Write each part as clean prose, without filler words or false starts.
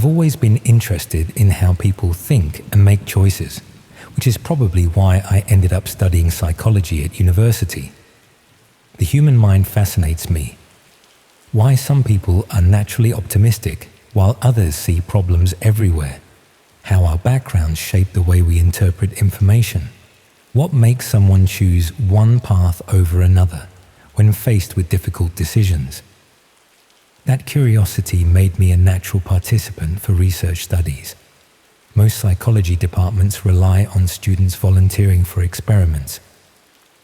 I've always been interested in how people think and make choices, which is probably why I ended up studying psychology at university. The human mind fascinates me. Why some people are naturally optimistic while others see problems everywhere. How our backgrounds shape the way we interpret information. What makes someone choose one path over another when faced with difficult decisions. That curiosity made me a natural participant for research studies. Most psychology departments rely on students volunteering for experiments,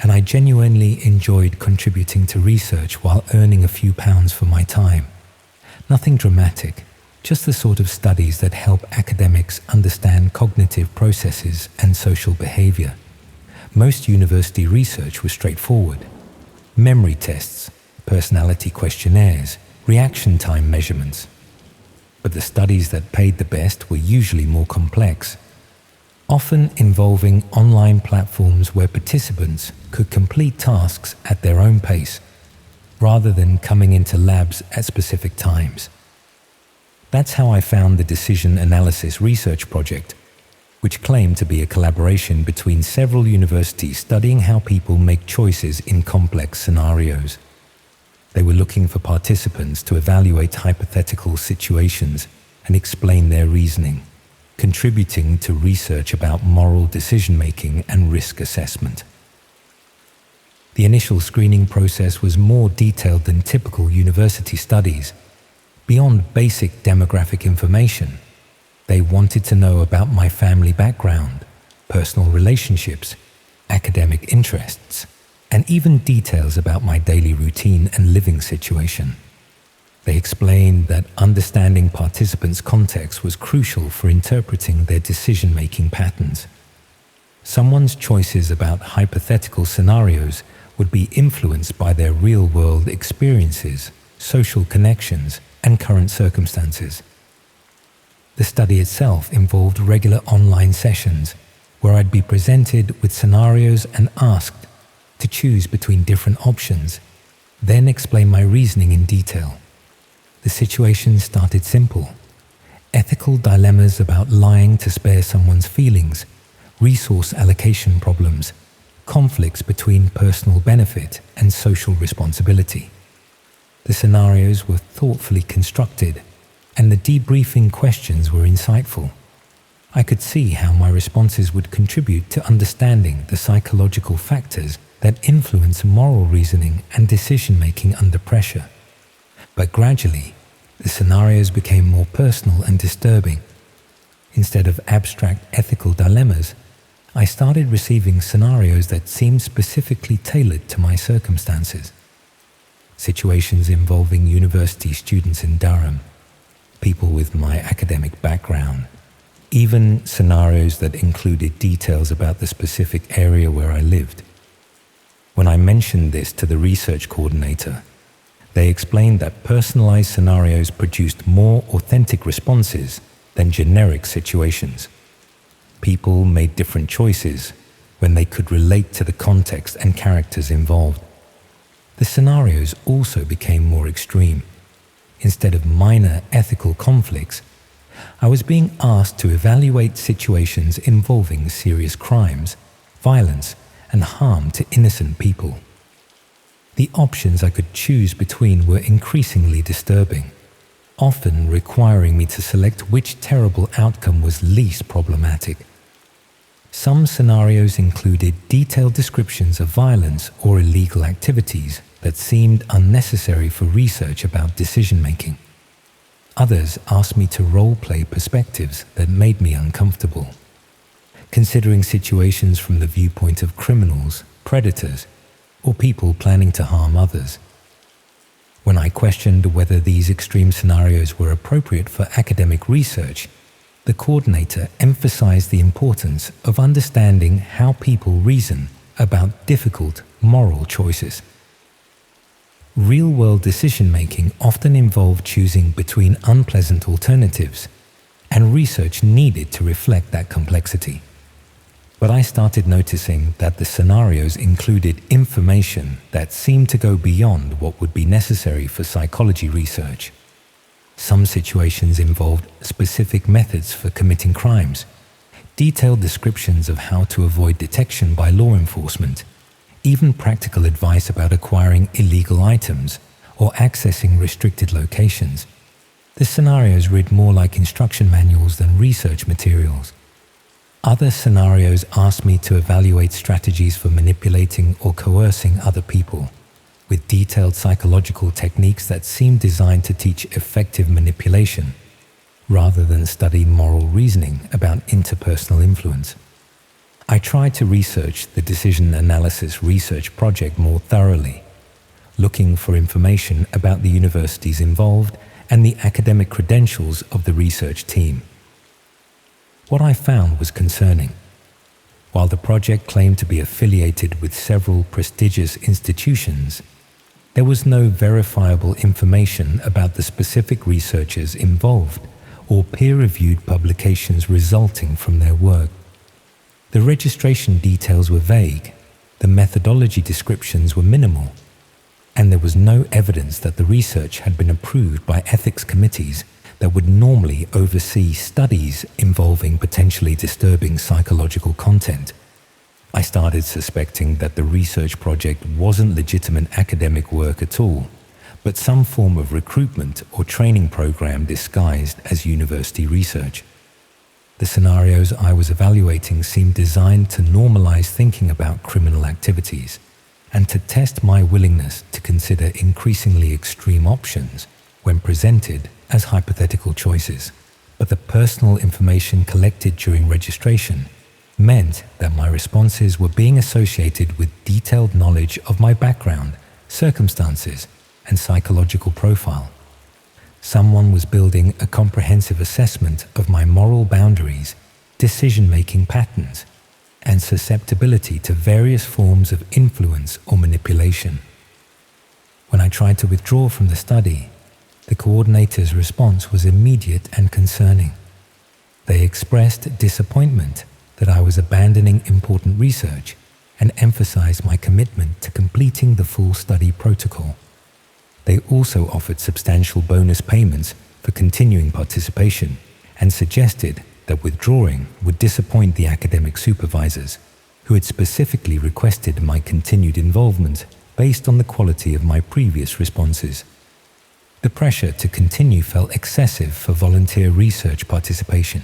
and I genuinely enjoyed contributing to research while earning a few pounds for my time. Nothing dramatic, just the sort of studies that help academics understand cognitive processes and social behavior. Most university research was straightforward. Memory tests, personality questionnaires, reaction time measurements. But the studies that paid the best were usually more complex, often involving online platforms where participants could complete tasks at their own pace, rather than coming into labs at specific times. That's how I found the Decision Analysis Research Project, which claimed to be a collaboration between several universities studying how people make choices in complex scenarios. They were looking for participants to evaluate hypothetical situations and explain their reasoning, contributing to research about moral decision-making and risk assessment. The initial screening process was more detailed than typical university studies. Beyond basic demographic information, they wanted to know about my family background, personal relationships, academic interests, and even details about my daily routine and living situation. They explained that understanding participants' context was crucial for interpreting their decision-making patterns. Someone's choices about hypothetical scenarios would be influenced by their real-world experiences, social connections, and current circumstances. The study itself involved regular online sessions where I'd be presented with scenarios and asked to choose between different options, then explain my reasoning in detail. The situation started simple. Ethical dilemmas about lying to spare someone's feelings, resource allocation problems, conflicts between personal benefit and social responsibility. The scenarios were thoughtfully constructed, and the debriefing questions were insightful. I could see how my responses would contribute to understanding the psychological factors that influence moral reasoning and decision-making under pressure. But gradually, the scenarios became more personal and disturbing. Instead of abstract ethical dilemmas, I started receiving scenarios that seemed specifically tailored to my circumstances. Situations involving university students in Durham, people with my academic background, even scenarios that included details about the specific area where I lived. When I mentioned this to the research coordinator, they explained that personalized scenarios produced more authentic responses than generic situations. People made different choices when they could relate to the context and characters involved. The scenarios also became more extreme. Instead of minor ethical conflicts, I was being asked to evaluate situations involving serious crimes, violence, and harm to innocent people. The options I could choose between were increasingly disturbing, often requiring me to select which terrible outcome was least problematic. Some scenarios included detailed descriptions of violence or illegal activities that seemed unnecessary for research about decision-making. Others asked me to role-play perspectives that made me uncomfortable, considering situations from the viewpoint of criminals, predators, or people planning to harm others. When I questioned whether these extreme scenarios were appropriate for academic research, the coordinator emphasized the importance of understanding how people reason about difficult moral choices. Real-world decision-making often involved choosing between unpleasant alternatives, and research needed to reflect that complexity. But I started noticing that the scenarios included information that seemed to go beyond what would be necessary for psychology research. Some situations involved specific methods for committing crimes, detailed descriptions of how to avoid detection by law enforcement, even practical advice about acquiring illegal items or accessing restricted locations. The scenarios read more like instruction manuals than research materials. Other scenarios asked me to evaluate strategies for manipulating or coercing other people, with detailed psychological techniques that seemed designed to teach effective manipulation, rather than study moral reasoning about interpersonal influence. I tried to research the decision analysis research project more thoroughly, looking for information about the universities involved and the academic credentials of the research team. What I found was concerning. While the project claimed to be affiliated with several prestigious institutions, there was no verifiable information about the specific researchers involved or peer-reviewed publications resulting from their work. The registration details were vague, the methodology descriptions were minimal, and there was no evidence that the research had been approved by ethics committees that would normally oversee studies involving potentially disturbing psychological content. I started suspecting that the research project wasn't legitimate academic work at all, but some form of recruitment or training program disguised as university research. The scenarios I was evaluating seemed designed to normalize thinking about criminal activities and to test my willingness to consider increasingly extreme options when presented as hypothetical choices. But the personal information collected during registration meant that my responses were being associated with detailed knowledge of my background, circumstances, and psychological profile. Someone was building a comprehensive assessment of my moral boundaries, decision-making patterns, and susceptibility to various forms of influence or manipulation. When I tried to withdraw from the study, the coordinator's response was immediate and concerning. They expressed disappointment that I was abandoning important research and emphasized my commitment to completing the full study protocol. They also offered substantial bonus payments for continuing participation and suggested that withdrawing would disappoint the academic supervisors, who had specifically requested my continued involvement based on the quality of my previous responses. The pressure to continue felt excessive for volunteer research participation.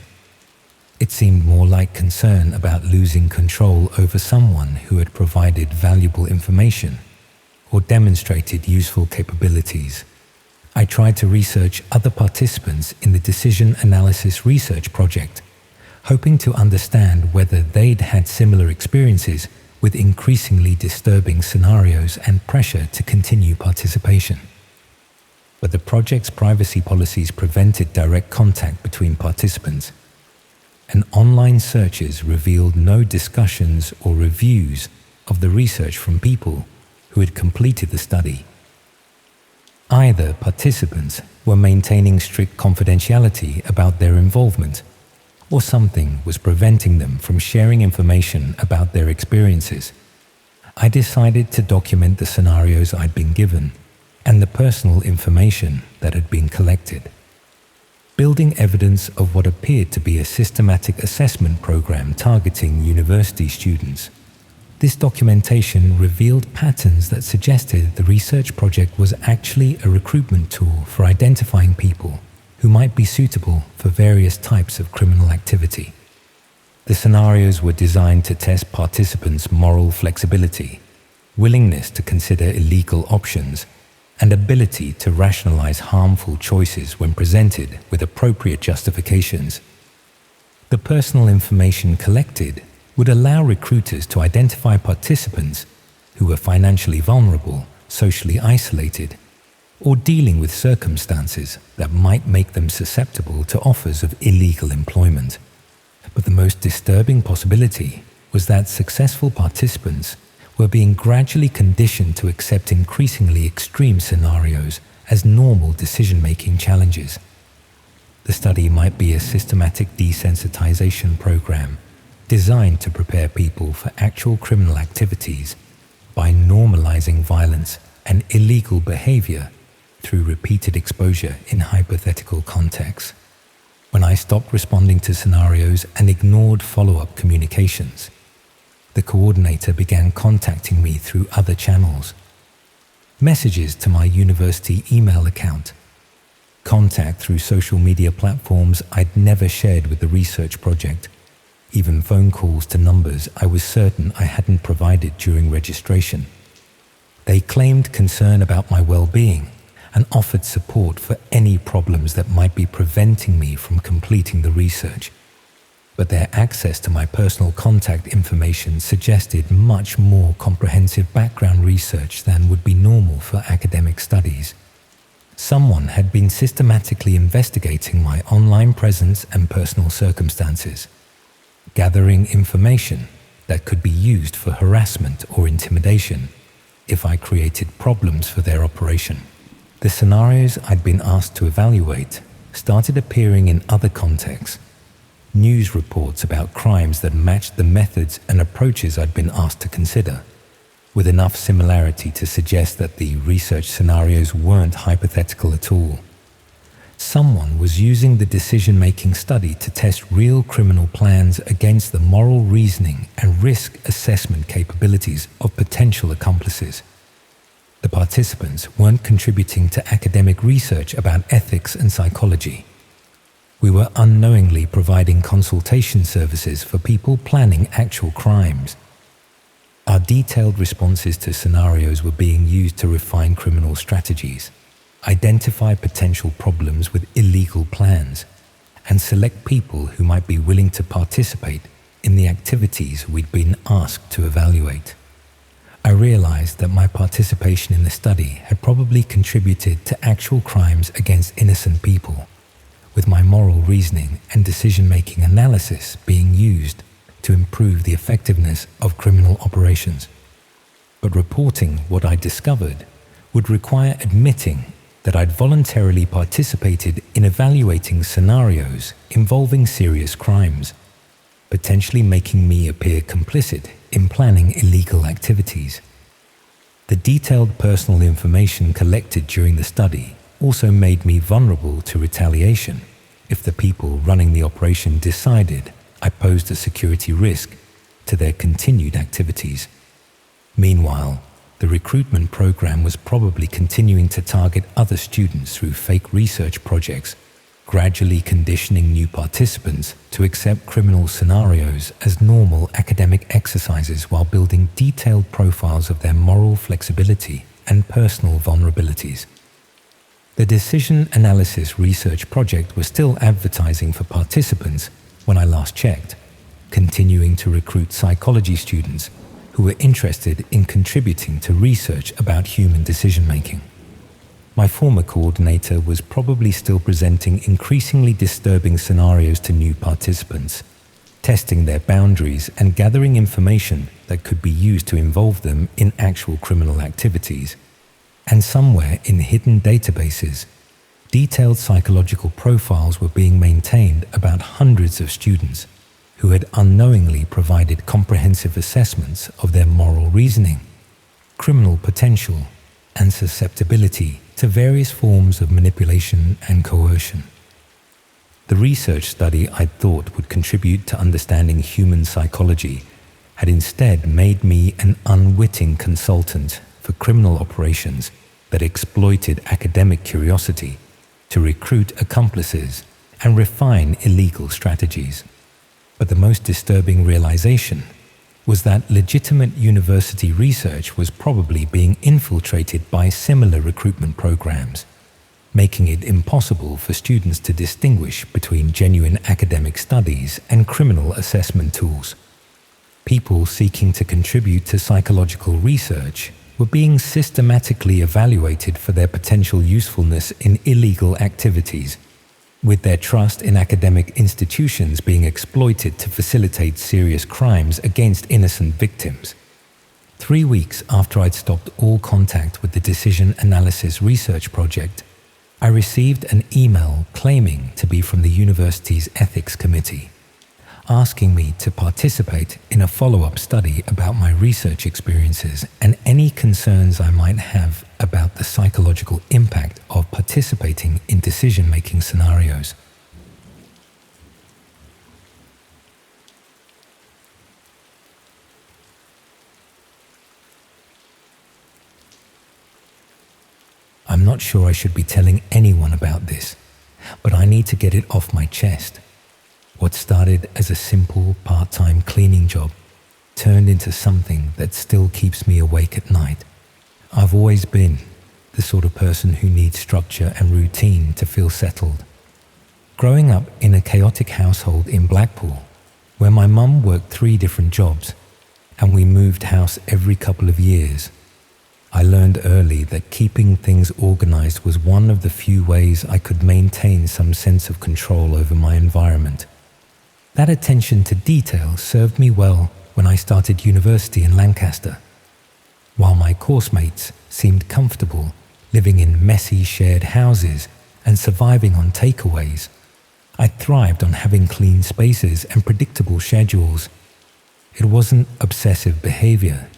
It seemed more like concern about losing control over someone who had provided valuable information or demonstrated useful capabilities. I tried to research other participants in the decision analysis research project, hoping to understand whether they'd had similar experiences with increasingly disturbing scenarios and pressure to continue participation. But the project's privacy policies prevented direct contact between participants, and online searches revealed no discussions or reviews of the research from people who had completed the study. Either participants were maintaining strict confidentiality about their involvement, or something was preventing them from sharing information about their experiences. I decided to document the scenarios I'd been given and the personal information that had been collected, building evidence of what appeared to be a systematic assessment program targeting university students. This documentation revealed patterns that suggested the research project was actually a recruitment tool for identifying people who might be suitable for various types of criminal activity. The scenarios were designed to test participants' moral flexibility, willingness to consider illegal options, and ability to rationalize harmful choices when presented with appropriate justifications. The personal information collected would allow recruiters to identify participants who were financially vulnerable, socially isolated, or dealing with circumstances that might make them susceptible to offers of illegal employment. But the most disturbing possibility was that successful participants were being gradually conditioned to accept increasingly extreme scenarios as normal decision-making challenges. The study might be a systematic desensitization program designed to prepare people for actual criminal activities by normalizing violence and illegal behavior through repeated exposure in hypothetical contexts. When I stopped responding to scenarios and ignored follow-up communications, the coordinator began contacting me through other channels. Messages to my university email account, contact through social media platforms I'd never shared with the research project, even phone calls to numbers I was certain I hadn't provided during registration. They claimed concern about my well-being and offered support for any problems that might be preventing me from completing the research. But their access to my personal contact information suggested much more comprehensive background research than would be normal for academic studies. Someone had been systematically investigating my online presence and personal circumstances, gathering information that could be used for harassment or intimidation if I created problems for their operation. The scenarios I'd been asked to evaluate started appearing in other contexts. News reports about crimes that matched the methods and approaches I'd been asked to consider, with enough similarity to suggest that the research scenarios weren't hypothetical at all. Someone was using the decision-making study to test real criminal plans against the moral reasoning and risk assessment capabilities of potential accomplices. The participants weren't contributing to academic research about ethics and psychology. We were unknowingly providing consultation services for people planning actual crimes. Our detailed responses to scenarios were being used to refine criminal strategies, identify potential problems with illegal plans, and select people who might be willing to participate in the activities we'd been asked to evaluate. I realized that my participation in the study had probably contributed to actual crimes against innocent people, with my moral reasoning and decision-making analysis being used to improve the effectiveness of criminal operations. But reporting what I discovered would require admitting that I'd voluntarily participated in evaluating scenarios involving serious crimes, potentially making me appear complicit in planning illegal activities. The detailed personal information collected during the study also made me vulnerable to retaliation if the people running the operation decided I posed a security risk to their continued activities. Meanwhile, the recruitment program was probably continuing to target other students through fake research projects, gradually conditioning new participants to accept criminal scenarios as normal academic exercises while building detailed profiles of their moral flexibility and personal vulnerabilities. The Decision Analysis Research Project was still advertising for participants when I last checked, continuing to recruit psychology students who were interested in contributing to research about human decision-making. My former coordinator was probably still presenting increasingly disturbing scenarios to new participants, testing their boundaries and gathering information that could be used to involve them in actual criminal activities. And somewhere in hidden databases, detailed psychological profiles were being maintained about hundreds of students who had unknowingly provided comprehensive assessments of their moral reasoning, criminal potential, and susceptibility to various forms of manipulation and coercion. The research study I thought would contribute to understanding human psychology had instead made me an unwitting consultant for criminal operations that exploited academic curiosity to recruit accomplices and refine illegal strategies. But the most disturbing realization was that legitimate university research was probably being infiltrated by similar recruitment programs, making it impossible for students to distinguish between genuine academic studies and criminal assessment tools. People seeking to contribute to psychological research were being systematically evaluated for their potential usefulness in illegal activities, with their trust in academic institutions being exploited to facilitate serious crimes against innocent victims. 3 weeks after I'd stopped all contact with the Decision Analysis Research Project, I received an email claiming to be from the university's ethics committee, asking me to participate in a follow-up study about my research experiences and any concerns I might have about the psychological impact of participating in decision-making scenarios. I'm not sure I should be telling anyone about this, but I need to get it off my chest. What started as a simple part-time cleaning job turned into something that still keeps me awake at night. I've always been the sort of person who needs structure and routine to feel settled. Growing up in a chaotic household in Blackpool, where my mum worked 3 different jobs and we moved house every couple of years, I learned early that keeping things organized was one of the few ways I could maintain some sense of control over my environment. That attention to detail served me well when I started university in Lancaster. While my course mates seemed comfortable living in messy shared houses and surviving on takeaways, I thrived on having clean spaces and predictable schedules. It wasn't obsessive behavior,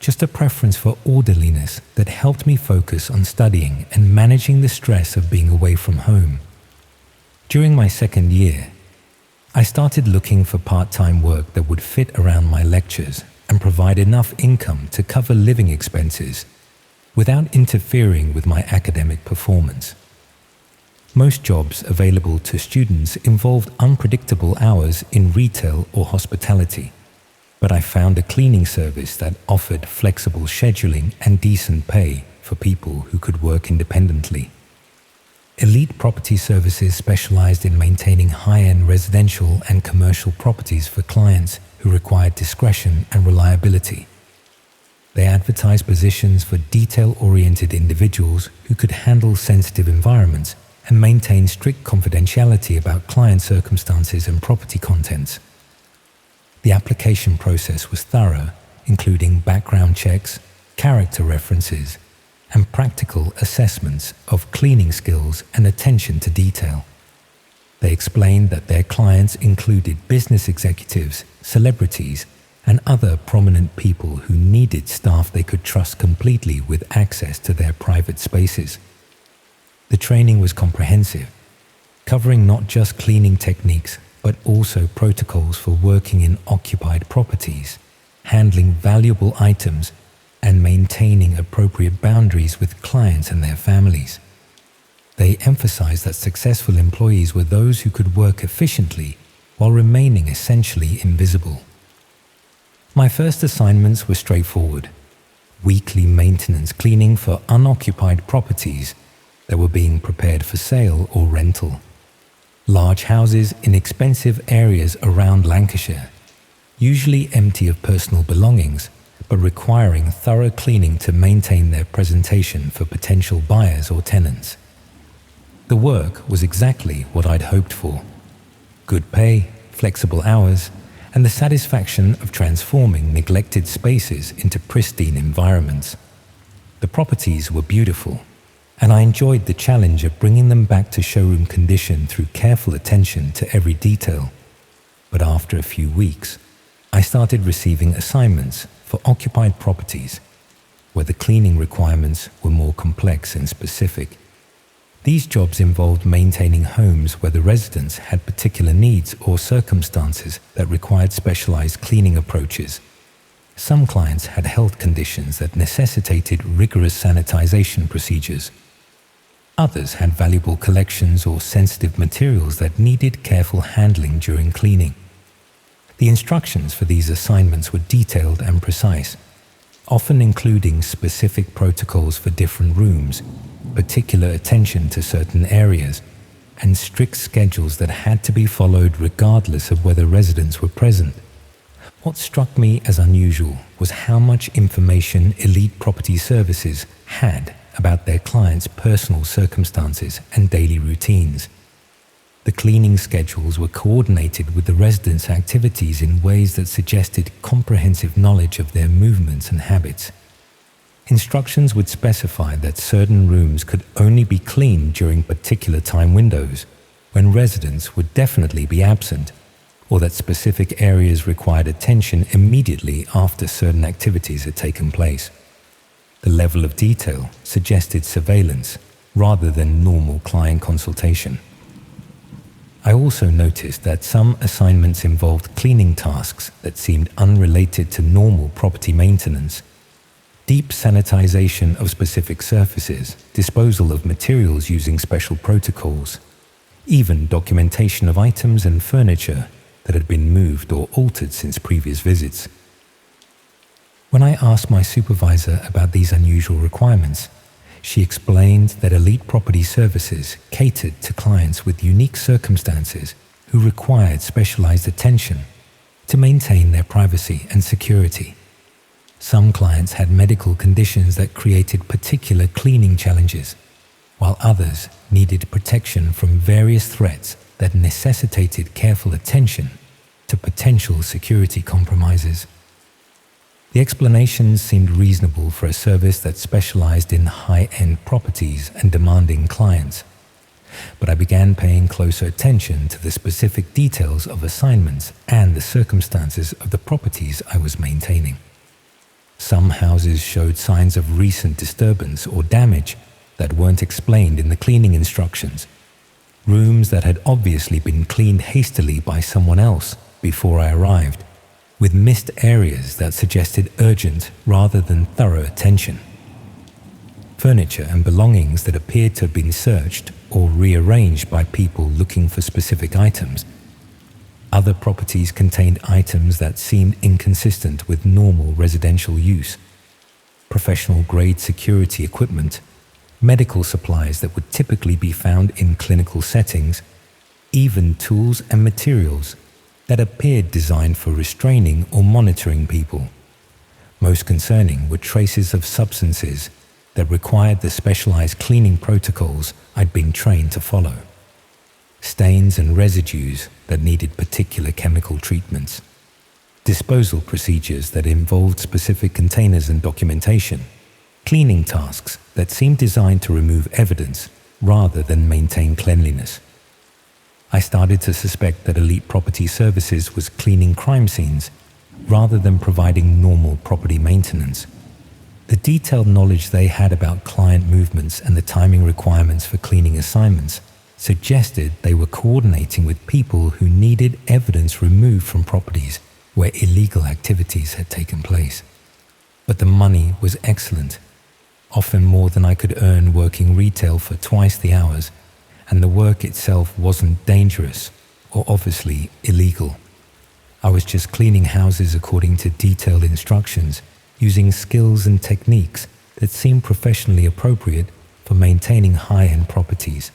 just a preference for orderliness that helped me focus on studying and managing the stress of being away from home. During my second year, I started looking for part-time work that would fit around my lectures and provide enough income to cover living expenses without interfering with my academic performance. Most jobs available to students involved unpredictable hours in retail or hospitality, but I found a cleaning service that offered flexible scheduling and decent pay for people who could work independently. Elite Property Services specialized in maintaining high-end residential and commercial properties for clients who required discretion and reliability. They advertised positions for detail-oriented individuals who could handle sensitive environments and maintain strict confidentiality about client circumstances and property contents. The application process was thorough, including background checks, character references, and practical assessments of cleaning skills and attention to detail. They explained that their clients included business executives, celebrities, and other prominent people who needed staff they could trust completely with access to their private spaces. The training was comprehensive, covering not just cleaning techniques, but also protocols for working in occupied properties, handling valuable items, and maintaining appropriate boundaries with clients and their families. They emphasized that successful employees were those who could work efficiently while remaining essentially invisible. My first assignments were straightforward: weekly maintenance cleaning for unoccupied properties that were being prepared for sale or rental. Large houses in expensive areas around Lancashire, usually empty of personal belongings, but requiring thorough cleaning to maintain their presentation for potential buyers or tenants. The work was exactly what I'd hoped for: good pay, flexible hours, and the satisfaction of transforming neglected spaces into pristine environments. The properties were beautiful, and I enjoyed the challenge of bringing them back to showroom condition through careful attention to every detail. But after a few weeks, I started receiving assignments for occupied properties, where the cleaning requirements were more complex and specific. These jobs involved maintaining homes where the residents had particular needs or circumstances that required specialized cleaning approaches. Some clients had health conditions that necessitated rigorous sanitization procedures. Others had valuable collections or sensitive materials that needed careful handling during cleaning. The instructions for these assignments were detailed and precise, often including specific protocols for different rooms, particular attention to certain areas, and strict schedules that had to be followed regardless of whether residents were present. What struck me as unusual was how much information Elite Property Services had about their clients' personal circumstances and daily routines. The cleaning schedules were coordinated with the residents' activities in ways that suggested comprehensive knowledge of their movements and habits. Instructions would specify that certain rooms could only be cleaned during particular time windows, when residents would definitely be absent, or that specific areas required attention immediately after certain activities had taken place. The level of detail suggested surveillance, rather than normal client consultation. I also noticed that some assignments involved cleaning tasks that seemed unrelated to normal property maintenance. Deep sanitization of specific surfaces, disposal of materials using special protocols, even documentation of items and furniture that had been moved or altered since previous visits. When I asked my supervisor about these unusual requirements, she explained that Elite Property Services catered to clients with unique circumstances who required specialized attention to maintain their privacy and security. Some clients had medical conditions that created particular cleaning challenges, while others needed protection from various threats that necessitated careful attention to potential security compromises. The explanations seemed reasonable for a service that specialized in high-end properties and demanding clients, but I began paying closer attention to the specific details of assignments and the circumstances of the properties I was maintaining. Some houses showed signs of recent disturbance or damage that weren't explained in the cleaning instructions, rooms that had obviously been cleaned hastily by someone else before I arrived, with missed areas that suggested urgent rather than thorough attention. Furniture and belongings that appeared to have been searched or rearranged by people looking for specific items. Other properties contained items that seemed inconsistent with normal residential use. Professional-grade security equipment, medical supplies that would typically be found in clinical settings, even tools and materials that appeared designed for restraining or monitoring people. Most concerning were traces of substances that required the specialized cleaning protocols I'd been trained to follow. Stains and residues that needed particular chemical treatments. Disposal procedures that involved specific containers and documentation. Cleaning tasks that seemed designed to remove evidence rather than maintain cleanliness. I started to suspect that Elite Property Services was cleaning crime scenes rather than providing normal property maintenance. The detailed knowledge they had about client movements and the timing requirements for cleaning assignments suggested they were coordinating with people who needed evidence removed from properties where illegal activities had taken place. But the money was excellent, often more than I could earn working retail for twice the hours, and the work itself wasn't dangerous or obviously illegal. I was just cleaning houses according to detailed instructions, using skills and techniques that seemed professionally appropriate for maintaining high-end properties.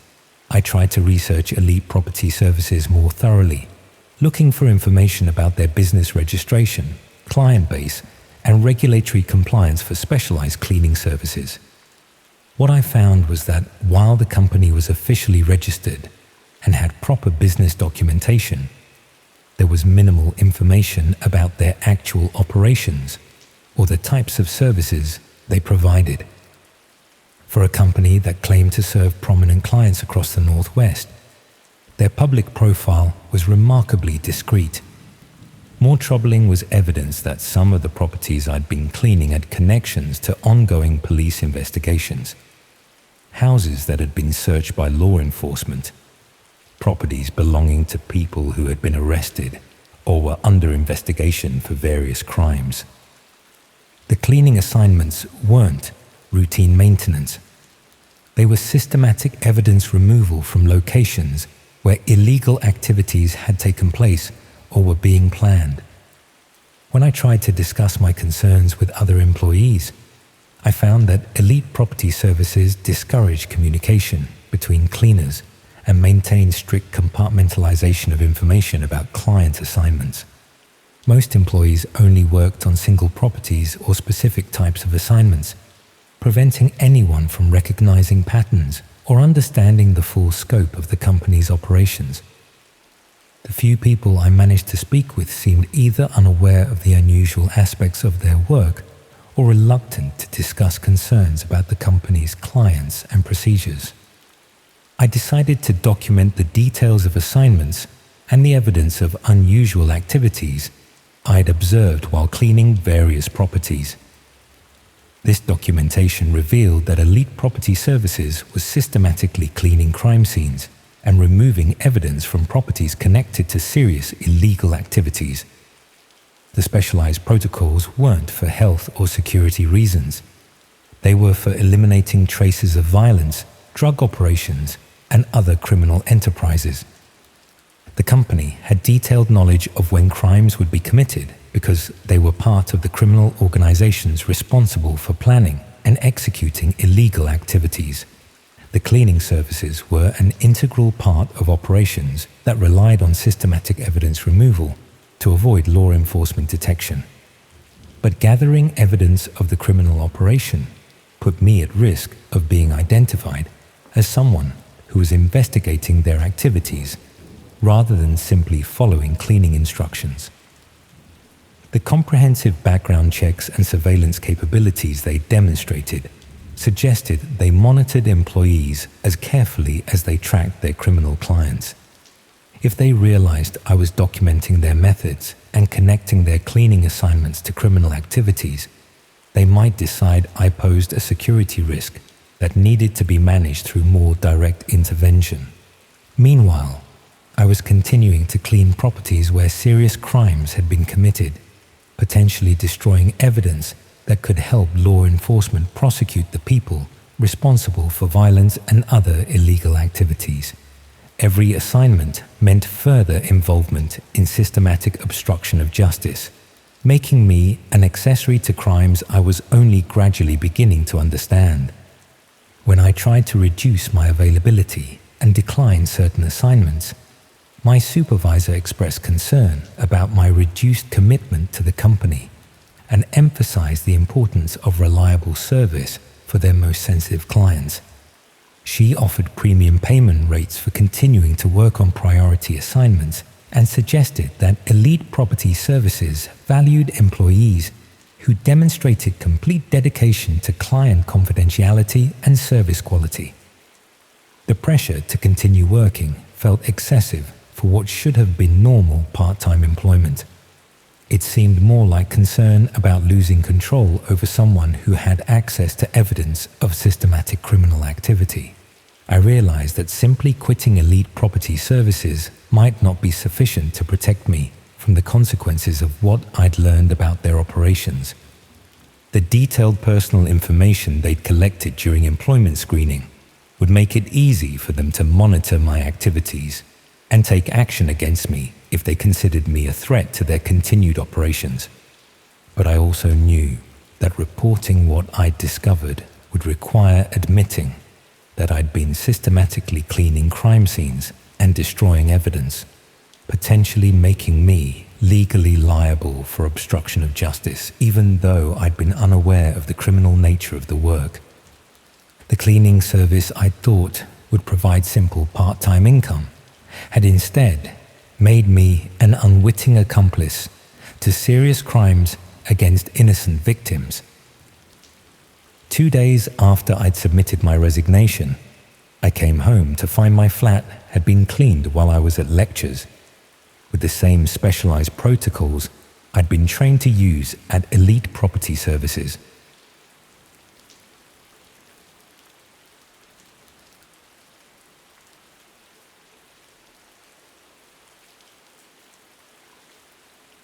I tried to research Elite Property Services more thoroughly, looking for information about their business registration, client base, and regulatory compliance for specialized cleaning services. What I found was that while the company was officially registered and had proper business documentation, there was minimal information about their actual operations or the types of services they provided. For a company that claimed to serve prominent clients across the Northwest, their public profile was remarkably discreet. More troubling was evidence that some of the properties I'd been cleaning had connections to ongoing police investigations. Houses that had been searched by law enforcement, properties belonging to people who had been arrested or were under investigation for various crimes. The cleaning assignments weren't routine maintenance. They were systematic evidence removal from locations where illegal activities had taken place or were being planned. When I tried to discuss my concerns with other employees, I found that Elite Property Services discouraged communication between cleaners and maintained strict compartmentalization of information about client assignments. Most employees only worked on single properties or specific types of assignments, preventing anyone from recognizing patterns or understanding the full scope of the company's operations. The few people I managed to speak with seemed either unaware of the unusual aspects of their work or reluctant to discuss concerns about the company's clients and procedures. I decided to document the details of assignments and the evidence of unusual activities I'd observed while cleaning various properties. This documentation revealed that Elite Property Services was systematically cleaning crime scenes and removing evidence from properties connected to serious illegal activities. The specialized protocols weren't for health or security reasons. They were for eliminating traces of violence, drug operations, and other criminal enterprises. The company had detailed knowledge of when crimes would be committed because they were part of the criminal organizations responsible for planning and executing illegal activities. The cleaning services were an integral part of operations that relied on systematic evidence removal to avoid law enforcement detection. But gathering evidence of the criminal operation put me at risk of being identified as someone who was investigating their activities rather than simply following cleaning instructions. The comprehensive background checks and surveillance capabilities they demonstrated suggested they monitored employees as carefully as they tracked their criminal clients. If they realized I was documenting their methods and connecting their cleaning assignments to criminal activities, they might decide I posed a security risk that needed to be managed through more direct intervention. Meanwhile, I was continuing to clean properties where serious crimes had been committed, potentially destroying evidence that could help law enforcement prosecute the people responsible for violence and other illegal activities. Every assignment meant further involvement in systematic obstruction of justice, making me an accessory to crimes I was only gradually beginning to understand. When I tried to reduce my availability and decline certain assignments, my supervisor expressed concern about my reduced commitment to the company and emphasized the importance of reliable service for their most sensitive clients. She offered premium payment rates for continuing to work on priority assignments and suggested that Elite Property Services valued employees who demonstrated complete dedication to client confidentiality and service quality. The pressure to continue working felt excessive for what should have been normal part-time employment. It seemed more like concern about losing control over someone who had access to evidence of systematic criminal activity. I realized that simply quitting Elite Property Services might not be sufficient to protect me from the consequences of what I'd learned about their operations. The detailed personal information they'd collected during employment screening would make it easy for them to monitor my activities and take action against me if they considered me a threat to their continued operations. But I also knew that reporting what I'd discovered would require admitting that I'd been systematically cleaning crime scenes and destroying evidence, potentially making me legally liable for obstruction of justice, even though I'd been unaware of the criminal nature of the work. The cleaning service I thought would provide simple part-time income had instead made me an unwitting accomplice to serious crimes against innocent victims. 2 days after I'd submitted my resignation, I came home to find my flat had been cleaned while I was at lectures, with the same specialized protocols I'd been trained to use at Elite Property Services.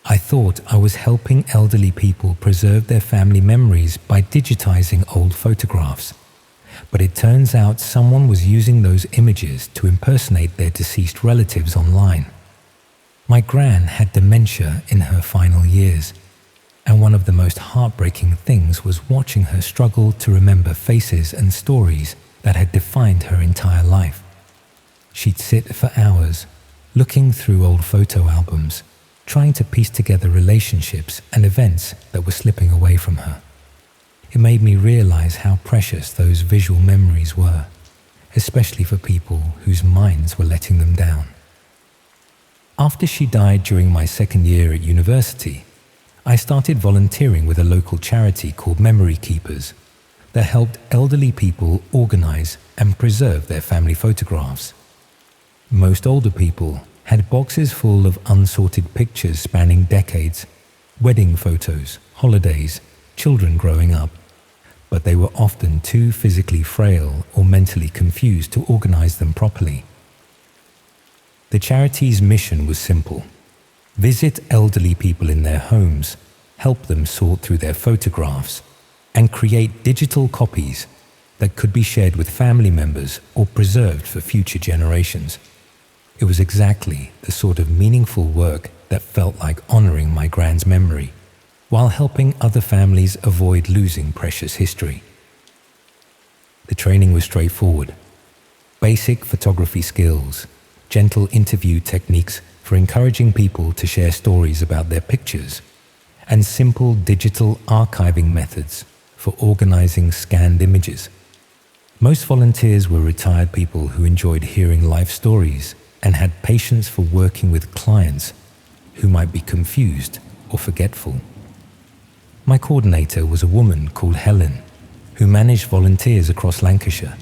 I thought I was helping elderly people preserve their family memories by digitizing old photographs, but it turns out someone was using those images to impersonate their deceased relatives online. My gran had dementia in her final years, and one of the most heartbreaking things was watching her struggle to remember faces and stories that had defined her entire life. She'd sit for hours, looking through old photo albums, trying to piece together relationships and events that were slipping away from her. It made me realize how precious those visual memories were, especially for people whose minds were letting them down. After she died during my second year at university, I started volunteering with a local charity called Memory Keepers that helped elderly people organize and preserve their family photographs. Most older people had boxes full of unsorted pictures spanning decades, wedding photos, holidays, children growing up, but they were often too physically frail or mentally confused to organize them properly. The charity's mission was simple: visit elderly people in their homes, help them sort through their photographs, and create digital copies that could be shared with family members or preserved for future generations. It was exactly the sort of meaningful work that felt like honoring my grand's memory, while helping other families avoid losing precious history. The training was straightforward: basic photography skills, gentle interview techniques for encouraging people to share stories about their pictures, and simple digital archiving methods for organizing scanned images. Most volunteers were retired people who enjoyed hearing life stories and had patience for working with clients who might be confused or forgetful. My coordinator was a woman called Helen, who managed volunteers across Lancashire.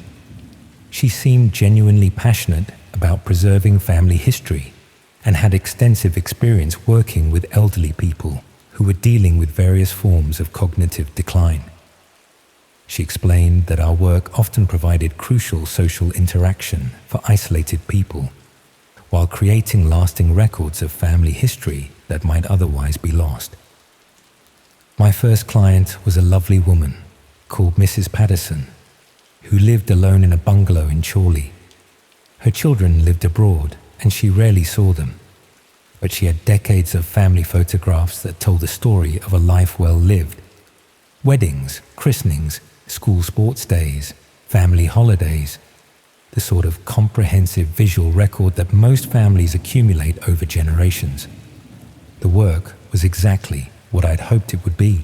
She seemed genuinely passionate about preserving family history and had extensive experience working with elderly people who were dealing with various forms of cognitive decline. She explained that our work often provided crucial social interaction for isolated people, while creating lasting records of family history that might otherwise be lost. My first client was a lovely woman called Mrs. Patterson, who lived alone in a bungalow in Chorley. Her children lived abroad and she rarely saw them, but she had decades of family photographs that told the story of a life well lived. Weddings, christenings, school sports days, family holidays, the sort of comprehensive visual record that most families accumulate over generations. The work was exactly what I'd hoped it would be.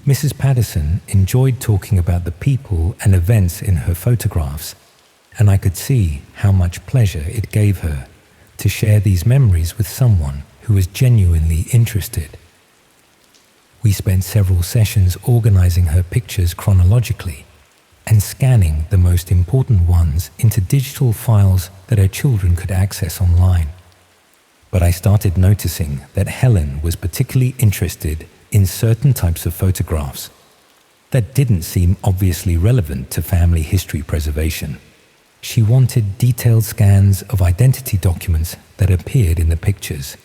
Mrs. Patterson enjoyed talking about the people and events in her photographs, and I could see how much pleasure it gave her to share these memories with someone who was genuinely interested. We spent several sessions organizing her pictures chronologically and scanning the most important ones into digital files that her children could access online. But I started noticing that Helen was particularly interested in certain types of photographs that didn't seem obviously relevant to family history preservation. She wanted detailed scans of identity documents that appeared in the pictures,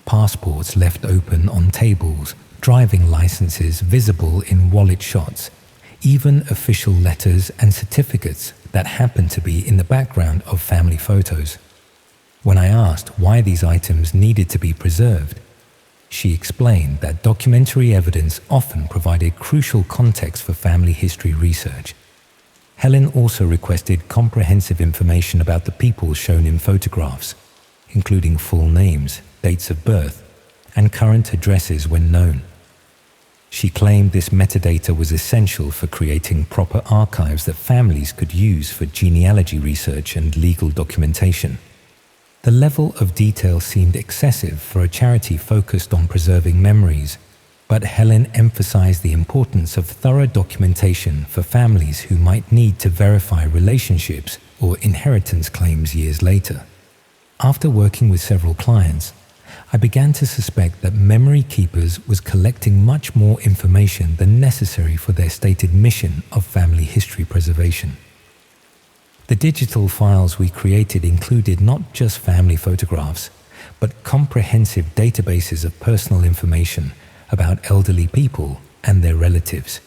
passports left open on tables, driving licenses visible in wallet shots, even official letters and certificates that happened to be in the background of family photos. When I asked why these items needed to be preserved, she explained that documentary evidence often provided crucial context for family history research. Helen also requested comprehensive information about the people shown in photographs, including full names, dates of birth, and current addresses when known. She claimed this metadata was essential for creating proper archives that families could use for genealogy research and legal documentation. The level of detail seemed excessive for a charity focused on preserving memories, but Helen emphasized the importance of thorough documentation for families who might need to verify relationships or inheritance claims years later. After working with several clients, I began to suspect that Memory Keepers was collecting much more information than necessary for their stated mission of family history preservation. The digital files we created included not just family photographs, but comprehensive databases of personal information about elderly people and their relatives: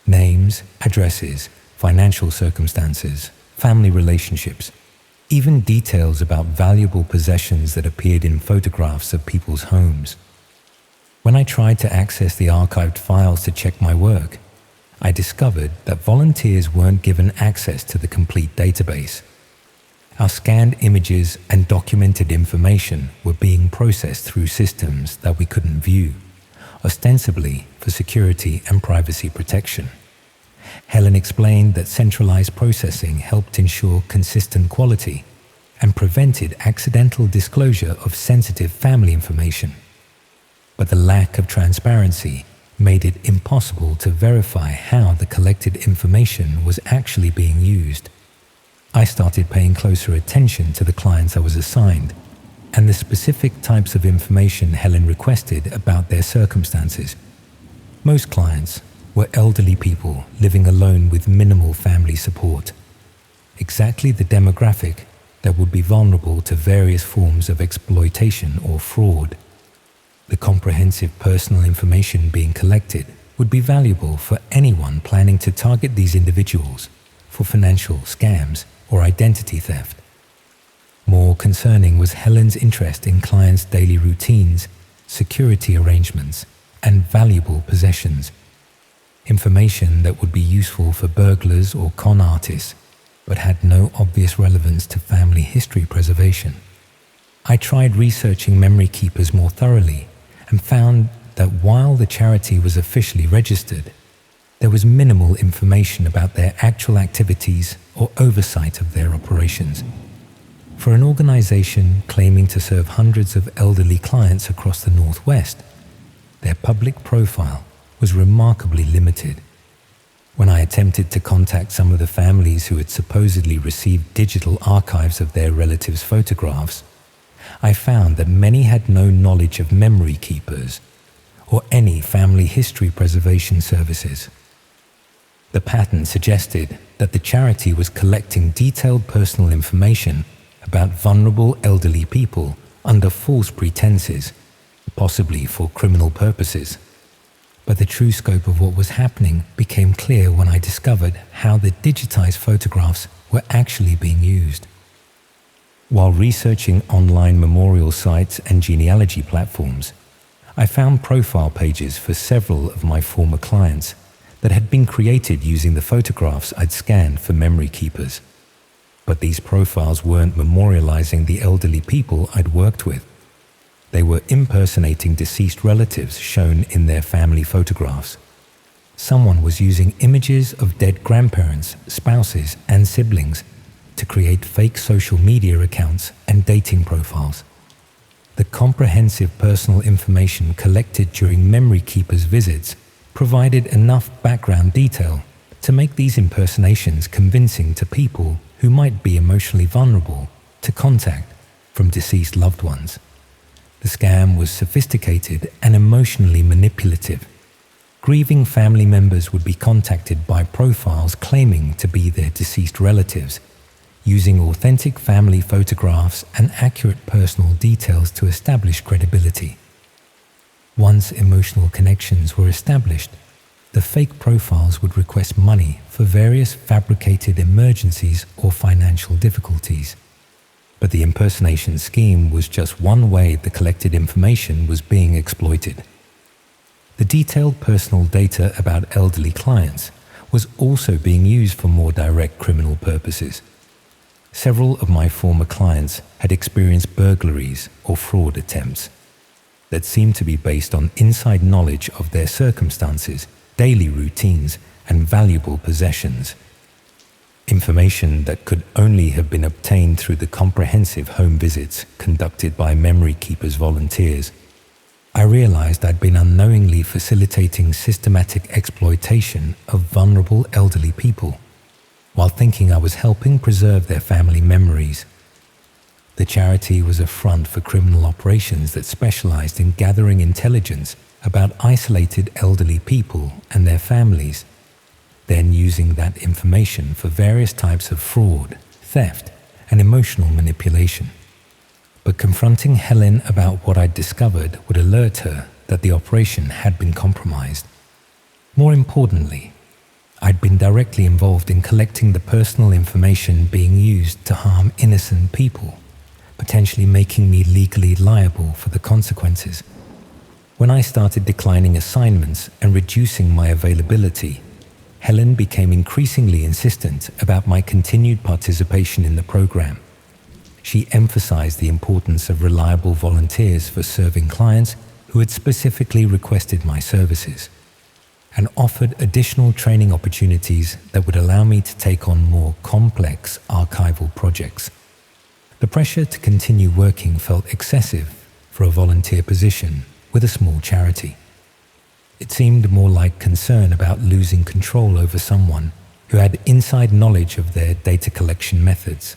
names, addresses, financial circumstances, family relationships, even details about valuable possessions that appeared in photographs of people's homes. When I tried to access the archived files to check my work, I discovered that volunteers weren't given access to the complete database. Our scanned images and documented information were being processed through systems that we couldn't view, ostensibly for security and privacy protection. Helen explained that centralized processing helped ensure consistent quality and prevented accidental disclosure of sensitive family information. But the lack of transparency made it impossible to verify how the collected information was actually being used. I started paying closer attention to the clients I was assigned and the specific types of information Helen requested about their circumstances. Most clients were elderly people living alone with minimal family support, exactly the demographic that would be vulnerable to various forms of exploitation or fraud. The comprehensive personal information being collected would be valuable for anyone planning to target these individuals for financial scams or identity theft. More concerning was Helen's interest in clients' daily routines, security arrangements, and valuable possessions. Information that would be useful for burglars or con artists, but had no obvious relevance to family history preservation. I tried researching memory keepers more thoroughly and found that while the charity was officially registered, there was minimal information about their actual activities or oversight of their operations. For an organization claiming to serve hundreds of elderly clients across the Northwest, their public profile was remarkably limited. When I attempted to contact some of the families who had supposedly received digital archives of their relatives' photographs, I found that many had no knowledge of memory keepers or any family history preservation services. The pattern suggested that the charity was collecting detailed personal information about vulnerable elderly people under false pretenses, possibly for criminal purposes. But the true scope of what was happening became clear when I discovered how the digitized photographs were actually being used. While researching online memorial sites and genealogy platforms, I found profile pages for several of my former clients that had been created using the photographs I'd scanned for memory keepers. But these profiles weren't memorializing the elderly people I'd worked with. They were impersonating deceased relatives shown in their family photographs. Someone was using images of dead grandparents, spouses, and siblings to create fake social media accounts and dating profiles. The comprehensive personal information collected during memory keepers' visits provided enough background detail to make these impersonations convincing to people who might be emotionally vulnerable to contact from deceased loved ones. The scam was sophisticated and emotionally manipulative. Grieving family members would be contacted by profiles claiming to be their deceased relatives, using authentic family photographs and accurate personal details to establish credibility. Once emotional connections were established, the fake profiles would request money for various fabricated emergencies or financial difficulties. But the impersonation scheme was just one way the collected information was being exploited. The detailed personal data about elderly clients was also being used for more direct criminal purposes. Several of my former clients had experienced burglaries or fraud attempts that seemed to be based on inside knowledge of their circumstances, daily routines, and valuable possessions. Information that could only have been obtained through the comprehensive home visits conducted by memory keepers volunteers. I realized I'd been unknowingly facilitating systematic exploitation of vulnerable elderly people, while thinking I was helping preserve their family memories. The charity was a front for criminal operations that specialized in gathering intelligence about isolated elderly people and their families, then using that information for various types of fraud, theft, and emotional manipulation. But confronting Helen about what I'd discovered would alert her that the operation had been compromised. More importantly, I'd been directly involved in collecting the personal information being used to harm innocent people, potentially making me legally liable for the consequences. When I started declining assignments and reducing my availability, Helen became increasingly insistent about my continued participation in the program. She emphasized the importance of reliable volunteers for serving clients who had specifically requested my services, and offered additional training opportunities that would allow me to take on more complex archival projects. The pressure to continue working felt excessive for a volunteer position with a small charity. It seemed more like concern about losing control over someone who had inside knowledge of their data collection methods.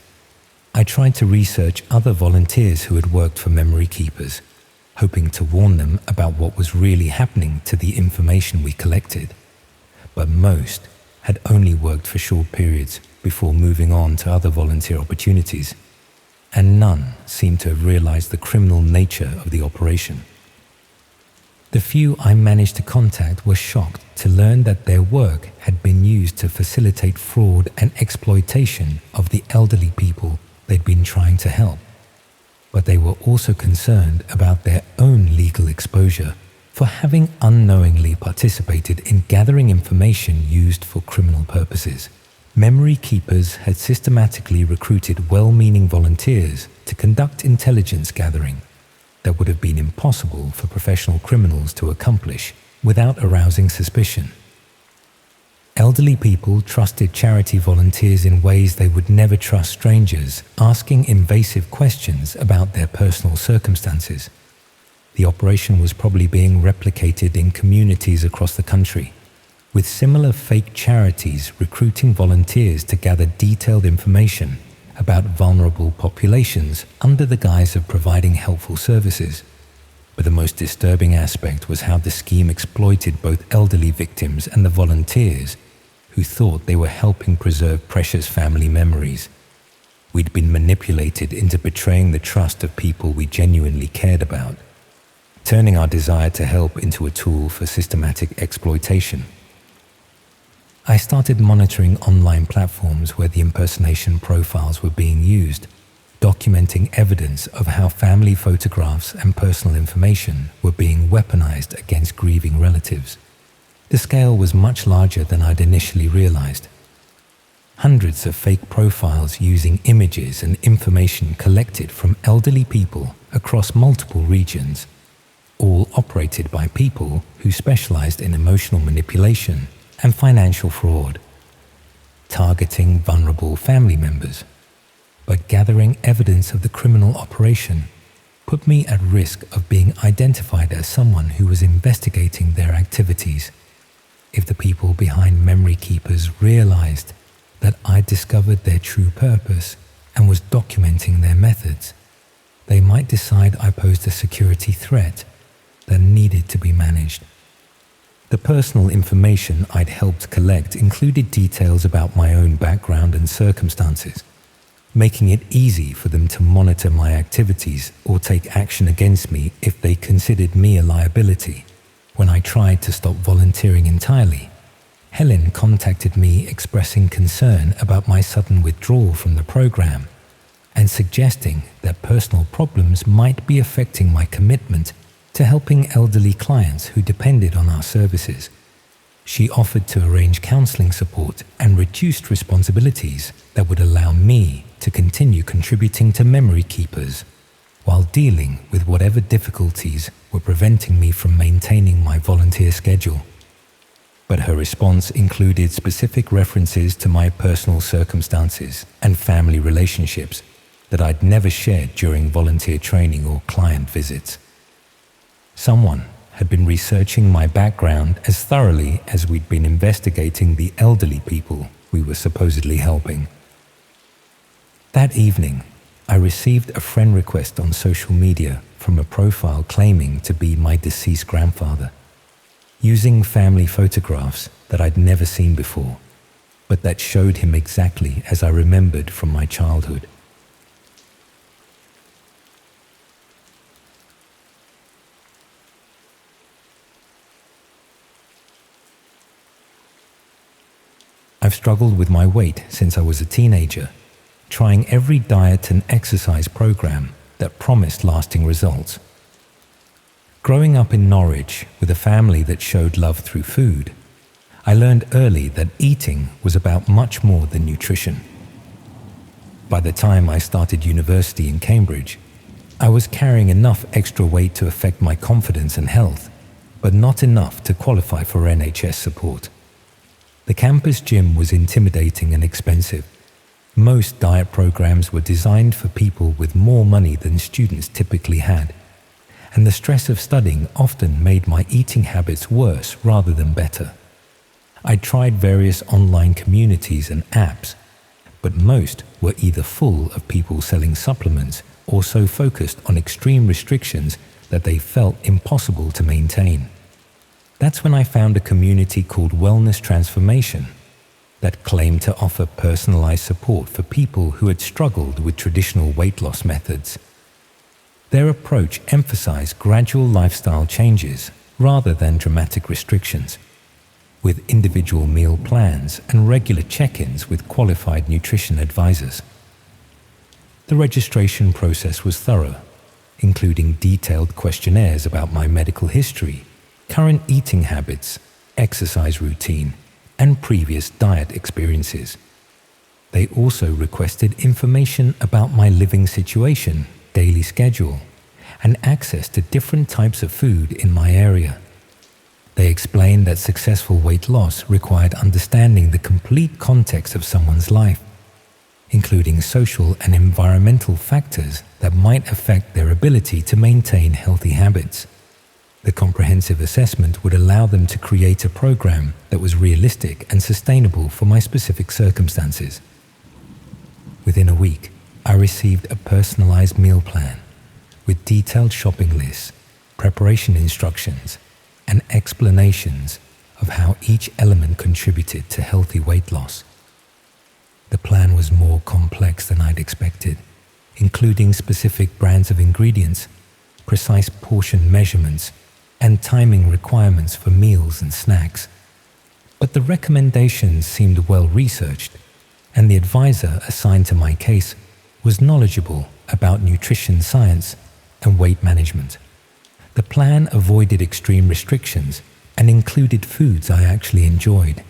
I tried to research other volunteers who had worked for memory keepers, hoping to warn them about what was really happening to the information we collected. but most had only worked for short periods before moving on to other volunteer opportunities, and none seemed to have realized the criminal nature of the operation. The few I managed to contact were shocked to learn that their work had been used to facilitate fraud and exploitation of the elderly people they'd been trying to help. But they were also concerned about their own legal exposure for having unknowingly participated in gathering information used for criminal purposes. Memory keepers had systematically recruited well-meaning volunteers to conduct intelligence gathering that would have been impossible for professional criminals to accomplish without arousing suspicion. Elderly people trusted charity volunteers in ways they would never trust strangers, asking invasive questions about their personal circumstances. The operation was probably being replicated in communities across the country, with similar fake charities recruiting volunteers to gather detailed information about vulnerable populations under the guise of providing helpful services. But the most disturbing aspect was how the scheme exploited both elderly victims and the volunteers who thought they were helping preserve precious family memories. We'd been manipulated into betraying the trust of people we genuinely cared about, turning our desire to help into a tool for systematic exploitation. I started monitoring online platforms where the impersonation profiles were being used, documenting evidence of how family photographs and personal information were being weaponized against grieving relatives. The scale was much larger than I'd initially realized. Hundreds of fake profiles using images and information collected from elderly people across multiple regions, all operated by people who specialized in emotional manipulation and financial fraud, targeting vulnerable family members. But gathering evidence of the criminal operation put me at risk of being identified as someone who was investigating their activities. If the people behind memory keepers realized that I discovered their true purpose and was documenting their methods, they might decide I posed a security threat that needed to be managed. The personal information I'd helped collect included details about my own background and circumstances, making it easy for them to monitor my activities or take action against me if they considered me a liability. When I tried to stop volunteering entirely, Helen contacted me expressing concern about my sudden withdrawal from the program and suggesting that personal problems might be affecting my commitment to helping elderly clients who depended on our services. She offered to arrange counseling support and reduced responsibilities that would allow me to continue contributing to memory keepers while dealing with whatever difficulties were preventing me from maintaining my volunteer schedule. But her response included specific references to my personal circumstances and family relationships that I'd never shared during volunteer training or client visits. Someone had been researching my background as thoroughly as we'd been investigating the elderly people we were supposedly helping. That evening, I received a friend request on social media from a profile claiming to be my deceased grandfather, using family photographs that I'd never seen before, but that showed him exactly as I remembered from my childhood. I've struggled with my weight since I was a teenager, trying every diet and exercise program that promised lasting results. Growing up in Norwich with a family that showed love through food, I learned early that eating was about much more than nutrition. By the time I started university in Cambridge, I was carrying enough extra weight to affect my confidence and health, but not enough to qualify for NHS support. The campus gym was intimidating and expensive. Most diet programs were designed for people with more money than students typically had, and the stress of studying often made my eating habits worse rather than better. I tried various online communities and apps, but most were either full of people selling supplements or so focused on extreme restrictions that they felt impossible to maintain. That's when I found a community called Wellness Transformation that claimed to offer personalized support for people who had struggled with traditional weight loss methods. Their approach emphasized gradual lifestyle changes rather than dramatic restrictions, with individual meal plans and regular check-ins with qualified nutrition advisors. The registration process was thorough, including detailed questionnaires about my medical history, current eating habits, exercise routine, and previous diet experiences. They also requested information about my living situation, daily schedule, and access to different types of food in my area. They explained that successful weight loss required understanding the complete context of someone's life, including social and environmental factors that might affect their ability to maintain healthy habits. The comprehensive assessment would allow them to create a program that was realistic and sustainable for my specific circumstances. Within a week, I received a personalized meal plan with detailed shopping lists, preparation instructions, and explanations of how each element contributed to healthy weight loss. The plan was more complex than I'd expected, including specific brands of ingredients, precise portion measurements, and timing requirements for meals and snacks. But the recommendations seemed well researched, and the advisor assigned to my case was knowledgeable about nutrition science and weight management. The plan avoided extreme restrictions and included foods I actually enjoyed,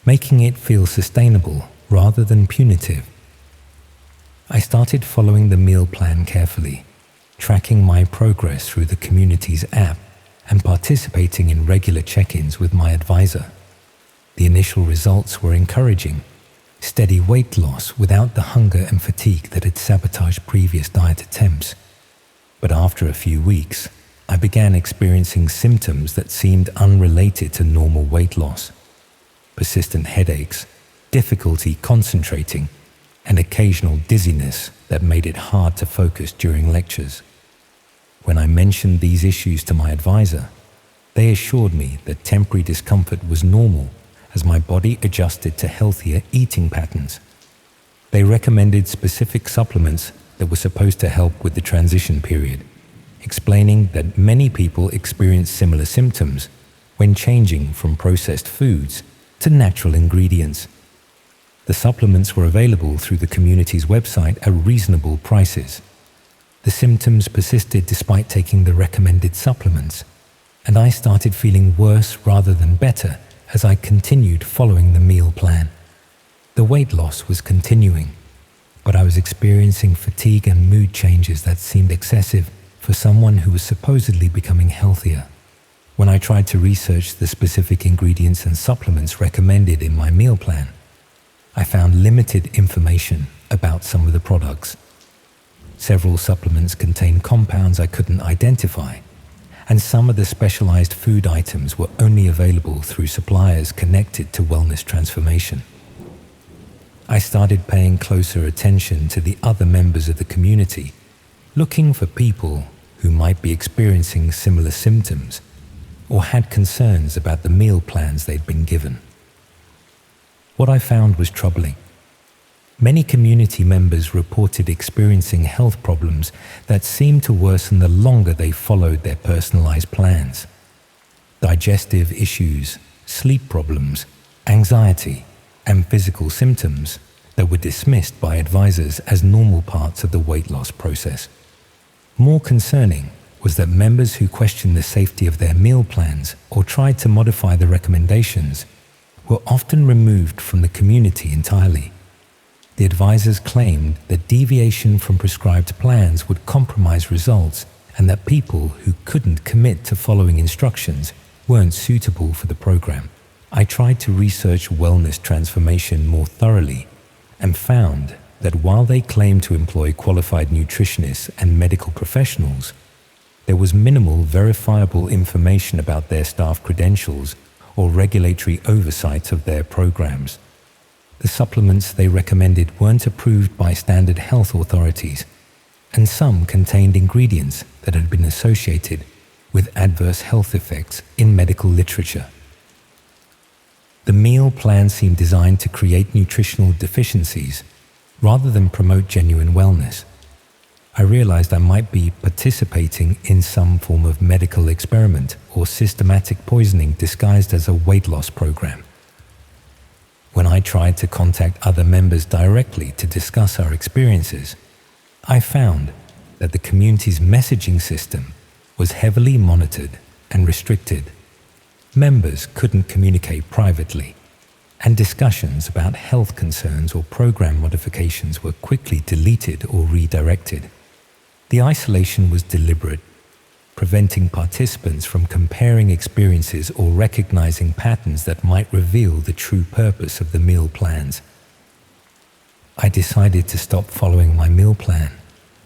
making it feel sustainable rather than punitive. I started following the meal plan carefully, tracking my progress through the community's app and participating in regular check-ins with my advisor. The initial results were encouraging: steady weight loss without the hunger and fatigue that had sabotaged previous diet attempts. But after a few weeks, I began experiencing symptoms that seemed unrelated to normal weight loss: persistent headaches, difficulty concentrating, and occasional dizziness that made it hard to focus during lectures. When I mentioned these issues to my advisor, they assured me that temporary discomfort was normal as my body adjusted to healthier eating patterns. They recommended specific supplements that were supposed to help with the transition period, explaining that many people experience similar symptoms when changing from processed foods to natural ingredients. The supplements were available through the community's website at reasonable prices. The symptoms persisted despite taking the recommended supplements, and I started feeling worse rather than better as I continued following the meal plan. The weight loss was continuing, but I was experiencing fatigue and mood changes that seemed excessive for someone who was supposedly becoming healthier. When I tried to research the specific ingredients and supplements recommended in my meal plan, I found limited information about some of the products. Several supplements contained compounds I couldn't identify, and some of the specialized food items were only available through suppliers connected to Wellness Transformation. I started paying closer attention to the other members of the community, looking for people who might be experiencing similar symptoms or had concerns about the meal plans they'd been given. What I found was troubling. Many community members reported experiencing health problems that seemed to worsen the longer they followed their personalized plans. Digestive issues, sleep problems, anxiety, and physical symptoms that were dismissed by advisors as normal parts of the weight loss process. More concerning was that members who questioned the safety of their meal plans or tried to modify the recommendations were often removed from the community entirely. The advisors claimed that deviation from prescribed plans would compromise results and that people who couldn't commit to following instructions weren't suitable for the program. I tried to research Wellness Transformation more thoroughly and found that while they claimed to employ qualified nutritionists and medical professionals, there was minimal verifiable information about their staff credentials or regulatory oversight of their programs. The supplements they recommended weren't approved by standard health authorities, and some contained ingredients that had been associated with adverse health effects in medical literature. The meal plan seemed designed to create nutritional deficiencies rather than promote genuine wellness. I realized I might be participating in some form of medical experiment or systematic poisoning disguised as a weight loss program. When I tried to contact other members directly to discuss our experiences, I found that the community's messaging system was heavily monitored and restricted. Members couldn't communicate privately, and discussions about health concerns or program modifications were quickly deleted or redirected. The isolation was deliberate, preventing participants from comparing experiences or recognizing patterns that might reveal the true purpose of the meal plans. I decided to stop following my meal plan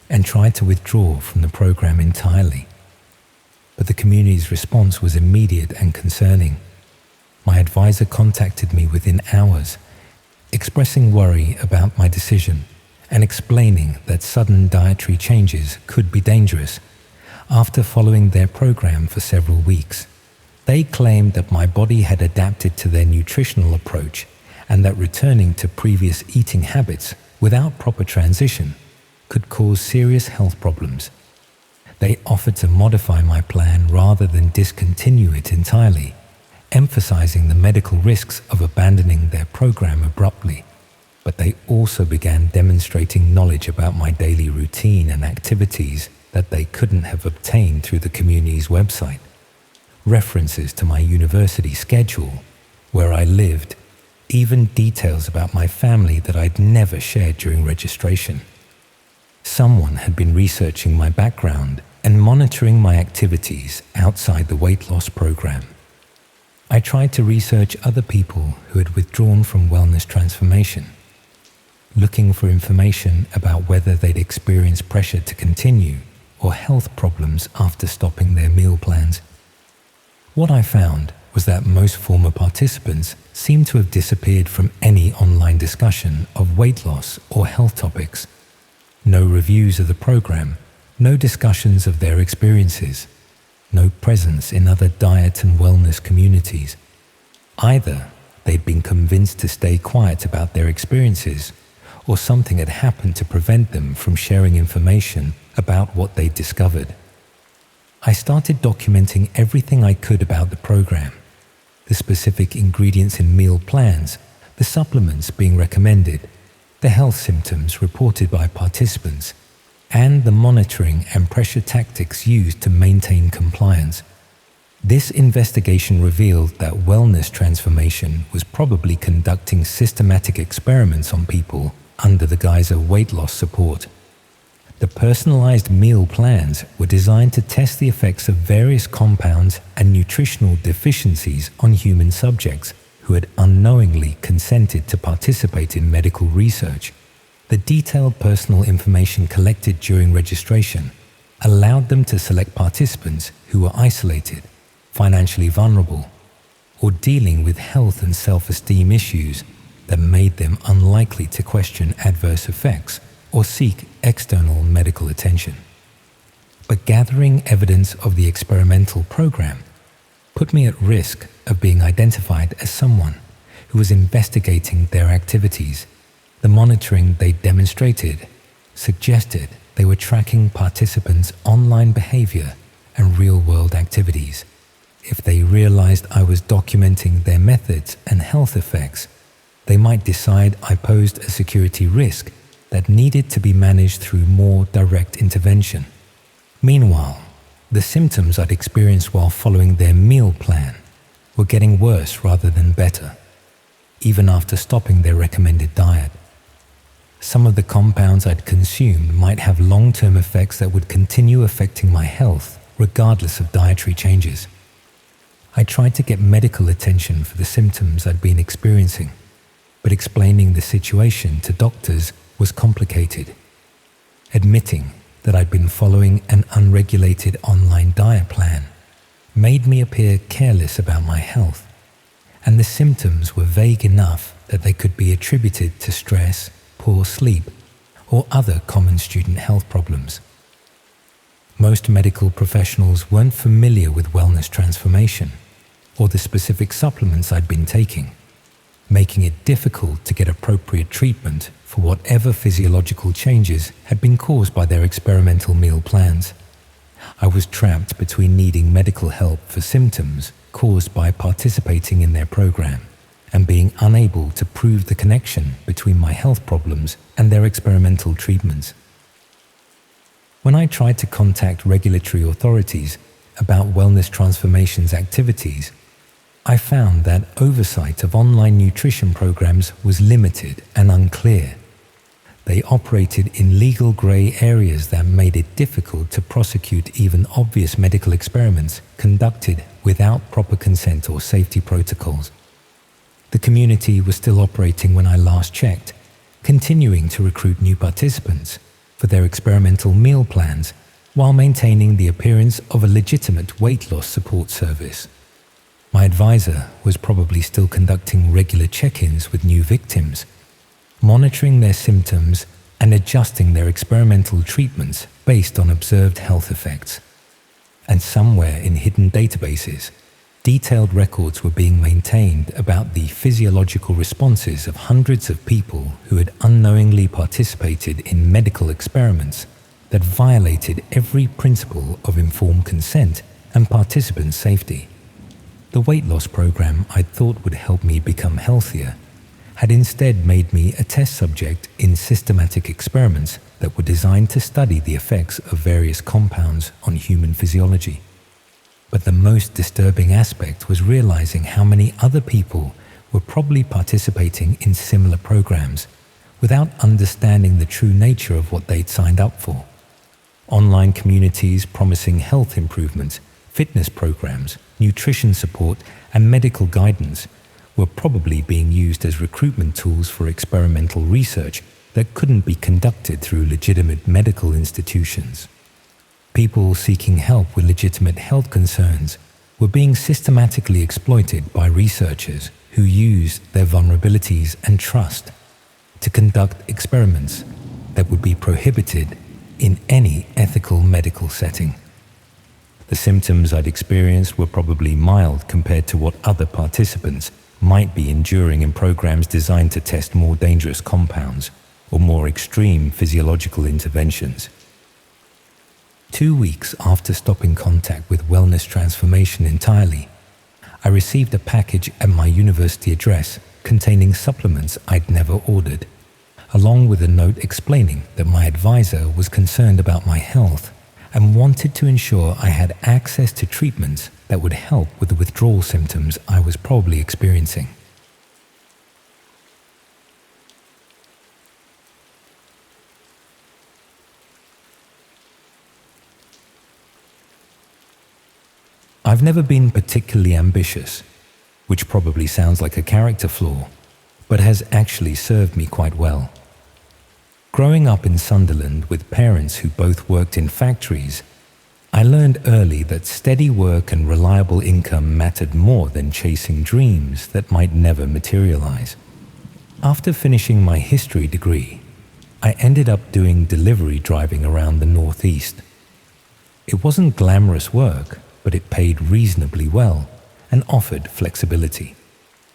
and tried to withdraw from the program entirely. But the community's response was immediate and concerning. My advisor contacted me within hours, expressing worry about my decision and explaining that sudden dietary changes could be dangerous. After following their program for several weeks, they claimed that my body had adapted to their nutritional approach and that returning to previous eating habits without proper transition could cause serious health problems. They offered to modify my plan rather than discontinue it entirely, emphasizing the medical risks of abandoning their program abruptly. But they also began demonstrating knowledge about my daily routine and activities that they couldn't have obtained through the community's website. References to my university schedule, where I lived, even details about my family that I'd never shared during registration. Someone had been researching my background and monitoring my activities outside the weight loss program. I tried to research other people who had withdrawn from wellness transformation, looking for information about whether they'd experienced pressure to continue or health problems after stopping their meal plans. What I found was that most former participants seemed to have disappeared from any online discussion of weight loss or health topics. No reviews of the program, no discussions of their experiences, no presence in other diet and wellness communities. Either they'd been convinced to stay quiet about their experiences, or something had happened to prevent them from sharing information about what they'd discovered. I started documenting everything I could about the program, the specific ingredients in meal plans, the supplements being recommended, the health symptoms reported by participants, and the monitoring and pressure tactics used to maintain compliance. This investigation revealed that wellness transformation was probably conducting systematic experiments on people under the guise of weight loss support. The personalized meal plans were designed to test the effects of various compounds and nutritional deficiencies on human subjects who had unknowingly consented to participate in medical research. The detailed personal information collected during registration allowed them to select participants who were isolated, financially vulnerable, or dealing with health and self-esteem issues that made them unlikely to question adverse effects or seek external medical attention. But gathering evidence of the experimental program put me at risk of being identified as someone who was investigating their activities. The monitoring they demonstrated suggested they were tracking participants' online behavior and real-world activities. If they realized I was documenting their methods and health effects, they might decide I posed a security risk that needed to be managed through more direct intervention. Meanwhile, the symptoms I'd experienced while following their meal plan were getting worse rather than better, even after stopping their recommended diet. Some of the compounds I'd consumed might have long-term effects that would continue affecting my health regardless of dietary changes. I tried to get medical attention for the symptoms I'd been experiencing, but explaining the situation to doctors was complicated. Admitting that I'd been following an unregulated online diet plan made me appear careless about my health, and the symptoms were vague enough that they could be attributed to stress, poor sleep, or other common student health problems. Most medical professionals weren't familiar with wellness transformation or the specific supplements I'd been taking, making it difficult to get appropriate treatment for whatever physiological changes had been caused by their experimental meal plans. I was trapped between needing medical help for symptoms caused by participating in their program and being unable to prove the connection between my health problems and their experimental treatments. When I tried to contact regulatory authorities about wellness transformations activities, I found that oversight of online nutrition programs was limited and unclear. They operated in legal grey areas that made it difficult to prosecute even obvious medical experiments conducted without proper consent or safety protocols. The community was still operating when I last checked, continuing to recruit new participants for their experimental meal plans while maintaining the appearance of a legitimate weight loss support service. My advisor was probably still conducting regular check-ins with new victims, monitoring their symptoms and adjusting their experimental treatments based on observed health effects. And somewhere in hidden databases, detailed records were being maintained about the physiological responses of hundreds of people who had unknowingly participated in medical experiments that violated every principle of informed consent and participant safety. The weight loss program I thought would help me become healthier had instead made me a test subject in systematic experiments that were designed to study the effects of various compounds on human physiology. But the most disturbing aspect was realizing how many other people were probably participating in similar programs without understanding the true nature of what they'd signed up for. Online communities promising health improvements, fitness programs, nutrition support, and medical guidance were probably being used as recruitment tools for experimental research that couldn't be conducted through legitimate medical institutions. People seeking help with legitimate health concerns were being systematically exploited by researchers who used their vulnerabilities and trust to conduct experiments that would be prohibited in any ethical medical setting. The symptoms I'd experienced were probably mild compared to what other participants might be enduring in programs designed to test more dangerous compounds or more extreme physiological interventions. 2 weeks after stopping contact with wellness transformation entirely, I received a package at my university address containing supplements I'd never ordered, along with a note explaining that my advisor was concerned about my health and wanted to ensure I had access to treatments that would help with the withdrawal symptoms I was probably experiencing. I've never been particularly ambitious, which probably sounds like a character flaw, but has actually served me quite well. Growing up in Sunderland with parents who both worked in factories, I learned early that steady work and reliable income mattered more than chasing dreams that might never materialize. After finishing my history degree, I ended up doing delivery driving around the Northeast. It wasn't glamorous work, but it paid reasonably well and offered flexibility.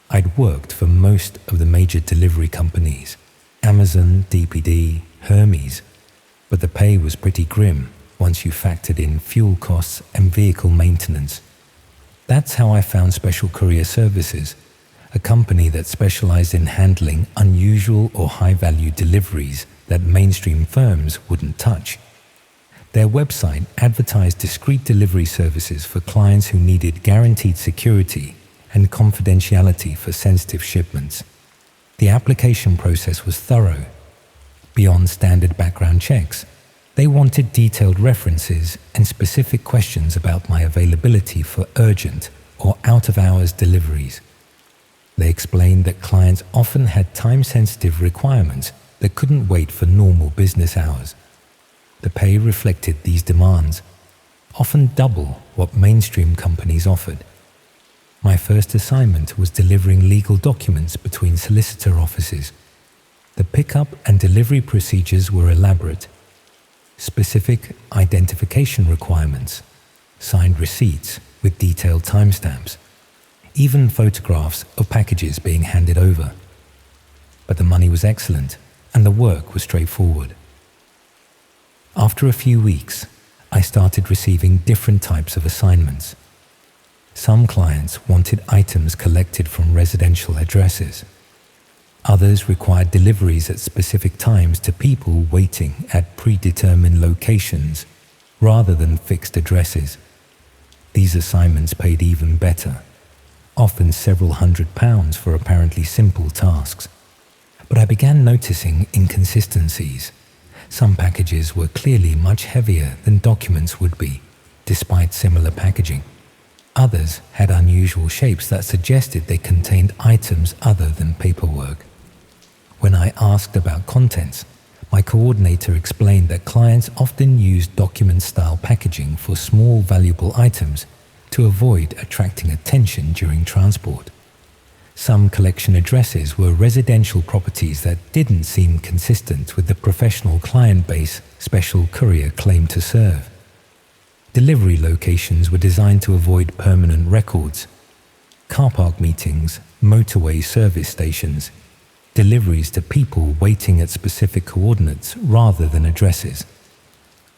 I'd worked for most of the major delivery companies, Amazon, DPD, Hermes, but the pay was pretty grim once you factored in fuel costs and vehicle maintenance. That's how I found Special Courier Services, a company that specialized in handling unusual or high-value deliveries that mainstream firms wouldn't touch. Their website advertised discreet delivery services for clients who needed guaranteed security and confidentiality for sensitive shipments. The application process was thorough. Beyond standard background checks, they wanted detailed references and specific questions about my availability for urgent or out-of-hours deliveries. They explained that clients often had time-sensitive requirements that couldn't wait for normal business hours. The pay reflected these demands, often double what mainstream companies offered. My first assignment was delivering legal documents between solicitor offices. The pickup and delivery procedures were elaborate. specific identification requirements, signed receipts with detailed timestamps, even photographs of packages being handed over. But the money was excellent and the work was straightforward. After a few weeks, I started receiving different types of assignments. Some clients wanted items collected from residential addresses. Others required deliveries at specific times to people waiting at predetermined locations rather than fixed addresses. These assignments paid even better, often several £100s for apparently simple tasks. But I began noticing inconsistencies. Some packages were clearly much heavier than documents would be, despite similar packaging. Others had unusual shapes that suggested they contained items other than paperwork. When I asked about contents, my coordinator explained that clients often use document-style packaging for small valuable items to avoid attracting attention during transport. Some collection addresses were residential properties that didn't seem consistent with the professional client base Special Courier claimed to serve. Delivery locations were designed to avoid permanent records. Car park meetings, motorway service stations, deliveries to people waiting at specific coordinates rather than addresses.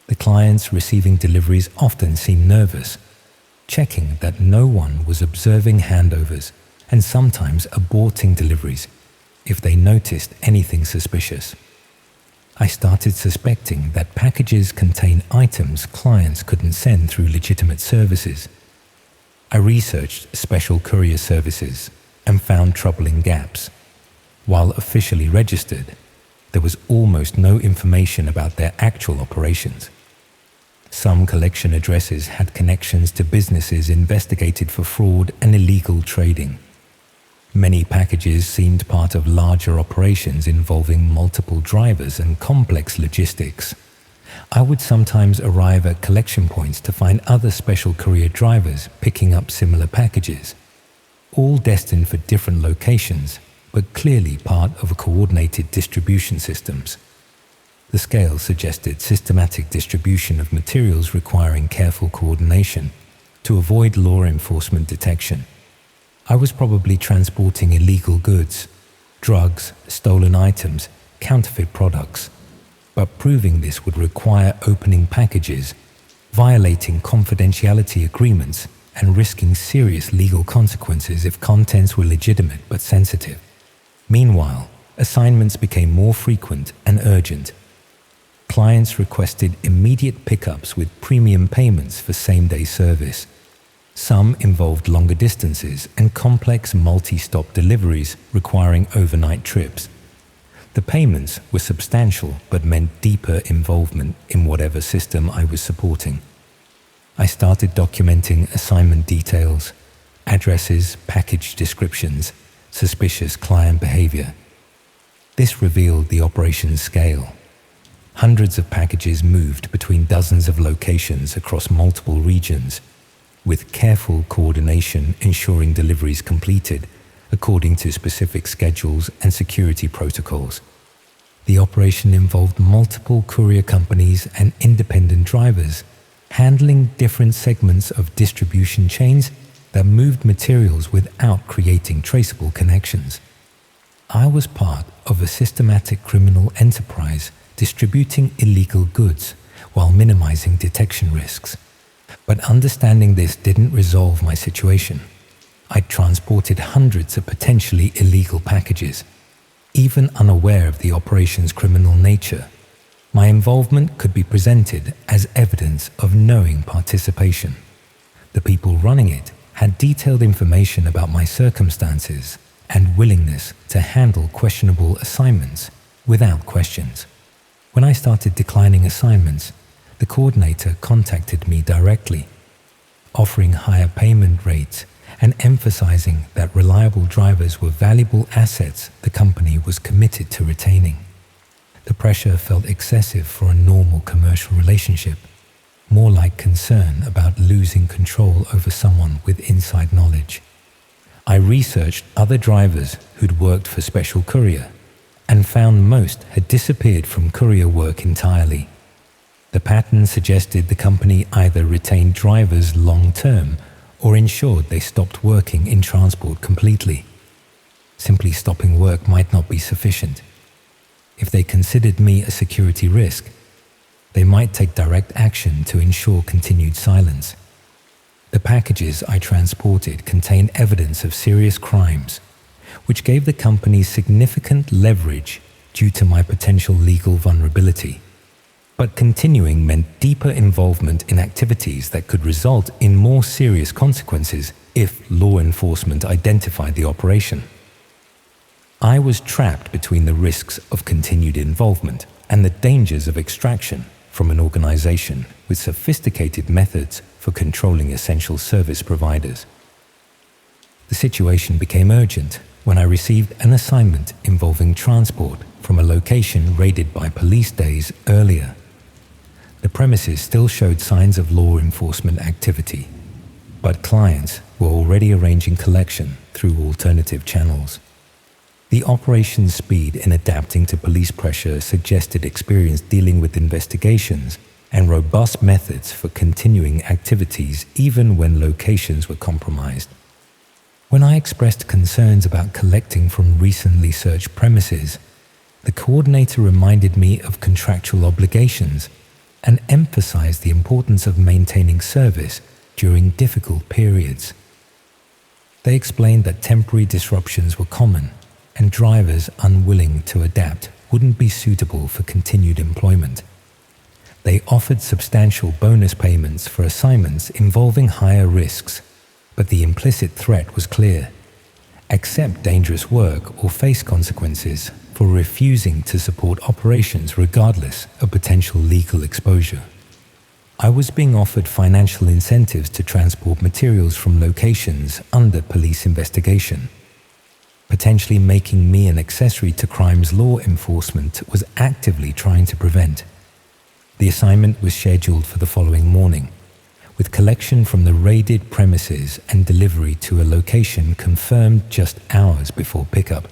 The clients receiving deliveries often seemed nervous, checking that no one was observing handovers and sometimes aborting deliveries if they noticed anything suspicious. I started suspecting that packages contain items clients couldn't send through legitimate services. I researched special courier services and found troubling gaps. While officially registered, there was almost no information about their actual operations. Some collection addresses had connections to businesses investigated for fraud and illegal trading. Many packages seemed part of larger operations involving multiple drivers and complex logistics. I would sometimes arrive at collection points to find other special courier drivers picking up similar packages, all destined for different locations, but clearly part of a coordinated distribution systems. The scale suggested systematic distribution of materials requiring careful coordination to avoid law enforcement detection. I was probably transporting illegal goods, drugs, stolen items, counterfeit products, but proving this would require opening packages, violating confidentiality agreements, and risking serious legal consequences if contents were legitimate but sensitive. Meanwhile, assignments became more frequent and urgent. Clients requested immediate pickups with premium payments for same-day service. Some involved longer distances and complex multi-stop deliveries requiring overnight trips. The payments were substantial but meant deeper involvement in whatever system I was supporting. I started documenting assignment details, addresses, package descriptions, suspicious client behavior. This revealed the operation's scale. Hundreds of packages moved between dozens of locations across multiple regions, with careful coordination ensuring deliveries completed according to specific schedules and security protocols. The operation involved multiple courier companies and independent drivers handling different segments of distribution chains that moved materials without creating traceable connections. I was part of a systematic criminal enterprise distributing illegal goods while minimizing detection risks. But understanding this didn't resolve my situation. I transported hundreds of potentially illegal packages. Even unaware of the operation's criminal nature, my involvement could be presented as evidence of knowing participation. The people running it had detailed information about my circumstances and willingness to handle questionable assignments without questions. When I started declining assignments, the coordinator contacted me directly, offering higher payment rates and emphasizing that reliable drivers were valuable assets the company was committed to retaining. The pressure felt excessive for a normal commercial relationship, more like concern about losing control over someone with inside knowledge. I researched other drivers who'd worked for Special Courier and found most had disappeared from courier work entirely. The pattern suggested the company either retained drivers long-term or ensured they stopped working in transport completely. Simply stopping work might not be sufficient. If they considered me a security risk, they might take direct action to ensure continued silence. The packages I transported contained evidence of serious crimes, which gave the company significant leverage due to my potential legal vulnerability. But continuing meant deeper involvement in activities that could result in more serious consequences if law enforcement identified the operation. I was trapped between the risks of continued involvement and the dangers of extraction from an organization with sophisticated methods for controlling essential service providers. The situation became urgent when I received an assignment involving transport from a location raided by police days earlier. The premises still showed signs of law enforcement activity, but clients were already arranging collection through alternative channels. The operation's speed in adapting to police pressure suggested experience dealing with investigations and robust methods for continuing activities even when locations were compromised. When I expressed concerns about collecting from recently searched premises, the coordinator reminded me of contractual obligations and emphasized the importance of maintaining service during difficult periods. They explained that temporary disruptions were common and drivers unwilling to adapt wouldn't be suitable for continued employment. They offered substantial bonus payments for assignments involving higher risks, but the implicit threat was clear: accept dangerous work or face consequences for refusing to support operations regardless of potential legal exposure. I was being offered financial incentives to transport materials from locations under police investigation. Potentially making me an accessory to crimes law enforcement was actively trying to prevent. The assignment was scheduled for the following morning, with collection from the raided premises and delivery to a location confirmed just hours before pickup.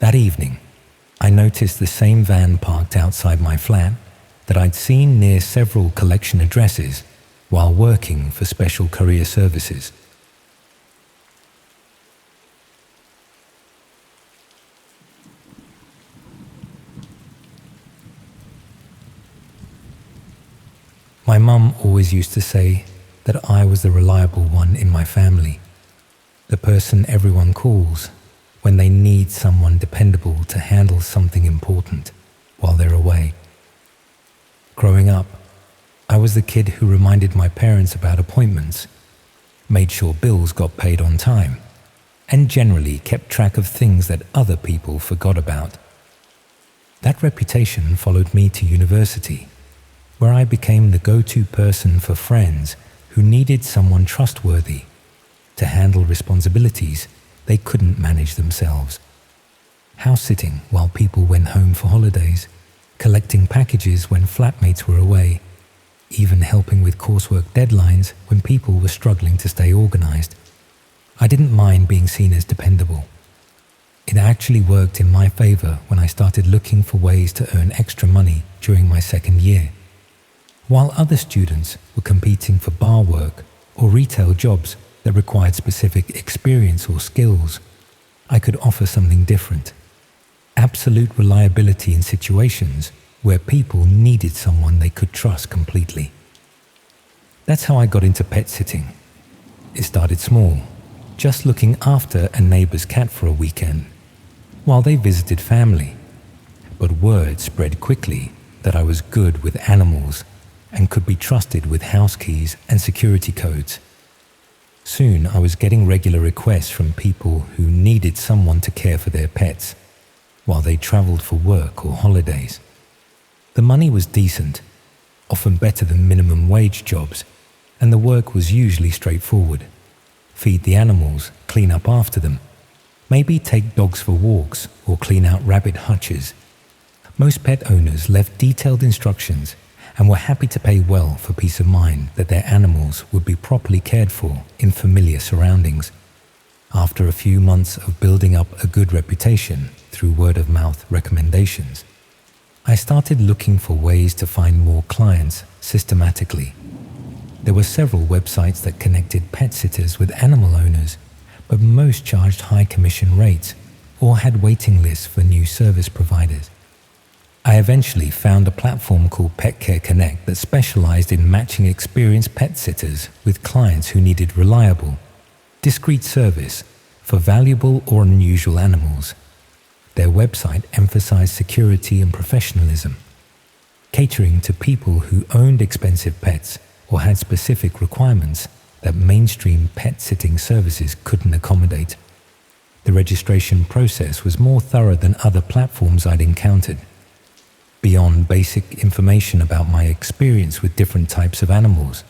That evening, I noticed the same van parked outside my flat that I'd seen near several collection addresses while working for Special Courier Services. My mum always used to say that I was the reliable one in my family, the person everyone calls when they need someone dependable to handle something important while they're away. Growing up, I was the kid who reminded my parents about appointments, made sure bills got paid on time, and generally kept track of things that other people forgot about. That reputation followed me to university, where I became the go-to person for friends who needed someone trustworthy to handle responsibilities they couldn't manage themselves. House-sitting while people went home for holidays, collecting packages when flatmates were away, even helping with coursework deadlines when people were struggling to stay organized. I didn't mind being seen as dependable. It actually worked in my favor when I started looking for ways to earn extra money during my second year. While other students were competing for bar work or retail jobs that required specific experience or skills, I could offer something different: absolute reliability in situations where people needed someone they could trust completely. That's how I got into pet sitting. It started small, just looking after a neighbor's cat for a weekend, while they visited family. But word spread quickly that I was good with animals and could be trusted with house keys and security codes. Soon I was getting regular requests from people who needed someone to care for their pets while they traveled for work or holidays. The money was decent, often better than minimum wage jobs, and the work was usually straightforward. Feed the animals, clean up after them, maybe take dogs for walks or clean out rabbit hutches. Most pet owners left detailed instructions and were happy to pay well for peace of mind that their animals would be properly cared for in familiar surroundings. After a few months of building up a good reputation through word-of-mouth recommendations, I started looking for ways to find more clients systematically. There were several websites that connected pet sitters with animal owners, but most charged high commission rates or had waiting lists for new service providers. I eventually found a platform called Pet Care Connect that specialized in matching experienced pet sitters with clients who needed reliable, discreet service for valuable or unusual animals. Their website emphasized security and professionalism, catering to people who owned expensive pets or had specific requirements that mainstream pet sitting services couldn't accommodate. The registration process was more thorough than other platforms I'd encountered. Beyond basic information about my experience with different types of animals,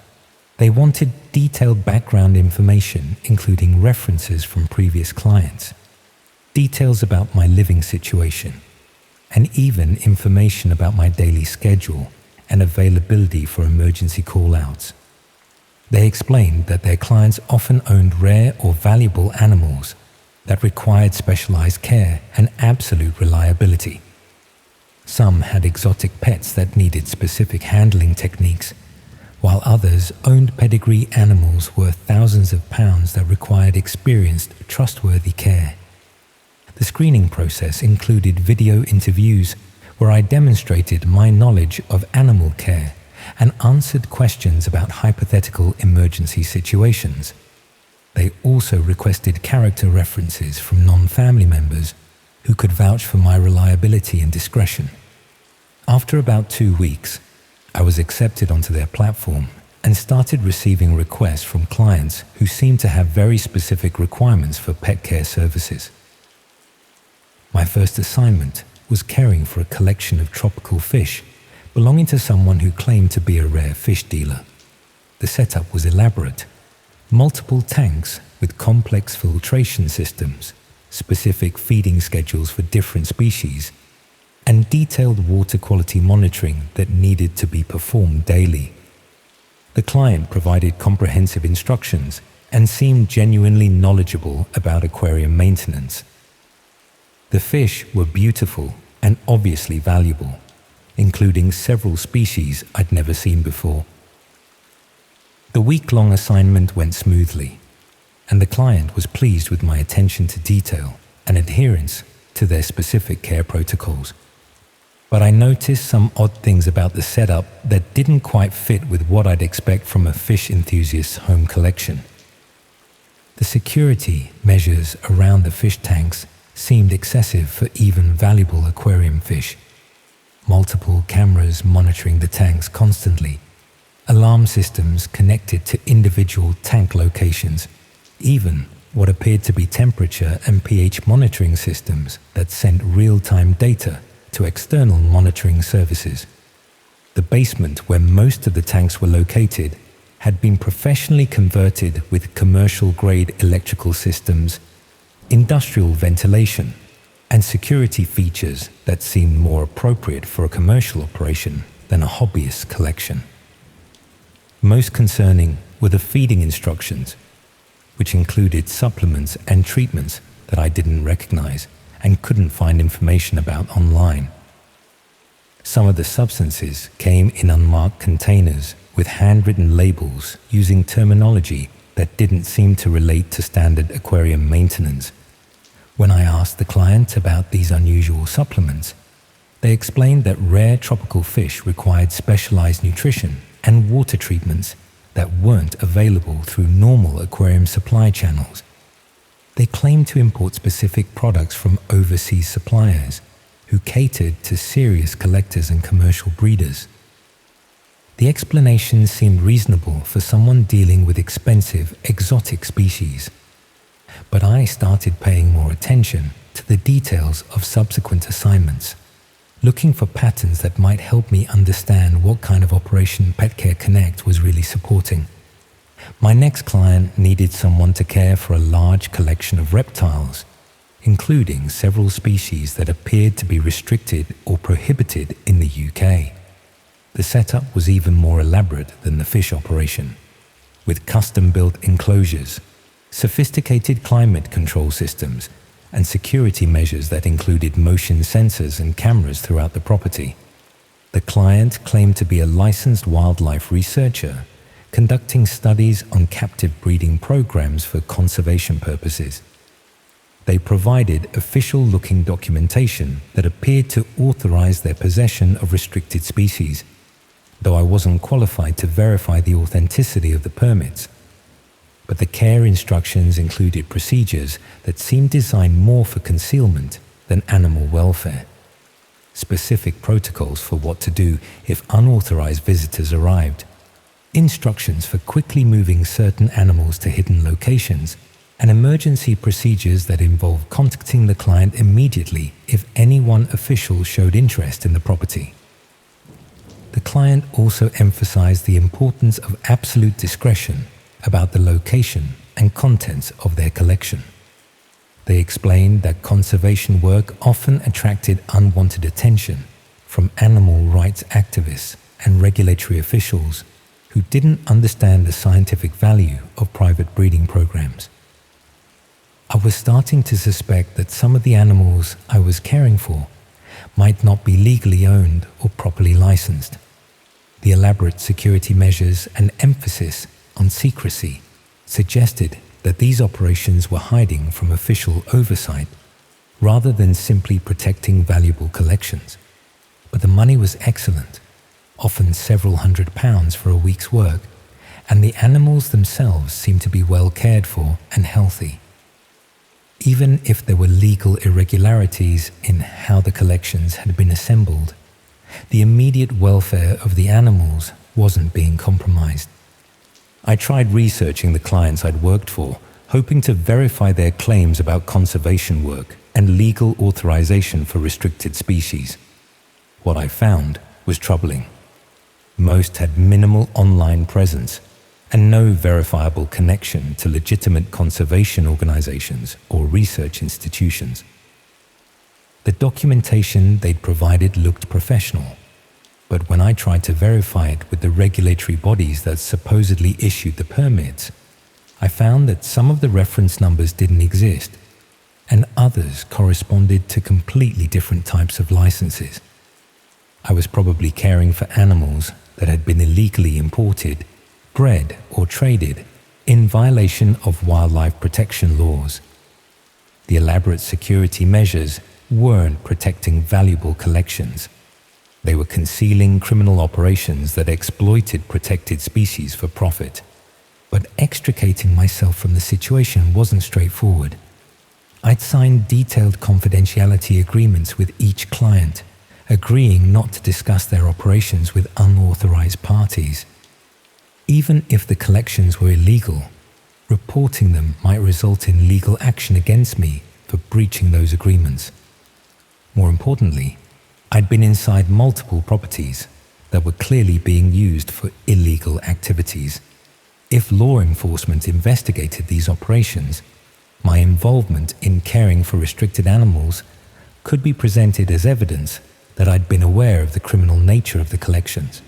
they wanted detailed background information, including references from previous clients, details about my living situation, and even information about my daily schedule and availability for emergency call-outs. They explained that their clients often owned rare or valuable animals that required specialized care and absolute reliability. Some had exotic pets that needed specific handling techniques, while others owned pedigree animals worth thousands of pounds that required experienced, trustworthy care. The screening process included video interviews where I demonstrated my knowledge of animal care and answered questions about hypothetical emergency situations. They also requested character references from non-family members who could vouch for my reliability and discretion. After about 2 weeks, I was accepted onto their platform and started receiving requests from clients who seemed to have very specific requirements for pet care services. My first assignment was caring for a collection of tropical fish belonging to someone who claimed to be a rare fish dealer. The setup was elaborate. Multiple tanks with complex filtration systems, specific feeding schedules for different species, and detailed water quality monitoring that needed to be performed daily. The client provided comprehensive instructions and seemed genuinely knowledgeable about aquarium maintenance. The fish were beautiful and obviously valuable, including several species I'd never seen before. The week-long assignment went smoothly, and the client was pleased with my attention to detail and adherence to their specific care protocols. But I noticed some odd things about the setup that didn't quite fit with what I'd expect from a fish enthusiast's home collection. The security measures around the fish tanks seemed excessive for even valuable aquarium fish. Multiple cameras monitoring the tanks constantly, alarm systems connected to individual tank locations, even what appeared to be temperature and pH monitoring systems that sent real-time data to external monitoring services. The basement where most of the tanks were located had been professionally converted with commercial-grade electrical systems, industrial ventilation, and security features that seemed more appropriate for a commercial operation than a hobbyist collection. Most concerning were the feeding instructions, which included supplements and treatments that I didn't recognize and couldn't find information about online. Some of the substances came in unmarked containers with handwritten labels using terminology that didn't seem to relate to standard aquarium maintenance. When I asked the client about these unusual supplements, they explained that rare tropical fish required specialized nutrition and water treatments that weren't available through normal aquarium supply channels. They claimed to import specific products from overseas suppliers who catered to serious collectors and commercial breeders. The explanation seemed reasonable for someone dealing with expensive, exotic species. But I started paying more attention to the details of subsequent assignments, looking for patterns that might help me understand what kind of operation Pet Care Connect was really supporting. My next client needed someone to care for a large collection of reptiles, including several species that appeared to be restricted or prohibited in the UK. The setup was even more elaborate than the fish operation, with custom-built enclosures, sophisticated climate control systems, and security measures that included motion sensors and cameras throughout the property. The client claimed to be a licensed wildlife researcher conducting studies on captive breeding programs for conservation purposes. They provided official-looking documentation that appeared to authorize their possession of restricted species, though I wasn't qualified to verify the authenticity of the permits. But the care instructions included procedures that seemed designed more for concealment than animal welfare. Specific protocols for what to do if unauthorized visitors arrived, instructions for quickly moving certain animals to hidden locations, and emergency procedures that involve contacting the client immediately if any one official showed interest in the property. The client also emphasized the importance of absolute discretion about the location and contents of their collection. They explained that conservation work often attracted unwanted attention from animal rights activists and regulatory officials who didn't understand the scientific value of private breeding programs. I was starting to suspect that some of the animals I was caring for might not be legally owned or properly licensed. The elaborate security measures and emphasis on secrecy suggested that these operations were hiding from official oversight rather than simply protecting valuable collections. But the money was excellent, often several £100s for a week's work, and the animals themselves seemed to be well cared for and healthy. Even if there were legal irregularities in how the collections had been assembled, the immediate welfare of the animals wasn't being compromised. I tried researching the clients I'd worked for, hoping to verify their claims about conservation work and legal authorization for restricted species. What I found was troubling. Most had minimal online presence and no verifiable connection to legitimate conservation organizations or research institutions. The documentation they'd provided looked professional, but when I tried to verify it with the regulatory bodies that supposedly issued the permits, I found that some of the reference numbers didn't exist, and others corresponded to completely different types of licenses. I was probably caring for animals that had been illegally imported, bred, or traded in violation of wildlife protection laws. The elaborate security measures weren't protecting valuable collections. They were concealing criminal operations that exploited protected species for profit. But extricating myself from the situation wasn't straightforward. I'd signed detailed confidentiality agreements with each client, agreeing not to discuss their operations with unauthorized parties. Even if the collections were illegal, reporting them might result in legal action against me for breaching those agreements. More importantly, I'd been inside multiple properties that were clearly being used for illegal activities. If law enforcement investigated these operations, my involvement in caring for restricted animals could be presented as evidence that I'd been aware of the criminal nature of the collections.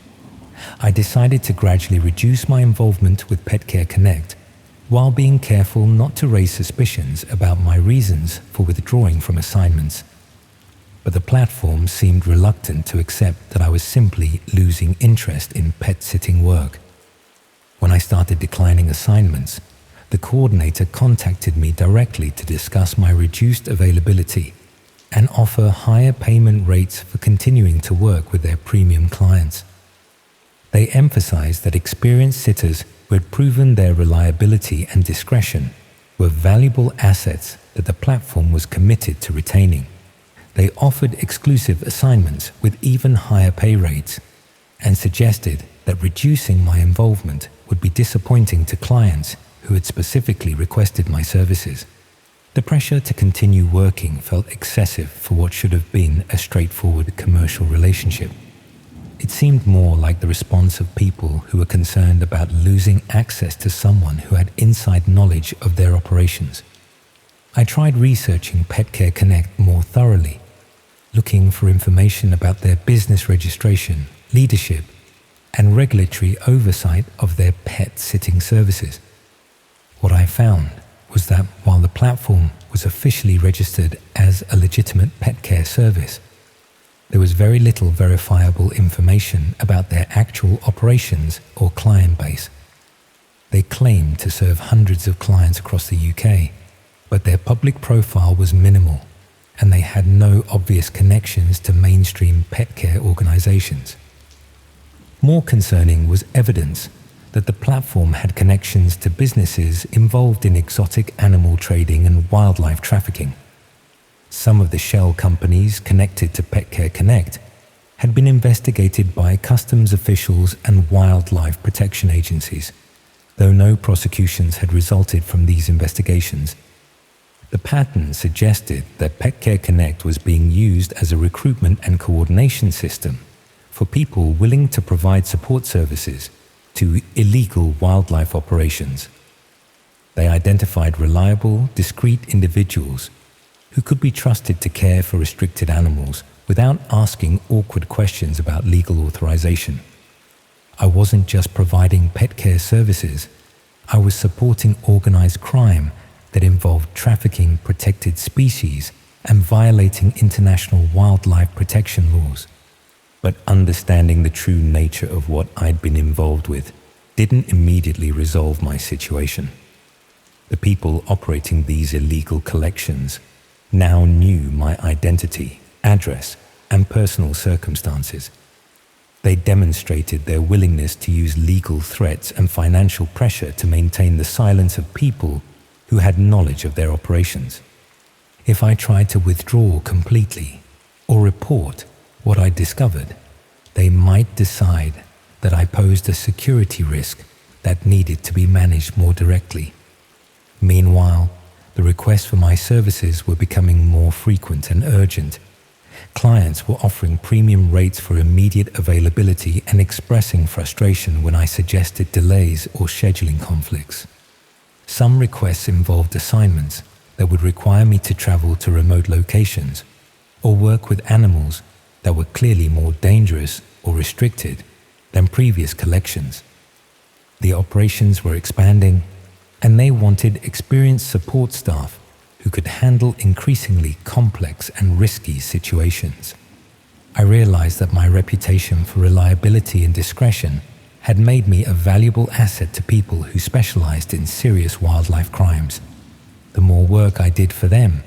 I decided to gradually reduce my involvement with Pet Care Connect while being careful not to raise suspicions about my reasons for withdrawing from assignments. But the platform seemed reluctant to accept that I was simply losing interest in pet sitting work. When I started declining assignments, the coordinator contacted me directly to discuss my reduced availability and offer higher payment rates for continuing to work with their premium clients. They emphasized that experienced sitters who had proven their reliability and discretion were valuable assets that the platform was committed to retaining. They offered exclusive assignments with even higher pay rates and suggested that reducing my involvement would be disappointing to clients who had specifically requested my services. The pressure to continue working felt excessive for what should have been a straightforward commercial relationship. It seemed more like the response of people who were concerned about losing access to someone who had inside knowledge of their operations. I tried researching Pet Care Connect more thoroughly, looking for information about their business registration, leadership, and regulatory oversight of their pet sitting services. What I found was that while the platform was officially registered as a legitimate pet care service, There was very little verifiable information about their actual operations or client base. They claimed to serve hundreds of clients across the UK, but their public profile was minimal, and they had no obvious connections to mainstream pet care organisations. More concerning was evidence that the platform had connections to businesses involved in exotic animal trading and wildlife trafficking. Some of the shell companies connected to Pet Care Connect had been investigated by customs officials and wildlife protection agencies, though no prosecutions had resulted from these investigations. The pattern suggested that Pet Care Connect was being used as a recruitment and coordination system for people willing to provide support services to illegal wildlife operations. They identified reliable, discreet individuals who could be trusted to care for restricted animals without asking awkward questions about legal authorization. I wasn't just providing pet care services, I was supporting organized crime that involved trafficking protected species and violating international wildlife protection laws. But understanding the true nature of what I'd been involved with didn't immediately resolve my situation. The people operating these illegal collections now knew my identity, address, and personal circumstances. They demonstrated their willingness to use legal threats and financial pressure to maintain the silence of people who had knowledge of their operations. If I tried to withdraw completely or report what I discovered, they might decide that I posed a security risk that needed to be managed more directly. Meanwhile, the requests for my services were becoming more frequent and urgent. Clients were offering premium rates for immediate availability and expressing frustration when I suggested delays or scheduling conflicts. Some requests involved assignments that would require me to travel to remote locations or work with animals that were clearly more dangerous or restricted than previous collections. The operations were expanding, and they wanted experienced support staff who could handle increasingly complex and risky situations. I realized that my reputation for reliability and discretion had made me a valuable asset to people who specialized in serious wildlife crimes. The more work I did for them,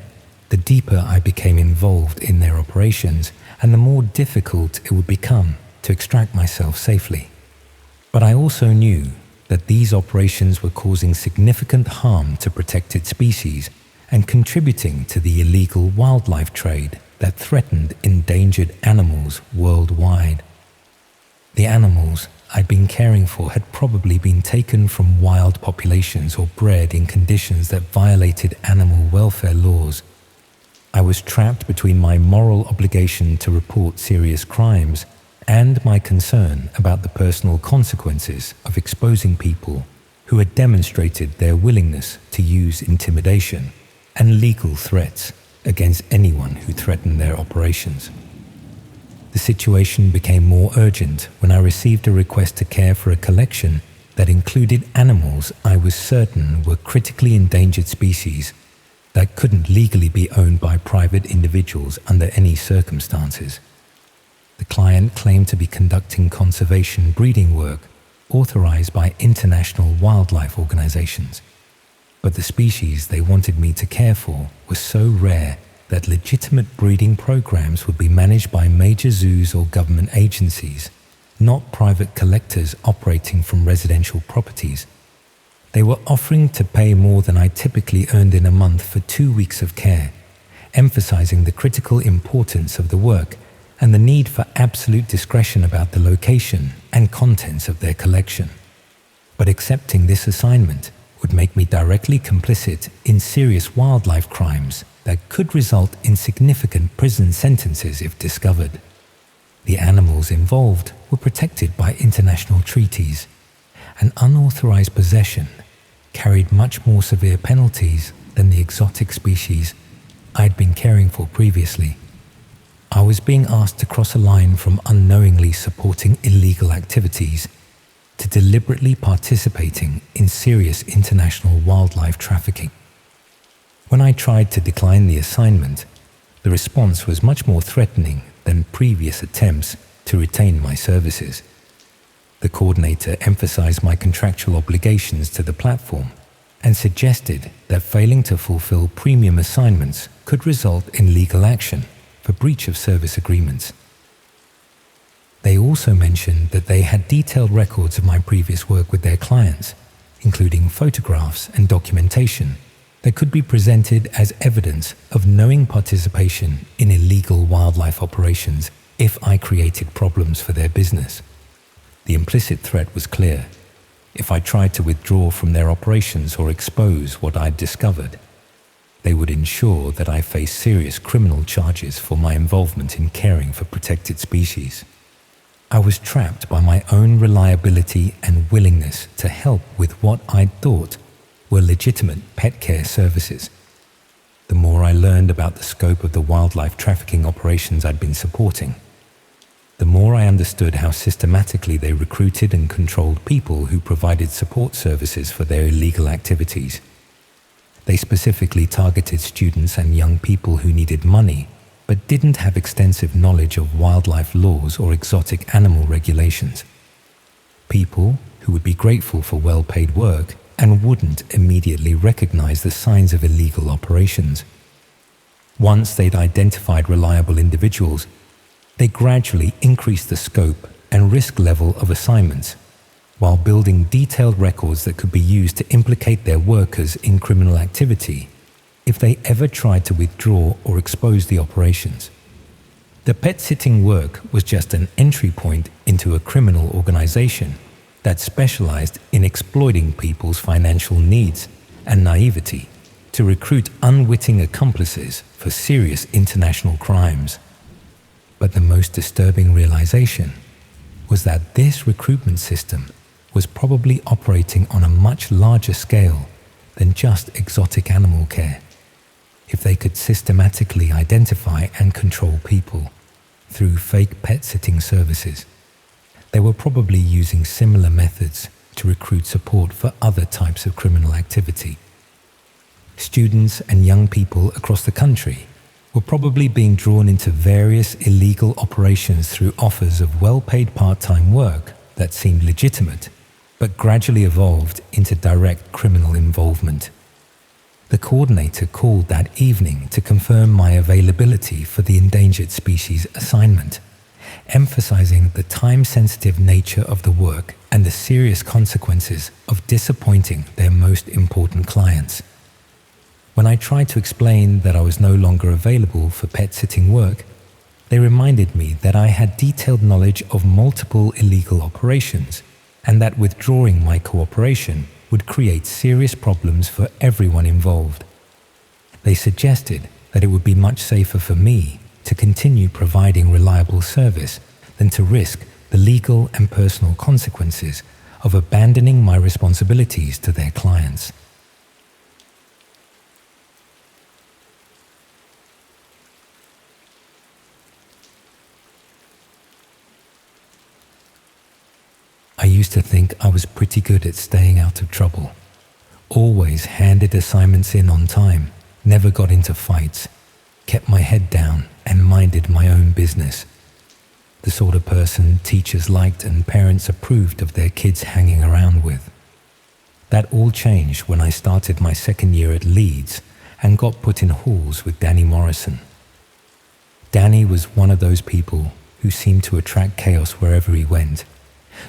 the deeper I became involved in their operations, and the more difficult it would become to extract myself safely. But I also knew that these operations were causing significant harm to protected species and contributing to the illegal wildlife trade that threatened endangered animals worldwide. The animals I'd been caring for had probably been taken from wild populations or bred in conditions that violated animal welfare laws. I was trapped between my moral obligation to report serious crimes and my concern about the personal consequences of exposing people who had demonstrated their willingness to use intimidation and legal threats against anyone who threatened their operations. The situation became more urgent when I received a request to care for a collection that included animals I was certain were critically endangered species that couldn't legally be owned by private individuals under any circumstances. The client claimed to be conducting conservation breeding work authorized by international wildlife organizations, but the species they wanted me to care for was so rare that legitimate breeding programs would be managed by major zoos or government agencies, not private collectors operating from residential properties. They were offering to pay more than I typically earned in a month for 2 weeks of care, emphasizing the critical importance of the work and the need for absolute discretion about the location and contents of their collection. But accepting this assignment would make me directly complicit in serious wildlife crimes that could result in significant prison sentences if discovered. The animals involved were protected by international treaties, and unauthorized possession carried much more severe penalties than the exotic species I'd been caring for previously. I was being asked to cross a line from unknowingly supporting illegal activities to deliberately participating in serious international wildlife trafficking. When I tried to decline the assignment, the response was much more threatening than previous attempts to retain my services. The coordinator emphasized my contractual obligations to the platform and suggested that failing to fulfill premium assignments could result in legal action for breach of service agreements. They also mentioned that they had detailed records of my previous work with their clients, including photographs and documentation that could be presented as evidence of knowing participation in illegal wildlife operations if I created problems for their business. The implicit threat was clear. If I tried to withdraw from their operations or expose what I'd discovered, they would ensure that I face serious criminal charges for my involvement in caring for protected species. I was trapped by my own reliability and willingness to help with what I'd thought were legitimate pet care services. The more I learned about the scope of the wildlife trafficking operations I'd been supporting, the more I understood how systematically they recruited and controlled people who provided support services for their illegal activities. They specifically targeted students and young people who needed money but didn't have extensive knowledge of wildlife laws or exotic animal regulations. People who would be grateful for well-paid work and wouldn't immediately recognize the signs of illegal operations. Once they'd identified reliable individuals, they gradually increased the scope and risk level of assignments, while building detailed records that could be used to implicate their workers in criminal activity if they ever tried to withdraw or expose the operations. The pet-sitting work was just an entry point into a criminal organization that specialized in exploiting people's financial needs and naivety to recruit unwitting accomplices for serious international crimes. But the most disturbing realization was that this recruitment system was probably operating on a much larger scale than just exotic animal care. If they could systematically identify and control people through fake pet-sitting services, they were probably using similar methods to recruit support for other types of criminal activity. Students and young people across the country were probably being drawn into various illegal operations through offers of well-paid part-time work that seemed legitimate, but gradually evolved into direct criminal involvement. The coordinator called that evening to confirm my availability for the endangered species assignment, emphasizing the time-sensitive nature of the work and the serious consequences of disappointing their most important clients. When I tried to explain that I was no longer available for pet-sitting work, they reminded me that I had detailed knowledge of multiple illegal operations and that withdrawing my cooperation would create serious problems for everyone involved. They suggested that it would be much safer for me to continue providing reliable service than to risk the legal and personal consequences of abandoning my responsibilities to their clients. I used to think I was pretty good at staying out of trouble. Always handed assignments in on time, never got into fights, kept my head down and minded my own business. The sort of person teachers liked and parents approved of their kids hanging around with. That all changed when I started my second year at Leeds and got put in halls with Danny Morrison. Danny was one of those people who seemed to attract chaos wherever he went.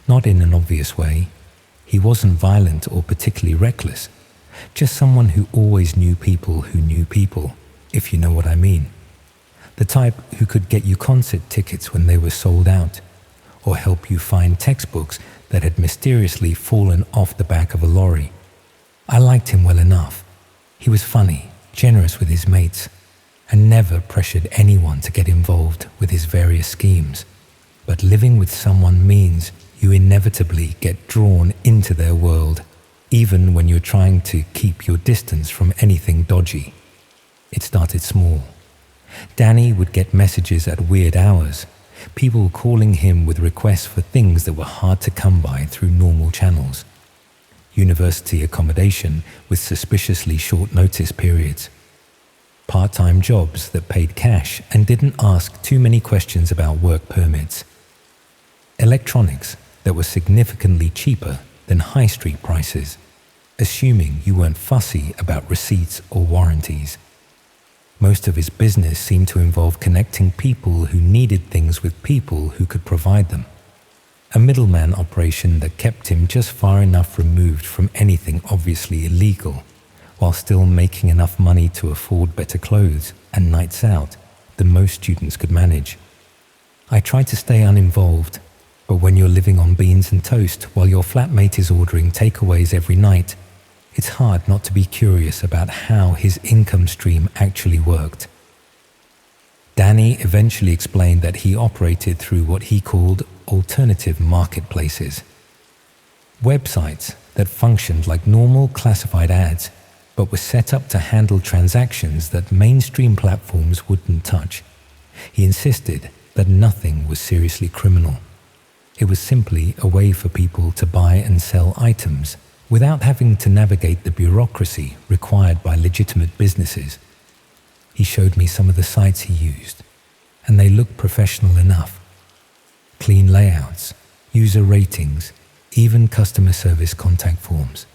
Not in an obvious way. He wasn't violent or particularly reckless, just someone who always knew people who knew people, if you know what I mean. The type who could get you concert tickets when they were sold out, or help you find textbooks that had mysteriously fallen off the back of a lorry. I liked him well enough. He was funny, generous with his mates, and never pressured anyone to get involved with his various schemes. But living with someone means you inevitably get drawn into their world, even when you're trying to keep your distance from anything dodgy. It started small. Danny would get messages at weird hours, people calling him with requests for things that were hard to come by through normal channels. University accommodation with suspiciously short notice periods. part-time jobs that paid cash and didn't ask too many questions about work permits. Electronics that were significantly cheaper than high street prices, assuming you weren't fussy about receipts or warranties. Most of his business seemed to involve connecting people who needed things with people who could provide them. A middleman operation that kept him just far enough removed from anything obviously illegal, while still making enough money to afford better clothes and nights out than most students could manage. I tried to stay uninvolved, but when you're living on beans and toast while your flatmate is ordering takeaways every night, it's hard not to be curious about how his income stream actually worked. Danny eventually explained that he operated through what he called alternative marketplaces. Websites that functioned like normal classified ads, but were set up to handle transactions that mainstream platforms wouldn't touch. He insisted that nothing was seriously criminal. It was simply a way for people to buy and sell items without having to navigate the bureaucracy required by legitimate businesses. He showed me some of the sites he used, and they looked professional enough. Clean layouts, user ratings, even customer service contact forms.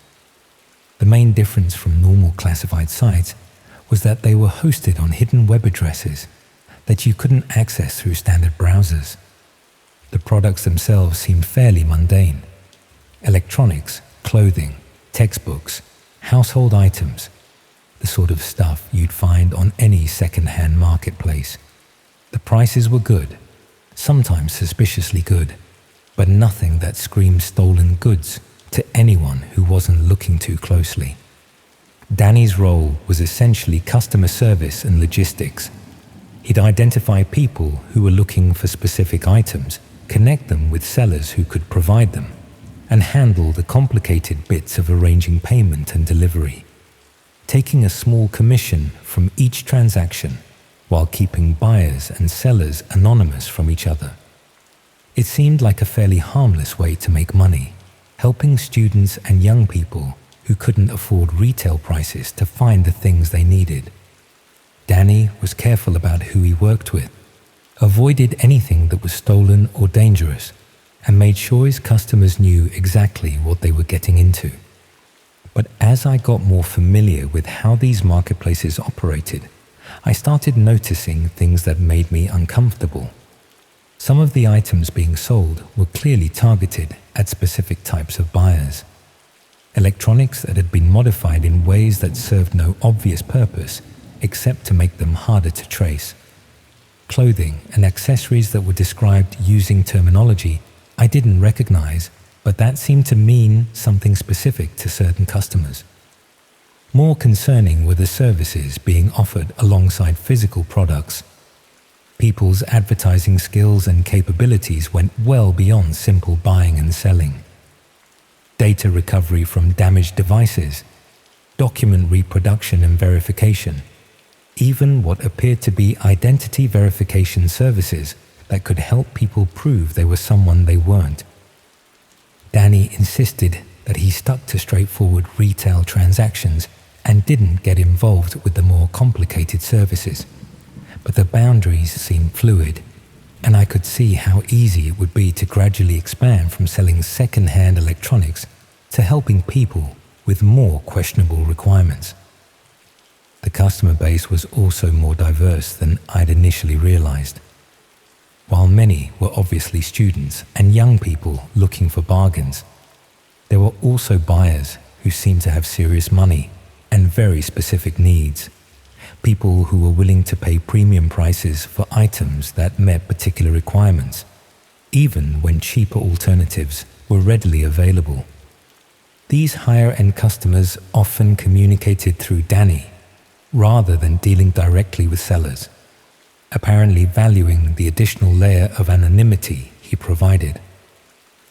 The main difference from normal classified sites was that they were hosted on hidden web addresses that you couldn't access through standard browsers. The products themselves seemed fairly mundane. Electronics, clothing, textbooks, household items, the sort of stuff you'd find on any second-hand marketplace. The prices were good, sometimes suspiciously good, but nothing that screamed stolen goods to anyone who wasn't looking too closely. Danny's role was essentially customer service and logistics. He'd identify people who were looking for specific items, connect them with sellers who could provide them, and handle the complicated bits of arranging payment and delivery, taking a small commission from each transaction while keeping buyers and sellers anonymous from each other. It seemed like a fairly harmless way to make money, helping students and young people who couldn't afford retail prices to find the things they needed. Danny was careful about who he worked with, avoided anything that was stolen or dangerous, and made sure his customers knew exactly what they were getting into. But as I got more familiar with how these marketplaces operated, I started noticing things that made me uncomfortable. Some of the items being sold were clearly targeted at specific types of buyers. Electronics that had been modified in ways that served no obvious purpose except to make them harder to trace. Clothing and accessories that were described using terminology I didn't recognize, but that seemed to mean something specific to certain customers. More concerning were the services being offered alongside physical products. People's advertising skills and capabilities went well beyond simple buying and selling. Data recovery from damaged devices, document reproduction and verification, even what appeared to be identity verification services that could help people prove they were someone they weren't. Danny insisted that he stuck to straightforward retail transactions and didn't get involved with the more complicated services. But the boundaries seemed fluid, and I could see how easy it would be to gradually expand from selling second-hand electronics to helping people with more questionable requirements. The customer base was also more diverse than I'd initially realized. While many were obviously students and young people looking for bargains, there were also buyers who seemed to have serious money and very specific needs. People who were willing to pay premium prices for items that met particular requirements, even when cheaper alternatives were readily available. These higher-end customers often communicated through Danny rather than dealing directly with sellers, apparently valuing the additional layer of anonymity he provided.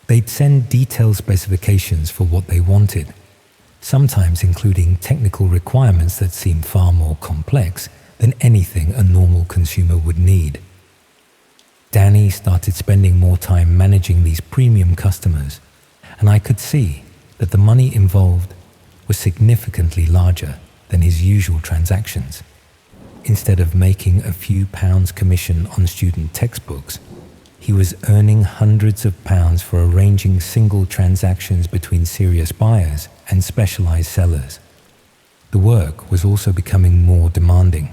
They'd send detailed specifications for what they wanted, sometimes including technical requirements that seemed far more complex than anything a normal consumer would need. Danny started spending more time managing these premium customers, and I could see that the money involved was significantly larger than his usual transactions. instead of making a few pounds commission on student textbooks, he was earning hundreds of pounds for arranging single transactions between serious buyers and specialized sellers. The work was also becoming more demanding.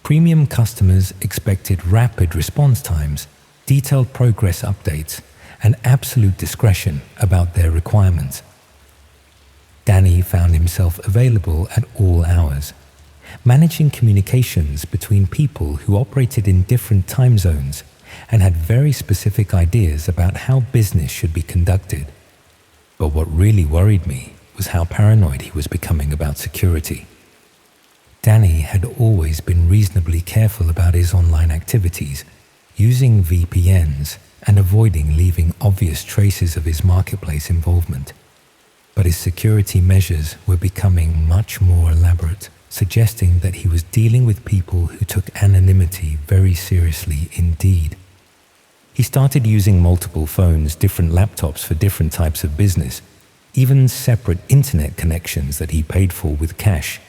Premium customers expected rapid response times, detailed progress updates, and absolute discretion about their requirements. Danny found himself available at all hours, managing communications between people who operated in different time zones and had very specific ideas about how business should be conducted. But what really worried me was how paranoid he was becoming about security. Danny had always been reasonably careful about his online activities, using VPNs and avoiding leaving obvious traces of his marketplace involvement. But his security measures were becoming much more elaborate, suggesting that he was dealing with people who took anonymity very seriously indeed. He started using multiple phones, different laptops for different types of business, even separate internet connections that he paid for with cash,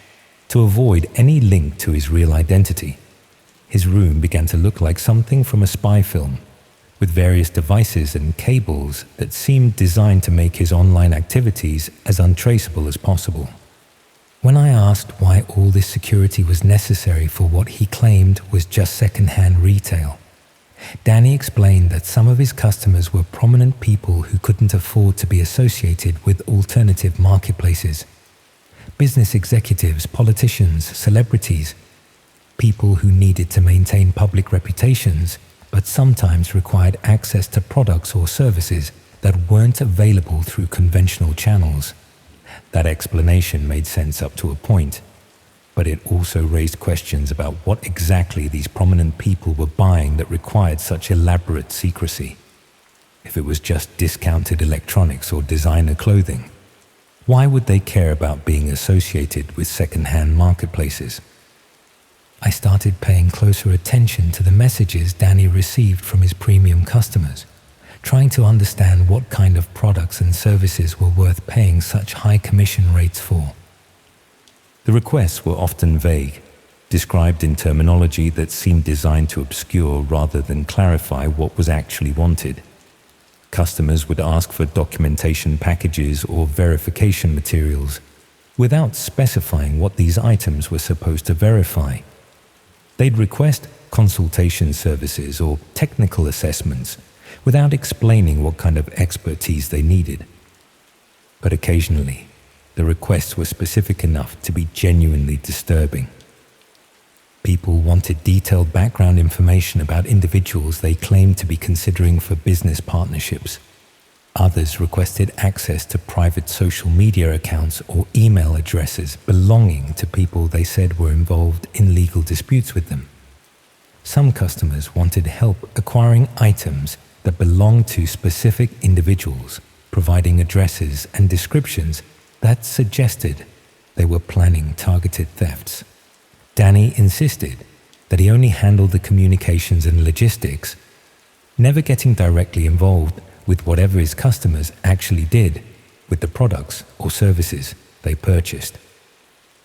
to avoid any link to his real identity. His room began to look like something from a spy film, with various devices and cables that seemed designed to make his online activities as untraceable as possible. When I asked why all this security was necessary for what he claimed was just second-hand retail, Danny explained that some of his customers were prominent people who couldn't afford to be associated with alternative marketplaces. Business executives, politicians, celebrities, people who needed to maintain public reputations but sometimes required access to products or services that weren't available through conventional channels. That explanation made sense up to a point, but it also raised questions about what exactly these prominent people were buying that required such elaborate secrecy. If it was just discounted electronics or designer clothing, why would they care about being associated with second-hand marketplaces? I started paying closer attention to the messages Danny received from his premium customers, trying to understand what kind of products and services were worth paying such high commission rates for. The requests were often vague, described in terminology that seemed designed to obscure rather than clarify what was actually wanted. Customers would ask for documentation packages or verification materials without specifying what these items were supposed to verify. They'd request consultation services or technical assessments without explaining what kind of expertise they needed. But occasionally, the requests were specific enough to be genuinely disturbing. People wanted detailed background information about individuals they claimed to be considering for business partnerships. Others requested access to private social media accounts or email addresses belonging to people they said were involved in legal disputes with them. Some customers wanted help acquiring items that belonged to specific individuals, providing addresses and descriptions that suggested they were planning targeted thefts. Danny insisted that he only handled the communications and logistics, never getting directly involved with whatever his customers actually did with the products or services they purchased.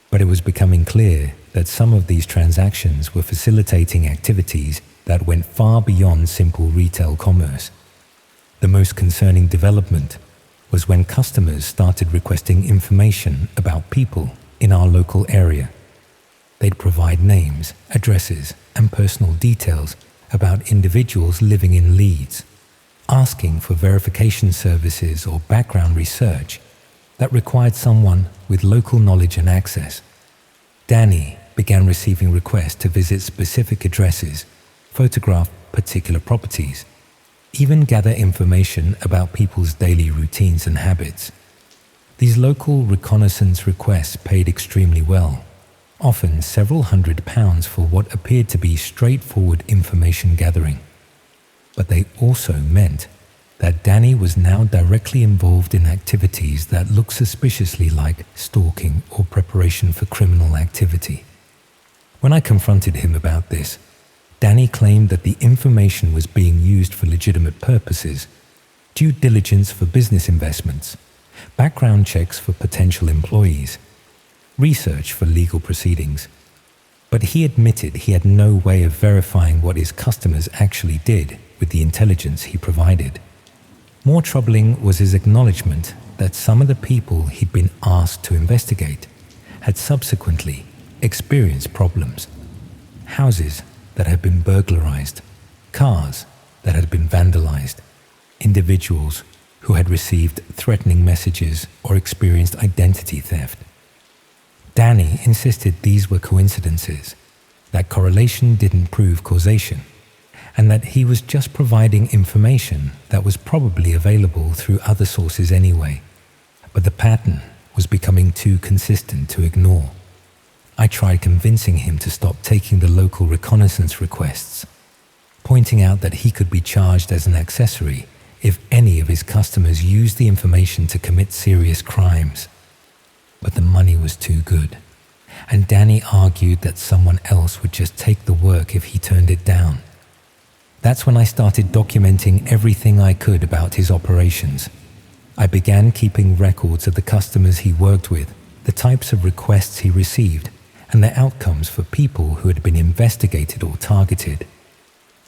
But it was becoming clear that some of these transactions were facilitating activities that went far beyond simple retail commerce. The most concerning development was when customers started requesting information about people in our local area. They'd provide names, addresses, and personal details about individuals living in Leeds, asking for verification services or background research that required someone with local knowledge and access. Danny began receiving requests to visit specific addresses, photograph particular properties, even gather information about people's daily routines and habits. These local reconnaissance requests paid extremely well, often several £100s for what appeared to be straightforward information gathering. But they also meant that Danny was now directly involved in activities that looked suspiciously like stalking or preparation for criminal activity. When I confronted him about this, Danny claimed that the information was being used for legitimate purposes: due diligence for business investments, background checks for potential employees, research for legal proceedings. But he admitted he had no way of verifying what his customers actually did with the intelligence he provided. More troubling was his acknowledgement that some of the people he'd been asked to investigate had subsequently experienced problems. Houses that had been burglarized, cars that had been vandalized, individuals who had received threatening messages or experienced identity theft. Danny insisted these were coincidences, that correlation didn't prove causation, and that he was just providing information that was probably available through other sources anyway. But the pattern was becoming too consistent to ignore. I tried convincing him to stop taking the local reconnaissance requests, pointing out that he could be charged as an accessory if any of his customers used the information to commit serious crimes. But the money was too good, and Danny argued that someone else would just take the work if he turned it down. That's when I started documenting everything I could about his operations. I began keeping records of the customers he worked with, the types of requests he received, and their outcomes for people who had been investigated or targeted,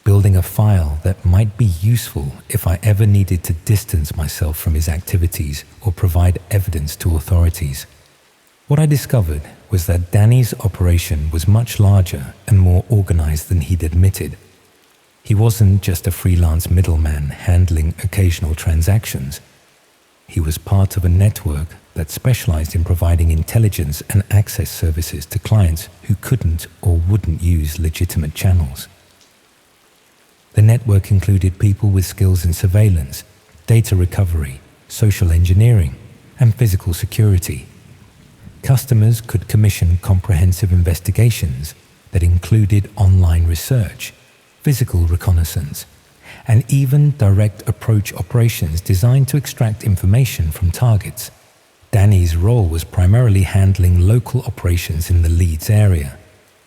building a file that might be useful if I ever needed to distance myself from his activities or provide evidence to authorities. What I discovered was that Danny's operation was much larger and more organized than he'd admitted. He wasn't just a freelance middleman handling occasional transactions. He was part of a network that specialized in providing intelligence and access services to clients who couldn't or wouldn't use legitimate channels. The network included people with skills in surveillance, data recovery, social engineering, and physical security. Customers could commission comprehensive investigations that included online research, physical reconnaissance, and even direct approach operations designed to extract information from targets. Danny's role was primarily handling local operations in the Leeds area,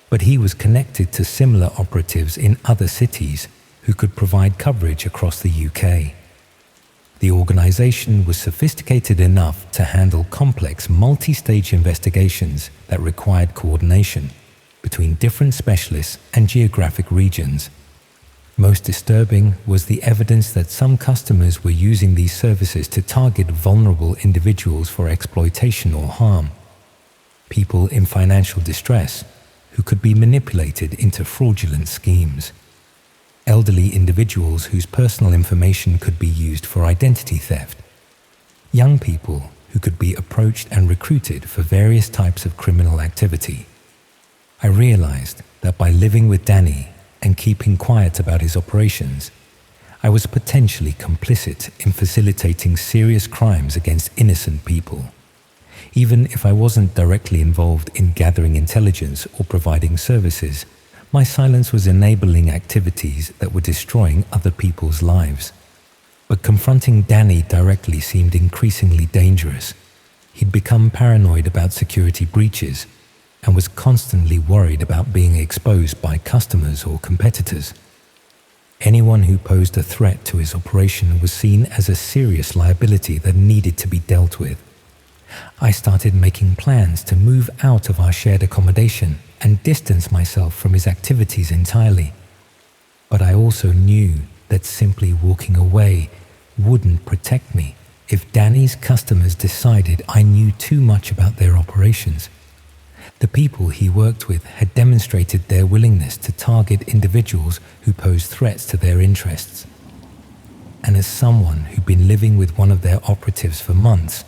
but he was connected to similar operatives in other cities who could provide coverage across the UK. The organization was sophisticated enough to handle complex multi-stage investigations that required coordination between different specialists and geographic regions. Most disturbing was the evidence that some customers were using these services to target vulnerable individuals for exploitation or harm. People in financial distress who could be manipulated into fraudulent schemes. Elderly individuals whose personal information could be used for identity theft. Young people who could be approached and recruited for various types of criminal activity. I realized that by living with Danny and keeping quiet about his operations, I was potentially complicit in facilitating serious crimes against innocent people. Even if I wasn't directly involved in gathering intelligence or providing services, my silence was enabling activities that were destroying other people's lives. But confronting Danny directly seemed increasingly dangerous. He'd become paranoid about security breaches and was constantly worried about being exposed by customers or competitors. Anyone who posed a threat to his operation was seen as a serious liability that needed to be dealt with. I started making plans to move out of our shared accommodation and distance myself from his activities entirely. But I also knew that simply walking away wouldn't protect me if Danny's customers decided I knew too much about their operations. The people he worked with had demonstrated their willingness to target individuals who posed threats to their interests. And as someone who'd been living with one of their operatives for months,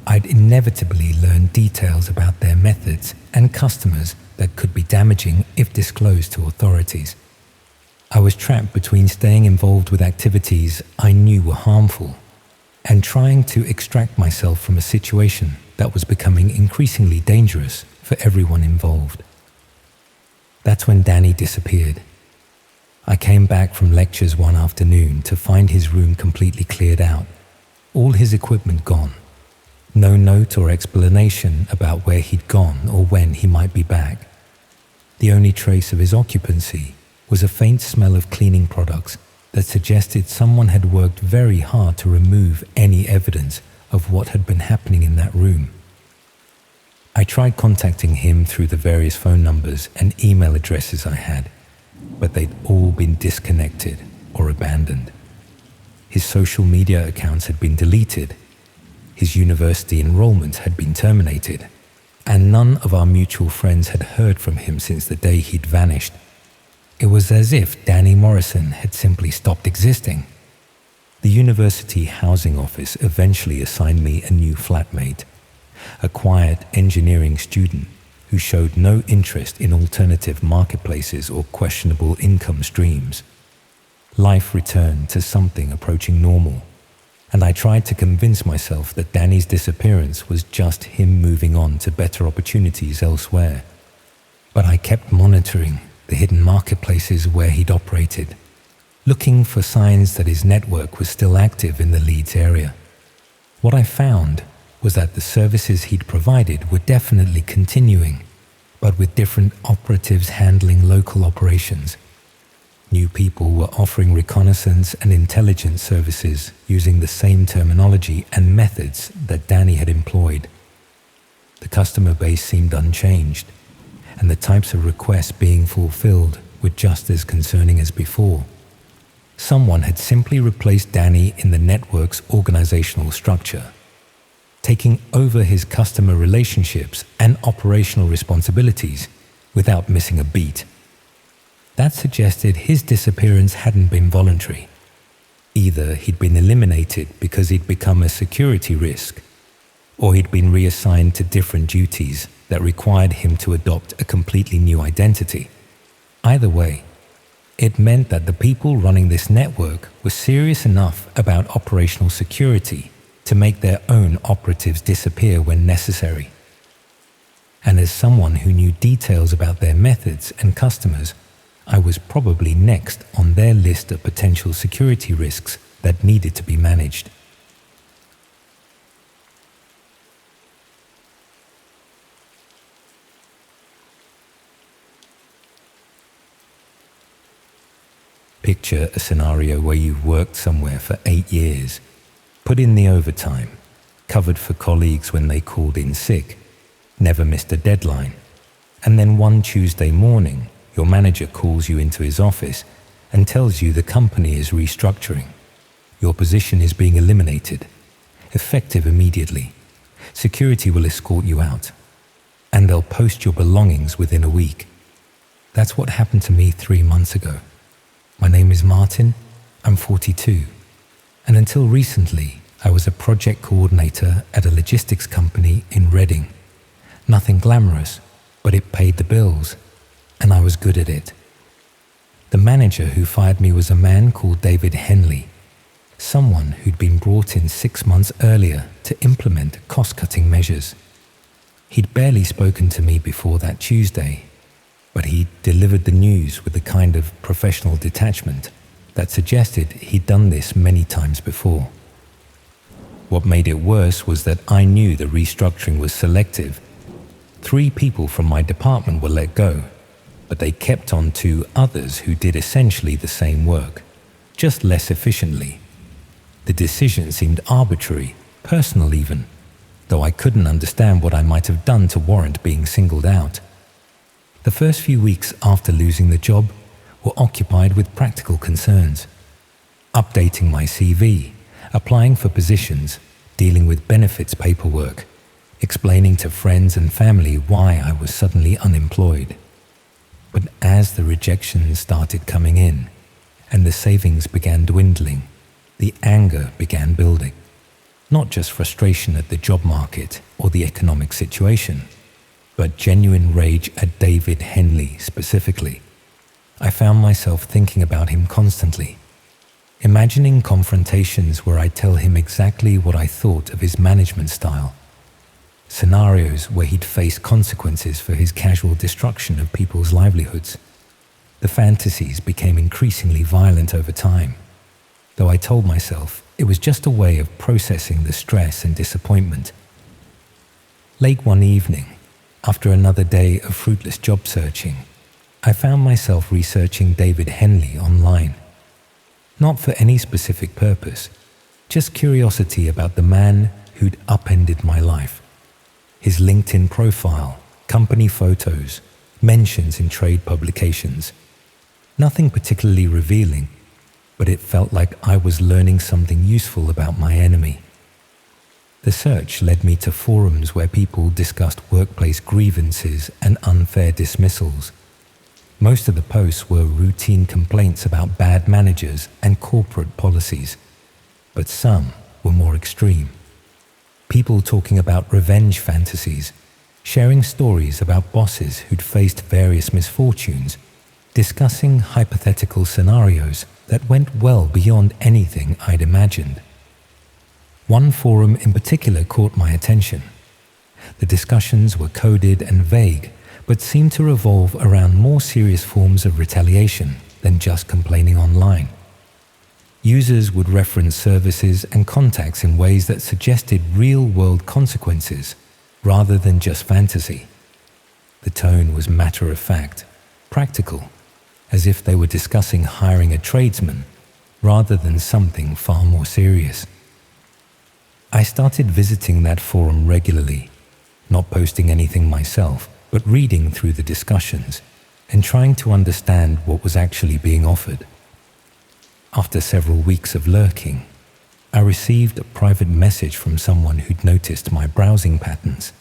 I'd inevitably learn details about their methods and customers that could be damaging if disclosed to authorities. I was trapped between staying involved with activities I knew were harmful and trying to extract myself from a situation that was becoming increasingly dangerous for everyone involved. That's when Danny disappeared. I came back from lectures one afternoon to find his room completely cleared out, all his equipment gone. No note or explanation about where he'd gone or when he might be back. The only trace of his occupancy was a faint smell of cleaning products that suggested someone had worked very hard to remove any evidence of what had been happening in that room. I tried contacting him through the various phone numbers and email addresses I had, but they'd all been disconnected or abandoned. His social media accounts had been deleted, his university enrollment had been terminated, and none of our mutual friends had heard from him since the day he'd vanished. It was as if Danny Morrison had simply stopped existing. The university housing office eventually assigned me a new flatmate, a quiet engineering student who showed no interest in alternative marketplaces or questionable income streams. Life returned to something approaching normal, and I tried to convince myself that Danny's disappearance was just him moving on to better opportunities elsewhere. But I kept monitoring the hidden marketplaces where he'd operated, looking for signs that his network was still active in the Leeds area. What I found was that the services he'd provided were definitely continuing, but with different operatives handling local operations. New people were offering reconnaissance and intelligence services using the same terminology and methods that Danny had employed. The customer base seemed unchanged, and the types of requests being fulfilled were just as concerning as before. Someone had simply replaced Danny in the network's organizational structure, taking over his customer relationships and operational responsibilities without missing a beat. That suggested his disappearance hadn't been voluntary. Either he'd been eliminated because he'd become a security risk, or he'd been reassigned to different duties that required him to adopt a completely new identity. Either way, it meant that the people running this network were serious enough about operational security to make their own operatives disappear when necessary. And as someone who knew details about their methods and customers, I was probably next on their list of potential security risks that needed to be managed. Picture a scenario where you've worked somewhere for 8 years, put in the overtime, covered for colleagues when they called in sick, never missed a deadline, and then one Tuesday morning, your manager calls you into his office and tells you the company is restructuring. Your position is being eliminated, effective immediately. Security will escort you out, and they'll post your belongings within a week. That's what happened to me 3 months ago. My name is Martin, I'm 42, and until recently, I was a project coordinator at a logistics company in Reading. Nothing glamorous, but it paid the bills, and I was good at it. The manager who fired me was a man called David Henley, someone who'd been brought in 6 months earlier to implement cost-cutting measures. He'd barely spoken to me before that Tuesday, but he delivered the news with the kind of professional detachment that suggested he'd done this many times before. What made it worse was that I knew the restructuring was selective. 3 people from my department were let go, but they kept on 2 others who did essentially the same work, just less efficiently. The decision seemed arbitrary, personal even, though I couldn't understand what I might have done to warrant being singled out. The first few weeks after losing the job were occupied with practical concerns, updating my CV, applying for positions, dealing with benefits paperwork, explaining to friends and family why I was suddenly unemployed. But as the rejections started coming in and the savings began dwindling, the anger began building. Not just frustration at the job market or the economic situation, but genuine rage at David Henley specifically. I found myself thinking about him constantly, imagining confrontations where I tell him exactly what I thought of his management style, scenarios where he'd face consequences for his casual destruction of people's livelihoods. The fantasies became increasingly violent over time, though I told myself it was just a way of processing the stress and disappointment. Late one evening, after another day of fruitless job searching, I found myself researching David Henley online. Not for any specific purpose, just curiosity about the man who'd upended my life. his LinkedIn profile, company photos, mentions in trade publications. Nothing particularly revealing, but it felt like I was learning something useful about my enemy. The search led me to forums where people discussed workplace grievances and unfair dismissals. Most of the posts were routine complaints about bad managers and corporate policies, but some were more extreme. People talking about revenge fantasies, sharing stories about bosses who'd faced various misfortunes, discussing hypothetical scenarios that went well beyond anything I'd imagined. One forum in particular caught my attention. The discussions were coded and vague, but seemed to revolve around more serious forms of retaliation than just complaining online. Users would reference services and contacts in ways that suggested real-world consequences rather than just fantasy. The tone was matter-of-fact, practical, as if they were discussing hiring a tradesman rather than something far more serious. I started visiting that forum regularly, not posting anything myself, but reading through the discussions and trying to understand what was actually being offered. After several weeks of lurking, I received a private message from someone who'd noticed my browsing patterns.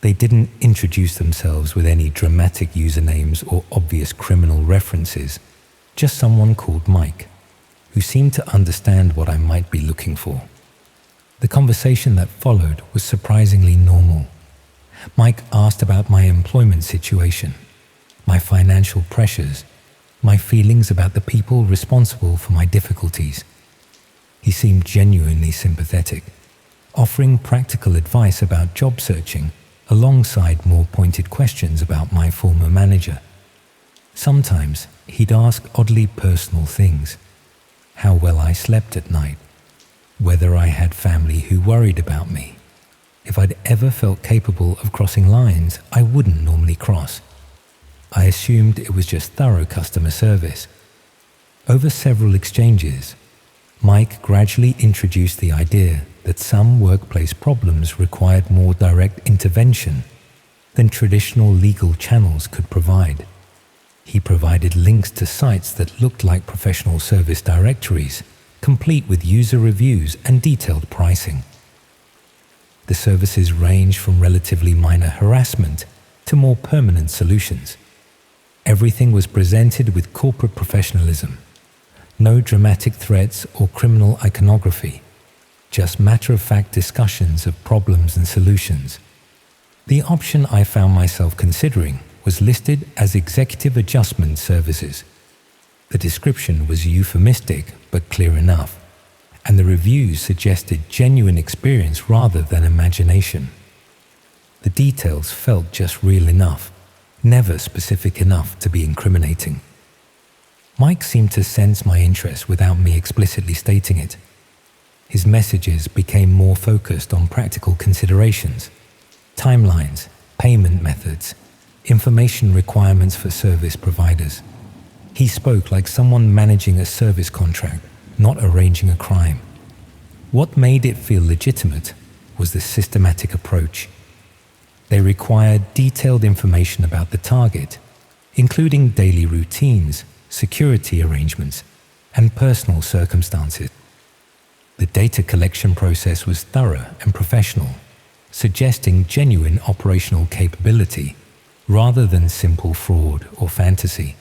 They didn't introduce themselves with any dramatic usernames or obvious criminal references, just someone called Mike, who seemed to understand what I might be looking for. The conversation that followed was surprisingly normal. Mike asked about my employment situation, my financial pressures, my feelings about the people responsible for my difficulties. He seemed genuinely sympathetic, offering practical advice about job searching alongside more pointed questions about my former manager. Sometimes he'd ask oddly personal things: how well I slept at night, whether I had family who worried about me, if I'd ever felt capable of crossing lines I wouldn't normally cross. I assumed it was just thorough customer service. Over several exchanges, Mike gradually introduced the idea that some workplace problems required more direct intervention than traditional legal channels could provide. He provided links to sites that looked like professional service directories, complete with user reviews and detailed pricing. The services range from relatively minor harassment to more permanent solutions. Everything was presented with corporate professionalism. No dramatic threats or criminal iconography, just matter-of-fact discussions of problems and solutions. The option I found myself considering was listed as executive adjustment services. The description was euphemistic but clear enough, and the reviews suggested genuine experience rather than imagination. The details felt just real enough, never specific enough to be incriminating. Mike seemed to sense my interest without me explicitly stating it. His messages became more focused on practical considerations, timelines, payment methods, information requirements for service providers. He spoke like someone managing a service contract, not arranging a crime. What made it feel legitimate was the systematic approach. They required detailed information about the target, including daily routines, security arrangements, and personal circumstances. The data collection process was thorough and professional, suggesting genuine operational capability rather than simple fraud or fantasy.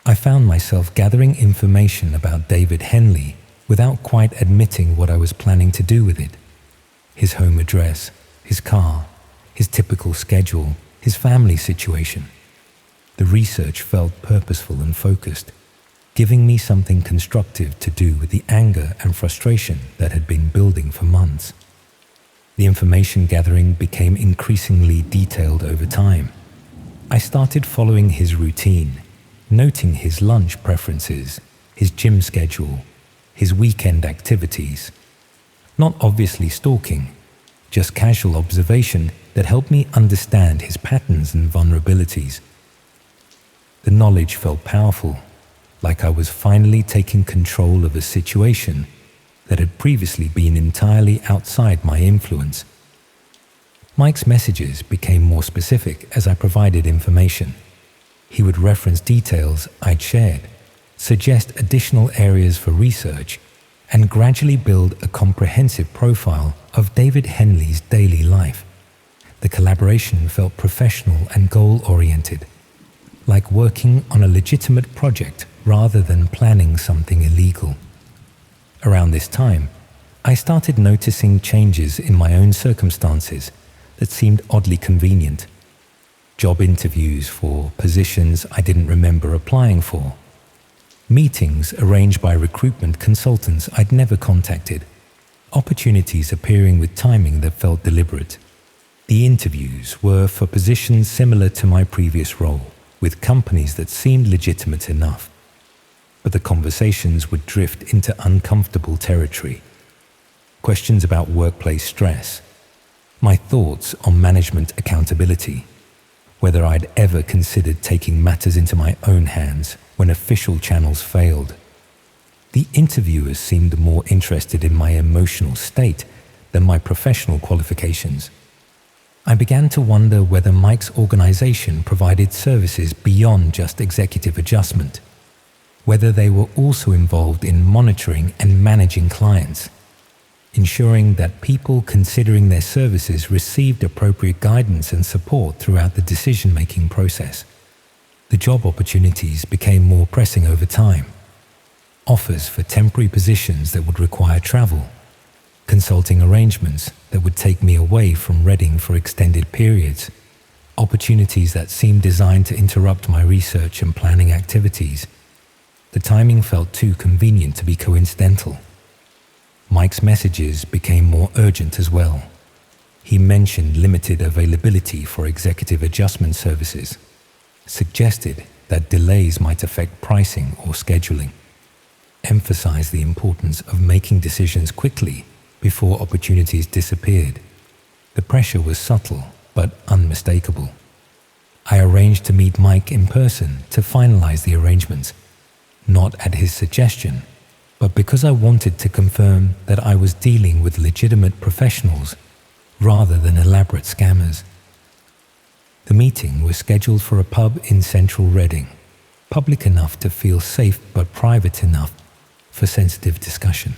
I found myself gathering information about David Henley without quite admitting what I was planning to do with it. His home address, his car, his typical schedule, his family situation. The research felt purposeful and focused, giving me something constructive to do with the anger and frustration that had been building for months. The information gathering became increasingly detailed over time. I started following his routine, noting his lunch preferences, his gym schedule, his weekend activities. Not obviously stalking, just casual observation that helped me understand his patterns and vulnerabilities. The knowledge felt powerful, like I was finally taking control of a situation that had previously been entirely outside my influence. Mike's messages became more specific as I provided information. He would reference details I'd shared, suggest additional areas for research, and gradually build a comprehensive profile of David Henley's daily life. The collaboration felt professional and goal-oriented, like working on a legitimate project rather than planning something illegal. Around this time, I started noticing changes in my own circumstances that seemed oddly convenient. Job interviews for positions I didn't remember applying for. Meetings arranged by recruitment consultants I'd never contacted. Opportunities appearing with timing that felt deliberate. The interviews were for positions similar to my previous role, with companies that seemed legitimate enough. But the conversations would drift into uncomfortable territory. Questions about workplace stress, my thoughts on management accountability, whether I'd ever considered taking matters into my own hands when official channels failed. The interviewers seemed more interested in my emotional state than my professional qualifications. I began to wonder whether Mike's organization provided services beyond just executive adjustment, whether they were also involved in monitoring and managing clients, ensuring that people considering their services received appropriate guidance and support throughout the decision-making process. The job opportunities became more pressing over time. Offers for temporary positions that would require travel, consulting arrangements that would take me away from Reading for extended periods, opportunities that seemed designed to interrupt my research and planning activities. The timing felt too convenient to be coincidental. Mike's messages became more urgent as well. He mentioned limited availability for executive adjustment services, suggested that delays might affect pricing or scheduling, emphasized the importance of making decisions quickly before opportunities disappeared. The pressure was subtle but unmistakable. I arranged to meet Mike in person to finalize the arrangements, not at his suggestion, but because I wanted to confirm that I was dealing with legitimate professionals rather than elaborate scammers. The meeting was scheduled for a pub in central Reading, public enough to feel safe but private enough for sensitive discussion.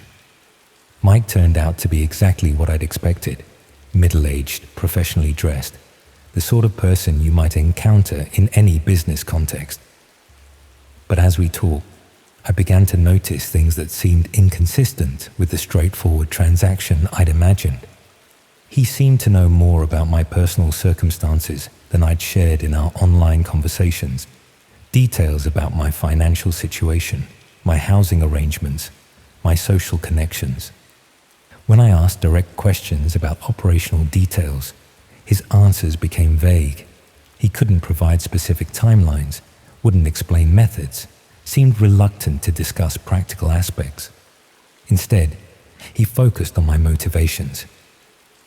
Mike turned out to be exactly what I'd expected, middle-aged, professionally dressed, the sort of person you might encounter in any business context. But as we talked, I began to notice things that seemed inconsistent with the straightforward transaction I'd imagined. He seemed to know more about my personal circumstances than I'd shared in our online conversations, details about my financial situation, my housing arrangements, my social connections. When I asked direct questions about operational details, his answers became vague. He couldn't provide specific timelines, wouldn't explain methods, seemed reluctant to discuss practical aspects. Instead, he focused on my motivations.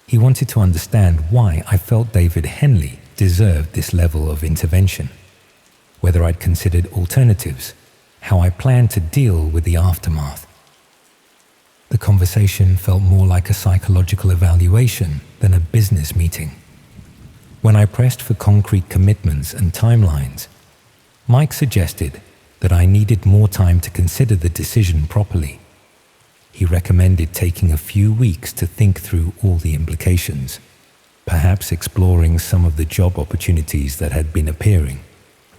He wanted to understand why I felt David Henley deserved this level of intervention, whether I'd considered alternatives, how I planned to deal with the aftermath. The conversation felt more like a psychological evaluation than a business meeting. When I pressed for concrete commitments and timelines, Mike suggested that I needed more time to consider the decision properly. He recommended taking a few weeks to think through all the implications, perhaps exploring some of the job opportunities that had been appearing,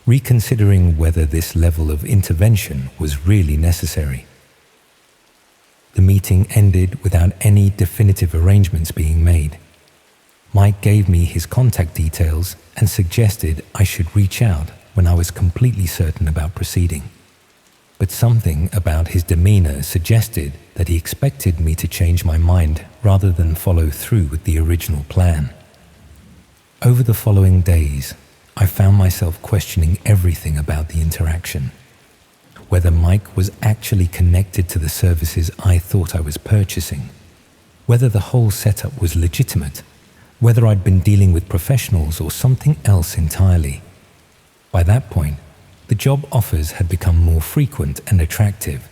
reconsidering whether this level of intervention was really necessary. The meeting ended without any definitive arrangements being made. Mike gave me his contact details and suggested I should reach out when I was completely certain about proceeding. But something about his demeanor suggested that he expected me to change my mind rather than follow through with the original plan. Over the following days, I found myself questioning everything about the interaction. Whether Mike was actually connected to the services I thought I was purchasing, whether the whole setup was legitimate, whether I'd been dealing with professionals or something else entirely. By that point, the job offers had become more frequent and attractive.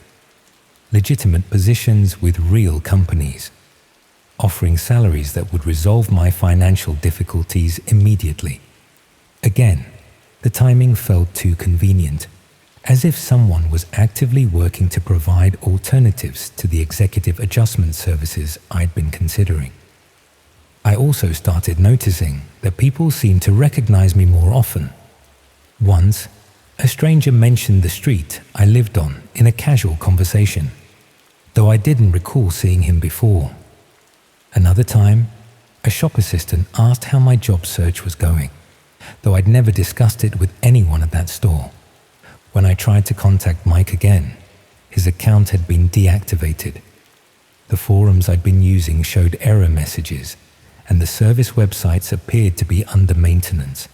Legitimate positions with real companies. offering salaries that would resolve my financial difficulties immediately. Again, the timing felt too convenient, as if someone was actively working to provide alternatives to the executive adjustment services I'd been considering. I also started noticing that people seemed to recognize me more often. Once, a stranger mentioned the street I lived on in a casual conversation, though I didn't recall seeing him before. Another time, a shop assistant asked how my job search was going, though I'd never discussed it with anyone at that store. When I tried to contact Mike again, his account had been deactivated. The forums I'd been using showed error messages, and the service websites appeared to be under maintenance.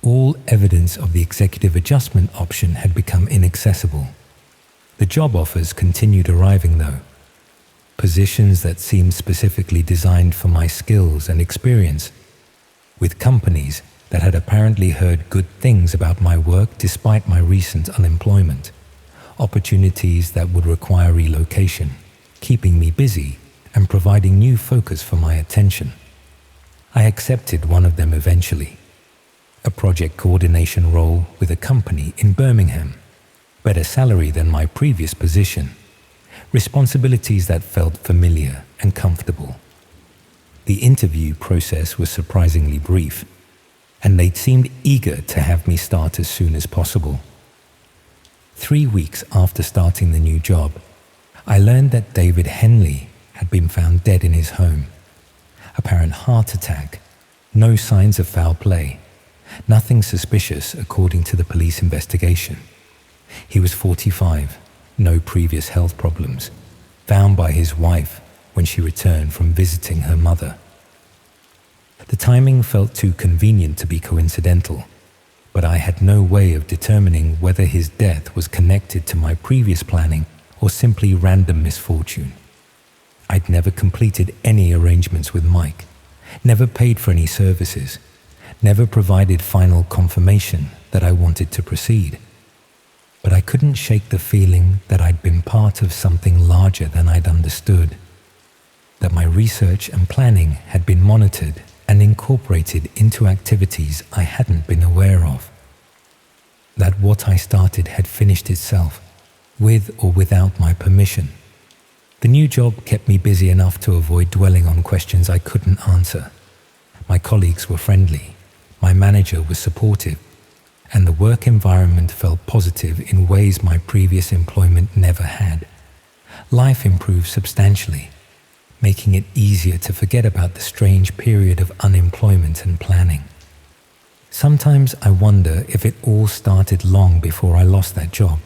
All evidence of the executive adjustment option had become inaccessible. The job offers continued arriving though. Positions that seemed specifically designed for my skills and experience, with companies that had apparently heard good things about my work despite my recent unemployment. Opportunities that would require relocation, keeping me busy and providing new focus for my attention. I accepted one of them eventually. A project coordination role with a company in Birmingham. Better salary than my previous position. Responsibilities that felt familiar and comfortable. The interview process was surprisingly brief, and they seemed eager to have me start as soon as possible. 3 weeks after starting the new job, I learned that David Henley had been found dead in his home. Apparent heart attack, no signs of foul play, nothing suspicious according to the police investigation. He was 45, no previous health problems, found by his wife when she returned from visiting her mother. The timing felt too convenient to be coincidental, but I had no way of determining whether his death was connected to my previous planning or simply random misfortune. I'd never completed any arrangements with Mike, never paid for any services, never provided final confirmation that I wanted to proceed. But I couldn't shake the feeling that I'd been part of something larger than I'd understood, that my research and planning had been monitored and incorporated into activities I hadn't been aware of, that what I started had finished itself, with or without my permission. The new job kept me busy enough to avoid dwelling on questions I couldn't answer. My colleagues were friendly, my manager was supportive, and the work environment felt positive in ways my previous employment never had. Life improved substantially, making it easier to forget about the strange period of unemployment and planning. Sometimes I wonder if it all started long before I lost that job.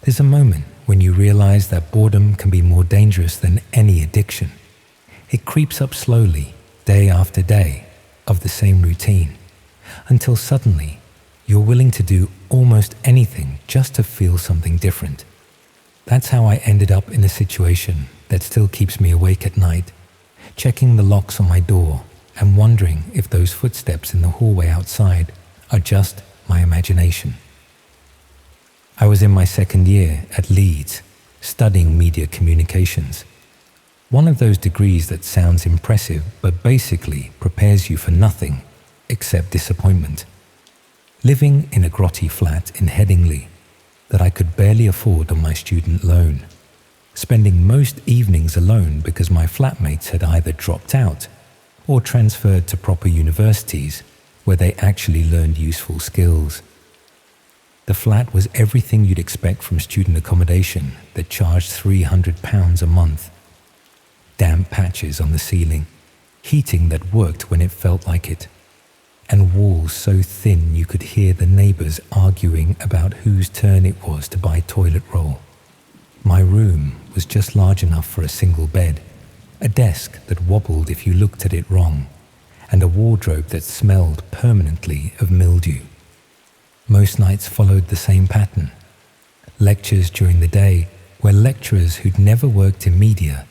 There's a moment when you realize that boredom can be more dangerous than any addiction. It creeps up slowly, day after day, of the same routine, until suddenly you're willing to do almost anything just to feel something different. That's how I ended up in a situation that still keeps me awake at night, checking the locks on my door and wondering if those footsteps in the hallway outside are just my imagination. I was in my second year at Leeds, studying media communications. One of those degrees that sounds impressive but basically prepares you for nothing except disappointment. Living in a grotty flat in Headingley that I could barely afford on my student loan. Spending most evenings alone because my flatmates had either dropped out or transferred to proper universities where they actually learned useful skills. The flat was everything you'd expect from student accommodation that charged £300 a month. Damp patches on the ceiling, heating that worked when it felt like it, and walls so thin you could hear the neighbours arguing about whose turn it was to buy toilet roll. My room was just large enough for a single bed, a desk that wobbled if you looked at it wrong, and a wardrobe that smelled permanently of mildew. Most nights followed the same pattern. Lectures during the day where lecturers who'd never worked in media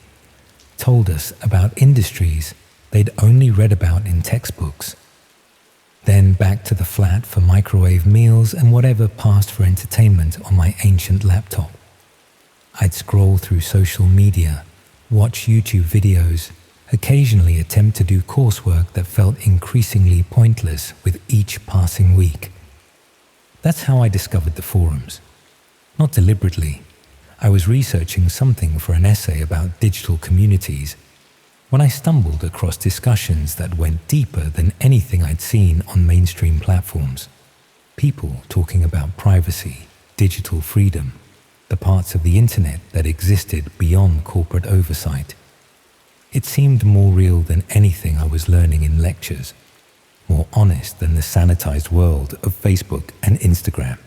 told us about industries they'd only read about in textbooks. then back to the flat for microwave meals and whatever passed for entertainment on my ancient laptop. I'd scroll through social media, watch YouTube videos, occasionally attempt to do coursework that felt increasingly pointless with each passing week. That's how I discovered the forums. Not deliberately. I was researching something for an essay about digital communities when I stumbled across discussions that went deeper than anything I'd seen on mainstream platforms. People talking about privacy, digital freedom, the parts of the internet that existed beyond corporate oversight. It seemed more real than anything I was learning in lectures, more honest than the sanitized world of Facebook and Instagram.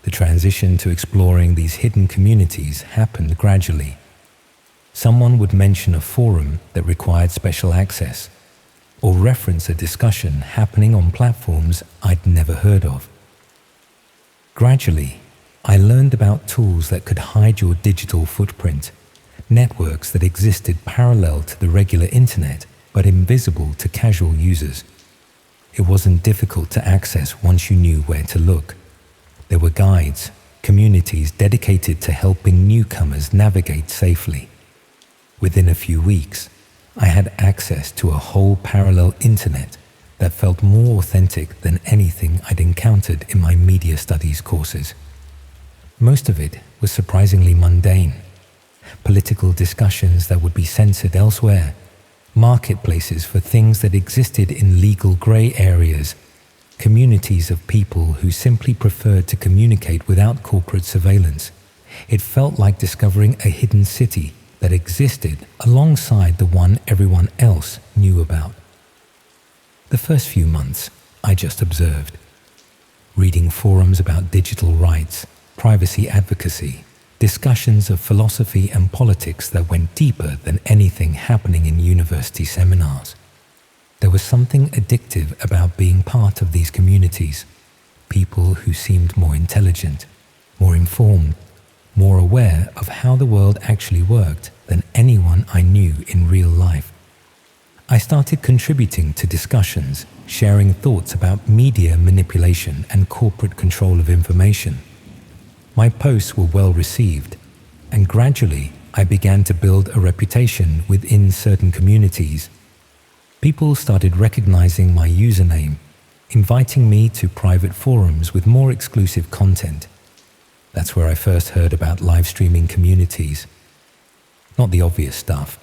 The transition to exploring these hidden communities happened gradually. Someone would mention a forum that required special access, or reference a discussion happening on platforms I'd never heard of. Gradually, I learned about tools that could hide your digital footprint, networks that existed parallel to the regular internet but invisible to casual users. It wasn't difficult to access once you knew where to look. There were guides, communities dedicated to helping newcomers navigate safely. Within a few weeks, I had access to a whole parallel internet that felt more authentic than anything I'd encountered in my media studies courses. Most of it was surprisingly mundane. Political discussions that would be censored elsewhere, marketplaces for things that existed in legal grey areas, communities of people who simply preferred to communicate without corporate surveillance. It felt like discovering a hidden city that existed alongside the one everyone else knew about. The first few months, I just observed, reading forums about digital rights, privacy advocacy, discussions of philosophy and politics that went deeper than anything happening in university seminars. There was something addictive about being part of these communities, people who seemed more intelligent, more informed, more aware of how the world actually worked than anyone I knew in real life. I started contributing to discussions, sharing thoughts about media manipulation and corporate control of information. My posts were well received, and gradually I began to build a reputation within certain communities. People started recognizing my username, inviting me to private forums with more exclusive content. That's where I first heard about live streaming communities. Not the obvious stuff,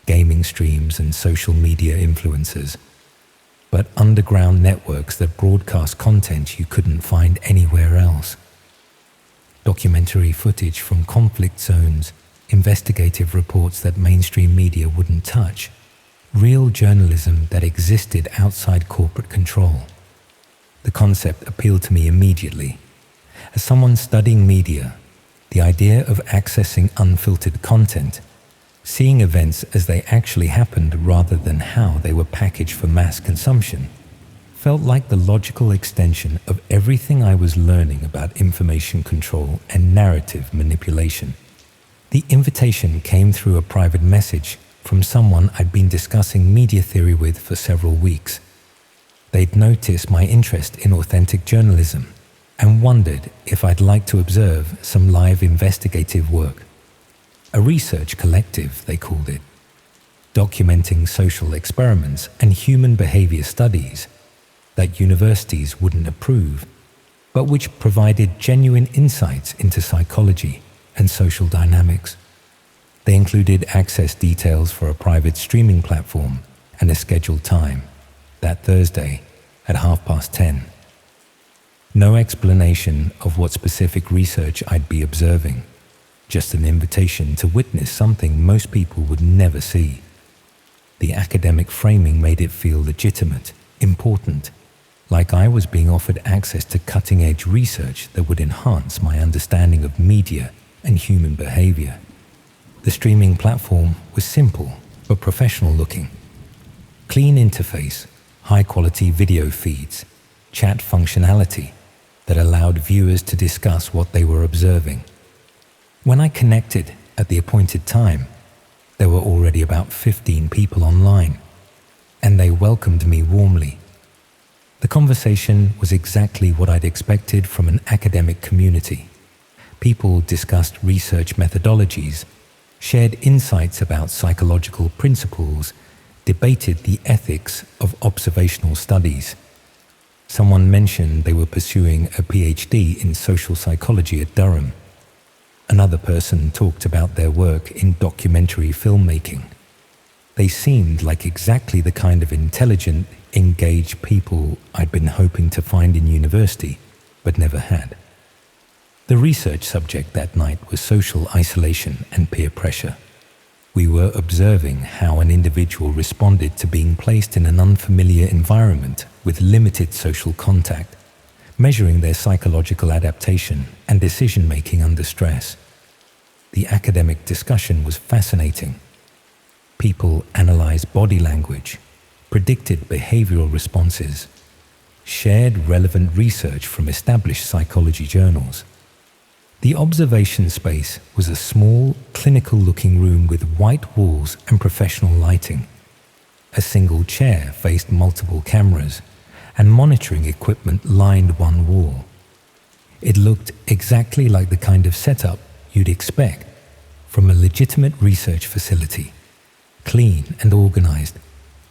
gaming streams and social media influencers, but underground networks that broadcast content you couldn't find anywhere else. Documentary footage from conflict zones, investigative reports that mainstream media wouldn't touch, real journalism that existed outside corporate control. The concept appealed to me immediately. As someone studying media, the idea of accessing unfiltered content, seeing events as they actually happened rather than how they were packaged for mass consumption, felt like the logical extension of everything I was learning about information control and narrative manipulation. The invitation came through a private message from someone I'd been discussing media theory with for several weeks. They'd noticed my interest in authentic journalism and wondered if I'd like to observe some live investigative work. A research collective, they called it, documenting social experiments and human behavior studies that universities wouldn't approve, but which provided genuine insights into psychology and social dynamics. They included access details for a private streaming platform and a scheduled time, that Thursday at 10:30. No explanation of what specific research I'd be observing, just an invitation to witness something most people would never see. The academic framing made it feel legitimate, important, like I was being offered access to cutting-edge research that would enhance my understanding of media and human behavior. The streaming platform was simple but professional looking. Clean interface, high-quality video feeds, chat functionality that allowed viewers to discuss what they were observing. When I connected at the appointed time, there were already about 15 people online, and they welcomed me warmly. The conversation was exactly what I'd expected from an academic community. People discussed research methodologies, shared insights about psychological principles, debated the ethics of observational studies. Someone mentioned they were pursuing a PhD in social psychology at Durham. Another person talked about their work in documentary filmmaking. They seemed like exactly the kind of intelligent, engaged people I'd been hoping to find in university, but never had. The research subject that night was social isolation and peer pressure. We were observing how an individual responded to being placed in an unfamiliar environment with limited social contact, measuring their psychological adaptation and decision-making under stress. The academic discussion was fascinating. People analyzed body language, predicted behavioral responses, shared relevant research from established psychology journals. The observation space was a small, clinical-looking room with white walls and professional lighting. A single chair faced multiple cameras, and monitoring equipment lined one wall. It looked exactly like the kind of setup you'd expect from a legitimate research facility, clean and organized,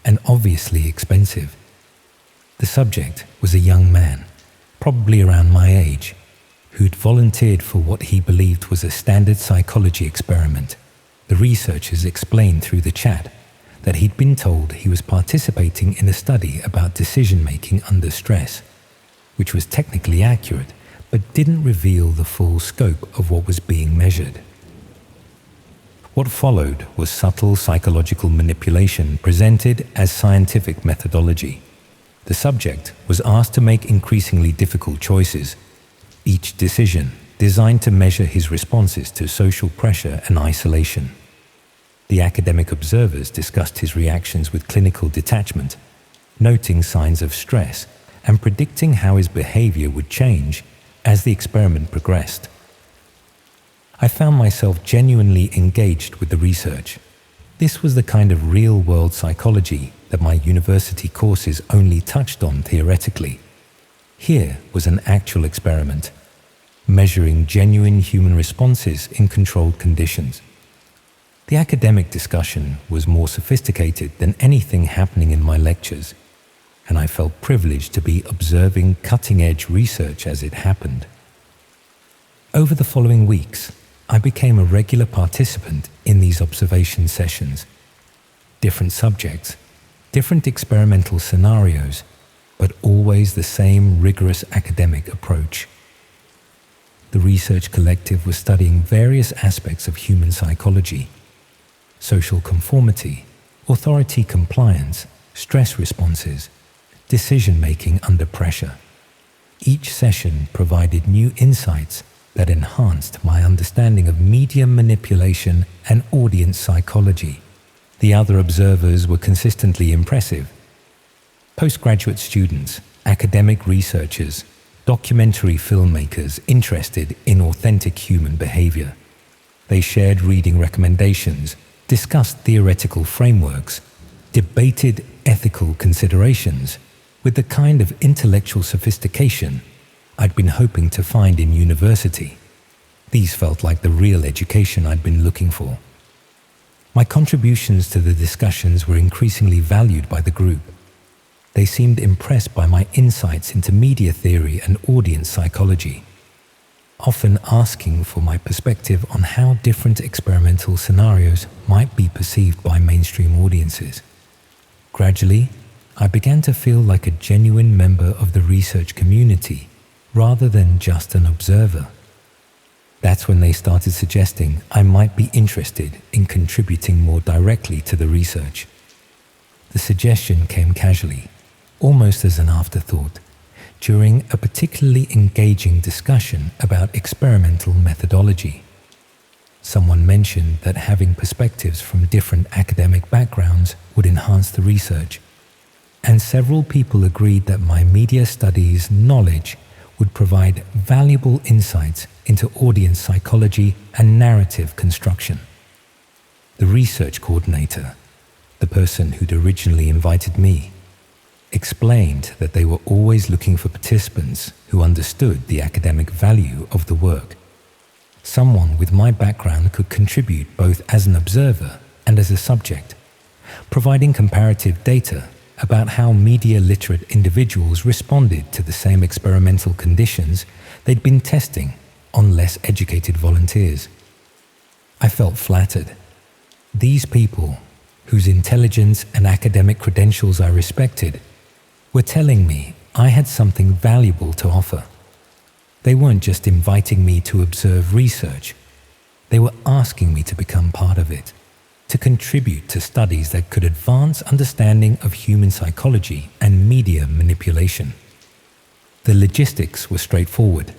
and obviously expensive. The subject was a young man, probably around my age, who'd volunteered for what he believed was a standard psychology experiment. The researchers explained through the chat that he'd been told he was participating in a study about decision-making under stress, which was technically accurate, but didn't reveal the full scope of what was being measured. What followed was subtle psychological manipulation presented as scientific methodology. The subject was asked to make increasingly difficult choices, each decision designed to measure his responses to social pressure and isolation. The academic observers discussed his reactions with clinical detachment, noting signs of stress and predicting how his behavior would change as the experiment progressed. I found myself genuinely engaged with the research. This was the kind of real-world psychology that my university courses only touched on theoretically. Here was an actual experiment, measuring genuine human responses in controlled conditions. The academic discussion was more sophisticated than anything happening in my lectures, and I felt privileged to be observing cutting-edge research as it happened. Over the following weeks, I became a regular participant in these observation sessions. Different subjects, different experimental scenarios, but always the same rigorous academic approach. The research collective was studying various aspects of human psychology: social conformity, authority compliance, stress responses, decision-making under pressure. Each session provided new insights that enhanced my understanding of media manipulation and audience psychology. The other observers were consistently impressive. Postgraduate students, academic researchers, documentary filmmakers interested in authentic human behavior. They shared reading recommendations, discussed theoretical frameworks, debated ethical considerations with the kind of intellectual sophistication I'd been hoping to find in university. These felt like the real education I'd been looking for. My contributions to the discussions were increasingly valued by the group. They seemed impressed by my insights into media theory and audience psychology, often asking for my perspective on how different experimental scenarios might be perceived by mainstream audiences. Gradually, I began to feel like a genuine member of the research community rather than just an observer. That's when they started suggesting I might be interested in contributing more directly to the research. The suggestion came casually, almost as an afterthought, during a particularly engaging discussion about experimental methodology. Someone mentioned that having perspectives from different academic backgrounds would enhance the research, and several people agreed that my media studies knowledge would provide valuable insights into audience psychology and narrative construction. The research coordinator, the person who'd originally invited me, explained that they were always looking for participants who understood the academic value of the work. Someone with my background could contribute both as an observer and as a subject, providing comparative data about how media-literate individuals responded to the same experimental conditions they'd been testing on less educated volunteers. I felt flattered. These people, whose intelligence and academic credentials I respected, were telling me I had something valuable to offer. They weren't just inviting me to observe research. They were asking me to become part of it, to contribute to studies that could advance understanding of human psychology and media manipulation. The logistics were straightforward.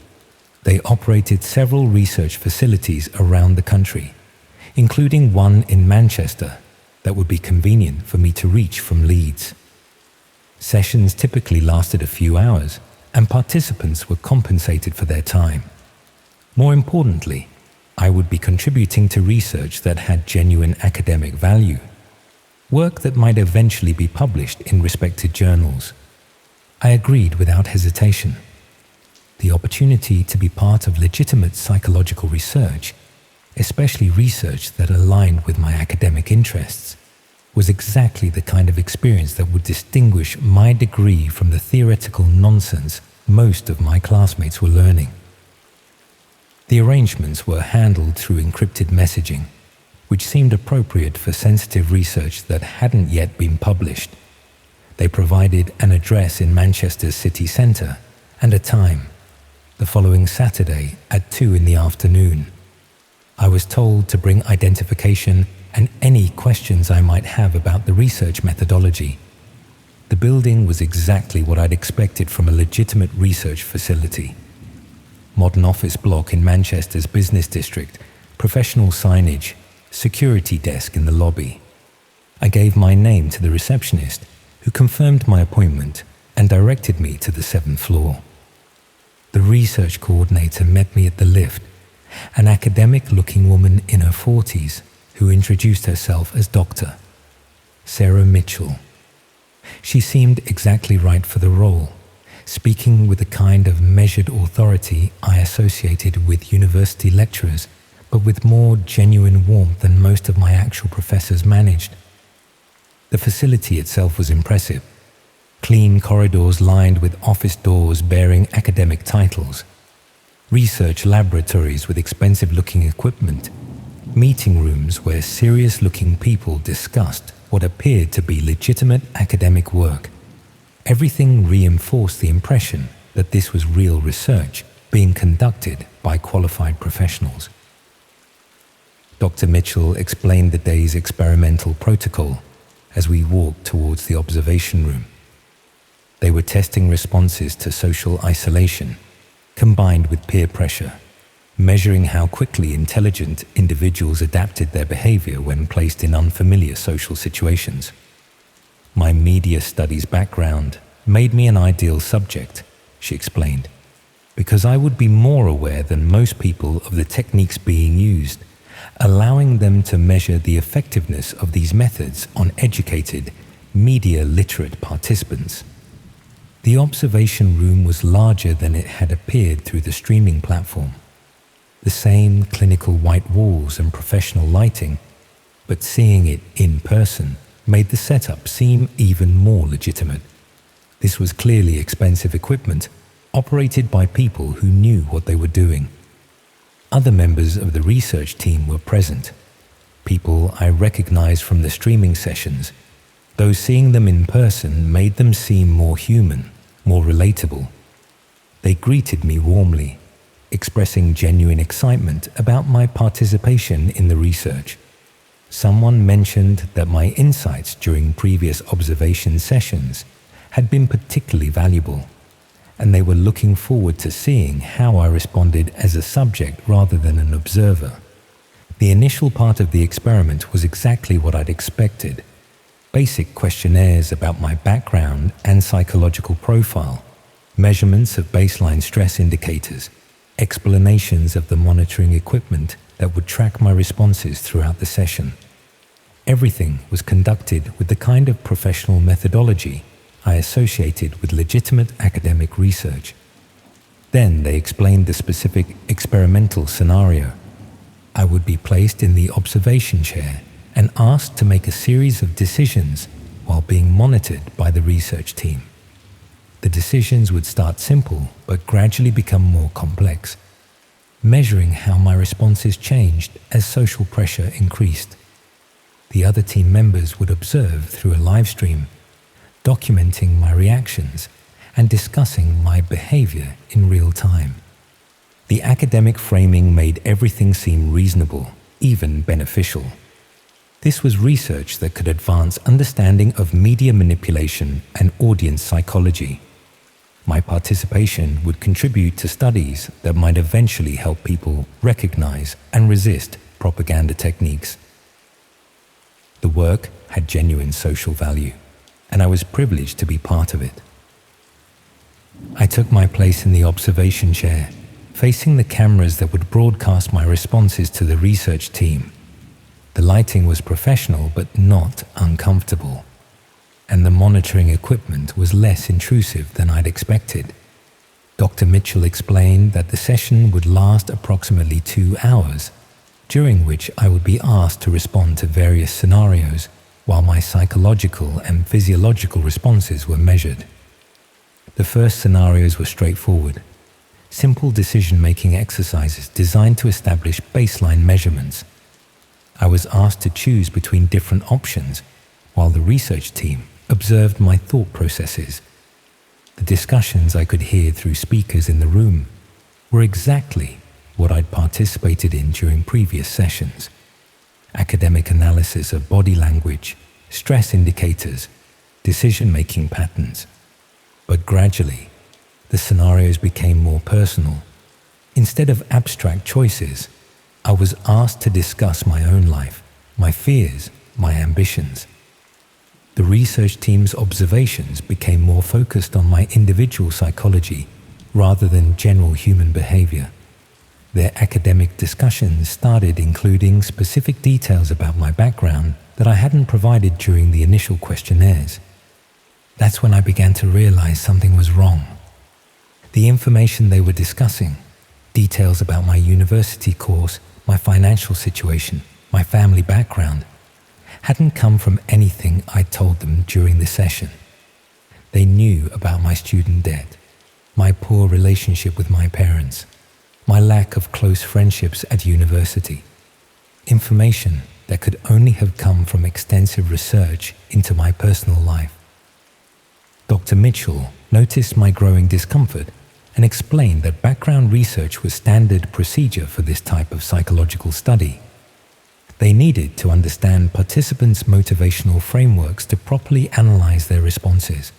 They operated several research facilities around the country, including one in Manchester that would be convenient for me to reach from Leeds. Sessions typically lasted a few hours, and participants were compensated for their time. More importantly, I would be contributing to research that had genuine academic value, work that might eventually be published in respected journals. I agreed without hesitation. The opportunity to be part of legitimate psychological research, especially research that aligned with my academic interests, was exactly the kind of experience that would distinguish my degree from the theoretical nonsense most of my classmates were learning. The arrangements were handled through encrypted messaging, which seemed appropriate for sensitive research that hadn't yet been published. They provided an address in Manchester's city centre and a time, the following Saturday at 2 in the afternoon. I was told to bring identification and any questions I might have about the research methodology. The building was exactly what I'd expected from a legitimate research facility. Modern office block in Manchester's business district, professional signage, security desk in the lobby. I gave my name to the receptionist, who confirmed my appointment and directed me to the 7th floor. The research coordinator met me at the lift, an academic-looking woman in her 40s who introduced herself as Dr. Sarah Mitchell. She seemed exactly right for the role, speaking with the kind of measured authority I associated with university lecturers, but with more genuine warmth than most of my actual professors managed. The facility itself was impressive. Clean corridors lined with office doors bearing academic titles, research laboratories with expensive-looking equipment, meeting rooms where serious-looking people discussed what appeared to be legitimate academic work. Everything reinforced the impression that this was real research being conducted by qualified professionals. Dr. Mitchell explained the day's experimental protocol as we walked towards the observation room. They were testing responses to social isolation, combined with peer pressure, measuring how quickly intelligent individuals adapted their behavior when placed in unfamiliar social situations. My media studies background made me an ideal subject, she explained, because I would be more aware than most people of the techniques being used, allowing them to measure the effectiveness of these methods on educated, media-literate participants. The observation room was larger than it had appeared through the streaming platform. The same clinical white walls and professional lighting, but seeing it in person made the setup seem even more legitimate. This was clearly expensive equipment, operated by people who knew what they were doing. Other members of the research team were present, people I recognized from the streaming sessions, though seeing them in person made them seem more human, more relatable. They greeted me warmly, expressing genuine excitement about my participation in the research. Someone mentioned that my insights during previous observation sessions had been particularly valuable, and they were looking forward to seeing how I responded as a subject rather than an observer. The initial part of the experiment was exactly what I'd expected. Basic questionnaires about my background and psychological profile, measurements of baseline stress indicators, explanations of the monitoring equipment that would track my responses throughout the session. Everything was conducted with the kind of professional methodology I associated with legitimate academic research. Then they explained the specific experimental scenario. I would be placed in the observation chair and asked to make a series of decisions while being monitored by the research team. The decisions would start simple but gradually become more complex, measuring how my responses changed as social pressure increased. The other team members would observe through a live stream, documenting my reactions and discussing my behavior in real time. The academic framing made everything seem reasonable, even beneficial. This was research that could advance understanding of media manipulation and audience psychology. My participation would contribute to studies that might eventually help people recognize and resist propaganda techniques. The work had genuine social value, and I was privileged to be part of it. I took my place in the observation chair, facing the cameras that would broadcast my responses to the research team. The lighting was professional but not uncomfortable, and the monitoring equipment was less intrusive than I'd expected. Dr. Mitchell explained that the session would last approximately 2 hours, during which I would be asked to respond to various scenarios while my psychological and physiological responses were measured. The first scenarios were straightforward, simple decision-making exercises designed to establish baseline measurements. I was asked to choose between different options, while the research team observed my thought processes. The discussions I could hear through speakers in the room were exactly what I'd participated in during previous sessions. Academic analysis of body language, stress indicators, decision-making patterns. But gradually, the scenarios became more personal. Instead of abstract choices, I was asked to discuss my own life, my fears, my ambitions. The research team's observations became more focused on my individual psychology rather than general human behavior. Their academic discussions started including specific details about my background that I hadn't provided during the initial questionnaires. That's when I began to realize something was wrong. The information they were discussing, details about my university course, my financial situation, my family background, hadn't come from anything I told them during the session. They knew about my student debt, my poor relationship with my parents, my lack of close friendships at university, information that could only have come from extensive research into my personal life. Dr. Mitchell noticed my growing discomfort and explained that background research was standard procedure for this type of psychological study. They needed to understand participants' motivational frameworks to properly analyze their responses.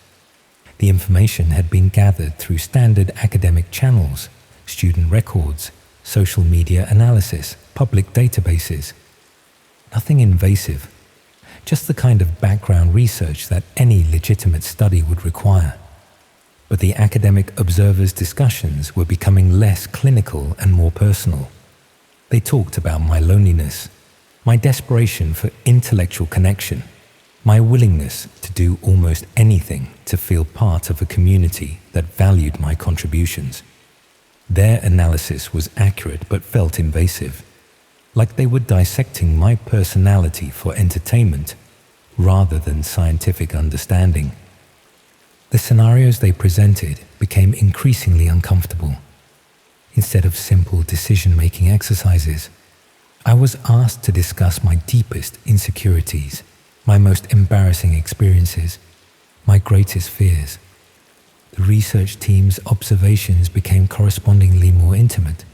The information had been gathered through standard academic channels, student records, social media analysis, public databases. Nothing invasive, just the kind of background research that any legitimate study would require. But the academic observers' discussions were becoming less clinical and more personal. They talked about my loneliness, my desperation for intellectual connection, my willingness to do almost anything to feel part of a community that valued my contributions. Their analysis was accurate but felt invasive, like they were dissecting my personality for entertainment rather than scientific understanding. The scenarios they presented became increasingly uncomfortable. Instead of simple decision-making exercises, I was asked to discuss my deepest insecurities, my most embarrassing experiences, my greatest fears. The research team's observations became correspondingly more intimate,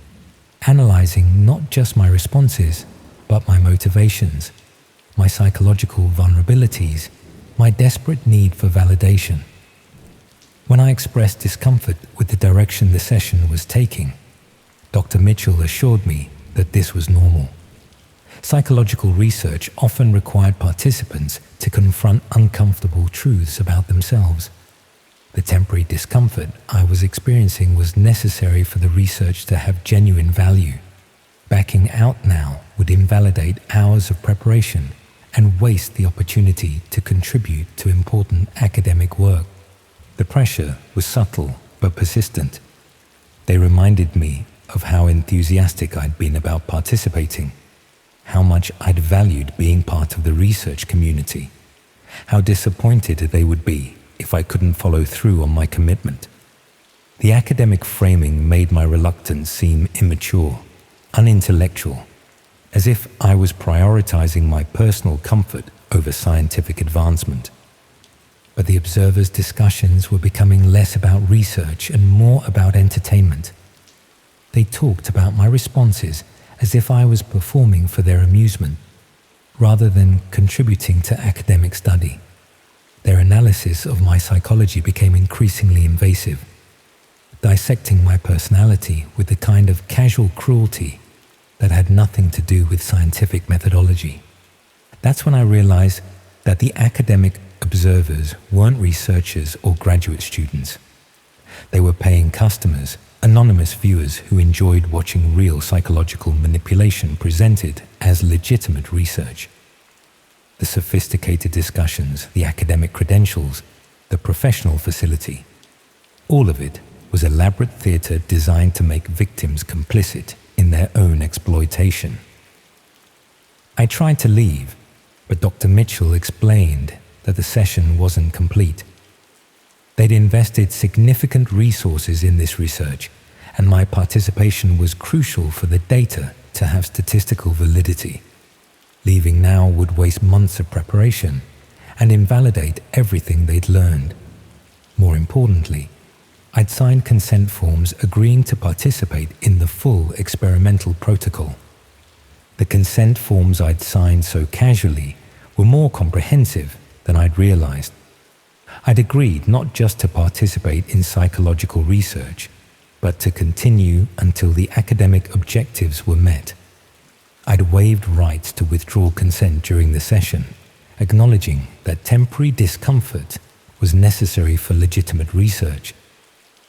analyzing not just my responses, but my motivations, my psychological vulnerabilities, my desperate need for validation. When I expressed discomfort with the direction the session was taking, Dr. Mitchell assured me that this was normal. Psychological research often required participants to confront uncomfortable truths about themselves. The temporary discomfort I was experiencing was necessary for the research to have genuine value. Backing out now would invalidate hours of preparation and waste the opportunity to contribute to important academic work. The pressure was subtle but persistent. They reminded me of how enthusiastic I'd been about participating, how much I'd valued being part of the research community, how disappointed they would be if I couldn't follow through on my commitment. The academic framing made my reluctance seem immature, unintellectual, as if I was prioritizing my personal comfort over scientific advancement. But the observers' discussions were becoming less about research and more about entertainment. They talked about my responses as if I was performing for their amusement, rather than contributing to academic study. Their analysis of my psychology became increasingly invasive, dissecting my personality with the kind of casual cruelty that had nothing to do with scientific methodology. That's when I realized that the academic observers weren't researchers or graduate students. They were paying customers, anonymous viewers who enjoyed watching real psychological manipulation presented as legitimate research. The sophisticated discussions, the academic credentials, the professional facility, all of it was elaborate theater designed to make victims complicit in their own exploitation. I tried to leave, but Dr. Mitchell explained that the session wasn't complete. They'd invested significant resources in this research, and my participation was crucial for the data to have statistical validity. Leaving now would waste months of preparation and invalidate everything they'd learned. More importantly, I'd signed consent forms agreeing to participate in the full experimental protocol. The consent forms I'd signed so casually were more comprehensive than I'd realized. I'd agreed not just to participate in psychological research, but to continue until the academic objectives were met. I'd waived rights to withdraw consent during the session, acknowledging that temporary discomfort was necessary for legitimate research.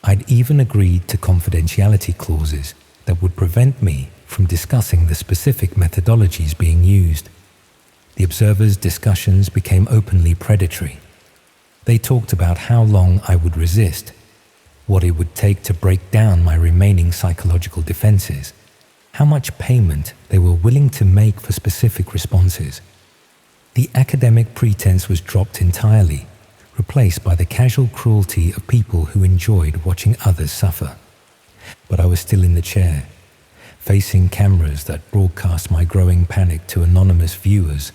I'd even agreed to confidentiality clauses that would prevent me from discussing the specific methodologies being used. The observers' discussions became openly predatory. They talked about how long I would resist, what it would take to break down my remaining psychological defenses, how much payment they were willing to make for specific responses. The academic pretense was dropped entirely, replaced by the casual cruelty of people who enjoyed watching others suffer. But I was still in the chair, facing cameras that broadcast my growing panic to anonymous viewers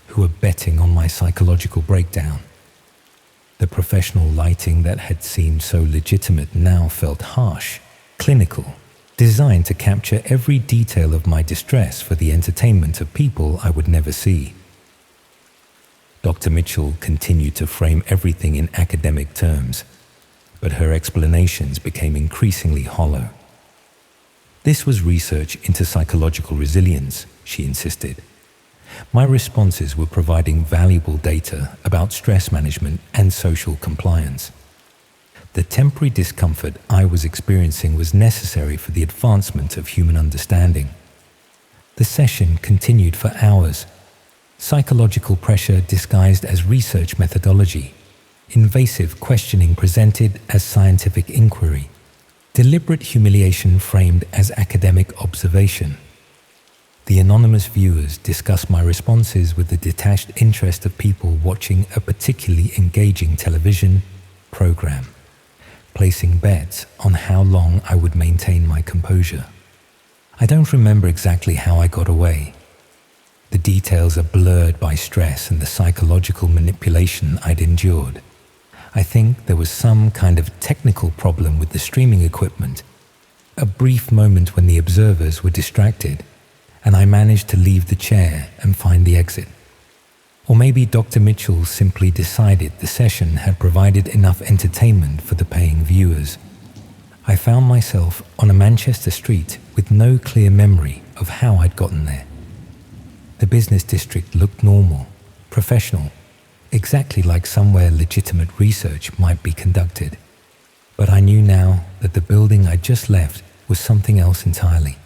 who were betting on my psychological breakdown. The professional lighting that had seemed so legitimate now felt harsh, clinical, designed to capture every detail of my distress for the entertainment of people I would never see. Dr. Mitchell continued to frame everything in academic terms, but her explanations became increasingly hollow. This was research into psychological resilience, she insisted. My responses were providing valuable data about stress management and social compliance. The temporary discomfort I was experiencing was necessary for the advancement of human understanding. The session continued for hours. Psychological pressure disguised as research methodology, invasive questioning presented as scientific inquiry, deliberate humiliation framed as academic observation. The anonymous viewers discussed my responses with the detached interest of people watching a particularly engaging television program, placing bets on how long I would maintain my composure. I don't remember exactly how I got away. The details are blurred by stress and the psychological manipulation I'd endured. I think there was some kind of technical problem with the streaming equipment, a brief moment when the observers were distracted, and I managed to leave the chair and find the exit. Or maybe Dr. Mitchell simply decided the session had provided enough entertainment for the paying viewers. I found myself on a Manchester street with no clear memory of how I'd gotten there. The business district looked normal, professional, exactly like somewhere legitimate research might be conducted. But I knew now that the building I'd just left was something else entirely.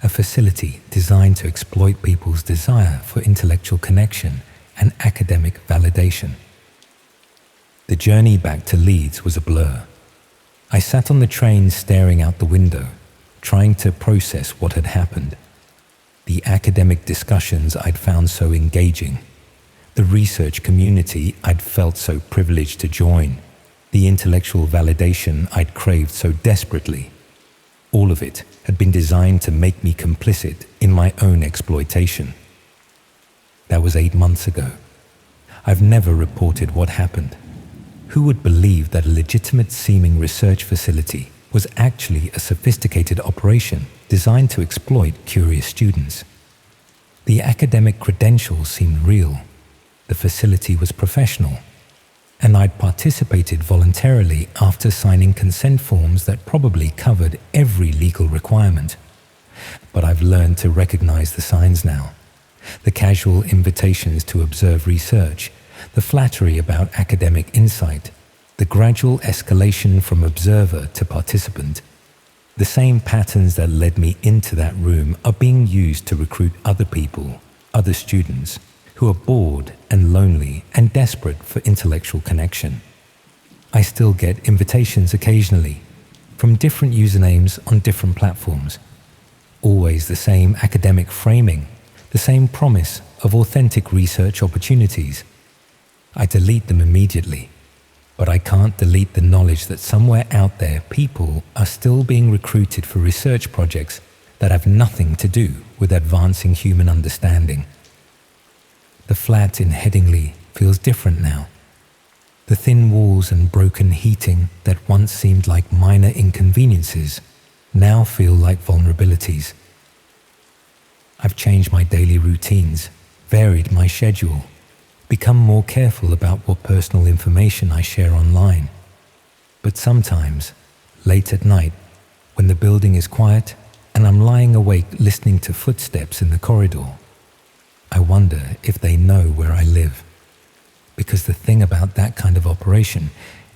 A facility designed to exploit people's desire for intellectual connection and academic validation. The journey back to Leeds was a blur. I sat on the train staring out the window, trying to process what had happened. The academic discussions I'd found so engaging, the research community I'd felt so privileged to join, the intellectual validation I'd craved so desperately. All of it had been designed to make me complicit in my own exploitation. That was 8 months ago. I've never reported what happened. Who would believe that a legitimate-seeming research facility was actually a sophisticated operation designed to exploit curious students? The academic credentials seemed real. The facility was professional, and I'd participated voluntarily after signing consent forms that probably covered every legal requirement. But I've learned to recognize the signs now. The casual invitations to observe research, the flattery about academic insight, the gradual escalation from observer to participant. The same patterns that led me into that room are being used to recruit other people, other students, who are bored and lonely and desperate for intellectual connection. I still get invitations occasionally, from different usernames on different platforms. Always the same academic framing, the same promise of authentic research opportunities. I delete them immediately, but I can't delete the knowledge that somewhere out there people are still being recruited for research projects that have nothing to do with advancing human understanding. The flat in Headingley feels different now. The thin walls and broken heating that once seemed like minor inconveniences now feel like vulnerabilities. I've changed my daily routines, varied my schedule, become more careful about what personal information I share online. But sometimes, late at night, when the building is quiet and I'm lying awake listening to footsteps in the corridor, I wonder if they know where I live. Because the thing about that kind of operation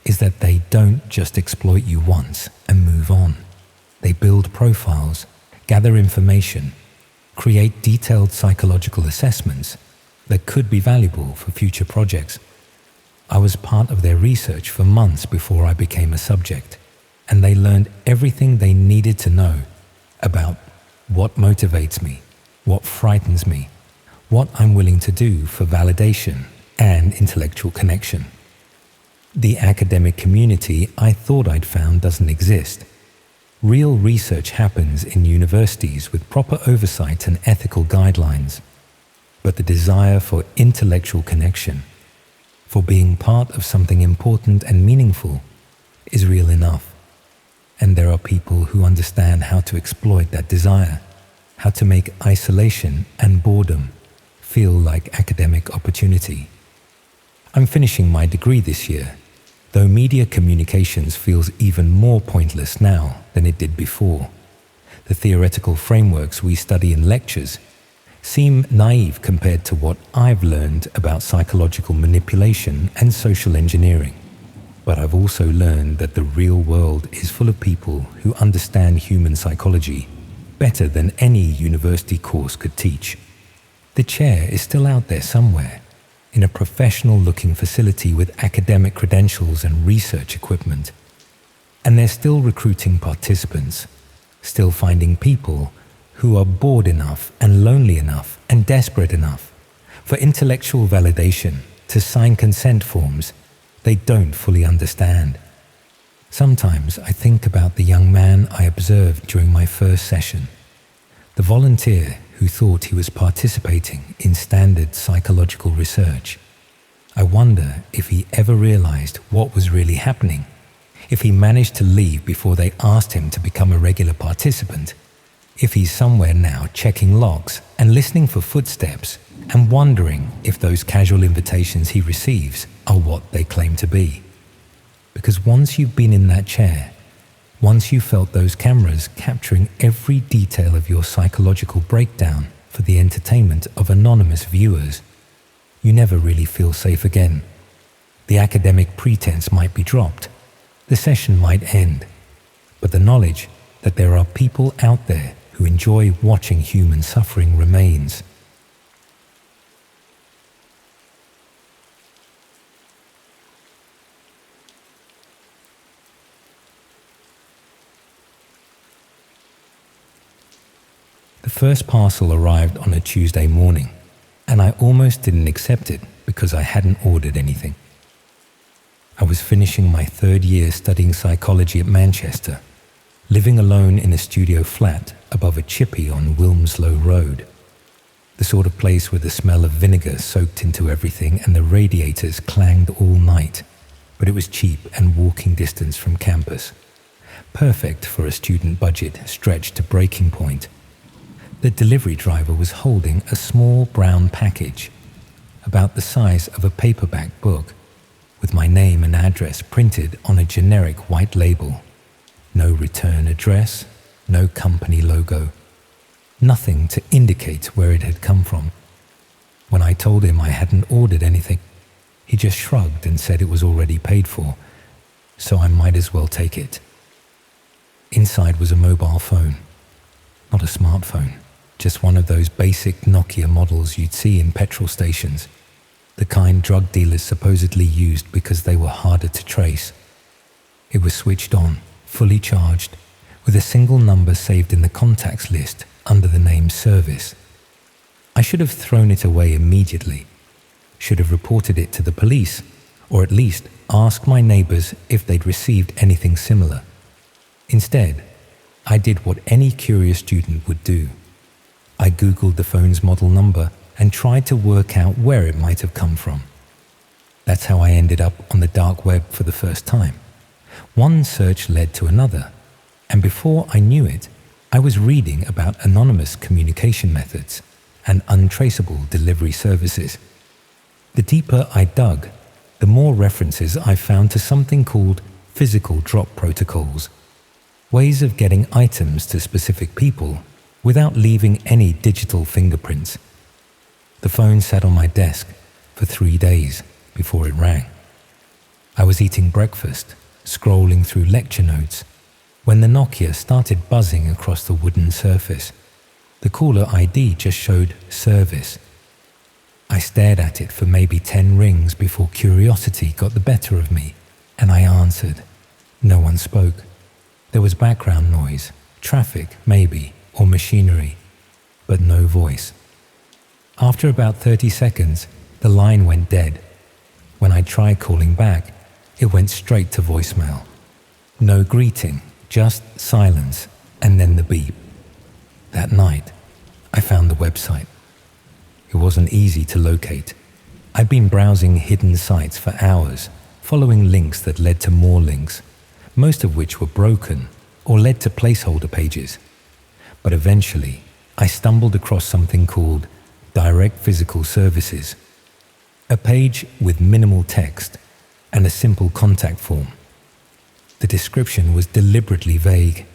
is that they don't just exploit you once and move on. They build profiles, gather information, create detailed psychological assessments that could be valuable for future projects. I was part of their research for months before I became a subject, and they learned everything they needed to know about what motivates me, what frightens me, what I'm willing to do for validation and intellectual connection. The academic community I thought I'd found doesn't exist. Real research happens in universities with proper oversight and ethical guidelines. But the desire for intellectual connection, for being part of something important and meaningful, is real enough. And there are people who understand how to exploit that desire, how to make isolation and boredom feel like academic opportunity. I'm finishing my degree this year, though media communications feels even more pointless now than it did before. The theoretical frameworks we study in lectures seem naive compared to what I've learned about psychological manipulation and social engineering. But I've also learned that the real world is full of people who understand human psychology better than any university course could teach. The chair is still out there somewhere, in a professional-looking facility with academic credentials and research equipment. And they're still recruiting participants, still finding people who are bored enough and lonely enough and desperate enough for intellectual validation to sign consent forms they don't fully understand. Sometimes I think about the young man I observed during my first session, the volunteer who thought he was participating in standard psychological research. I wonder if he ever realized what was really happening, if he managed to leave before they asked him to become a regular participant, if he's somewhere now checking logs and listening for footsteps and wondering if those casual invitations he receives are what they claim to be. Because once you've been in that chair, once you felt those cameras capturing every detail of your psychological breakdown for the entertainment of anonymous viewers, you never really feel safe again. The academic pretense might be dropped, the session might end, but the knowledge that there are people out there who enjoy watching human suffering remains. The first parcel arrived on a Tuesday morning, and I almost didn't accept it because I hadn't ordered anything. I was finishing my third year studying psychology at Manchester, living alone in a studio flat above a chippy on Wilmslow Road, the sort of place where the smell of vinegar soaked into everything and the radiators clanged all night, but it was cheap and walking distance from campus. Perfect for a student budget stretched to breaking point. The delivery driver was holding a small brown package, about the size of a paperback book, with my name and address printed on a generic white label. No return address, no company logo, nothing to indicate where it had come from. When I told him I hadn't ordered anything, he just shrugged and said it was already paid for, so I might as well take it. Inside was a mobile phone, not a smartphone, just one of those basic Nokia models you'd see in petrol stations, the kind drug dealers supposedly used because they were harder to trace. It was switched on, fully charged, with a single number saved in the contacts list under the name Service. I should have thrown it away immediately, should have reported it to the police, or at least asked my neighbors if they'd received anything similar. Instead, I did what any curious student would do. I Googled the phone's model number and tried to work out where it might have come from. That's how I ended up on the dark web for the first time. One search led to another, and before I knew it, I was reading about anonymous communication methods and untraceable delivery services. The deeper I dug, the more references I found to something called physical drop protocols, ways of getting items to specific people without leaving any digital fingerprints. The phone sat on my desk for 3 days before it rang. I was eating breakfast, scrolling through lecture notes, when the Nokia started buzzing across the wooden surface. The caller ID just showed Service. I stared at it for maybe 10 rings before curiosity got the better of me, and I answered. No one spoke. There was background noise, traffic maybe, or machinery, but no voice. After about 30 seconds, the line went dead. When I tried calling back, it went straight to voicemail. No greeting, just silence, and then the beep. That night, I found the website. It wasn't easy to locate. I'd been browsing hidden sites for hours, following links that led to more links, most of which were broken or led to placeholder pages. But eventually, I stumbled across something called Direct Physical Services, a page with minimal text and a simple contact form. The description was deliberately vague,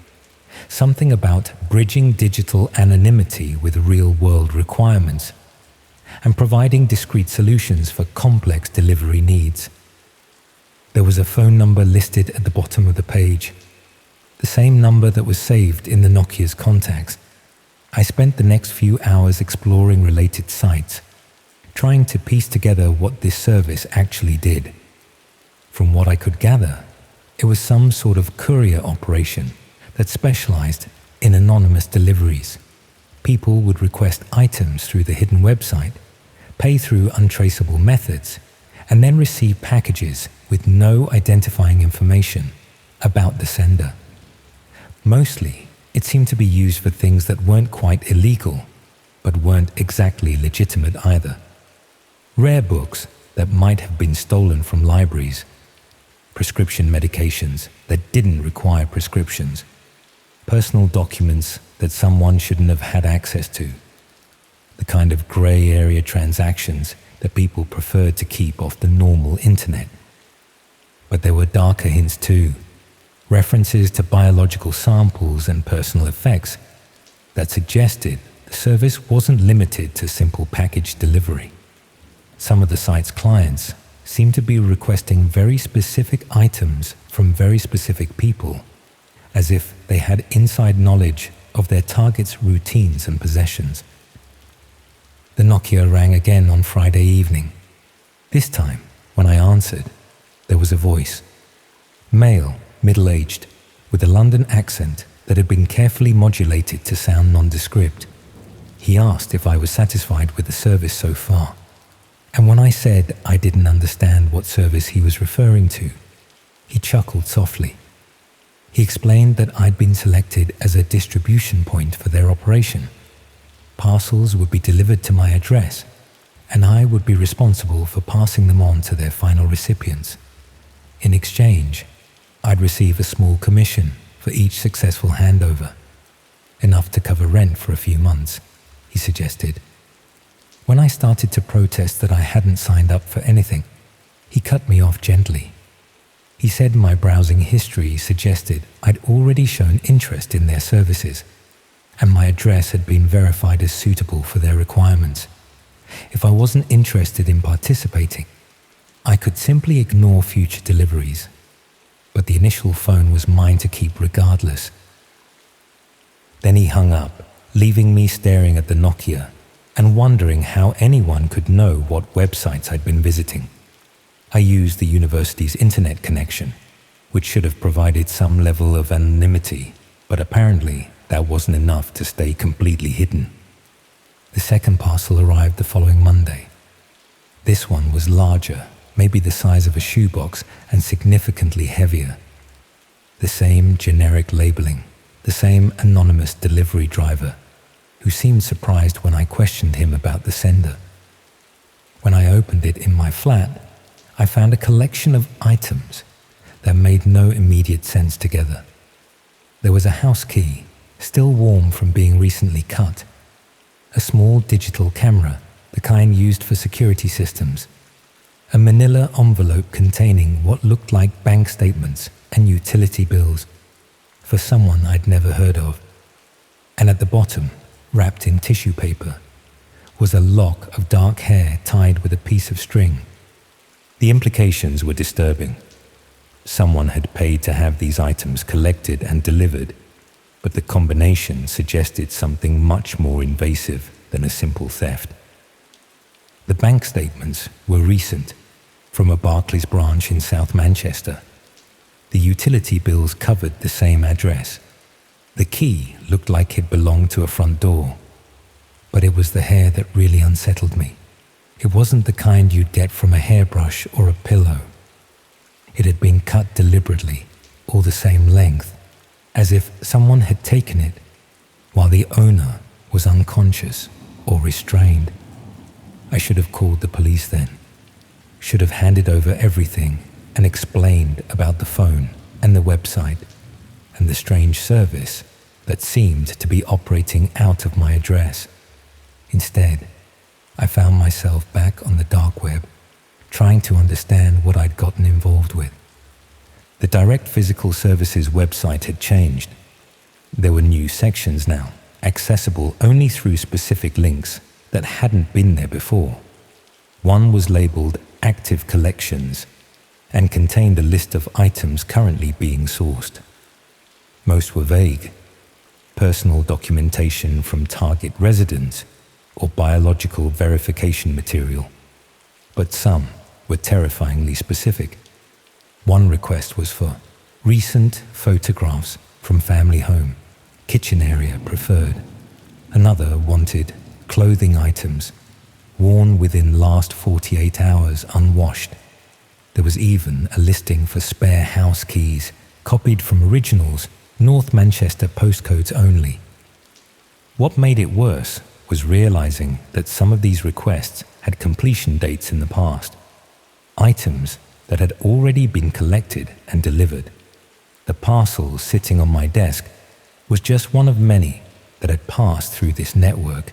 something about bridging digital anonymity with real-world requirements and providing discrete solutions for complex delivery needs. There was a phone number listed at the bottom of the page, the same number that was saved in the Nokia's contacts. I spent the next few hours exploring related sites, trying to piece together what this service actually did. From what I could gather, it was some sort of courier operation that specialized in anonymous deliveries. People would request items through the hidden website, pay through untraceable methods, and then receive packages with no identifying information about the sender. Mostly, it seemed to be used for things that weren't quite illegal, but weren't exactly legitimate either. Rare books that might have been stolen from libraries, prescription medications that didn't require prescriptions, personal documents that someone shouldn't have had access to, the kind of grey area transactions that people preferred to keep off the normal internet. But there were darker hints too, references to biological samples and personal effects that suggested the service wasn't limited to simple package delivery. Some of the site's clients seemed to be requesting very specific items from very specific people, as if they had inside knowledge of their target's routines and possessions. The Nokia rang again on Friday evening. This time, when I answered, there was a voice. Male, middle-aged, with a London accent that had been carefully modulated to sound nondescript. He asked if I was satisfied with the service so far, and when I said I didn't understand what service he was referring to, he chuckled softly. He explained that I'd been selected as a distribution point for their operation. Parcels would be delivered to my address, and I would be responsible for passing them on to their final recipients. In exchange, I'd receive a small commission for each successful handover, enough to cover rent for a few months, he suggested. When I started to protest that I hadn't signed up for anything, he cut me off gently. He said my browsing history suggested I'd already shown interest in their services, and my address had been verified as suitable for their requirements. If I wasn't interested in participating, I could simply ignore future deliveries, but the initial phone was mine to keep regardless. Then he hung up, leaving me staring at the Nokia and wondering how anyone could know what websites I'd been visiting. I used the university's internet connection, which should have provided some level of anonymity, but apparently that wasn't enough to stay completely hidden. The second parcel arrived the following Monday. This one was larger, maybe the size of a shoebox, and significantly heavier. The same generic labeling, the same anonymous delivery driver, who seemed surprised when I questioned him about the sender. When I opened it in my flat, I found a collection of items that made no immediate sense together. There was a house key, still warm from being recently cut, a small digital camera, the kind used for security systems, a manila envelope containing what looked like bank statements and utility bills for someone I'd never heard of, and at the bottom, wrapped in tissue paper, was a lock of dark hair tied with a piece of string. The implications were disturbing. Someone had paid to have these items collected and delivered, but the combination suggested something much more invasive than a simple theft. The bank statements were recent, from a Barclays branch in South Manchester. The utility bills covered the same address. The key looked like it belonged to a front door, but it was the hair that really unsettled me. It wasn't the kind you'd get from a hairbrush or a pillow. It had been cut deliberately, all the same length, as if someone had taken it while the owner was unconscious or restrained. I should have called the police then, should have handed over everything and explained about the phone and the website and the strange service that seemed to be operating out of my address. Instead, I found myself back on the dark web, trying to understand what I'd gotten involved with. The Direct Physical Services website had changed. There were new sections now, accessible only through specific links that hadn't been there before. One was labeled Active Collections and contained a list of items currently being sourced. Most were vague: personal documentation from target residents or biological verification material, but some were terrifyingly specific. One request was for recent photographs from family home, kitchen area preferred. Another wanted clothing items worn within last 48 hours unwashed. There was even a listing for spare house keys, copied from originals, North Manchester postcodes only. What made it worse was realizing that some of these requests had completion dates in the past, items that had already been collected and delivered. The parcel sitting on my desk was just one of many that had passed through this network,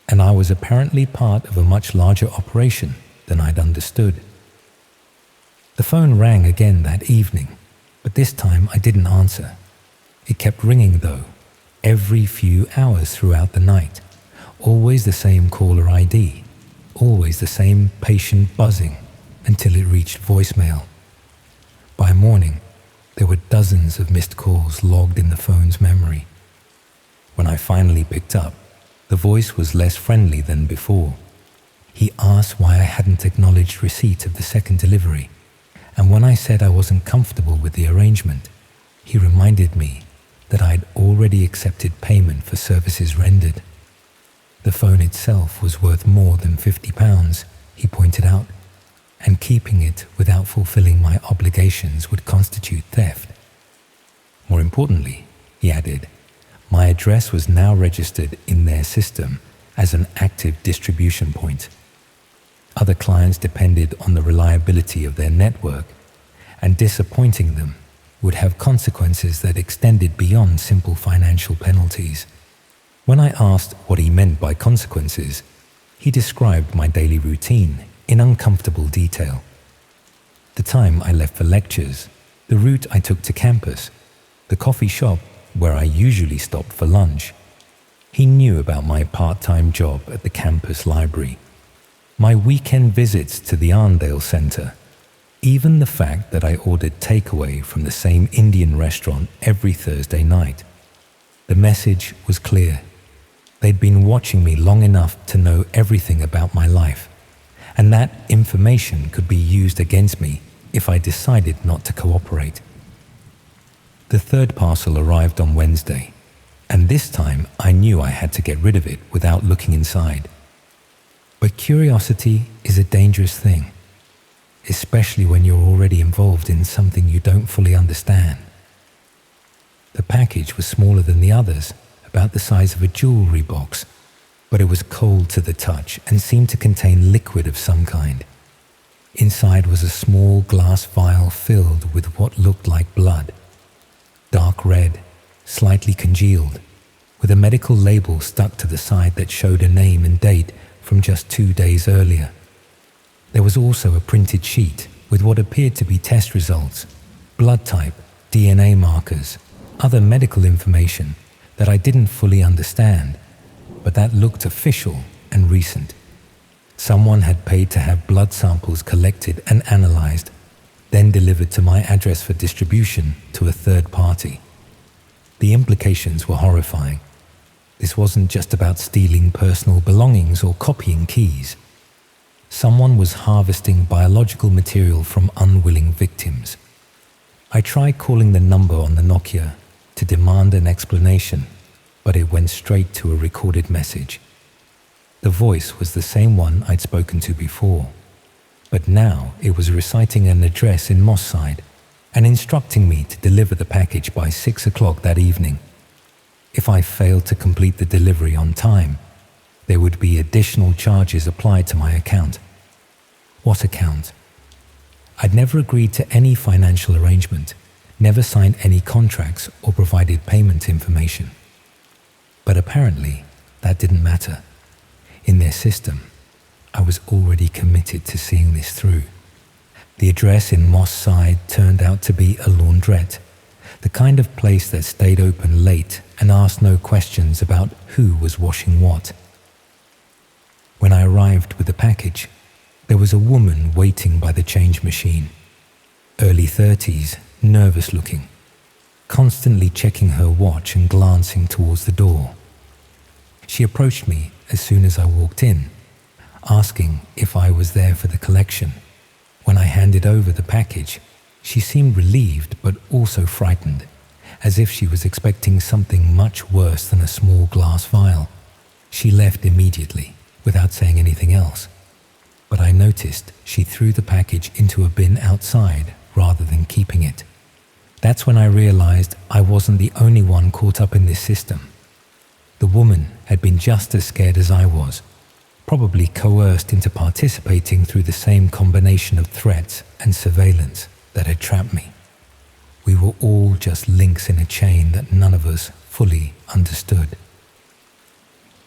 and I was apparently part of a much larger operation than I'd understood. The phone rang again that evening, but this time I didn't answer. It kept ringing though, every few hours throughout the night. Always the same caller ID, always the same patient buzzing until it reached voicemail. By morning, there were dozens of missed calls logged in the phone's memory. When I finally picked up, the voice was less friendly than before. He asked why I hadn't acknowledged receipt of the second delivery, and when I said I wasn't comfortable with the arrangement, he reminded me that I'd already accepted payment for services rendered. The phone itself was worth more than £50, he pointed out, and keeping it without fulfilling my obligations would constitute theft. More importantly, he added, my address was now registered in their system as an active distribution point. Other clients depended on the reliability of their network, and disappointing them would have consequences that extended beyond simple financial penalties. When I asked what he meant by consequences, he described my daily routine in uncomfortable detail. The time I left for lectures, the route I took to campus, the coffee shop where I usually stopped for lunch. He knew about my part-time job at the campus library, my weekend visits to the Arndale Centre, even the fact that I ordered takeaway from the same Indian restaurant every Thursday night. The message was clear. They'd been watching me long enough to know everything about my life, and that information could be used against me if I decided not to cooperate. The third parcel arrived on Wednesday, and this time I knew I had to get rid of it without looking inside. But curiosity is a dangerous thing, especially when you're already involved in something you don't fully understand. The package was smaller than the others, about the size of a jewelry box, but it was cold to the touch and seemed to contain liquid of some kind. Inside was a small glass vial filled with what looked like blood, dark red, slightly congealed, with a medical label stuck to the side that showed a name and date from just 2 days earlier. There was also a printed sheet with what appeared to be test results, blood type, DNA markers, other medical information that I didn't fully understand, but that looked official and recent. Someone had paid to have blood samples collected and analyzed, then delivered to my address for distribution to a third party. The implications were horrifying. This wasn't just about stealing personal belongings or copying keys. Someone was harvesting biological material from unwilling victims. I tried calling the number on the Nokia to demand an explanation, but it went straight to a recorded message. The voice was the same one I'd spoken to before, but now it was reciting an address in Moss Side and instructing me to deliver the package by 6 o'clock that evening. If I failed to complete the delivery on time, there would be additional charges applied to my account. What account? I'd never agreed to any financial arrangement, never signed any contracts or provided payment information. But apparently, that didn't matter. In their system, I was already committed to seeing this through. The address in Moss Side turned out to be a laundrette, the kind of place that stayed open late and asked no questions about who was washing what. When I arrived with the package, there was a woman waiting by the change machine, early 30s, nervous looking, constantly checking her watch and glancing towards the door. She approached me as soon as I walked in, asking if I was there for the collection. When I handed over the package, she seemed relieved but also frightened, as if she was expecting something much worse than a small glass vial. She left immediately, without saying anything else, but I noticed she threw the package into a bin outside rather than keeping it. That's when I realized I wasn't the only one caught up in this system. The woman had been just as scared as I was, probably coerced into participating through the same combination of threats and surveillance that had trapped me. We were all just links in a chain that none of us fully understood.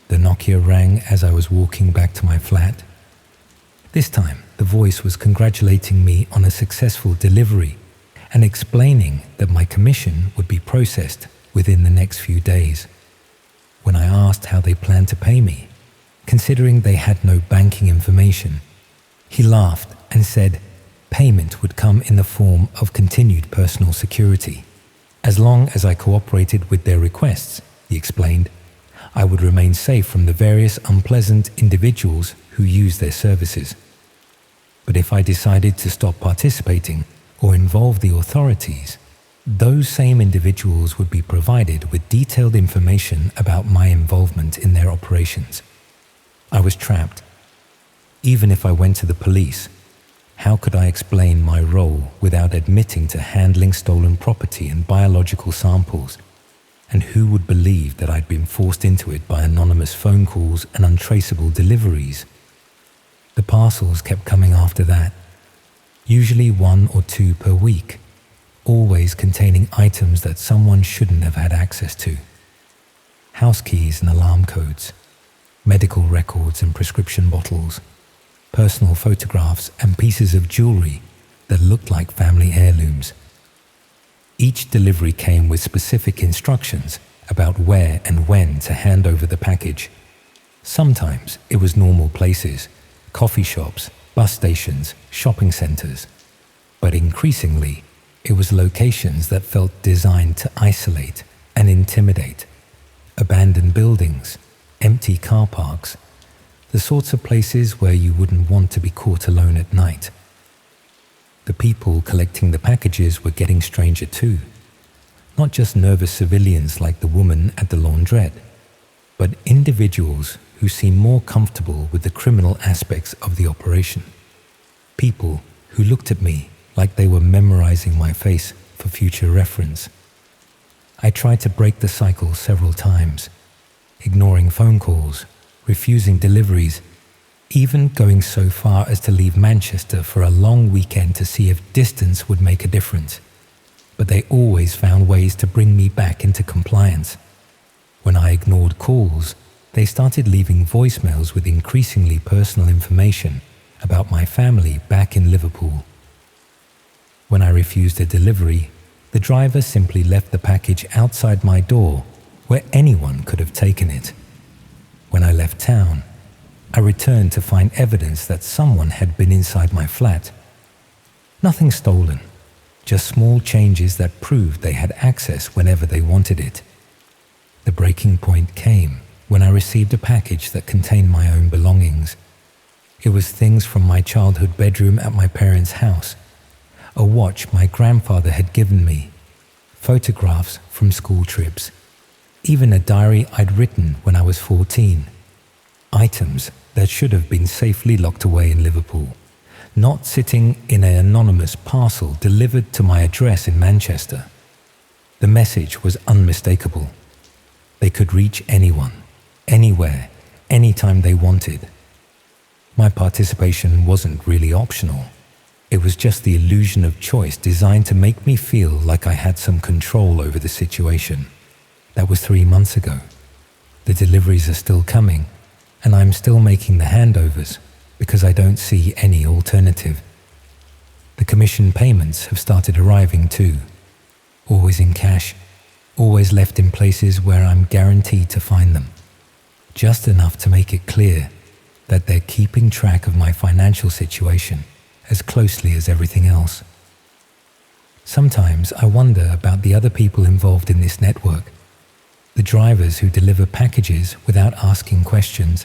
The Nokia rang as I was walking back to my flat. This time, the voice was congratulating me on a successful delivery and explaining that my commission would be processed within the next few days. When I asked how they planned to pay me, considering they had no banking information, he laughed and said payment would come in the form of continued personal security. As long as I cooperated with their requests, he explained, I would remain safe from the various unpleasant individuals who use their services. But if I decided to stop participating or involve the authorities, those same individuals would be provided with detailed information about my involvement in their operations. I was trapped. Even if I went to the police, how could I explain my role without admitting to handling stolen property and biological samples? And who would believe that I'd been forced into it by anonymous phone calls and untraceable deliveries? The parcels kept coming after that, usually 1 or 2 per week, always containing items that someone shouldn't have had access to. House keys and alarm codes, medical records and prescription bottles, personal photographs and pieces of jewelry that looked like family heirlooms. Each delivery came with specific instructions about where and when to hand over the package. Sometimes it was normal places, coffee shops, bus stations, shopping centers. But increasingly, it was locations that felt designed to isolate and intimidate. Abandoned buildings, empty car parks, the sorts of places where you wouldn't want to be caught alone at night. The people collecting the packages were getting stranger too. Not just nervous civilians like the woman at the laundrette, but individuals who seemed more comfortable with the criminal aspects of the operation. People who looked at me like they were memorizing my face for future reference. I tried to break the cycle several times, ignoring phone calls, refusing deliveries, even going so far as to leave Manchester for a long weekend to see if distance would make a difference. But they always found ways to bring me back into compliance. When I ignored calls, they started leaving voicemails with increasingly personal information about my family back in Liverpool. When I refused a delivery, the driver simply left the package outside my door where anyone could have taken it. When I left town, I returned to find evidence that someone had been inside my flat. Nothing stolen, just small changes that proved they had access whenever they wanted it. The breaking point came when I received a package that contained my own belongings. It was things from my childhood bedroom at my parents' house, a watch my grandfather had given me, photographs from school trips, even a diary I'd written when I was 14. Items that should have been safely locked away in Liverpool, not sitting in an anonymous parcel delivered to my address in Manchester. The message was unmistakable. They could reach anyone, anywhere, anytime they wanted. My participation wasn't really optional. It was just the illusion of choice designed to make me feel like I had some control over the situation. That was 3 months ago. The deliveries are still coming, and I'm still making the handovers because I don't see any alternative. The commission payments have started arriving too, always in cash, always left in places where I'm guaranteed to find them, just enough to make it clear that they're keeping track of my financial situation as closely as everything else. Sometimes I wonder about the other people involved in this network, the drivers who deliver packages without asking questions,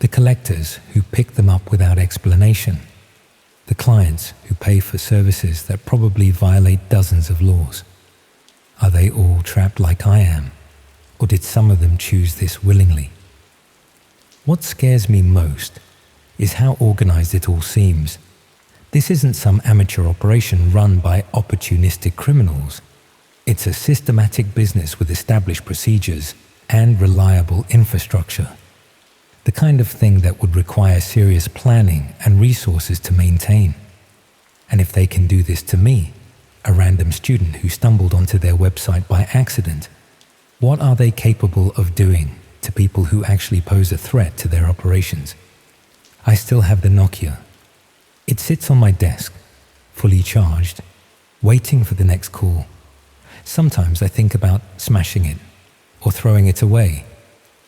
the collectors who pick them up without explanation, the clients who pay for services that probably violate dozens of laws. Are they all trapped like I am, or did some of them choose this willingly? What scares me most is how organized it all seems. This isn't some amateur operation run by opportunistic criminals. It's a systematic business with established procedures and reliable infrastructure. The kind of thing that would require serious planning and resources to maintain. And if they can do this to me, a random student who stumbled onto their website by accident, what are they capable of doing to people who actually pose a threat to their operations? I still have the Nokia. It sits on my desk, fully charged, waiting for the next call. Sometimes I think about smashing it, or throwing it away,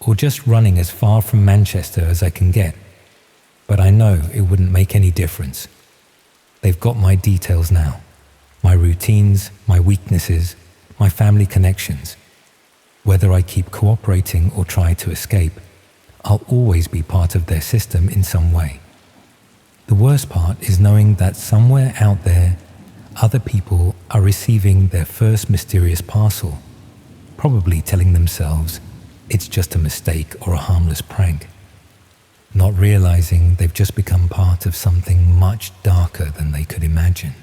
or just running as far from Manchester as I can get. But I know it wouldn't make any difference. They've got my details now, my routines, my weaknesses, my family connections. Whether I keep cooperating or try to escape, I'll always be part of their system in some way. The worst part is knowing that somewhere out there, other people are receiving their first mysterious parcel, probably telling themselves it's just a mistake or a harmless prank. not realizing they've just become part of something much darker than they could imagine.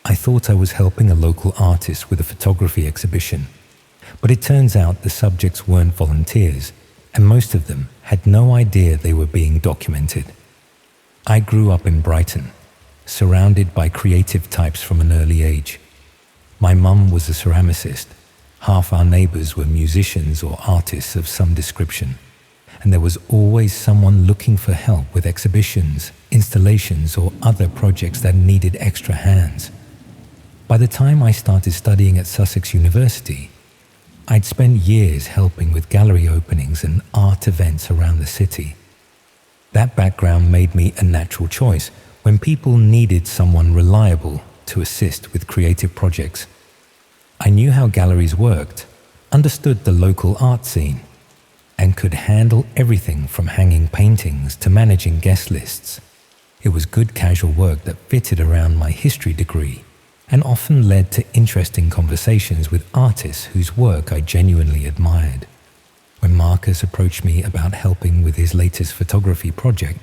I thought I was helping a local artist with a photography exhibition, but it turns out the subjects weren't volunteers, and most of them had no idea they were being documented. I grew up in Brighton, surrounded by creative types from an early age. My mum was a ceramicist, half our neighbours were musicians or artists of some description, and there was always someone looking for help with exhibitions, installations, or other projects that needed extra hands. By the time I started studying at Sussex University, I'd spent years helping with gallery openings and art events around the city. That background made me a natural choice when people needed someone reliable to assist with creative projects. I knew how galleries worked, understood the local art scene, and could handle everything from hanging paintings to managing guest lists. It was good casual work that fitted around my history degree and often led to interesting conversations with artists whose work I genuinely admired. When Marcus approached me about helping with his latest photography project,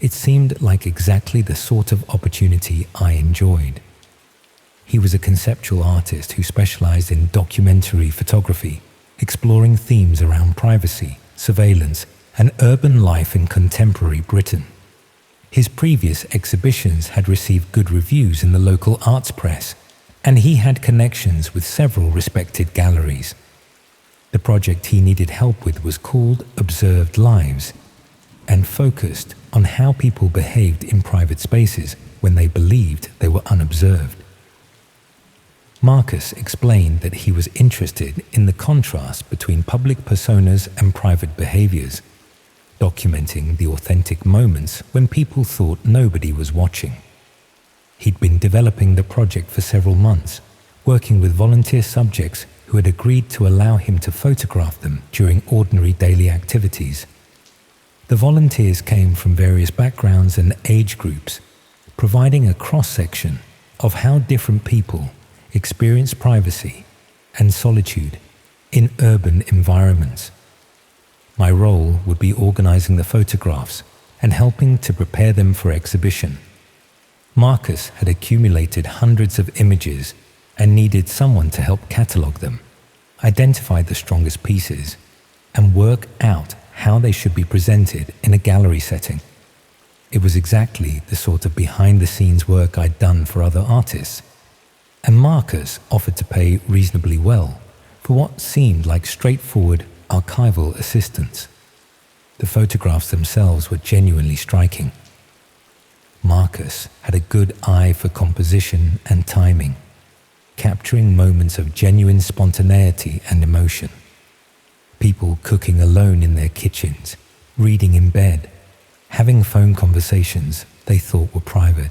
it seemed like exactly the sort of opportunity I enjoyed. He was a conceptual artist who specialized in documentary photography, exploring themes around privacy, surveillance, and urban life in contemporary Britain. His previous exhibitions had received good reviews in the local arts press, and he had connections with several respected galleries. The project he needed help with was called Observed Lives and focused on how people behaved in private spaces when they believed they were unobserved. Marcus explained that he was interested in the contrast between public personas and private behaviors, documenting the authentic moments when people thought nobody was watching. He'd been developing the project for several months, working with volunteer subjects who had agreed to allow him to photograph them during ordinary daily activities. The volunteers came from various backgrounds and age groups, providing a cross-section of how different people experience privacy and solitude in urban environments. My role would be organizing the photographs and helping to prepare them for exhibition. Marcus had accumulated hundreds of images and needed someone to help catalog them, identify the strongest pieces, and work out how they should be presented in a gallery setting. It was exactly the sort of behind-the-scenes work I'd done for other artists, and Marcus offered to pay reasonably well for what seemed like straightforward archival assistance. The photographs themselves were genuinely striking. Marcus had a good eye for composition and timing, capturing moments of genuine spontaneity and emotion. People cooking alone in their kitchens, reading in bed, having phone conversations they thought were private.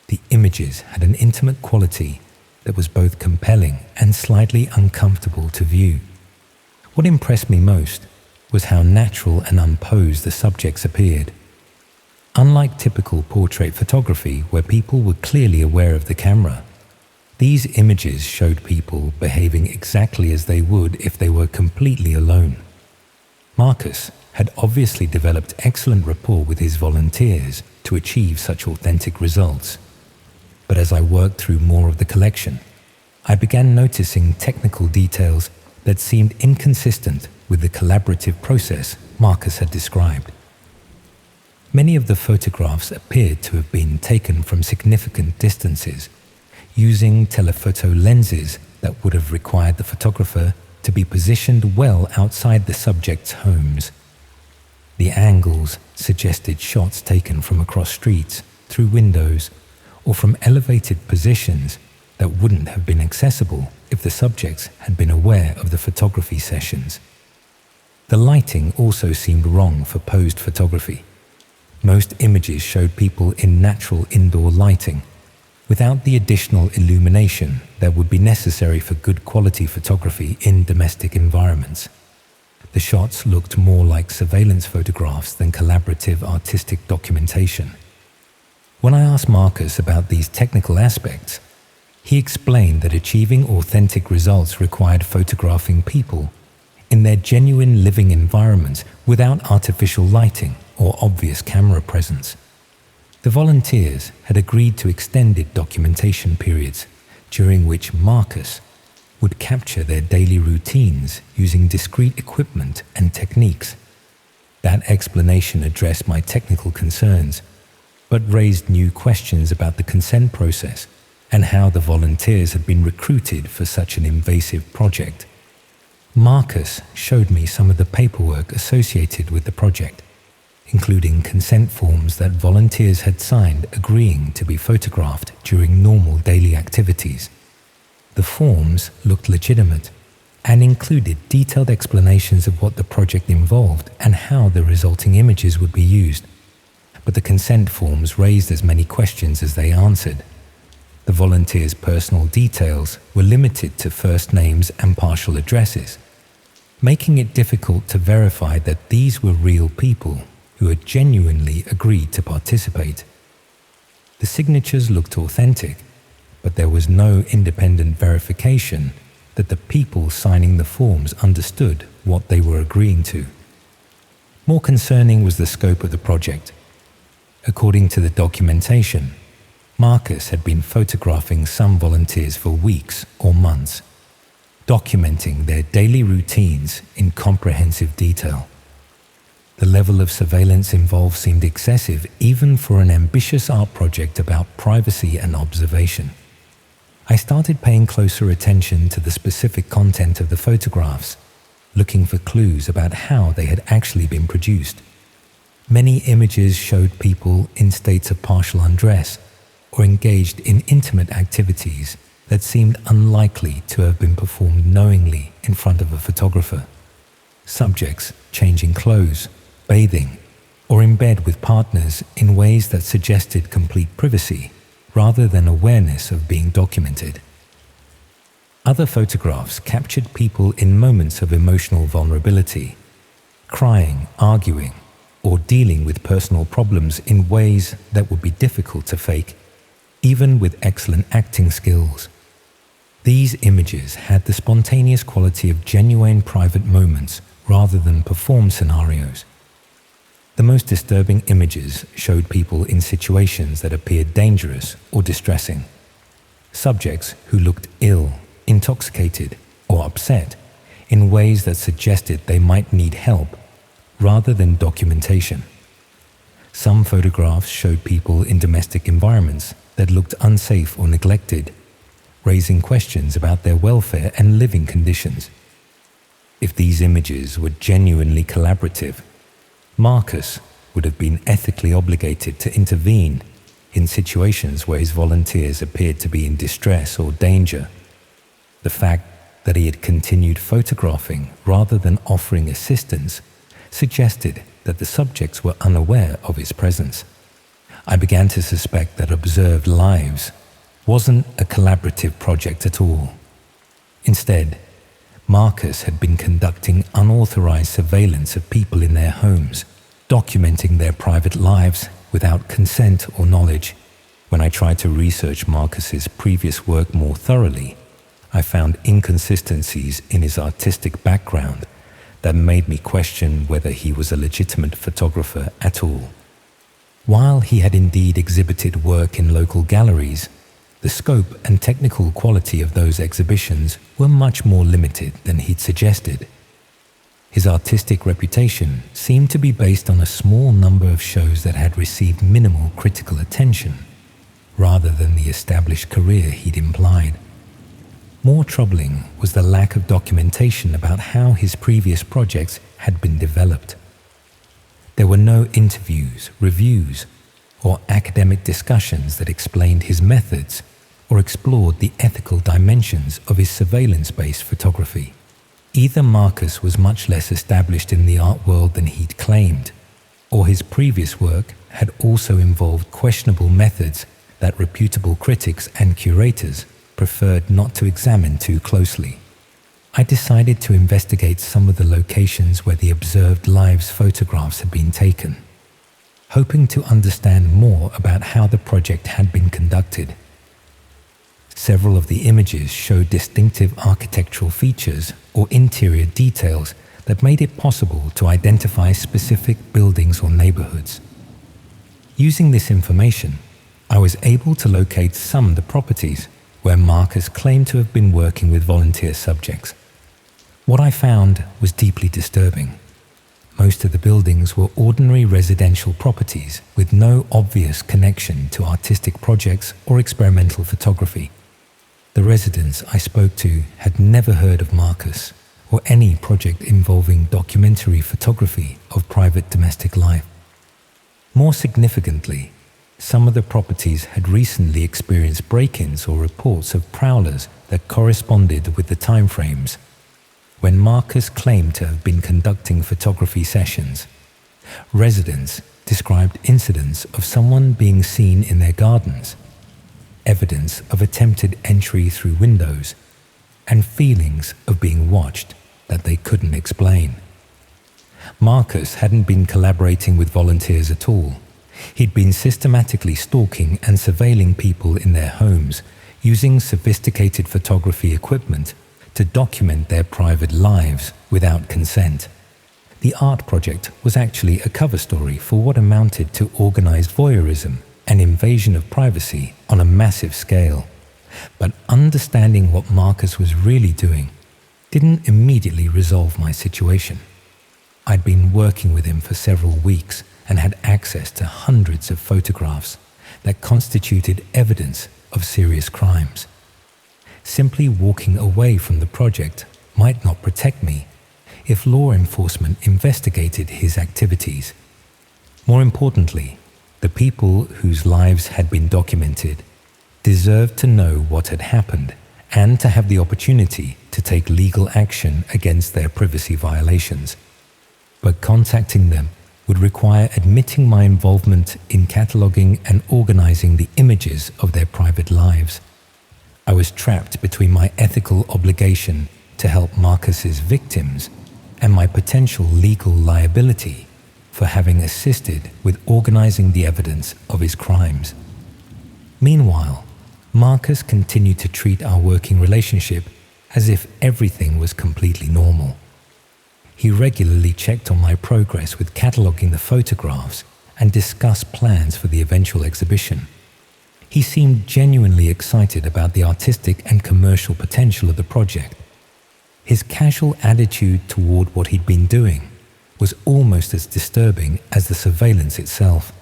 The images had an intimate quality that was both compelling and slightly uncomfortable to view. What impressed me most was how natural and unposed the subjects appeared. Unlike typical portrait photography where people were clearly aware of the camera, these images showed people behaving exactly as they would if they were completely alone. Marcus had obviously developed excellent rapport with his volunteers to achieve such authentic results. But as I worked through more of the collection, I began noticing technical details that seemed inconsistent with the collaborative process Marcus had described. Many of the photographs appeared to have been taken from significant distances, using telephoto lenses that would have required the photographer to be positioned well outside the subjects' homes. The angles suggested shots taken from across streets, through windows, or from elevated positions that wouldn't have been accessible if the subjects had been aware of the photography sessions. The lighting also seemed wrong for posed photography. Most images showed people in natural indoor lighting, without the additional illumination that would be necessary for good quality photography in domestic environments. The shots looked more like surveillance photographs than collaborative artistic documentation. When I asked Marcus about these technical aspects, he explained that achieving authentic results required photographing people in their genuine living environments without artificial lighting or obvious camera presence. The volunteers had agreed to extended documentation periods during which Marcus would capture their daily routines using discrete equipment and techniques. That explanation addressed my technical concerns, but raised new questions about the consent process and how the volunteers had been recruited for such an invasive project. Marcus showed me some of the paperwork associated with the project, including consent forms that volunteers had signed agreeing to be photographed during normal daily activities. The forms looked legitimate and included detailed explanations of what the project involved and how the resulting images would be used. But the consent forms raised as many questions as they answered. The volunteers' personal details were limited to first names and partial addresses, making it difficult to verify that these were real people who had genuinely agreed to participate. The signatures looked authentic, but there was no independent verification that the people signing the forms understood what they were agreeing to. More concerning was the scope of the project. According to the documentation, Marcus had been photographing some volunteers for weeks or months, documenting their daily routines in comprehensive detail. The level of surveillance involved seemed excessive even for an ambitious art project about privacy and observation. I started paying closer attention to the specific content of the photographs, looking for clues about how they had actually been produced. Many images showed people in states of partial undress or engaged in intimate activities that seemed unlikely to have been performed knowingly in front of a photographer. Subjects changing clothes, bathing, or in bed with partners in ways that suggested complete privacy rather than awareness of being documented. Other photographs captured people in moments of emotional vulnerability, crying, arguing, or dealing with personal problems in ways that would be difficult to fake, even with excellent acting skills. These images had the spontaneous quality of genuine private moments rather than performed scenarios. The most disturbing images showed people in situations that appeared dangerous or distressing. Subjects who looked ill, intoxicated, or upset in ways that suggested they might need help rather than documentation. Some photographs showed people in domestic environments that looked unsafe or neglected, raising questions about their welfare and living conditions. If these images were genuinely collaborative, Marcus would have been ethically obligated to intervene in situations where his volunteers appeared to be in distress or danger. The fact that he had continued photographing rather than offering assistance suggested that the subjects were unaware of his presence. I began to suspect that Observed Lives wasn't a collaborative project at all. Instead, Marcus had been conducting unauthorized surveillance of people in their homes, documenting their private lives without consent or knowledge. When I tried to research Marcus's previous work more thoroughly, I found inconsistencies in his artistic background that made me question whether he was a legitimate photographer at all. While he had indeed exhibited work in local galleries, the scope and technical quality of those exhibitions were much more limited than he'd suggested. His artistic reputation seemed to be based on a small number of shows that had received minimal critical attention, rather than the established career he'd implied. More troubling was the lack of documentation about how his previous projects had been developed. There were no interviews, reviews, or academic discussions that explained his methods or explored the ethical dimensions of his surveillance-based photography. Either Marcus was much less established in the art world than he'd claimed, or his previous work had also involved questionable methods that reputable critics and curators preferred not to examine too closely. I decided to investigate some of the locations where the Observed Lives photographs had been taken. hoping to understand more about how the project had been conducted. Several of the images showed distinctive architectural features or interior details that made it possible to identify specific buildings or neighborhoods. Using this information, I was able to locate some of the properties where Marcus claimed to have been working with volunteer subjects. What I found was deeply disturbing. Most of the buildings were ordinary residential properties with no obvious connection to artistic projects or experimental photography. The residents I spoke to had never heard of Marcus or any project involving documentary photography of private domestic life. More significantly, some of the properties had recently experienced break-ins or reports of prowlers that corresponded with the timeframes when Marcus claimed to have been conducting photography sessions. Residents described incidents of someone being seen in their gardens, evidence of attempted entry through windows, and feelings of being watched that they couldn't explain. Marcus hadn't been collaborating with volunteers at all. He'd been systematically stalking and surveilling people in their homes, using sophisticated photography equipment to document their private lives without consent. The art project was actually a cover story for what amounted to organized voyeurism and invasion of privacy on a massive scale. But understanding what Marcus was really doing didn't immediately resolve my situation. I'd been working with him for several weeks and had access to hundreds of photographs that constituted evidence of serious crimes. Simply walking away from the project might not protect me if law enforcement investigated his activities. More importantly, the people whose lives had been documented deserved to know what had happened and to have the opportunity to take legal action against their privacy violations. But contacting them would require admitting my involvement in cataloging and organizing the images of their private lives. I was trapped between my ethical obligation to help Marcus's victims and my potential legal liability for having assisted with organizing the evidence of his crimes. Meanwhile, Marcus continued to treat our working relationship as if everything was completely normal. He regularly checked on my progress with cataloging the photographs and discussed plans for the eventual exhibition. He seemed genuinely excited about the artistic and commercial potential of the project. His casual attitude toward what he'd been doing was almost as disturbing as the surveillance itself.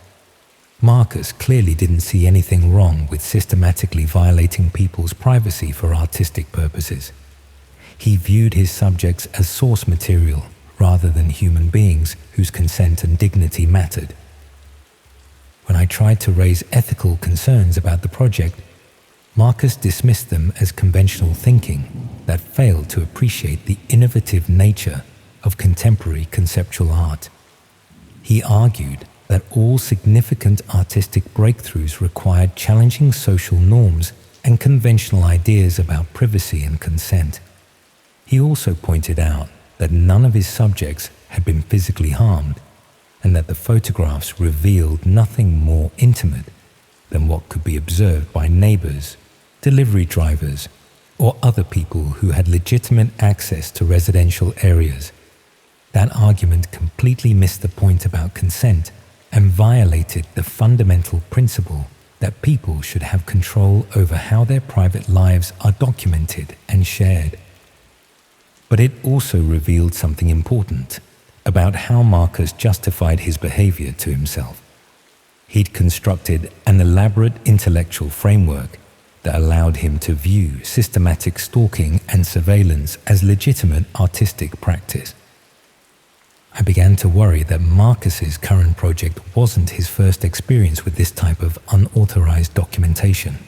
Marcus clearly didn't see anything wrong with systematically violating people's privacy for artistic purposes. He viewed his subjects as source material rather than human beings whose consent and dignity mattered. When I tried to raise ethical concerns about the project, Marcus dismissed them as conventional thinking that failed to appreciate the innovative nature of contemporary conceptual art. He argued that all significant artistic breakthroughs required challenging social norms and conventional ideas about privacy and consent. He also pointed out that none of his subjects had been physically harmed and that the photographs revealed nothing more intimate than what could be observed by neighbors, delivery drivers, or other people who had legitimate access to residential areas. That argument completely missed the point about consent and violated the fundamental principle that people should have control over how their private lives are documented and shared. But it also revealed something important about how Marcus justified his behavior to himself. He'd constructed an elaborate intellectual framework that allowed him to view systematic stalking and surveillance as legitimate artistic practice. I began to worry that Marcus's current project wasn't his first experience with this type of unauthorized documentation.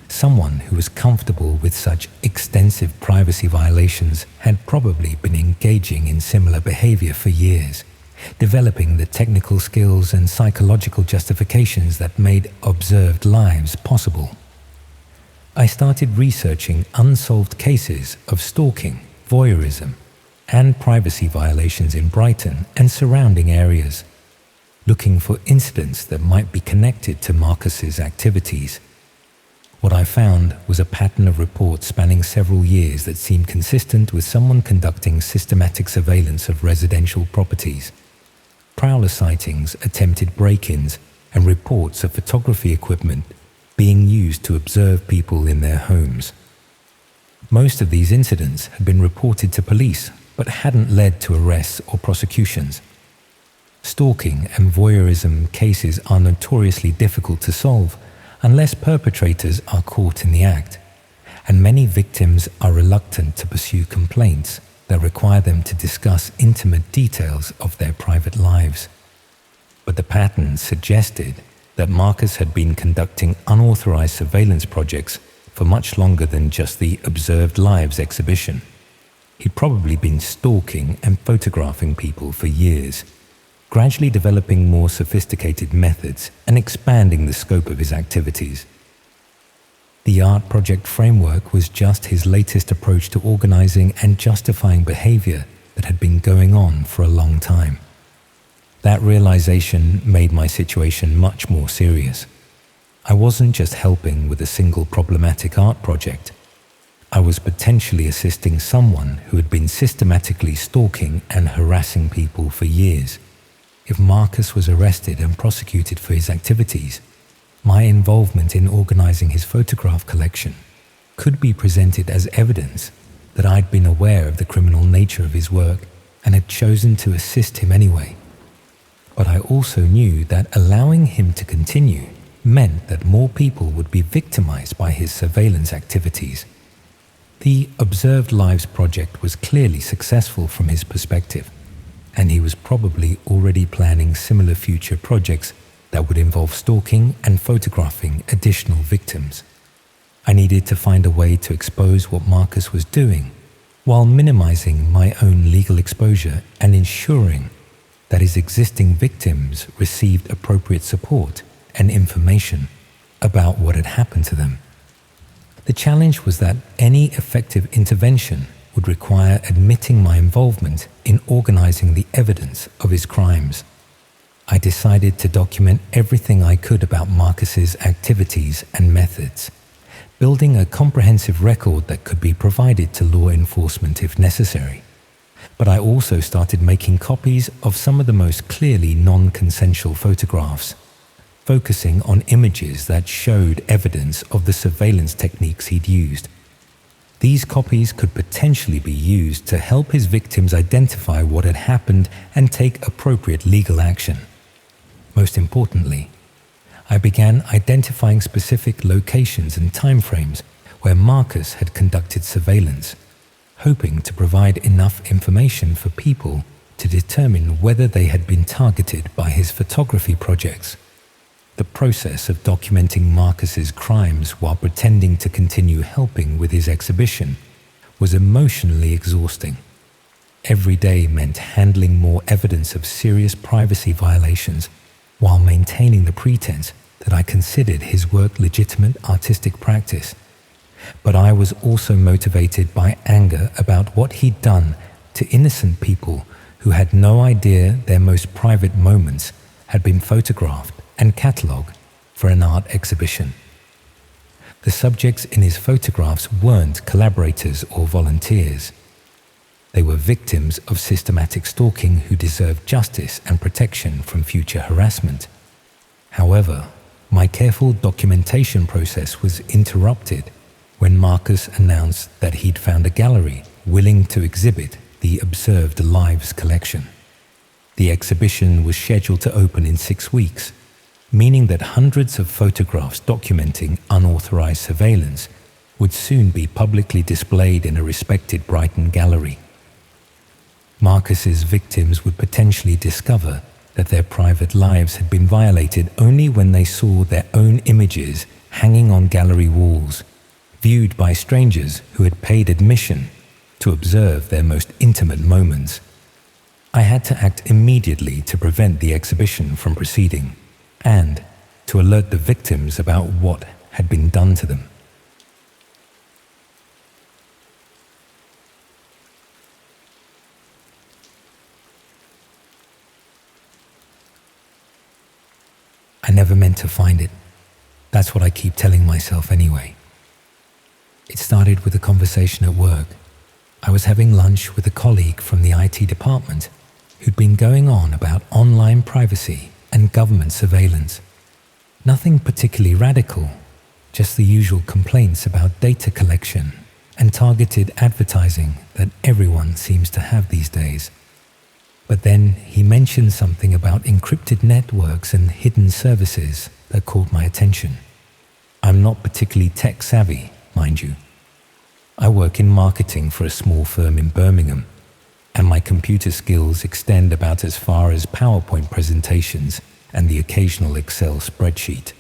Someone who was comfortable with such extensive privacy violations had probably been engaging in similar behavior for years, developing the technical skills and psychological justifications that made observed lives possible. I started researching unsolved cases of stalking, voyeurism, and privacy violations in Brighton and surrounding areas. looking for incidents that might be connected to Marcus's activities. What I found was a pattern of reports spanning several years that seemed consistent with someone conducting systematic surveillance of residential properties. Prowler sightings, attempted break-ins, and reports of photography equipment being used to observe people in their homes. Most of these incidents had been reported to police but hadn't led to arrests or prosecutions. Stalking and voyeurism cases are notoriously difficult to solve unless perpetrators are caught in the act, and many victims are reluctant to pursue complaints that require them to discuss intimate details of their private lives. But the pattern suggested that Marcus had been conducting unauthorized surveillance projects for much longer than just the Observed Lives exhibition. He'd probably been stalking and photographing people for years, gradually developing more sophisticated methods and expanding the scope of his activities. The art project framework was just his latest approach to organizing and justifying behavior that had been going on for a long time. That realization made my situation much more serious. I wasn't just helping with a single problematic art project. I was potentially assisting someone who had been systematically stalking and harassing people for years. If Marcus was arrested and prosecuted for his activities, my involvement in organizing his photograph collection could be presented as evidence that I'd been aware of the criminal nature of his work and had chosen to assist him anyway. But I also knew that allowing him to continue meant that more people would be victimized by his surveillance activities. The Observed Lives project was clearly successful from his perspective, and he was probably already planning similar future projects that would involve stalking and photographing additional victims. I needed to find a way to expose what Marcus was doing while minimizing my own legal exposure and ensuring that his existing victims received appropriate support and information about what had happened to them. The challenge was that any effective intervention would require admitting my involvement in organizing the evidence of his crimes. I decided to document everything I could about Marcus's activities and methods, building a comprehensive record that could be provided to law enforcement if necessary. But I also started making copies of some of the most clearly non-consensual photographs, focusing on images that showed evidence of the surveillance techniques he'd used. These copies could potentially be used to help his victims identify what had happened and take appropriate legal action. Most importantly, I began identifying specific locations and timeframes where Marcus had conducted surveillance, hoping to provide enough information for people to determine whether they had been targeted by his photography projects. The process of documenting Marcus's crimes while pretending to continue helping with his exhibition was emotionally exhausting. Every day meant handling more evidence of serious privacy violations while maintaining the pretense that I considered his work legitimate artistic practice. But I was also motivated by anger about what he'd done to innocent people who had no idea their most private moments had been photographed and catalogued for an art exhibition. The subjects in his photographs weren't collaborators or volunteers. They were victims of systematic stalking who deserved justice and protection from future harassment. However, my careful documentation process was interrupted when Marcus announced that he'd found a gallery willing to exhibit the Observed Lives collection. The exhibition was scheduled to open in 6 weeks, meaning that hundreds of photographs documenting unauthorized surveillance would soon be publicly displayed in a respected Brighton gallery. Marcus's victims would potentially discover that their private lives had been violated only when they saw their own images hanging on gallery walls, viewed by strangers who had paid admission to observe their most intimate moments. I had to act immediately to prevent the exhibition from proceeding and to alert the victims about what had been done to them. never meant to find it. That's what I keep telling myself anyway. It started with a conversation at work. I was having lunch with a colleague from the IT department who'd been going on about online privacy and government surveillance. Nothing particularly radical, just the usual complaints about data collection and targeted advertising that everyone seems to have these days. But then he mentioned something about encrypted networks and hidden services that caught my attention. I'm not particularly tech savvy, mind you. I work in marketing for a small firm in Birmingham, and my computer skills extend about as far as PowerPoint presentations and the occasional Excel spreadsheet.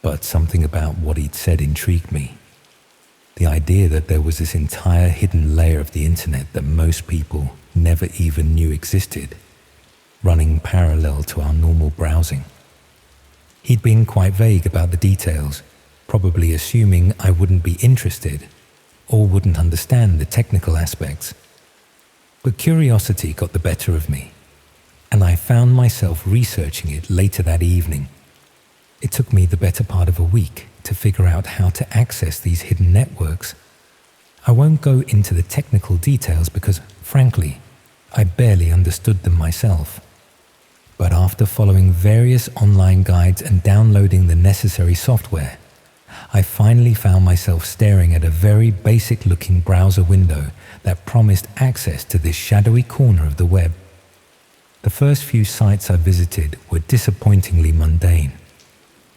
But something about what he'd said intrigued me. The idea that there was this entire hidden layer of the internet that most people never even knew existed, running parallel to our normal browsing. He'd been quite vague about the details, probably assuming I wouldn't be interested or wouldn't understand the technical aspects. But curiosity got the better of me, and I found myself researching it later that evening. It took me the better part of a week to figure out how to access these hidden networks. I won't go into the technical details because, frankly, I barely understood them myself. But after following various online guides and downloading the necessary software, I finally found myself staring at a very basic-looking browser window that promised access to this shadowy corner of the web. The first few sites I visited were disappointingly mundane.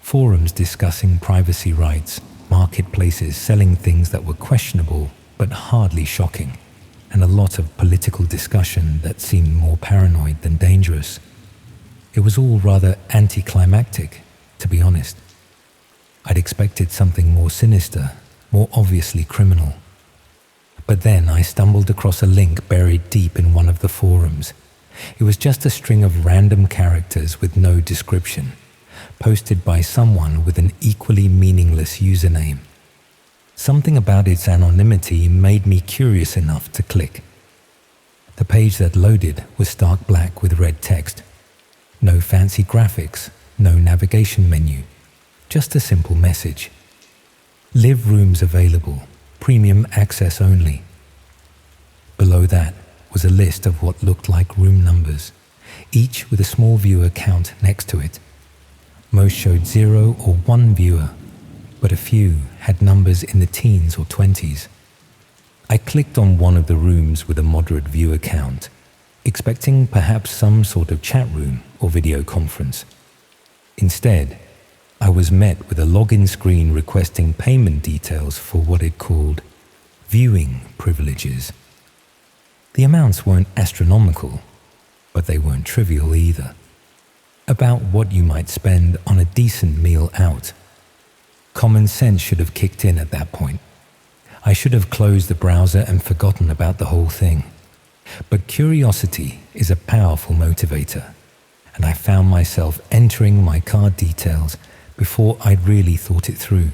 Forums discussing privacy rights, marketplaces selling things that were questionable but hardly shocking, and a lot of political discussion that seemed more paranoid than dangerous. It was all rather anticlimactic, to be honest. I'd expected something more sinister, more obviously criminal. But then I stumbled across a link buried deep in one of the forums. It was just a string of random characters with no description, posted by someone with an equally meaningless username. Something about its anonymity made me curious enough to click. The page that loaded was stark black with red text. No fancy graphics, no navigation menu, just a simple message. Live rooms available, premium access only. Below that was a list of what looked like room numbers, each with a small viewer count next to it. Most showed 0 or 1 viewer, but a few had numbers in the teens or 20s. I clicked on one of the rooms with a moderate viewer count, expecting perhaps some sort of chat room or video conference. Instead, I was met with a login screen requesting payment details for what it called viewing privileges. The amounts weren't astronomical, but they weren't trivial either. About what you might spend on a decent meal out. Common sense should have kicked in at that point. I should have closed the browser and forgotten about the whole thing. But curiosity is a powerful motivator, and I found myself entering my card details before I'd really thought it through.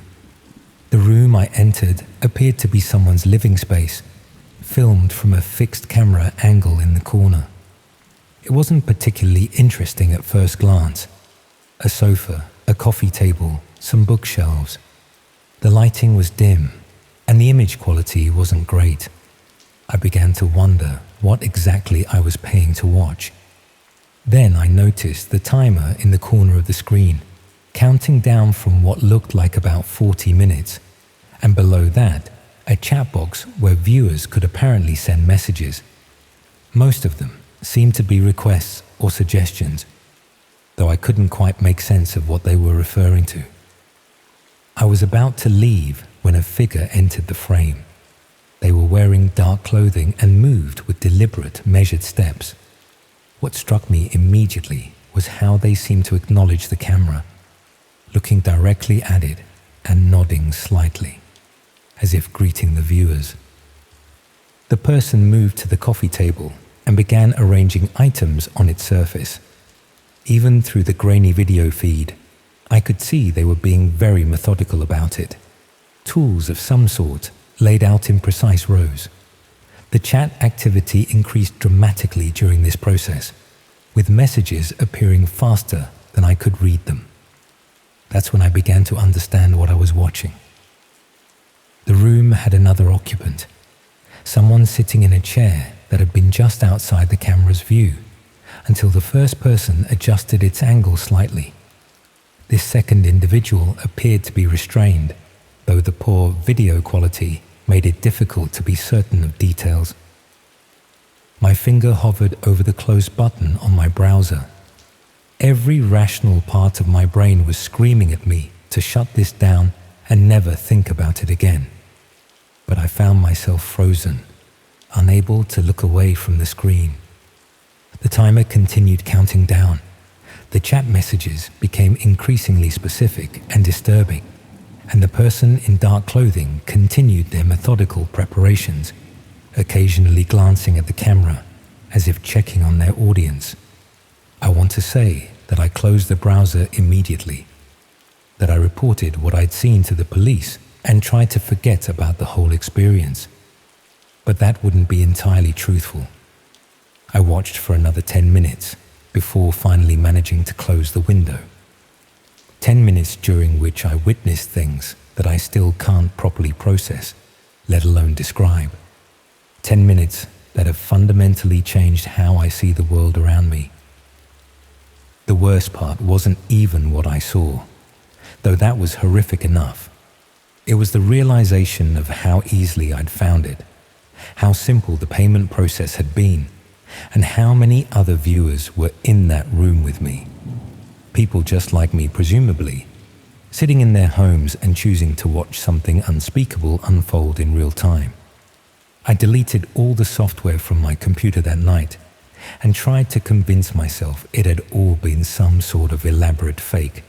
The room I entered appeared to be someone's living space, filmed from a fixed camera angle in the corner. It wasn't particularly interesting at first glance. A sofa, a coffee table, some bookshelves. The lighting was dim, and the image quality wasn't great. I began to wonder what exactly I was paying to watch. Then I noticed the timer in the corner of the screen, counting down from what looked like about 40 minutes, and below that, a chat box where viewers could apparently send messages. Most of them seemed to be requests or suggestions, though I couldn't quite make sense of what they were referring to. I was about to leave when a figure entered the frame. They were wearing dark clothing and moved with deliberate, measured steps. What struck me immediately was how they seemed to acknowledge the camera, looking directly at it and nodding slightly, as if greeting the viewers. The person moved to the coffee table and began arranging items on its surface. Even through the grainy video feed, I could see they were being very methodical about it. Tools of some sort laid out in precise rows. The chat activity increased dramatically during this process, with messages appearing faster then I could read them. That's when I began to understand what I was watching. The room had another occupant, someone sitting in a chair that had been just outside the camera's view until the first person adjusted its angle slightly. This second individual appeared to be restrained, though the poor video quality made it difficult to be certain of details. My finger hovered over the close button on my browser. Every rational part of my brain was screaming at me to shut this down and never think about it again. But I found myself frozen, unable to look away from the screen. The timer continued counting down. The chat messages became increasingly specific and disturbing, and the person in dark clothing continued their methodical preparations, occasionally glancing at the camera as if checking on their audience. I want to say that I closed the browser immediately, that I reported what I'd seen to the police and tried to forget about the whole experience. But that wouldn't be entirely truthful. I watched for another 10 minutes before finally managing to close the window. 10 minutes during which I witnessed things that I still can't properly process, let alone describe. 10 minutes that have fundamentally changed how I see the world around me. The worst part wasn't even what I saw, though that was horrific enough. It was the realization of how easily I'd found it, how simple the payment process had been, and how many other viewers were in that room with me. People just like me, presumably, sitting in their homes and choosing to watch something unspeakable unfold in real time. I deleted all the software from my computer that night and tried to convince myself it had all been some sort of elaborate fake.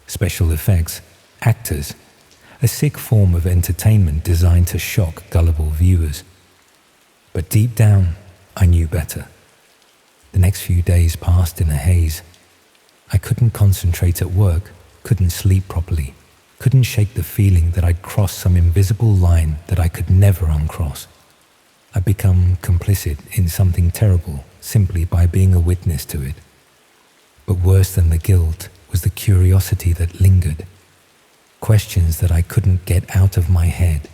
Special effects, actors, a sick form of entertainment designed to shock gullible viewers. But deep down, I knew better. The next few days passed in a haze. I couldn't concentrate at work, couldn't sleep properly, couldn't shake the feeling that I'd crossed some invisible line that I could never uncross. I'd become complicit in something terrible simply by being a witness to it. But worse than the guilt was the curiosity that lingered. Questions that I couldn't get out of my head.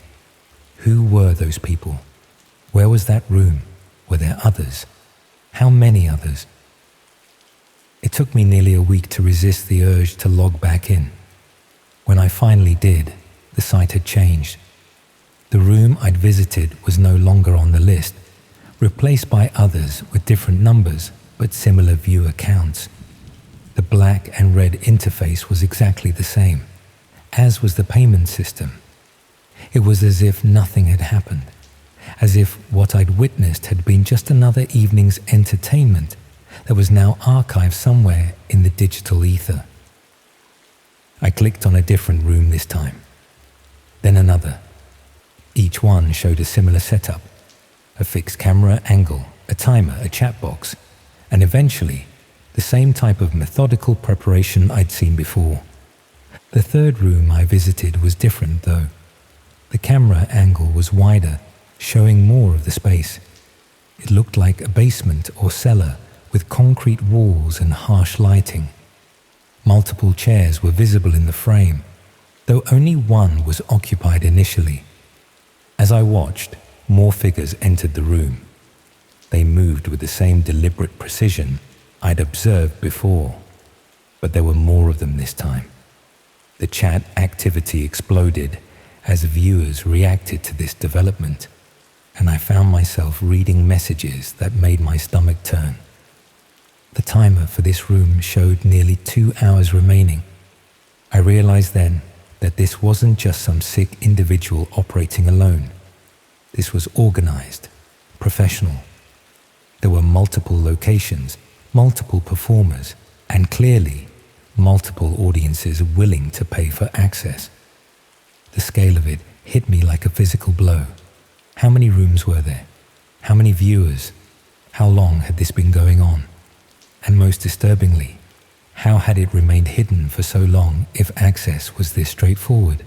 Who were those people? Where was that room? Were there others? How many others? It took me nearly a week to resist the urge to log back in. When I finally did, the site had changed. The room I'd visited was no longer on the list, replaced by others with different numbers but similar viewer counts. The black and red interface was exactly the same, as was the payment system. It was as if nothing had happened, as if what I'd witnessed had been just another evening's entertainment that was now archived somewhere in the digital ether. I clicked on a different room this time, then another. Each one showed a similar setup, a fixed camera angle, a timer, a chat box, and eventually the same type of methodical preparation I'd seen before. The third room I visited was different though. The camera angle was wider, showing more of the space. It looked like a basement or cellar with concrete walls and harsh lighting. Multiple chairs were visible in the frame, though only one was occupied initially. As I watched, more figures entered the room. They moved with the same deliberate precision I'd observed before, but there were more of them this time. The chat activity exploded as viewers reacted to this development, and I found myself reading messages that made my stomach turn. The timer for this room showed nearly 2 hours remaining. I realized then that this wasn't just some sick individual operating alone. This was organized, professional. There were multiple locations, multiple performers, and clearly multiple audiences willing to pay for access. The scale of it hit me like a physical blow. How many rooms were there? How many viewers? How long had this been going on? And most disturbingly, how had it remained hidden for so long if access was this straightforward?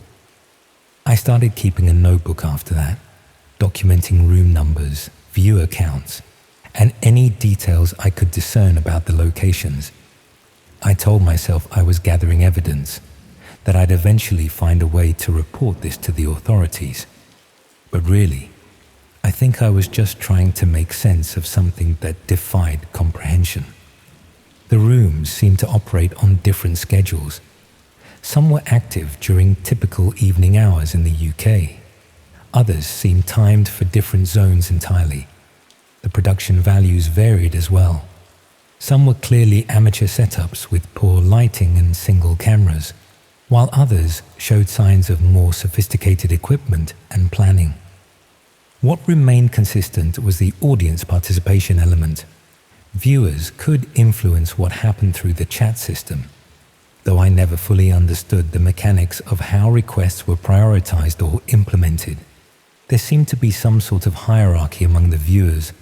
I started keeping a notebook after that, documenting room numbers, viewer counts, and any details I could discern about the locations. I told myself I was gathering evidence, that I'd eventually find a way to report this to the authorities. But really, I think I was just trying to make sense of something that defied comprehension. The rooms seemed to operate on different schedules. Some were active during typical evening hours in the UK. Others seemed timed for different zones entirely. The production values varied as well. Some were clearly amateur setups with poor lighting and single cameras, while others showed signs of more sophisticated equipment and planning. What remained consistent was the audience participation element. Viewers could influence what happened through the chat system, though I never fully understood the mechanics of how requests were prioritized or implemented. There seemed to be some sort of hierarchy among the viewers,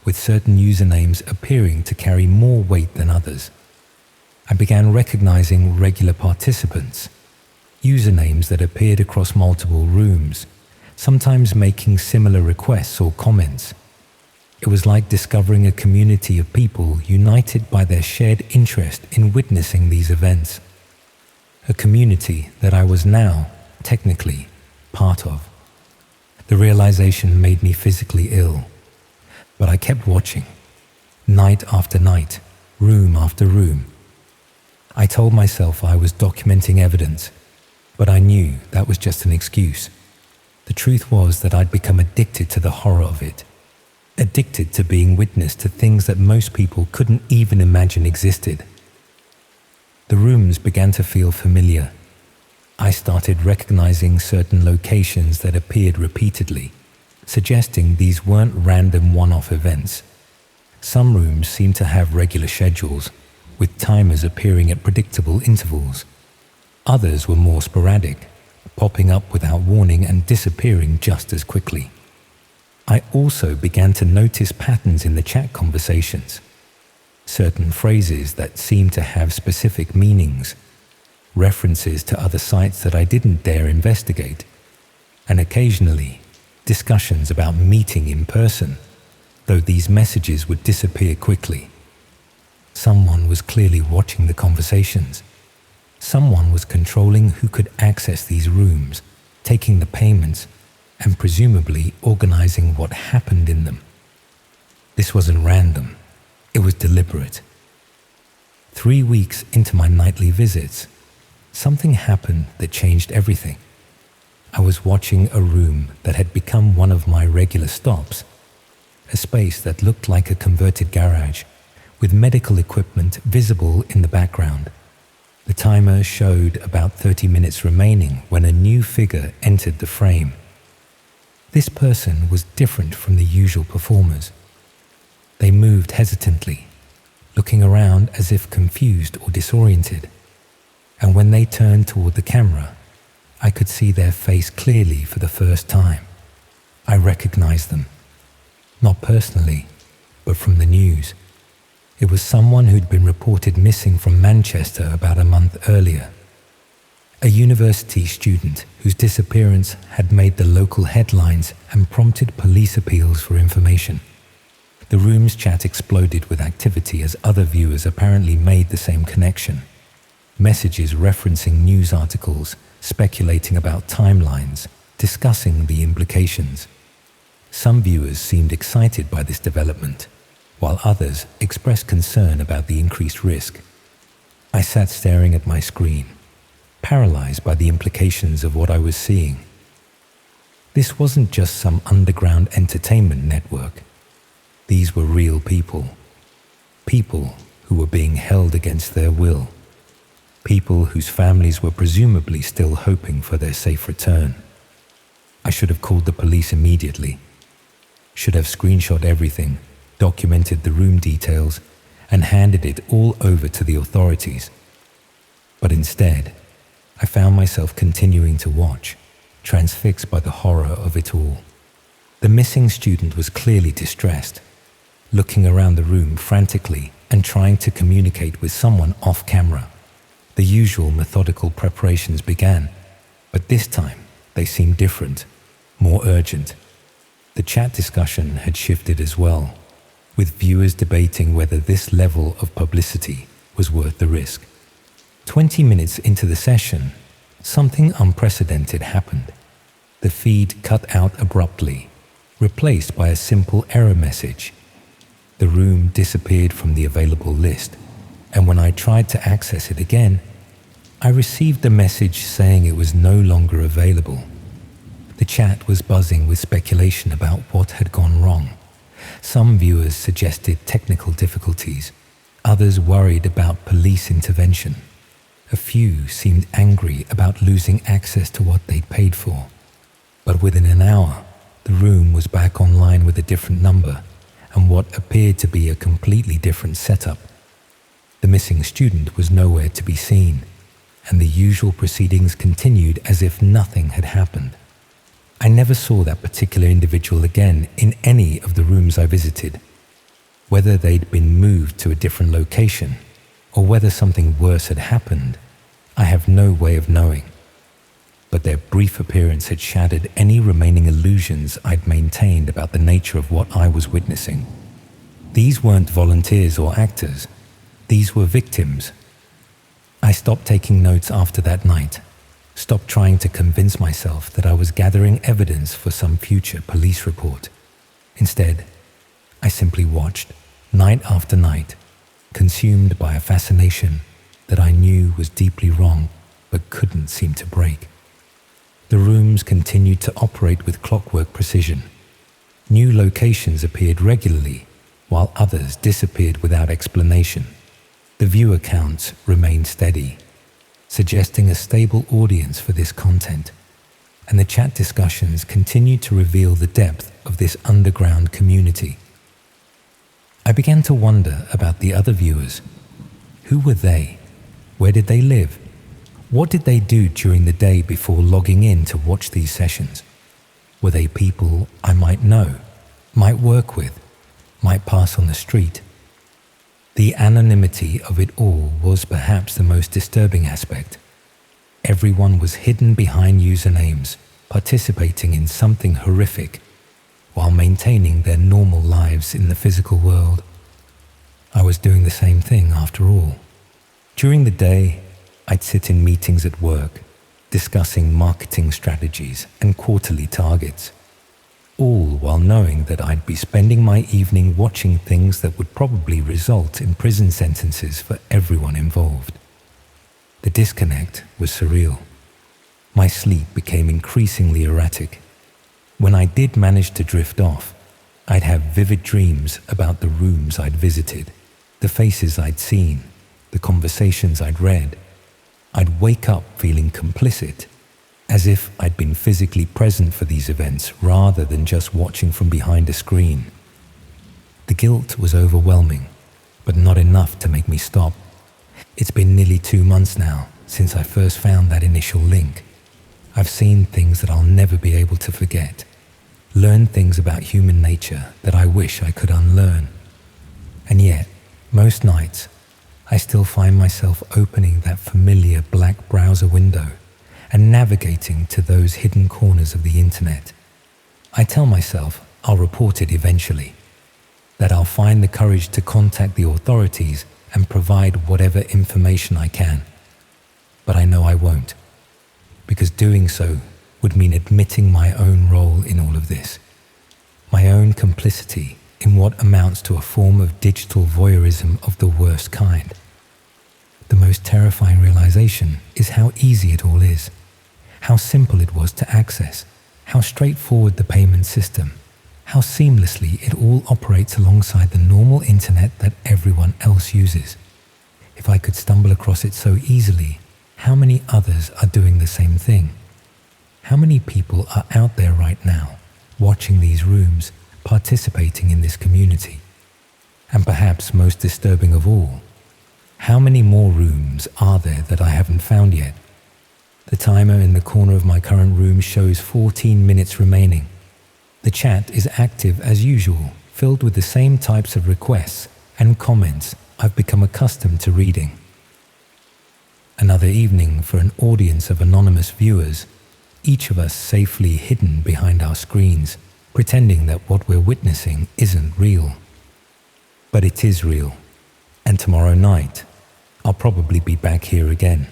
with certain usernames appearing to carry more weight than others. I began recognizing regular participants, usernames that appeared across multiple rooms, sometimes making similar requests or comments. It was like discovering a community of people united by their shared interest in witnessing these events. A community that I was now, technically, part of. The realization made me physically ill, but I kept watching, night after night, room after room. I told myself I was documenting evidence, but I knew that was just an excuse. The truth was that I'd become addicted to the horror of it, addicted to being witness to things that most people couldn't even imagine existed. The rooms began to feel familiar. I started recognizing certain locations that appeared repeatedly, suggesting these weren't random one-off events. Some rooms seemed to have regular schedules, with timers appearing at predictable intervals. Others were more sporadic, popping up without warning and disappearing just as quickly. I also began to notice patterns in the chat conversations. Certain phrases that seemed to have specific meanings, references to other sites that I didn't dare investigate, and occasionally discussions about meeting in person, though these messages would disappear quickly. Someone was clearly watching the conversations. Someone was controlling who could access these rooms, taking the payments, and presumably organizing what happened in them. This wasn't random. It was deliberate. 3 weeks into my nightly visits, something happened that changed everything. I was watching a room that had become one of my regular stops, a space that looked like a converted garage, with medical equipment visible in the background. The timer showed about 30 minutes remaining when a new figure entered the frame. This person was different from the usual performers. They moved hesitantly, looking around as if confused or disoriented. And when they turned toward the camera, I could see their face clearly for the first time. I recognized them. Not personally, but from the news. It was someone who'd been reported missing from Manchester about a month earlier. A university student whose disappearance had made the local headlines and prompted police appeals for information. The room's chat exploded with activity as other viewers apparently made the same connection. Messages referencing news articles, speculating about timelines, discussing the implications. Some viewers seemed excited by this development, while others expressed concern about the increased risk. I sat staring at my screen, paralyzed by the implications of what I was seeing. This wasn't just some underground entertainment network. These were real people. People who were being held against their will. People whose families were presumably still hoping for their safe return. I should have called the police immediately. Should have screenshot everything, documented the room details, and handed it all over to the authorities. But instead, I found myself continuing to watch, transfixed by the horror of it all. The missing student was clearly distressed, looking around the room frantically and trying to communicate with someone off camera. The usual methodical preparations began, but this time they seemed different, more urgent. The chat discussion had shifted as well, with viewers debating whether this level of publicity was worth the risk. 20 minutes into the session, something unprecedented happened. The feed cut out abruptly, replaced by a simple error message. The room disappeared from the available list, and when I tried to access it again, I received a message saying it was no longer available. The chat was buzzing with speculation about what had gone wrong. Some viewers suggested technical difficulties, others worried about police intervention. A few seemed angry about losing access to what they'd paid for. But within an hour, the room was back online with a different number and what appeared to be a completely different setup. The missing student was nowhere to be seen, and the usual proceedings continued as if nothing had happened. I never saw that particular individual again in any of the rooms I visited. Whether they'd been moved to a different location, or whether something worse had happened, I have no way of knowing. But their brief appearance had shattered any remaining illusions I'd maintained about the nature of what I was witnessing. These weren't volunteers or actors. These were victims. I stopped taking notes after that night, stopped trying to convince myself that I was gathering evidence for some future police report. Instead, I simply watched, night after night, consumed by a fascination that I knew was deeply wrong but couldn't seem to break. The rooms continued to operate with clockwork precision. New locations appeared regularly, while others disappeared without explanation. The viewer counts remained steady, suggesting a stable audience for this content, and the chat discussions continued to reveal the depth of this underground community. I began to wonder about the other viewers. Who were they? Where did they live? What did they do during the day before logging in to watch these sessions? Were they people I might know, might work with, might pass on the street? The anonymity of it all was perhaps the most disturbing aspect. Everyone was hidden behind usernames, participating in something horrific, while maintaining their normal lives in the physical world. I was doing the same thing after all. During the day, I'd sit in meetings at work, discussing marketing strategies and quarterly targets, all while knowing that I'd be spending my evening watching things that would probably result in prison sentences for everyone involved. The disconnect was surreal. My sleep became increasingly erratic. When I did manage to drift off, I'd have vivid dreams about the rooms I'd visited, the faces I'd seen, the conversations I'd read. I'd wake up feeling complicit, as if I'd been physically present for these events rather than just watching from behind a screen. The guilt was overwhelming, but not enough to make me stop. It's been nearly 2 months now since I first found that initial link. I've seen things that I'll never be able to forget, learned things about human nature that I wish I could unlearn. And yet, most nights, I still find myself opening that familiar black browser window and navigating to those hidden corners of the internet. I tell myself I'll report it eventually, that I'll find the courage to contact the authorities and provide whatever information I can. But I know I won't, because doing so would mean admitting my own role in all of this, my own complicity in what amounts to a form of digital voyeurism of the worst kind. The most terrifying realization is how easy it all is, how simple it was to access, how straightforward the payment system, how seamlessly it all operates alongside the normal internet that everyone else uses. If I could stumble across it so easily, how many others are doing the same thing? How many people are out there right now, watching these rooms, participating in this community? And perhaps most disturbing of all, how many more rooms are there that I haven't found yet? The timer in the corner of my current room shows 14 minutes remaining. The chat is active as usual, filled with the same types of requests and comments I've become accustomed to reading. Another evening for an audience of anonymous viewers, each of us safely hidden behind our screens, pretending that what we're witnessing isn't real. But it is real, and tomorrow night, I'll probably be back here again,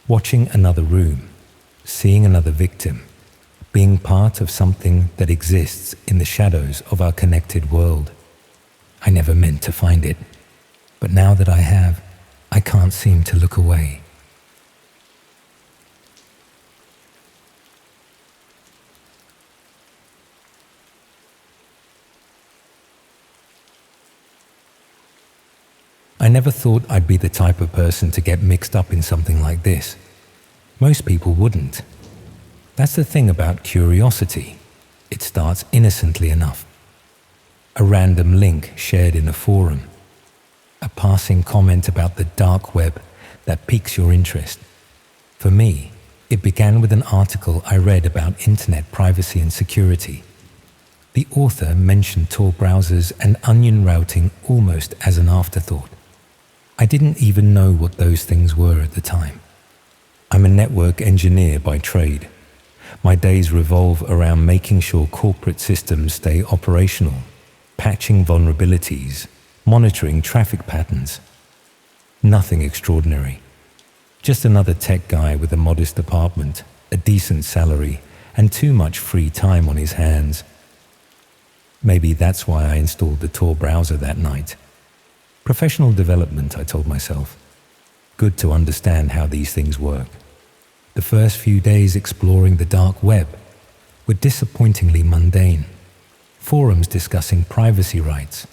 watching another room, seeing another victim, being part of something that exists in the shadows of our connected world. I never meant to find it, but now that I have, I can't seem to look away. I never thought I'd be the type of person to get mixed up in something like this. Most people wouldn't. That's the thing about curiosity. It starts innocently enough. A random link shared in a forum. A passing comment about the dark web that piques your interest. For me, it began with an article I read about internet privacy and security. The author mentioned Tor browsers and onion routing almost as an afterthought. I didn't even know what those things were at the time. I'm a network engineer by trade. My days revolve around making sure corporate systems stay operational, patching vulnerabilities, monitoring traffic patterns. Nothing extraordinary. Just another tech guy with a modest apartment, a decent salary, and too much free time on his hands. Maybe that's why I installed the Tor browser that night. Professional development, I told myself. Good to understand how these things work. The first few days exploring the dark web were disappointingly mundane. Forums discussing privacy rights,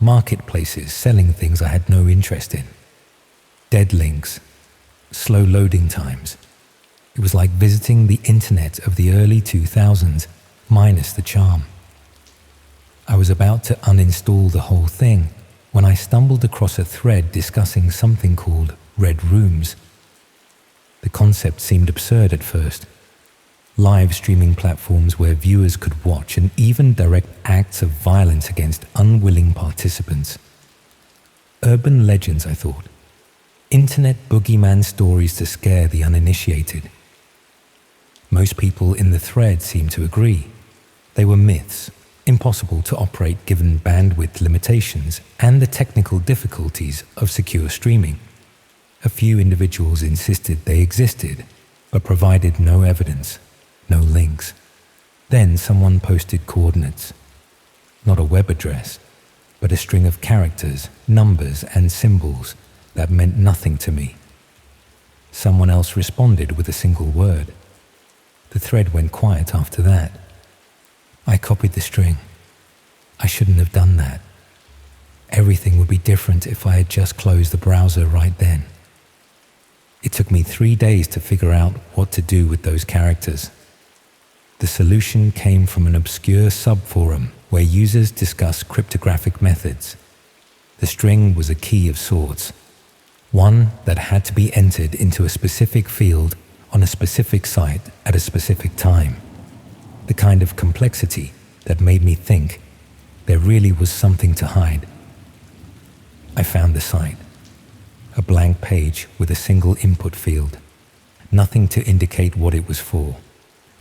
marketplaces selling things I had no interest in, dead links, slow loading times. It was like visiting the internet of the early 2000s, minus the charm. I was about to uninstall the whole thing when I stumbled across a thread discussing something called red rooms. The concept seemed absurd at first. Live streaming platforms where viewers could watch and even direct acts of violence against unwilling participants. Urban legends, I thought. Internet boogeyman stories to scare the uninitiated. Most people in the thread seemed to agree. They were myths, impossible to operate given bandwidth limitations and the technical difficulties of secure streaming. A few individuals insisted they existed, but provided no evidence, no links. Then someone posted coordinates. Not a web address, but a string of characters, numbers, and symbols that meant nothing to me. Someone else responded with a single word. The thread went quiet after that. I copied the string. I shouldn't have done that. Everything would be different if I had just closed the browser right then. It took me 3 days to figure out what to do with those characters. The solution came from an obscure subforum where users discuss cryptographic methods. The string was a key of sorts, one that had to be entered into a specific field on a specific site at a specific time. The kind of complexity that made me think there really was something to hide. I found the site. A blank page with a single input field. Nothing to indicate what it was for.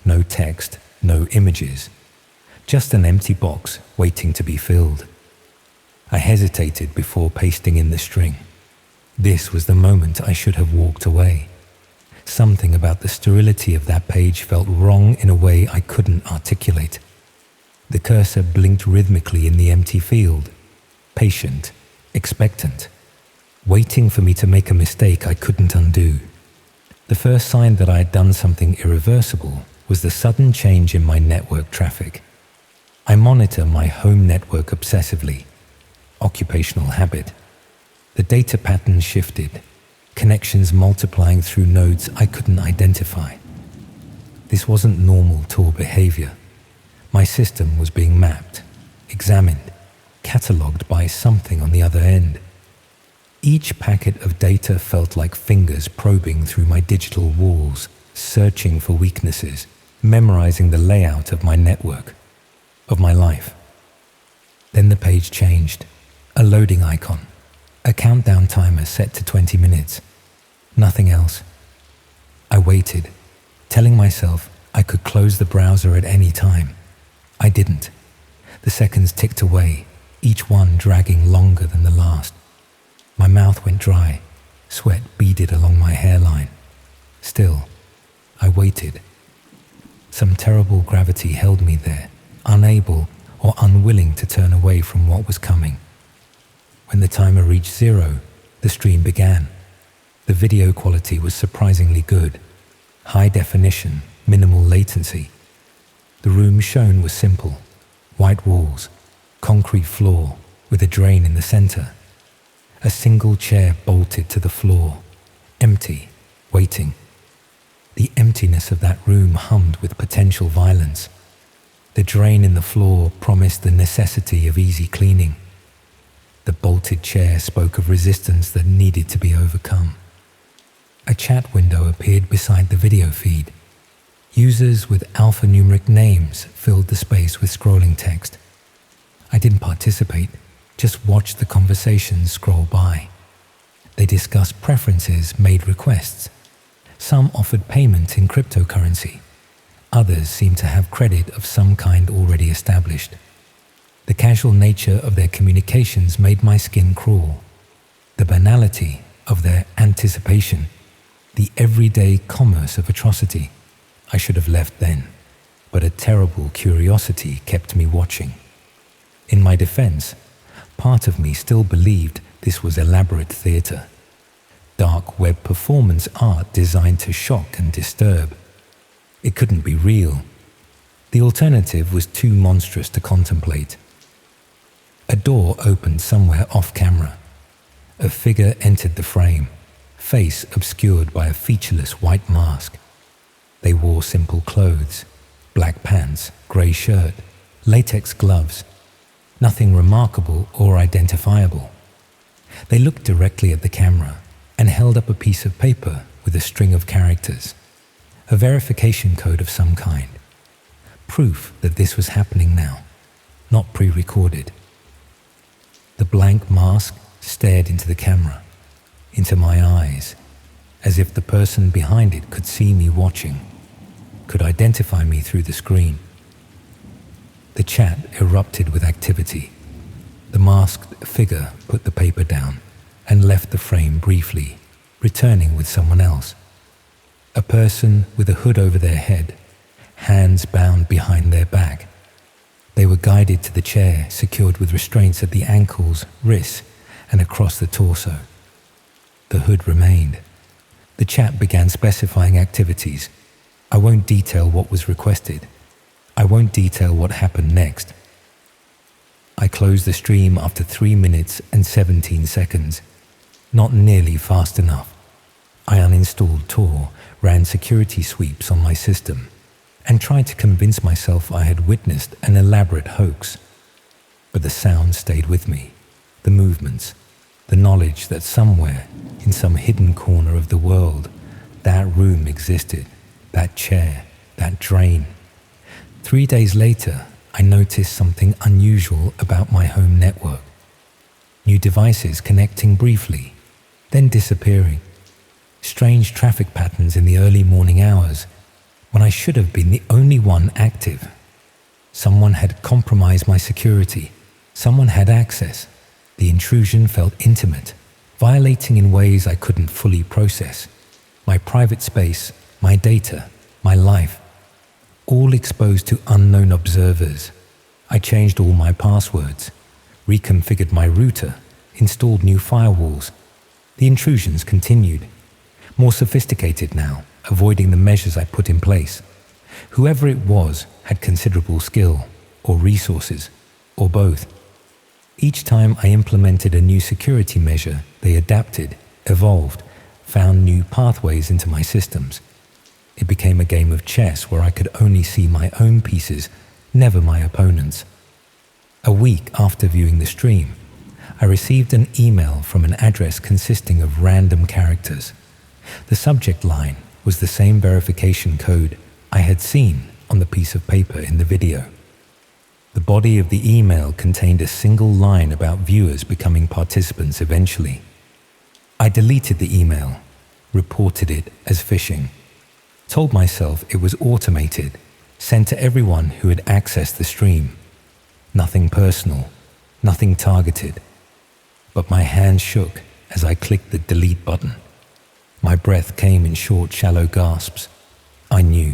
No text, no images. Just an empty box waiting to be filled. I hesitated before pasting in the string. This was the moment I should have walked away. Something about the sterility of that page felt wrong in a way I couldn't articulate. The cursor blinked rhythmically in the empty field, patient, expectant, waiting for me to make a mistake I couldn't undo. The first sign that I had done something irreversible was the sudden change in my network traffic. I monitor my home network obsessively. Occupational habit. The data pattern shifted. Connections multiplying through nodes I couldn't identify. This wasn't normal Tor behavior. My system was being mapped, examined, catalogued by something on the other end. Each packet of data felt like fingers probing through my digital walls, searching for weaknesses, memorizing the layout of my network, of my life. Then the page changed. A loading icon. A countdown timer set to 20 minutes. Nothing else. I waited, telling myself I could close the browser at any time. I didn't. The seconds ticked away, each one dragging longer than the last. My mouth went dry. Sweat beaded along my hairline. Still, I waited. Some terrible gravity held me there, unable or unwilling to turn away from what was coming. When the timer reached 0, the stream began. The video quality was surprisingly good. High definition, minimal latency. The room shown was simple. White walls, concrete floor with a drain in the center. A single chair bolted to the floor, empty, waiting. The emptiness of that room hummed with potential violence. The drain in the floor promised the necessity of easy cleaning. The bolted chair spoke of resistance that needed to be overcome. A chat window appeared beside the video feed. Users with alphanumeric names filled the space with scrolling text. I didn't participate, just watched the conversations scroll by. They discussed preferences, made requests. Some offered payment in cryptocurrency. Others seemed to have credit of some kind already established. The casual nature of their communications made my skin crawl. The banality of their anticipation, the everyday commerce of atrocity. I should have left then, but a terrible curiosity kept me watching. In my defense, part of me still believed this was elaborate theater. Dark web performance art designed to shock and disturb. It couldn't be real. The alternative was too monstrous to contemplate. A door opened somewhere off camera. A figure entered the frame, face obscured by a featureless white mask. They wore simple clothes, black pants, grey shirt, latex gloves. Nothing remarkable or identifiable. They looked directly at the camera and held up a piece of paper with a string of characters, a verification code of some kind. Proof that this was happening now, not pre-recorded. The blank mask stared into the camera, into my eyes, as if the person behind it could see me watching, could identify me through the screen. The chat erupted with activity. The masked figure put the paper down and left the frame briefly, returning with someone else. A person with a hood over their head, hands bound behind their back. They were guided to the chair, secured with restraints at the ankles, wrists, and across the torso. The hood remained. The chat began specifying activities. I won't detail what was requested. I won't detail what happened next. I closed the stream after 3 minutes and 17 seconds. Not nearly fast enough. I uninstalled Tor, ran security sweeps on my system, and tried to convince myself I had witnessed an elaborate hoax. But the sound stayed with me, the movements, the knowledge that somewhere, in some hidden corner of the world, that room existed, that chair, that drain. 3 days later, I noticed something unusual about my home network. New devices connecting briefly, then disappearing. Strange traffic patterns in the early morning hours, when I should have been the only one active. Someone had compromised my security. Someone had access. The intrusion felt intimate, violating in ways I couldn't fully process. My private space, my data, my life, all exposed to unknown observers. I changed all my passwords, reconfigured my router, installed new firewalls. The intrusions continued, more sophisticated now, avoiding the measures I put in place. Whoever it was had considerable skill, or resources, or both. Each time I implemented a new security measure, they adapted, evolved, found new pathways into my systems. It became a game of chess where I could only see my own pieces, never my opponent's. A week after viewing the stream, I received an email from an address consisting of random characters. The subject line was the same verification code I had seen on the piece of paper in the video. The body of the email contained a single line about viewers becoming participants eventually. I deleted the email, reported it as phishing, told myself it was automated, sent to everyone who had accessed the stream. Nothing personal, nothing targeted. But my hand shook as I clicked the delete button. My breath came in short, shallow gasps. I knew.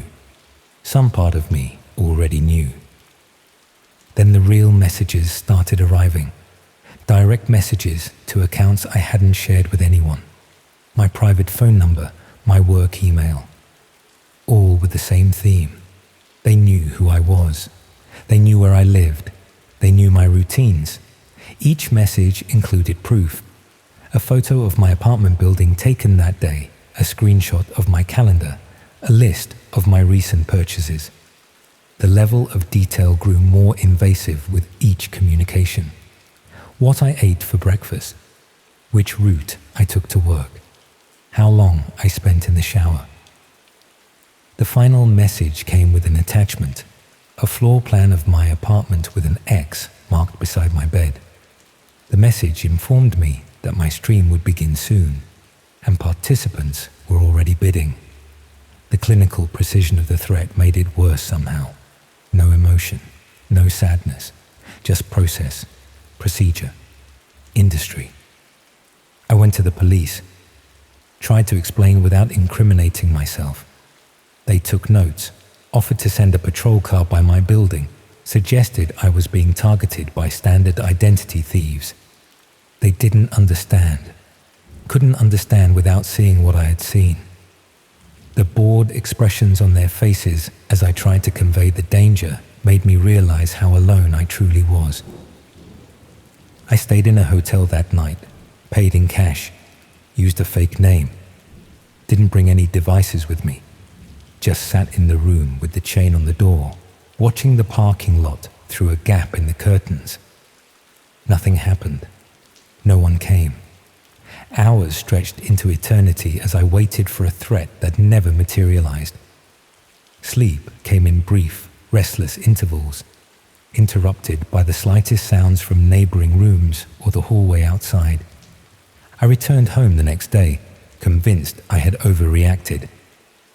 Some part of me already knew. Then the real messages started arriving. Direct messages to accounts I hadn't shared with anyone. My private phone number, my work email. All with the same theme. They knew who I was. They knew where I lived. They knew my routines. Each message included proof. A photo of my apartment building taken that day, a screenshot of my calendar, a list of my recent purchases. The level of detail grew more invasive with each communication. What I ate for breakfast, which route I took to work, how long I spent in the shower. The final message came with an attachment, a floor plan of my apartment with an X marked beside my bed. The message informed me that my stream would begin soon, and participants were already bidding. The clinical precision of the threat made it worse somehow. No emotion, no sadness, just process, procedure, industry. I went to the police, tried to explain without incriminating myself. They took notes, offered to send a patrol car by my building, suggested I was being targeted by standard identity thieves. They didn't understand, couldn't understand without seeing what I had seen. The bored expressions on their faces as I tried to convey the danger made me realize how alone I truly was. I stayed in a hotel that night, paid in cash, used a fake name, didn't bring any devices with me, just sat in the room with the chain on the door, watching the parking lot through a gap in the curtains. Nothing happened. No one came. Hours stretched into eternity as I waited for a threat that never materialized. Sleep came in brief, restless intervals, interrupted by the slightest sounds from neighboring rooms or the hallway outside. I returned home the next day, convinced I had overreacted.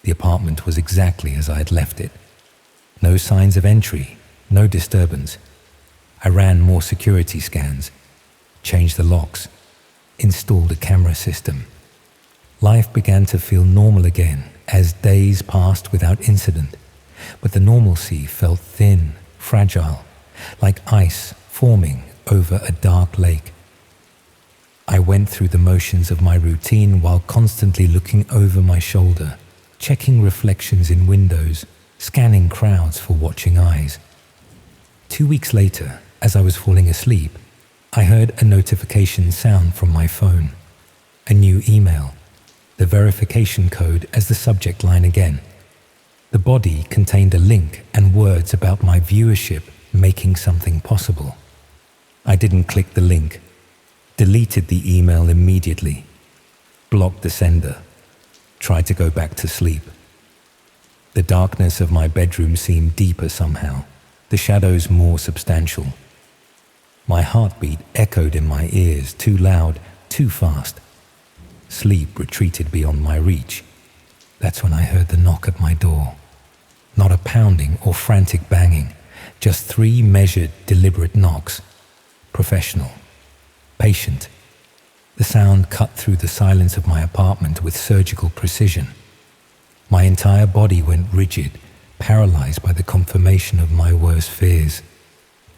The apartment was exactly as I had left it. No signs of entry, no disturbance. I ran more security scans, changed the locks, installed a camera system. Life began to feel normal again as days passed without incident, but the normalcy felt thin, fragile, like ice forming over a dark lake. I went through the motions of my routine while constantly looking over my shoulder, checking reflections in windows, scanning crowds for watching eyes. 2 weeks later, as I was falling asleep, I heard a notification sound from my phone. A new email, the verification code as the subject line again. The body contained a link and words about my viewership making something possible. I didn't click the link, deleted the email immediately, blocked the sender, tried to go back to sleep. The darkness of my bedroom seemed deeper somehow, the shadows more substantial. My heartbeat echoed in my ears, too loud, too fast. Sleep retreated beyond my reach. That's when I heard the knock at my door. Not a pounding or frantic banging, just 3 measured, deliberate knocks. Professional, patient. The sound cut through the silence of my apartment with surgical precision. My entire body went rigid, paralyzed by the confirmation of my worst fears.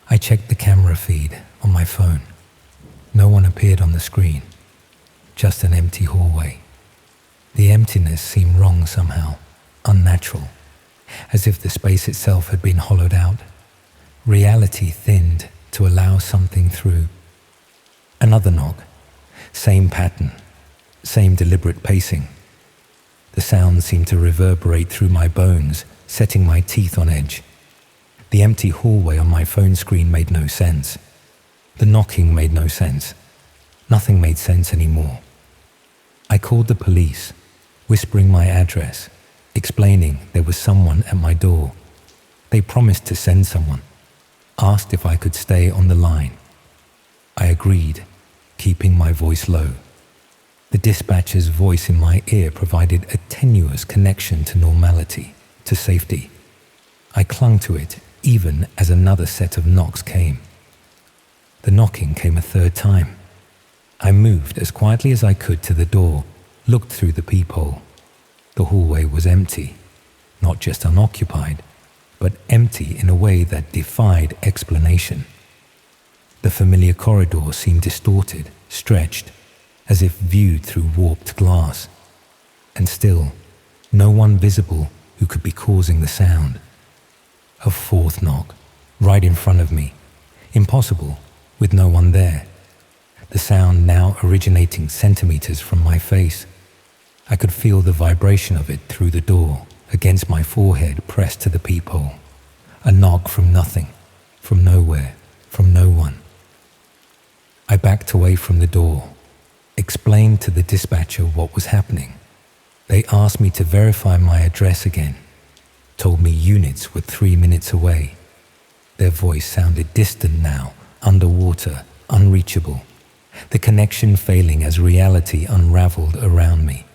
I checked the camera feed on my phone. No one appeared on the screen, just an empty hallway. The emptiness seemed wrong somehow, unnatural, as if the space itself had been hollowed out. Reality thinned to allow something through. Another knock, same pattern, same deliberate pacing. The sound seemed to reverberate through my bones, setting my teeth on edge. The empty hallway on my phone screen made no sense. The knocking made no sense. Nothing made sense anymore. I called the police, whispering my address, explaining there was someone at my door. They promised to send someone, asked if I could stay on the line. I agreed, keeping my voice low. The dispatcher's voice in my ear provided a tenuous connection to normality, to safety. I clung to it even as another set of knocks came. The knocking came a third time. I moved as quietly as I could to the door, looked through the peephole. The hallway was empty, not just unoccupied, but empty in a way that defied explanation. The familiar corridor seemed distorted, stretched, as if viewed through warped glass. And still, no one visible who could be causing the sound. A fourth knock, right in front of me. Impossible, with no one there. The sound now originating centimeters from my face. I could feel the vibration of it through the door, against my forehead pressed to the peephole. A knock from nothing, from nowhere, from no one. I backed away from the door, explained to the dispatcher what was happening. They asked me to verify my address again, told me units were 3 minutes away. Their voice sounded distant now, underwater, unreachable, the connection failing as reality unraveled around me.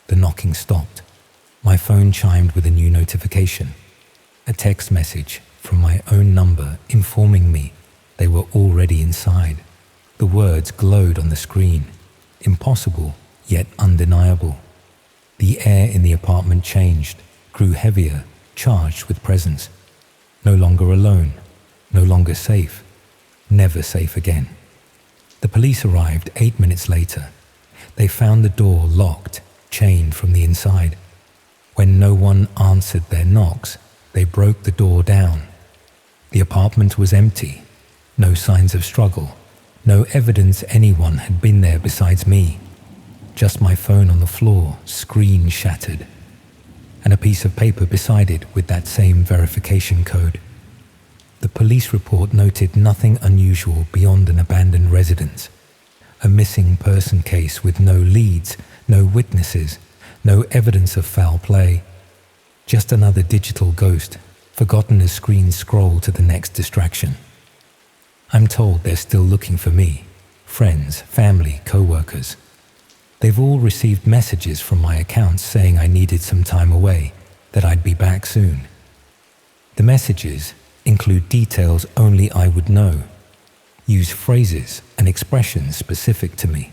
The knocking stopped. My phone chimed with a new notification, a text message from my own number informing me they were already inside. The words glowed on the screen, impossible yet undeniable. The air in the apartment changed, grew heavier, charged with presence. No longer alone, no longer safe, never safe again. The police arrived 8 minutes later. They found the door locked, chained from the inside. When no one answered their knocks, they broke the door down. The apartment was empty, no signs of struggle, no evidence anyone had been there besides me. Just my phone on the floor, screen shattered, and a piece of paper beside it with that same verification code. The police report noted nothing unusual beyond an abandoned residence, a missing person case with no leads, no witnesses, no evidence of foul play. Just another digital ghost, forgotten as screens scroll to the next distraction. I'm told they're still looking for me, friends, family, co-workers. They've all received messages from my accounts saying I needed some time away, that I'd be back soon. The messages include details only I would know, use phrases and expressions specific to me.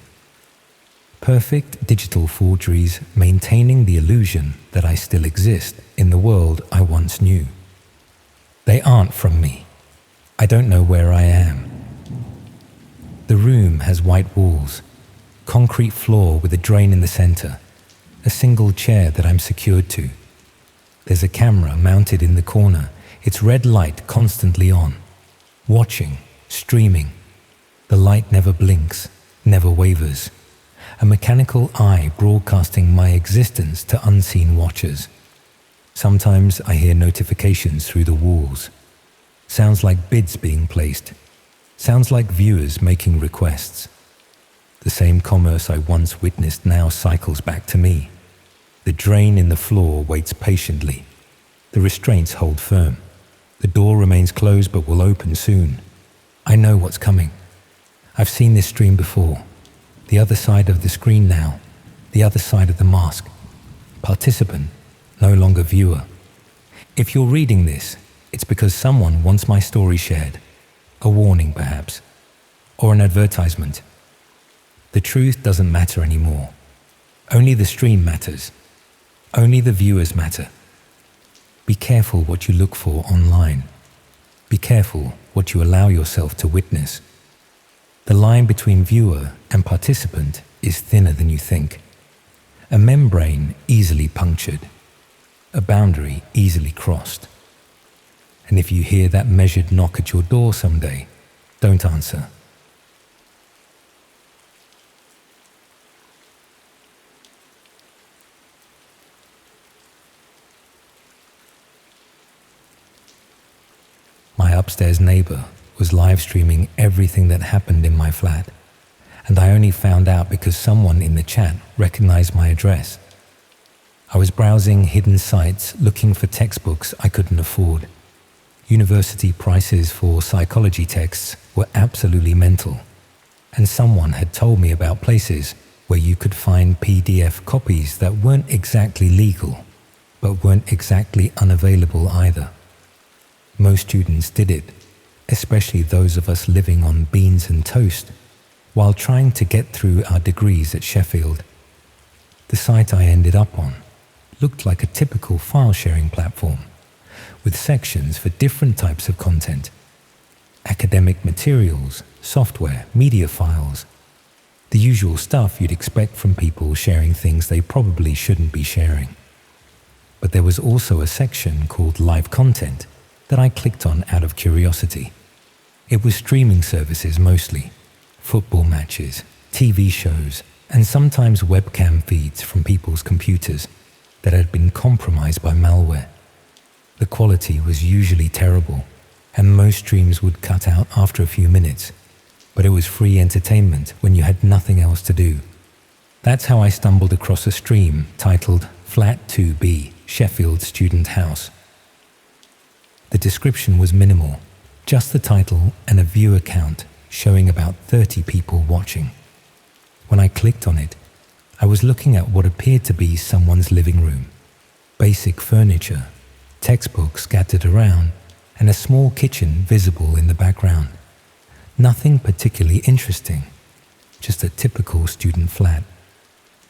Perfect digital forgeries maintaining the illusion that I still exist in the world I once knew. They aren't from me. I don't know where I am. The room has white walls, concrete floor with a drain in the center, a single chair that I'm secured to. There's a camera mounted in the corner, its red light constantly on, watching, streaming. The light never blinks, never wavers. A mechanical eye broadcasting my existence to unseen watchers. Sometimes I hear notifications through the walls. Sounds like bids being placed. Sounds like viewers making requests. The same commerce I once witnessed now cycles back to me. The drain in the floor waits patiently. The restraints hold firm. The door remains closed but will open soon. I know what's coming. I've seen this stream before. The other side of the screen now. The other side of the mask. Participant, no longer viewer. If you're reading this, it's because someone wants my story shared. A warning, perhaps. Or an advertisement. The truth doesn't matter anymore. Only the stream matters. Only the viewers matter. Be careful what you look for online. Be careful what you allow yourself to witness. The line between viewer and participant is thinner than you think. A membrane easily punctured. A boundary easily crossed. And if you hear that measured knock at your door someday, don't answer. My upstairs neighbor was live streaming everything that happened in my flat, and I only found out because someone in the chat recognized my address. I was browsing hidden sites looking for textbooks I couldn't afford. University prices for psychology texts were absolutely mental, and someone had told me about places where you could find PDF copies that weren't exactly legal, but weren't exactly unavailable either. Most students did it, especially those of us living on beans and toast, while trying to get through our degrees at Sheffield. The site I ended up on looked like a typical file-sharing platform, with sections for different types of content: academic materials, software, media files, the usual stuff you'd expect from people sharing things they probably shouldn't be sharing. But there was also a section called Live Content that I clicked on out of curiosity. It was streaming services mostly, football matches, TV shows, and sometimes webcam feeds from people's computers that had been compromised by malware. The quality was usually terrible, and most streams would cut out after a few minutes, but it was free entertainment when you had nothing else to do. That's how I stumbled across a stream titled Flat 2B, Sheffield Student House. The description was minimal, just the title and a viewer count showing about 30 people watching. When I clicked on it, I was looking at what appeared to be someone's living room. Basic furniture, textbooks scattered around, and a small kitchen visible in the background. Nothing particularly interesting, just a typical student flat.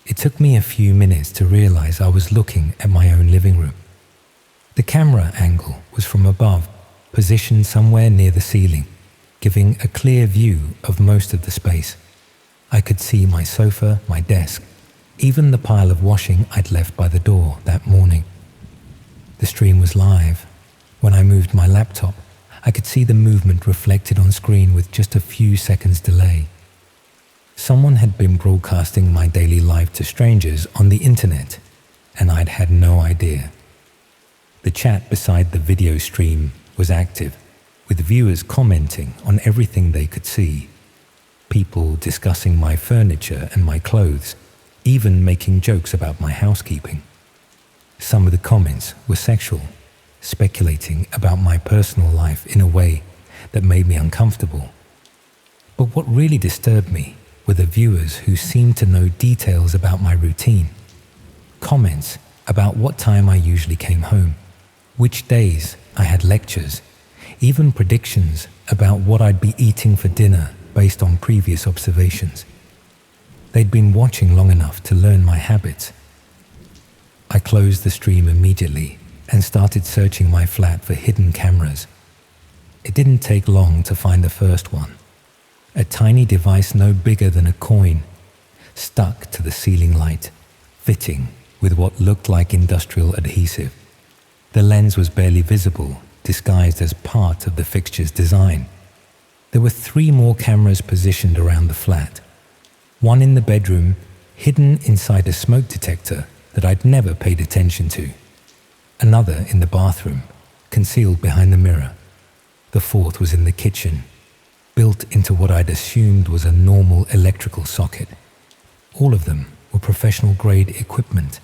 It took me a few minutes to realize I was looking at my own living room. The camera angle was from above, positioned somewhere near the ceiling, giving a clear view of most of the space. I could see my sofa, my desk, even the pile of washing I'd left by the door that morning. The stream was live. When I moved my laptop, I could see the movement reflected on screen with just a few seconds delay. Someone had been broadcasting my daily life to strangers on the internet, and I'd had no idea. The chat beside the video stream was active, with viewers commenting on everything they could see. People discussing my furniture and my clothes, even making jokes about my housekeeping. Some of the comments were sexual, speculating about my personal life in a way that made me uncomfortable. But what really disturbed me were the viewers who seemed to know details about my routine. Comments about what time I usually came home, which days I had lectures, even predictions about what I'd be eating for dinner based on previous observations. They'd been watching long enough to learn my habits. I closed the stream immediately and started searching my flat for hidden cameras. It didn't take long to find the first one. A tiny device no bigger than a coin, stuck to the ceiling light, fitting with what looked like industrial adhesive. The lens was barely visible, disguised as part of the fixture's design. There were 3 more cameras positioned around the flat. One in the bedroom, hidden inside a smoke detector that I'd never paid attention to. Another in the bathroom, concealed behind the mirror. The 4th was in the kitchen, built into what I'd assumed was a normal electrical socket. All of them were professional-grade equipment,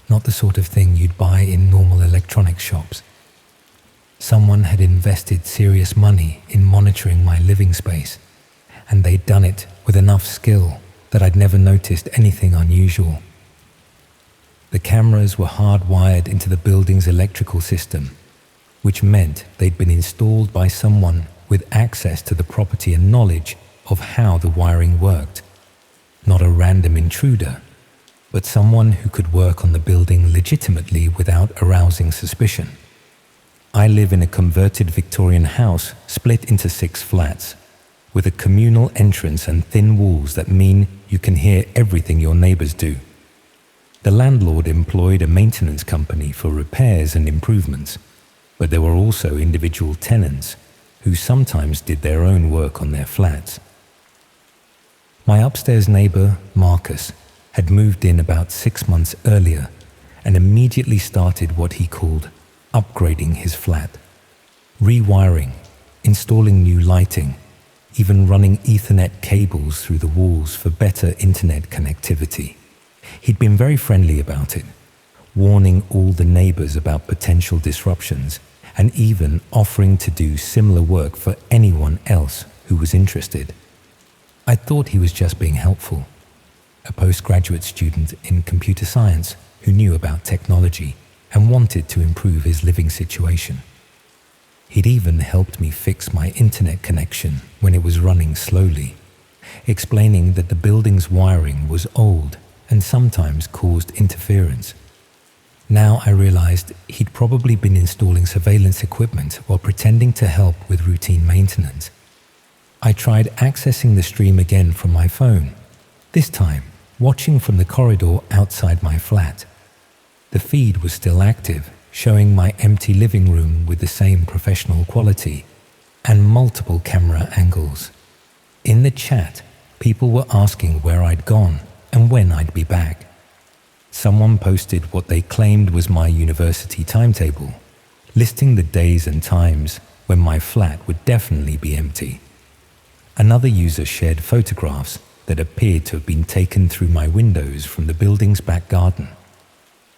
not the sort of thing you'd buy in normal electronics shops. Someone had invested serious money in monitoring my living space, and they'd done it with enough skill that I'd never noticed anything unusual. The cameras were hardwired into the building's electrical system, which meant they'd been installed by someone with access to the property and knowledge of how the wiring worked. Not a random intruder, but someone who could work on the building legitimately without arousing suspicion. I live in a converted Victorian house split into 6 flats, with a communal entrance and thin walls that mean you can hear everything your neighbors do. The landlord employed a maintenance company for repairs and improvements, but there were also individual tenants who sometimes did their own work on their flats. My upstairs neighbor, Marcus, had moved in about 6 months earlier and immediately started what he called upgrading his flat, rewiring, installing new lighting, even running Ethernet cables through the walls for better internet connectivity. He'd been very friendly about it, warning all the neighbors about potential disruptions and even offering to do similar work for anyone else who was interested. I thought he was just being helpful, a postgraduate student in computer science who knew about technology and wanted to improve his living situation. He'd even helped me fix my internet connection when it was running slowly, explaining that the building's wiring was old and sometimes caused interference. Now I realized he'd probably been installing surveillance equipment while pretending to help with routine maintenance. I tried accessing the stream again from my phone, this time watching from the corridor outside my flat. The feed was still active, showing my empty living room with the same professional quality and multiple camera angles. In the chat, people were asking where I'd gone and when I'd be back. Someone posted what they claimed was my university timetable, listing the days and times when my flat would definitely be empty. Another user shared photographs that appeared to have been taken through my windows from the building's back garden.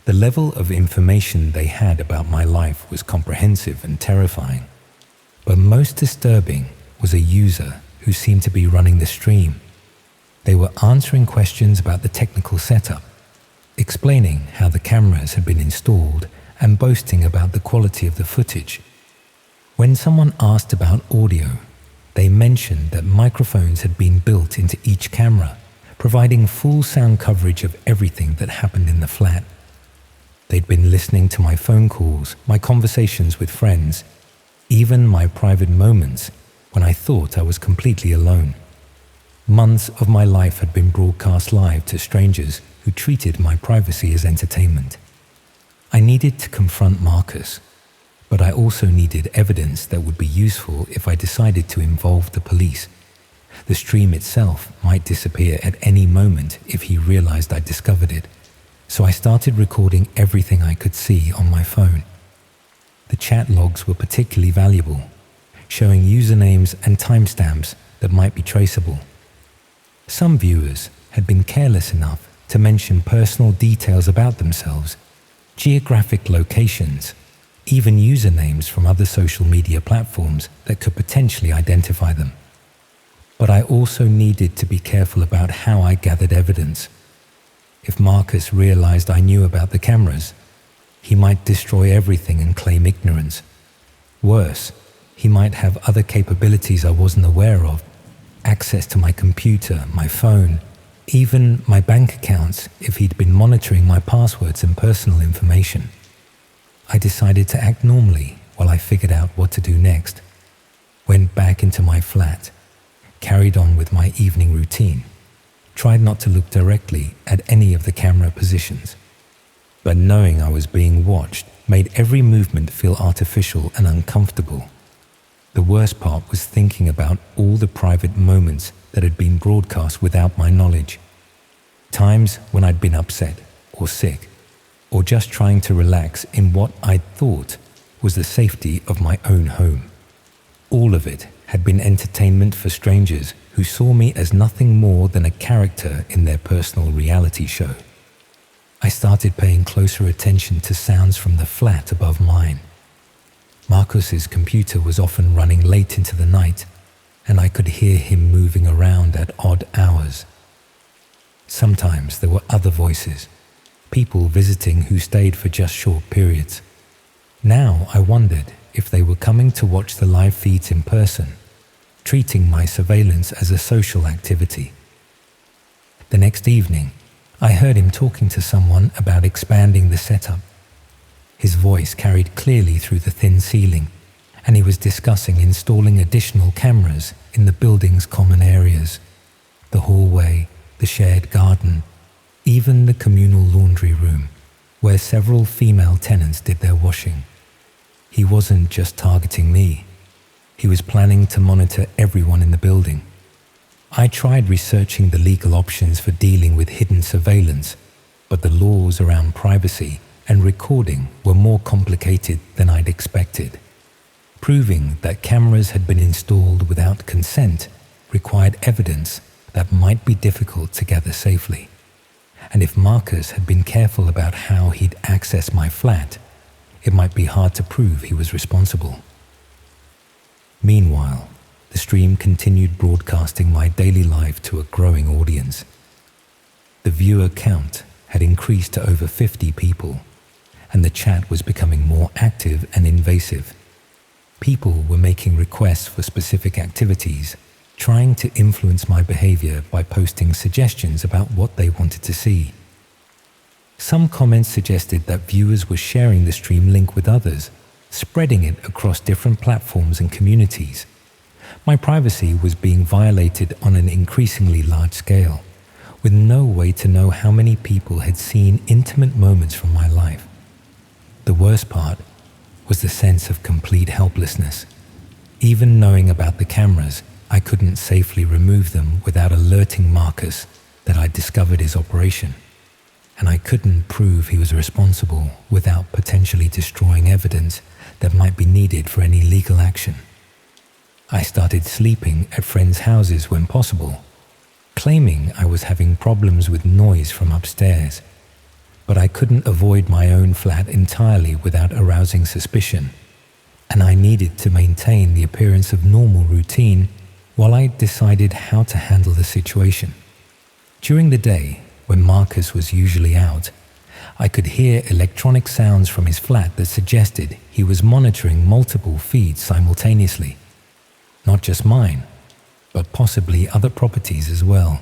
The level of information they had about my life was comprehensive and terrifying. But most disturbing was a user who seemed to be running the stream. They were answering questions about the technical setup, explaining how the cameras had been installed and boasting about the quality of the footage. When someone asked about audio, they mentioned that microphones had been built into each camera, providing full sound coverage of everything that happened in the flat. They'd been listening to my phone calls, my conversations with friends, even my private moments when I thought I was completely alone. Months of my life had been broadcast live to strangers who treated my privacy as entertainment. I needed to confront Marcus, but I also needed evidence that would be useful if I decided to involve the police. The stream itself might disappear at any moment if he realized I discovered it, so I started recording everything I could see on my phone. The chat logs were particularly valuable, showing usernames and timestamps that might be traceable. Some viewers had been careless enough to mention personal details about themselves, geographic locations, even usernames from other social media platforms that could potentially identify them. But I also needed to be careful about how I gathered evidence. If Marcus realized I knew about the cameras, he might destroy everything and claim ignorance. Worse, he might have other capabilities I wasn't aware of, access to my computer, my phone, even my bank accounts if he'd been monitoring my passwords and personal information. I decided to act normally while I figured out what to do next. Went back into my flat, carried on with my evening routine, tried not to look directly at any of the camera positions. But knowing I was being watched made every movement feel artificial and uncomfortable. The worst part was thinking about all the private moments that had been broadcast without my knowledge. Times when I'd been upset or sick, or just trying to relax in what I'd thought was the safety of my own home. All of it had been entertainment for strangers who saw me as nothing more than a character in their personal reality show. I started paying closer attention to sounds from the flat above mine. Marcus's computer was often running late into the night, and I could hear him moving around at odd hours. Sometimes there were other voices, people visiting who stayed for just short periods. Now I wondered if they were coming to watch the live feeds in person, treating my surveillance as a social activity. The next evening, I heard him talking to someone about expanding the setup. His voice carried clearly through the thin ceiling, and he was discussing installing additional cameras in the building's common areas, the hallway, the shared garden, even the communal laundry room, where several female tenants did their washing. He wasn't just targeting me. He was planning to monitor everyone in the building. I tried researching the legal options for dealing with hidden surveillance, but the laws around privacy and recording were more complicated than I'd expected. Proving that cameras had been installed without consent required evidence that might be difficult to gather safely. And if Marcus had been careful about how he'd access my flat, it might be hard to prove he was responsible. Meanwhile, the stream continued broadcasting my daily life to a growing audience. The viewer count had increased to over 50 people, and the chat was becoming more active and invasive. People were making requests for specific activities, trying to influence my behavior by posting suggestions about what they wanted to see. Some comments suggested that viewers were sharing the stream link with others, spreading it across different platforms and communities. My privacy was being violated on an increasingly large scale, with no way to know how many people had seen intimate moments from my life. The worst part was the sense of complete helplessness. Even knowing about the cameras, I couldn't safely remove them without alerting Marcus that I'd discovered his operation, and I couldn't prove he was responsible without potentially destroying evidence that might be needed for any legal action. I started sleeping at friends' houses when possible, claiming I was having problems with noise from upstairs, but I couldn't avoid my own flat entirely without arousing suspicion, and I needed to maintain the appearance of normal routine while I decided how to handle the situation. During the day, when Marcus was usually out, I could hear electronic sounds from his flat that suggested he was monitoring multiple feeds simultaneously. Not just mine, but possibly other properties as well.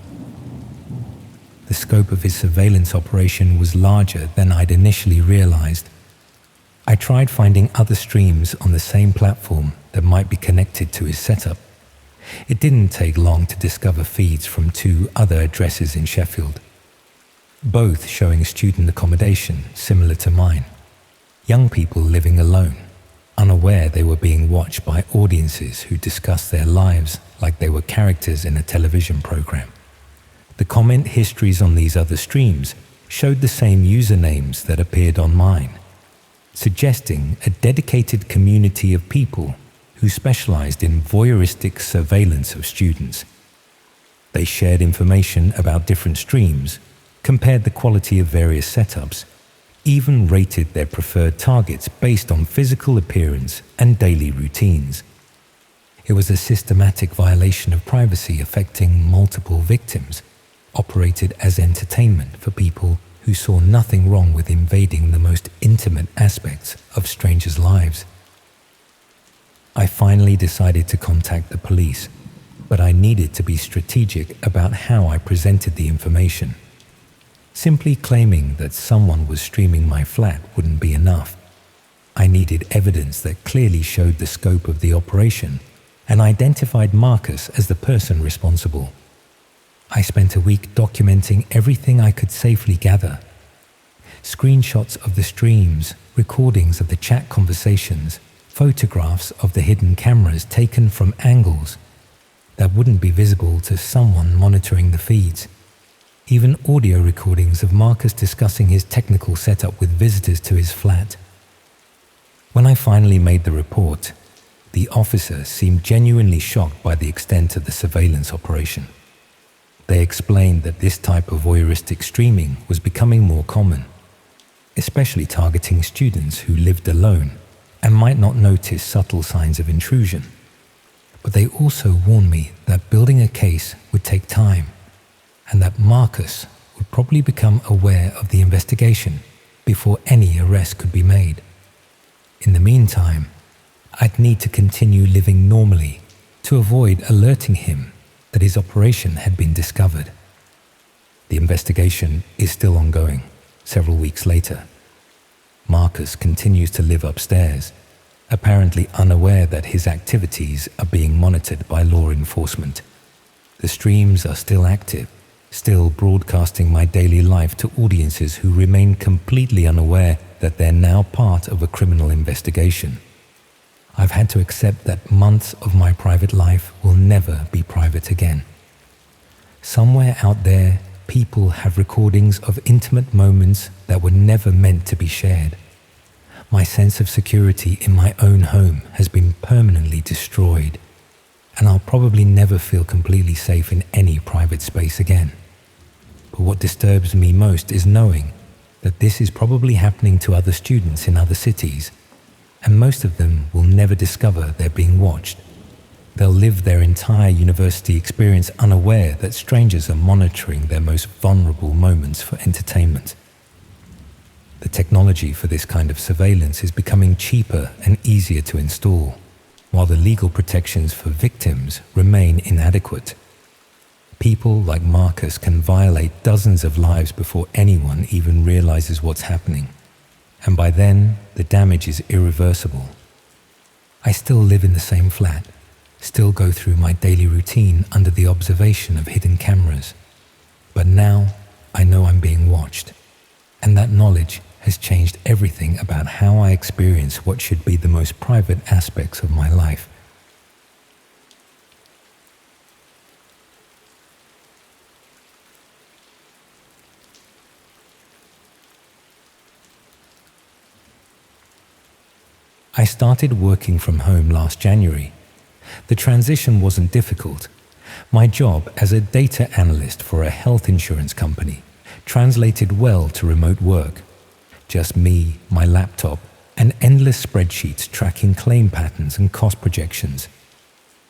The scope of his surveillance operation was larger than I'd initially realized. I tried finding other streams on the same platform that might be connected to his setup. It didn't take long to discover feeds from 2 other addresses in Sheffield, both showing student accommodation similar to mine. Young people living alone, unaware they were being watched by audiences who discussed their lives like they were characters in a television program. The comment histories on these other streams showed the same usernames that appeared on mine, suggesting a dedicated community of people who specialized in voyeuristic surveillance of students. They shared information about different streams, compared the quality of various setups, even rated their preferred targets based on physical appearance and daily routines. It was a systematic violation of privacy affecting multiple victims, operated as entertainment for people who saw nothing wrong with invading the most intimate aspects of strangers' lives. I finally decided to contact the police, but I needed to be strategic about how I presented the information. Simply claiming that someone was streaming my flat wouldn't be enough. I needed evidence that clearly showed the scope of the operation and identified Marcus as the person responsible. I spent a week documenting everything I could safely gather. Screenshots of the streams, recordings of the chat conversations, photographs of the hidden cameras taken from angles that wouldn't be visible to someone monitoring the feeds. Even audio recordings of Marcus discussing his technical setup with visitors to his flat. When I finally made the report, the officer seemed genuinely shocked by the extent of the surveillance operation. They explained that this type of voyeuristic streaming was becoming more common, especially targeting students who lived alone and might not notice subtle signs of intrusion. But they also warned me that building a case would take time, and that Marcus would probably become aware of the investigation before any arrest could be made. In the meantime, I'd need to continue living normally to avoid alerting him that his operation had been discovered. The investigation is still ongoing, several weeks later. Marcus continues to live upstairs, apparently unaware that his activities are being monitored by law enforcement. The streams are still active, still broadcasting my daily life to audiences who remain completely unaware that they're now part of a criminal investigation. I've had to accept that months of my private life will never be private again. Somewhere out there, people have recordings of intimate moments that were never meant to be shared. My sense of security in my own home has been permanently destroyed, and I'll probably never feel completely safe in any private space again. But what disturbs me most is knowing that this is probably happening to other students in other cities, and most of them will never discover they're being watched. They'll live their entire university experience unaware that strangers are monitoring their most vulnerable moments for entertainment. The technology for this kind of surveillance is becoming cheaper and easier to install. while the legal protections for victims remain inadequate. People like Marcus can violate dozens of lives before anyone even realizes what's happening, and by then the damage is irreversible. I still live in the same flat, still go through my daily routine under the observation of hidden cameras, but now I know I'm being watched, and that knowledge has changed everything about how I experience what should be the most private aspects of my life. I started working from home last January. The transition wasn't difficult. My job as a data analyst for a health insurance company translated well to remote work. Just me, my laptop, and endless spreadsheets tracking claim patterns and cost projections.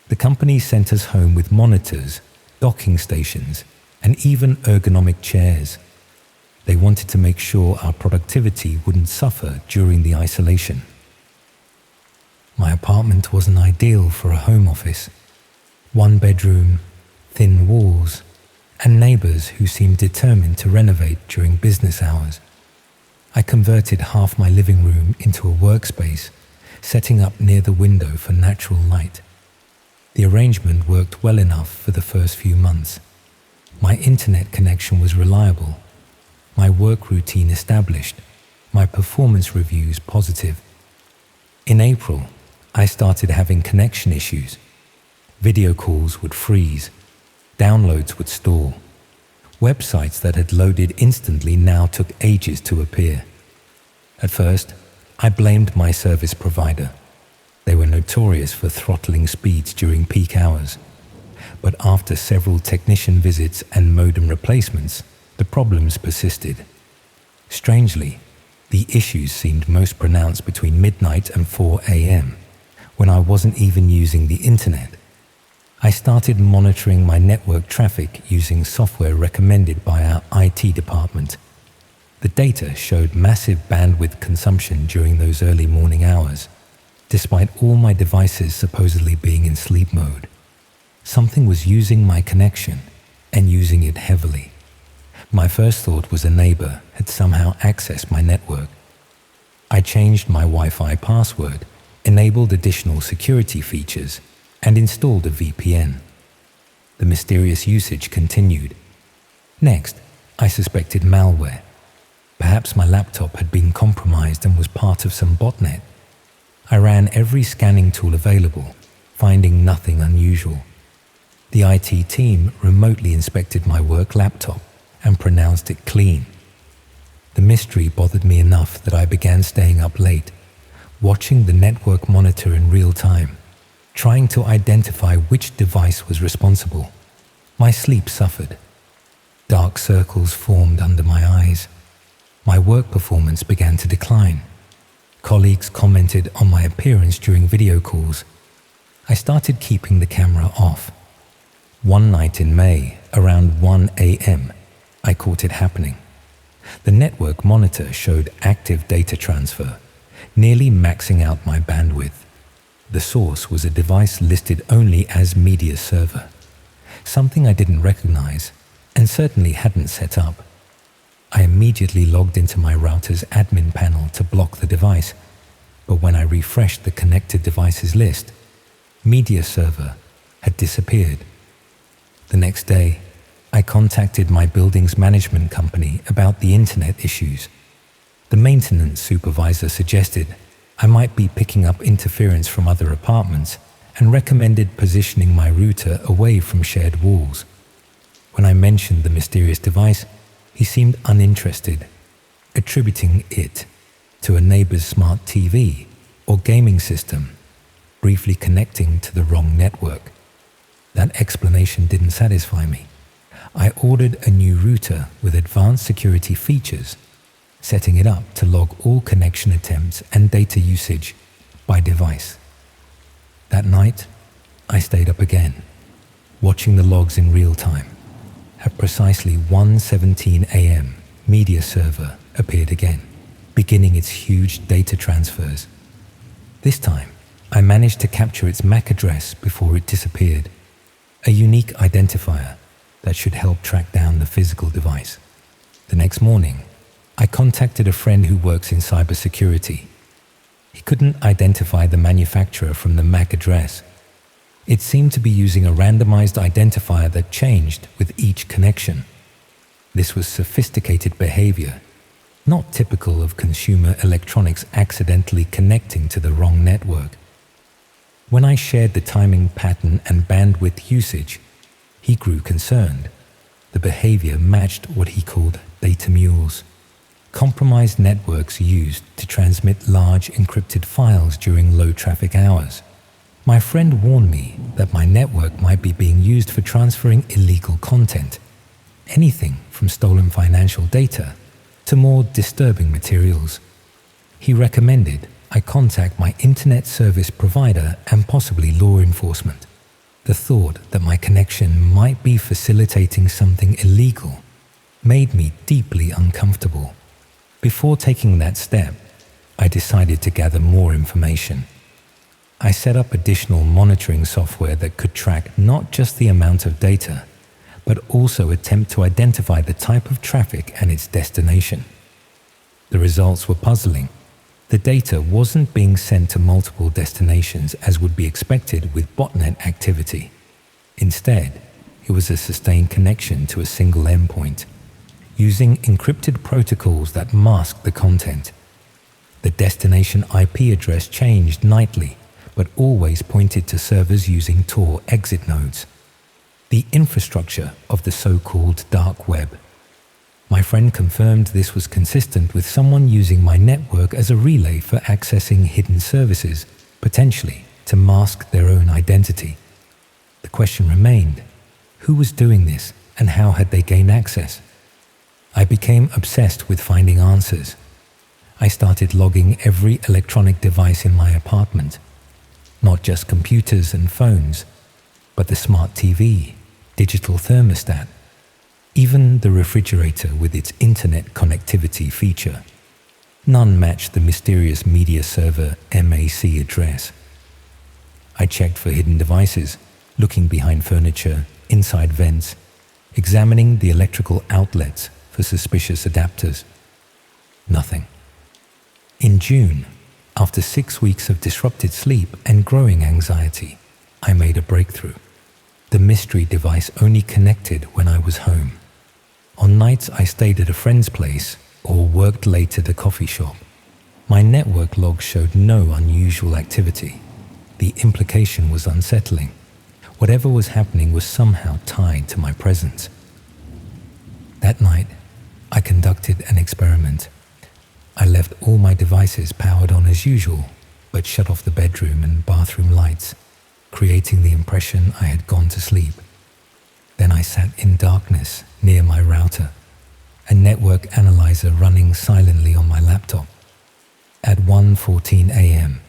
The company sent us home with monitors, docking stations, and even ergonomic chairs. They wanted to make sure our productivity wouldn't suffer during the isolation. My apartment wasn't ideal for a home office. One bedroom, thin walls, and neighbors who seemed determined to renovate during business hours. I converted half my living room into a workspace, setting up near the window for natural light. The arrangement worked well enough for the first few months. My internet connection was reliable, my work routine established, my performance reviews positive. In April, I started having connection issues. Video calls would freeze, downloads would stall. Websites that had loaded instantly now took ages to appear. At first, I blamed my service provider. They were notorious for throttling speeds during peak hours. But after several technician visits and modem replacements, the problems persisted. Strangely, the issues seemed most pronounced between midnight and 4 a.m., when I wasn't even using the internet. I started monitoring my network traffic using software recommended by our IT department. The data showed massive bandwidth consumption during those early morning hours, despite all my devices supposedly being in sleep mode. Something was using my connection and using it heavily. My first thought was a neighbor had somehow accessed my network. I changed my Wi-Fi password, enabled additional security features, and installed a VPN. The mysterious usage continued. Next, I suspected malware. Perhaps my laptop had been compromised and was part of some botnet. I ran every scanning tool available, finding nothing unusual. The IT team remotely inspected my work laptop and pronounced it clean. The mystery bothered me enough that I began staying up late, watching the network monitor in real time, trying to identify which device was responsible. My sleep suffered. Dark circles formed under my eyes. My work performance began to decline. Colleagues commented on my appearance during video calls. I started keeping the camera off. One night in May, around 1 a.m., I caught it happening. The network monitor showed active data transfer, nearly maxing out my bandwidth. The source was a device listed only as media server, something I didn't recognize and certainly hadn't set up. I immediately logged into my router's admin panel to block the device, but when I refreshed the connected devices list, media server had disappeared. The next day, I contacted my building's management company about the internet issues. The maintenance supervisor suggested I might be picking up interference from other apartments and recommended positioning my router away from shared walls. When I mentioned the mysterious device, he seemed uninterested, attributing it to a neighbor's smart TV or gaming system, briefly connecting to the wrong network. That explanation didn't satisfy me. I ordered a new router with advanced security features, setting it up to log all connection attempts and data usage by device. That night, I stayed up again, watching the logs in real time. At precisely 1:17 a.m., media server appeared again, beginning its huge data transfers. This time, I managed to capture its MAC address before it disappeared, a unique identifier that should help track down the physical device. The next morning, I contacted a friend who works in cybersecurity. He couldn't identify the manufacturer from the MAC address. It seemed to be using a randomized identifier that changed with each connection. This was sophisticated behavior, not typical of consumer electronics accidentally connecting to the wrong network. When I shared the timing pattern and bandwidth usage, he grew concerned. The behavior matched what he called data mules, compromised networks used to transmit large encrypted files during low traffic hours. My friend warned me that my network might be being used for transferring illegal content, anything from stolen financial data to more disturbing materials. He recommended I contact my internet service provider and possibly law enforcement. The thought that my connection might be facilitating something illegal made me deeply uncomfortable. Before taking that step, I decided to gather more information. I set up additional monitoring software that could track not just the amount of data, but also attempt to identify the type of traffic and its destination. The results were puzzling. The data wasn't being sent to multiple destinations as would be expected with botnet activity. Instead, it was a sustained connection to a single endpoint, using encrypted protocols that masked the content. The destination IP address changed nightly, but always pointed to servers using Tor exit nodes, the infrastructure of the so-called dark web. My friend confirmed this was consistent with someone using my network as a relay for accessing hidden services, potentially to mask their own identity. The question remained, who was doing this and how had they gained access? I became obsessed with finding answers. I started logging every electronic device in my apartment, not just computers and phones, but the smart TV, digital thermostat, even the refrigerator with its internet connectivity feature. None matched the mysterious media server MAC address. I checked for hidden devices, looking behind furniture, inside vents, examining the electrical outlets for suspicious adapters. Nothing. In June, after 6 weeks of disrupted sleep and growing anxiety, I made a breakthrough. The mystery device only connected when I was home. On nights I stayed at a friend's place or worked late at a coffee shop. My network logs showed no unusual activity. The implication was unsettling. Whatever was happening was somehow tied to my presence. That night, I conducted an experiment. I left all my devices powered on as usual, but shut off the bedroom and bathroom lights, creating the impression I had gone to sleep. Then I sat in darkness near my router, a network analyzer running silently on my laptop. At 1:14 a.m.,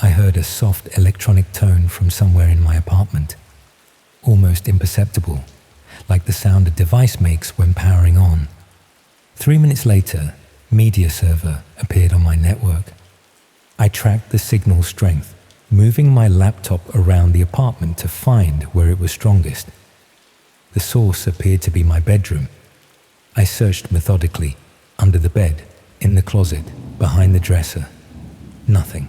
I heard a soft electronic tone from somewhere in my apartment, almost imperceptible, like the sound a device makes when powering on. 3 minutes later, media server appeared on my network. I tracked the signal strength, moving my laptop around the apartment to find where it was strongest. The source appeared to be my bedroom. I searched methodically, under the bed, in the closet, behind the dresser. Nothing.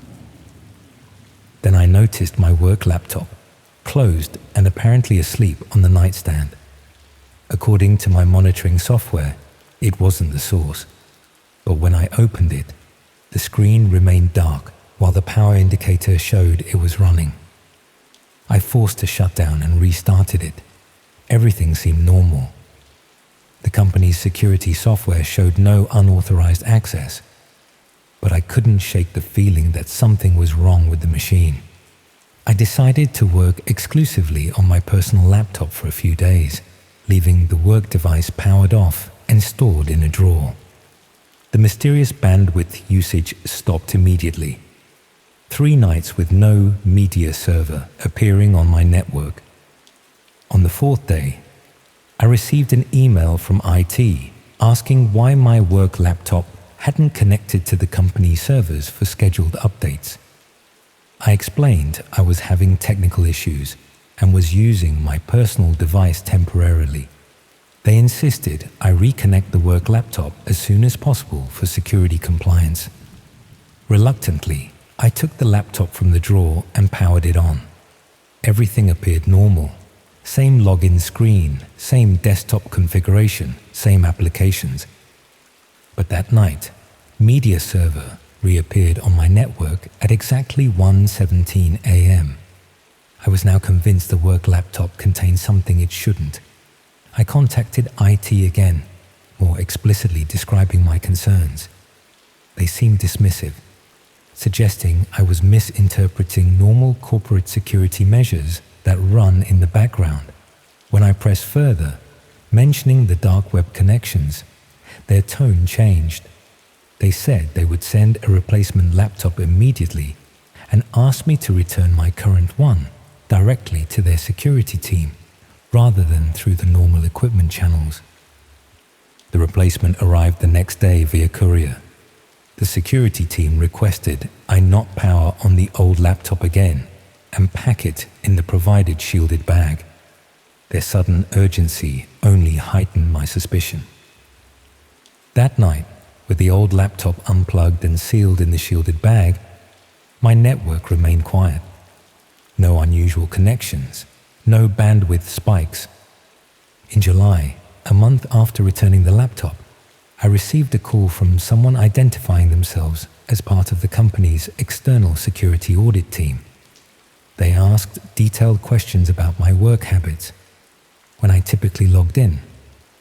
Then I noticed my work laptop, closed and apparently asleep on the nightstand. According to my monitoring software, it wasn't the source. But when I opened it, the screen remained dark while the power indicator showed it was running. I forced a shutdown and restarted it. Everything seemed normal. The company's security software showed no unauthorized access, but I couldn't shake the feeling that something was wrong with the machine. I decided to work exclusively on my personal laptop for a few days, leaving the work device powered off and stored in a drawer. The mysterious bandwidth usage stopped immediately. 3 nights with no media server appearing on my network. On the 4th day, I received an email from IT asking why my work laptop hadn't connected to the company servers for scheduled updates. I explained I was having technical issues and was using my personal device temporarily. They insisted I reconnect the work laptop as soon as possible for security compliance. Reluctantly, I took the laptop from the drawer and powered it on. Everything appeared normal. Same login screen, same desktop configuration, same applications. But that night, Media Server reappeared on my network at exactly 1:17 a.m. I was now convinced the work laptop contained something it shouldn't. I contacted IT again, more explicitly describing my concerns. They seemed dismissive, suggesting I was misinterpreting normal corporate security measures that run in the background. When I pressed further, mentioning the dark web connections, their tone changed. They said they would send a replacement laptop immediately and asked me to return my current one directly to their security team, rather than through the normal equipment channels. The replacement arrived the next day via courier. The security team requested I not power on the old laptop again and pack it in the provided shielded bag. Their sudden urgency only heightened my suspicion. That night, with the old laptop unplugged and sealed in the shielded bag, my network remained quiet. No unusual connections, no bandwidth spikes. In July, a month after returning the laptop, I received a call from someone identifying themselves as part of the company's external security audit team. They asked detailed questions about my work habits, when I typically logged in,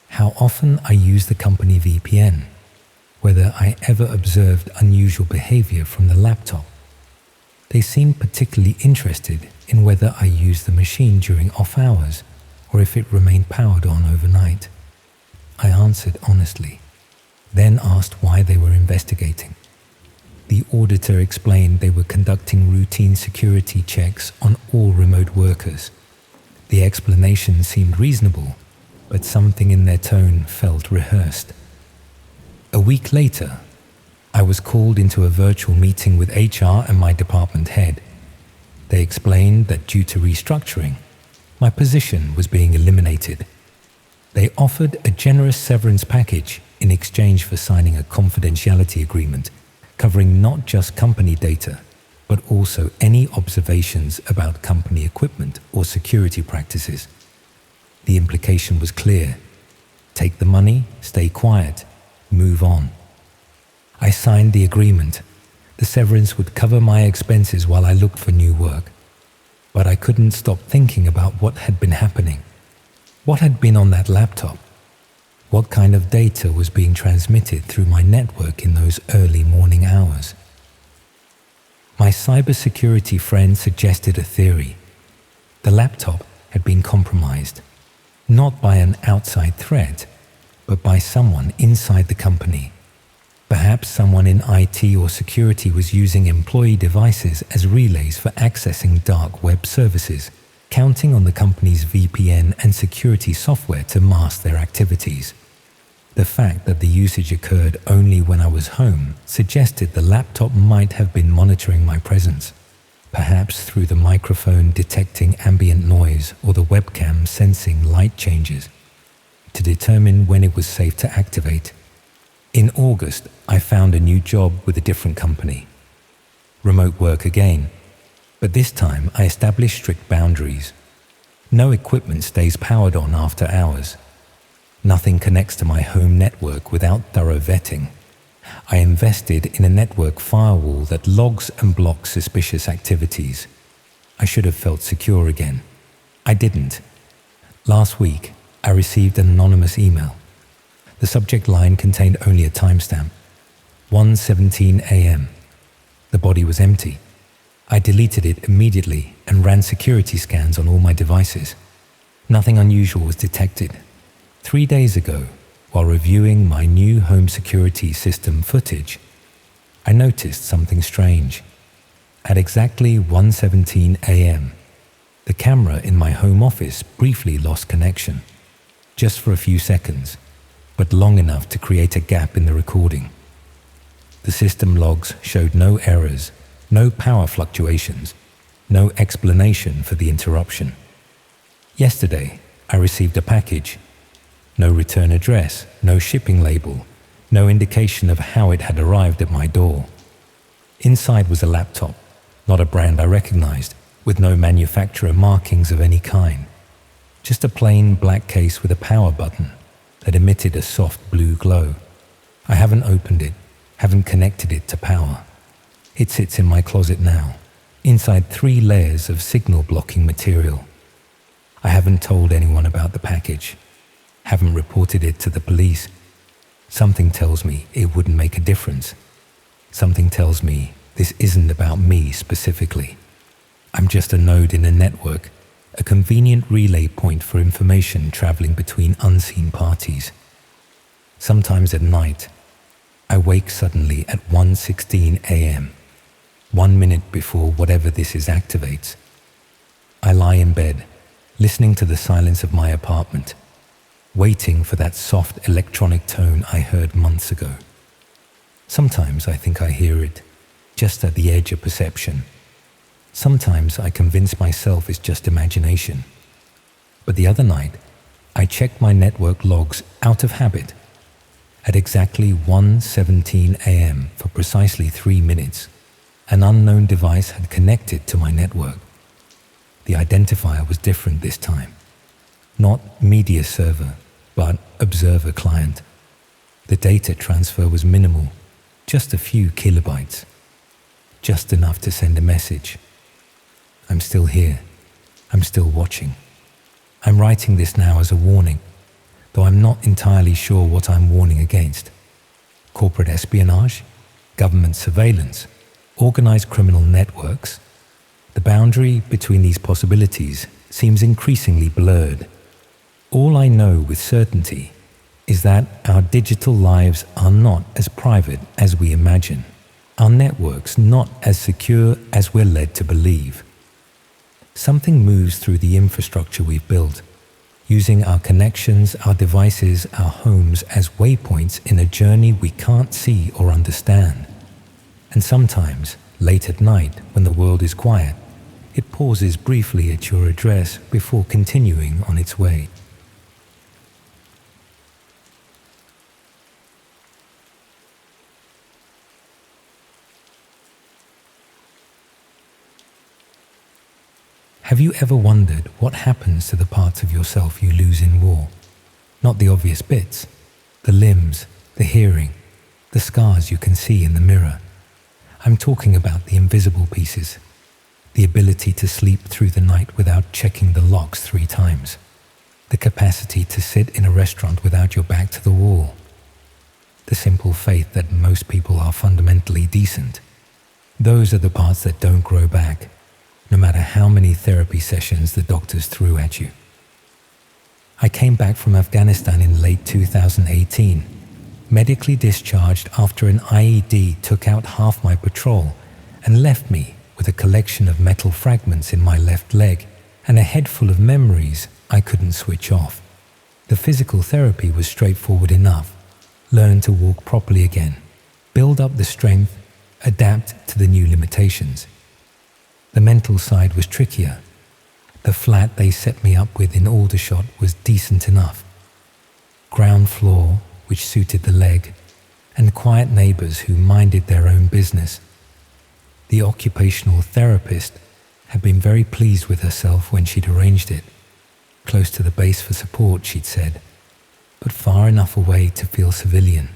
how often I used the company VPN, whether I ever observed unusual behavior from the laptop. They seemed particularly interested in whether I used the machine during off hours or if it remained powered on overnight. I answered honestly, then asked why they were investigating. The auditor explained they were conducting routine security checks on all remote workers. The explanation seemed reasonable, but something in their tone felt rehearsed. A week later, I was called into a virtual meeting with HR and my department head. They explained that due to restructuring, my position was being eliminated. They offered a generous severance package in exchange for signing a confidentiality agreement covering not just company data, but also any observations about company equipment or security practices. The implication was clear. Take the money, stay quiet, move on. I signed the agreement. The severance would cover my expenses while I looked for new work. But I couldn't stop thinking about what had been happening. What had been on that laptop? What kind of data was being transmitted through my network in those early morning hours? My cybersecurity friend suggested a theory. The laptop had been compromised, not by an outside threat, but by someone inside the company. Perhaps someone in IT or security was using employee devices as relays for accessing dark web services, counting on the company's VPN and security software to mask their activities. The fact that the usage occurred only when I was home suggested the laptop might have been monitoring my presence, perhaps through the microphone detecting ambient noise or the webcam sensing light changes, to determine when it was safe to activate. In August, I found a new job with a different company. Remote work again, but this time I established strict boundaries. No equipment stays powered on after hours. Nothing connects to my home network without thorough vetting. I invested in a network firewall that logs and blocks suspicious activities. I should have felt secure again. I didn't. Last week, I received an anonymous email. The subject line contained only a timestamp, 1:17 a.m. The body was empty. I deleted it immediately and ran security scans on all my devices. Nothing unusual was detected. 3 days ago, while reviewing my new home security system footage, I noticed something strange. At exactly 1:17 a.m., the camera in my home office briefly lost connection, just for a few seconds, but long enough to create a gap in the recording. The system logs showed no errors, No power fluctuations, no explanation for the interruption. Yesterday, I received a package. No return address, no shipping label, no indication of how it had arrived at my door. Inside was a laptop, not a brand I recognized, with no manufacturer markings of any kind. Just a plain black case with a power button that emitted a soft blue glow. I haven't opened it, haven't connected it to power. It sits in my closet now, inside 3 layers of signal-blocking material. I haven't told anyone about the package, haven't reported it to the police. Something tells me it wouldn't make a difference. Something tells me this isn't about me specifically. I'm just a node in a network, a convenient relay point for information traveling between unseen parties. Sometimes at night, I wake suddenly at 1:16 a.m., 1 minute before whatever this is activates. I lie in bed, listening to the silence of my apartment, waiting for that soft electronic tone I heard months ago. Sometimes I think I hear it, just at the edge of perception. Sometimes I convince myself it's just imagination. But the other night, I checked my network logs out of habit. At exactly 1:17 a.m. for precisely 3 minutes, an unknown device had connected to my network. The identifier was different this time. Not media server, but observer client. The data transfer was minimal, just a few kilobytes. Just enough to send a message. I'm still here. I'm still watching. I'm writing this now as a warning, though I'm not entirely sure what I'm warning against. Corporate espionage, government surveillance, organized criminal networks. The boundary between these possibilities seems increasingly blurred. All I know with certainty is that our digital lives are not as private as we imagine. Our networks not as secure as we're led to believe. Something moves through the infrastructure we've built, using our connections, our devices, our homes as waypoints in a journey we can't see or understand. And sometimes, late at night, when the world is quiet, it pauses briefly at your address before continuing on its way. Have you ever wondered what happens to the parts of yourself you lose in war? Not the obvious bits, the limbs, the hearing, the scars you can see in the mirror. I'm talking about the invisible pieces, the ability to sleep through the night without checking the locks 3 times, the capacity to sit in a restaurant without your back to the wall, the simple faith that most people are fundamentally decent. Those are the parts that don't grow back, no matter how many therapy sessions the doctors threw at you. I came back from Afghanistan in late 2018, medically discharged after an IED took out half my patrol and left me with a collection of metal fragments in my left leg and a head full of memories I couldn't switch off. The physical therapy was straightforward enough. Learn to walk properly again, build up the strength, adapt to the new limitations. The mental side was trickier. The flat they set me up with in Aldershot was decent enough. Ground floor, which suited the leg, and quiet neighbours who minded their own business. The occupational therapist had been very pleased with herself when she'd arranged it. Close to the base for support, she'd said, but far enough away to feel civilian.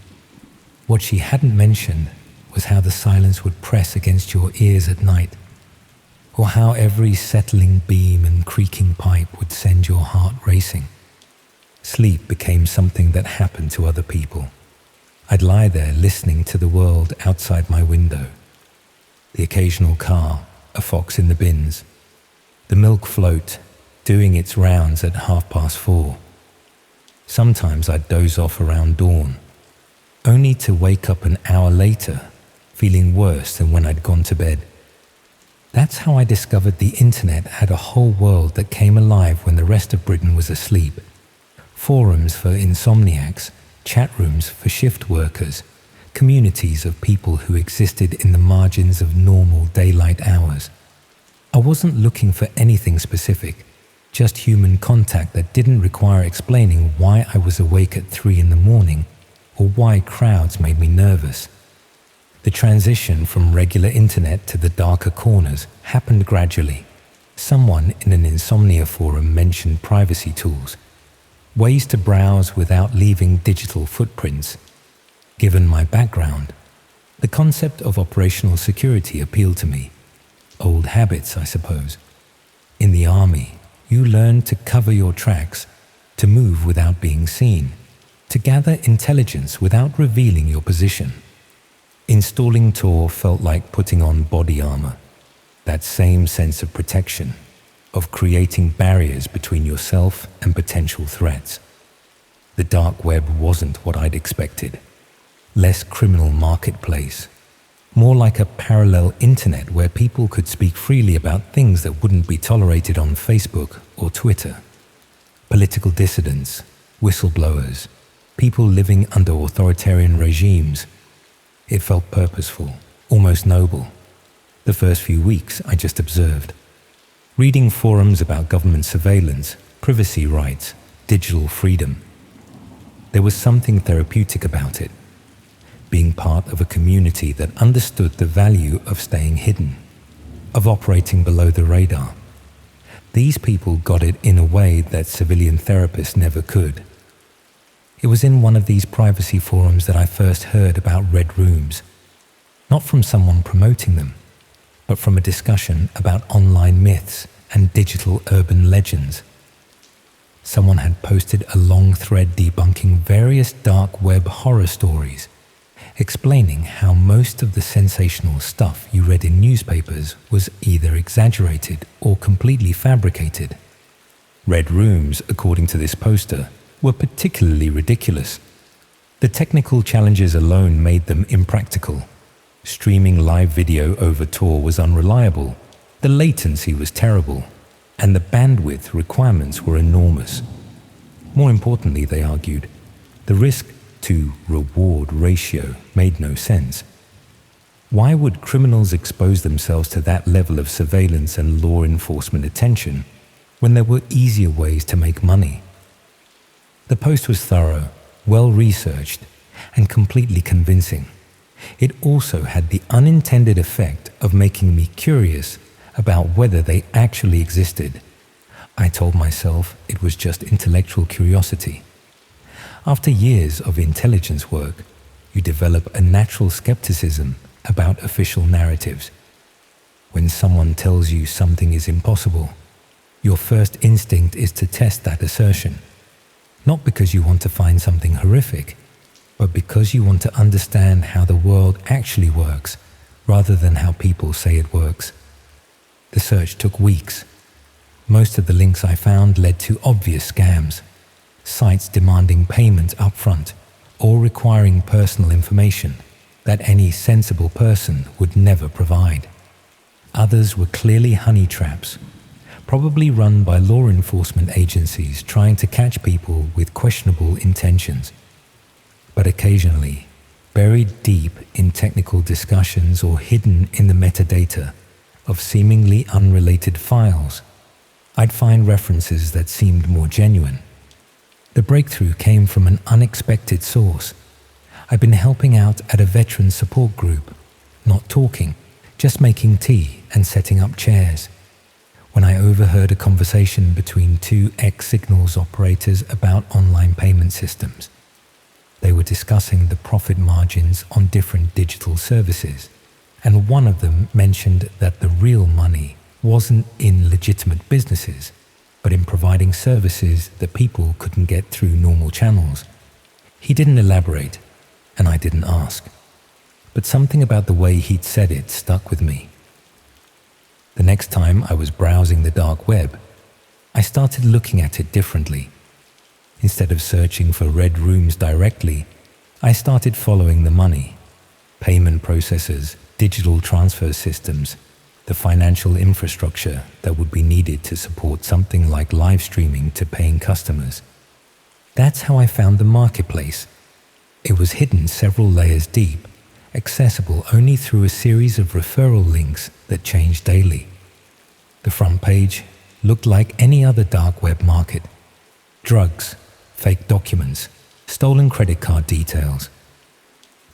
What she hadn't mentioned was how the silence would press against your ears at night, or how every settling beam and creaking pipe would send your heart racing. Sleep became something that happened to other people. I'd lie there listening to the world outside my window. The occasional car, a fox in the bins, the milk float doing its rounds at 4:30. Sometimes I'd doze off around dawn, only to wake up an hour later feeling worse than when I'd gone to bed. That's how I discovered the internet had a whole world that came alive when the rest of Britain was asleep. Forums for insomniacs, chat rooms for shift workers, communities of people who existed in the margins of normal daylight hours. I wasn't looking for anything specific, just human contact that didn't require explaining why I was awake at 3 in the morning or why crowds made me nervous. The transition from regular internet to the darker corners happened gradually. Someone in an insomnia forum mentioned privacy tools, ways to browse without leaving digital footprints. Given my background, the concept of operational security appealed to me. Old habits, I suppose. In the army, you learn to cover your tracks, to move without being seen, to gather intelligence without revealing your position. Installing Tor felt like putting on body armor, that same sense of protection, of creating barriers between yourself and potential threats. The dark web wasn't what I'd expected. Less criminal marketplace, more like a parallel internet where people could speak freely about things that wouldn't be tolerated on Facebook or Twitter. Political dissidents, whistleblowers, people living under authoritarian regimes. It felt purposeful, almost noble. The first few weeks I just observed. Reading forums about government surveillance, privacy rights, digital freedom. There was something therapeutic about it. Being part of a community that understood the value of staying hidden, of operating below the radar. These people got it in a way that civilian therapists never could. It was in one of these privacy forums that I first heard about red rooms, not from someone promoting them, but from a discussion about online myths and digital urban legends. Someone had posted a long thread debunking various dark web horror stories, explaining how most of the sensational stuff you read in newspapers was either exaggerated or completely fabricated. Red rooms, according to this poster, were particularly ridiculous. The technical challenges alone made them impractical. Streaming live video over Tor was unreliable, the latency was terrible, and the bandwidth requirements were enormous. More importantly, they argued, the risk to reward ratio made no sense. Why would criminals expose themselves to that level of surveillance and law enforcement attention when there were easier ways to make money? The post was thorough, well-researched, and completely convincing. It also had the unintended effect of making me curious about whether they actually existed. I told myself it was just intellectual curiosity. After years of intelligence work, you develop a natural skepticism about official narratives. When someone tells you something is impossible, your first instinct is to test that assertion. Not because you want to find something horrific, but because you want to understand how the world actually works, rather than how people say it works. The search took weeks. Most of the links I found led to obvious scams, sites demanding payment upfront or requiring personal information that any sensible person would never provide. Others were clearly honey traps, probably run by law enforcement agencies trying to catch people with questionable intentions. But occasionally, buried deep in technical discussions or hidden in the metadata of seemingly unrelated files, I'd find references that seemed more genuine. The breakthrough came from an unexpected source. I'd been helping out at a veteran support group, not talking, just making tea and setting up chairs, when I overheard a conversation between two ex-Signals operators about online payment systems. They were discussing the profit margins on different digital services, and one of them mentioned that the real money wasn't in legitimate businesses, but in providing services that people couldn't get through normal channels. He didn't elaborate, and I didn't ask, but something about the way he'd said it stuck with me. The next time I was browsing the dark web, I started looking at it differently. Instead of searching for red rooms directly, I started following the money, payment processors, digital transfer systems, the financial infrastructure that would be needed to support something like live streaming to paying customers. That's how I found the marketplace. It was hidden several layers deep, accessible only through a series of referral links that changed daily. The front page looked like any other dark web market. Drugs, fake documents, stolen credit card details.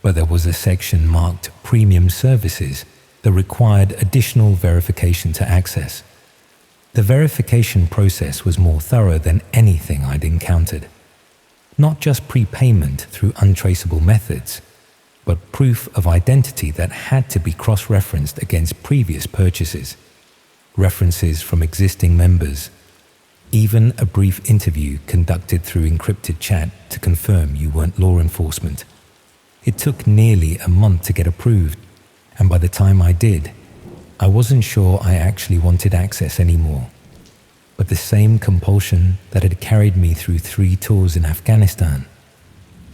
But there was a section marked Premium Services that required additional verification to access. The verification process was more thorough than anything I'd encountered. Not just prepayment through untraceable methods, but proof of identity that had to be cross-referenced against previous purchases, references from existing members, even a brief interview conducted through encrypted chat to confirm you weren't law enforcement. It took nearly a month to get approved, and by the time I did, I wasn't sure I actually wanted access anymore. But the same compulsion that had carried me through 3 tours in Afghanistan,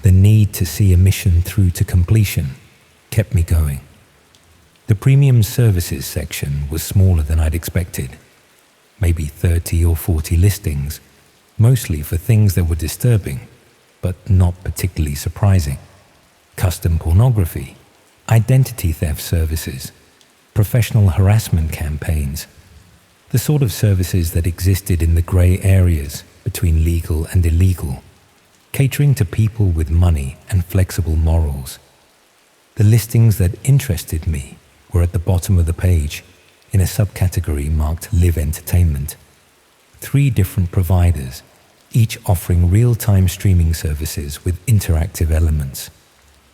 the need to see a mission through to completion, kept me going. The Premium Services section was smaller than I'd expected. Maybe 30 or 40 listings, mostly for things that were disturbing, but not particularly surprising. Custom pornography, identity theft services, professional harassment campaigns, the sort of services that existed in the grey areas between legal and illegal, catering to people with money and flexible morals. The listings that interested me were at the bottom of the page, in a subcategory marked Live Entertainment. 3 different providers, each offering real-time streaming services with interactive elements.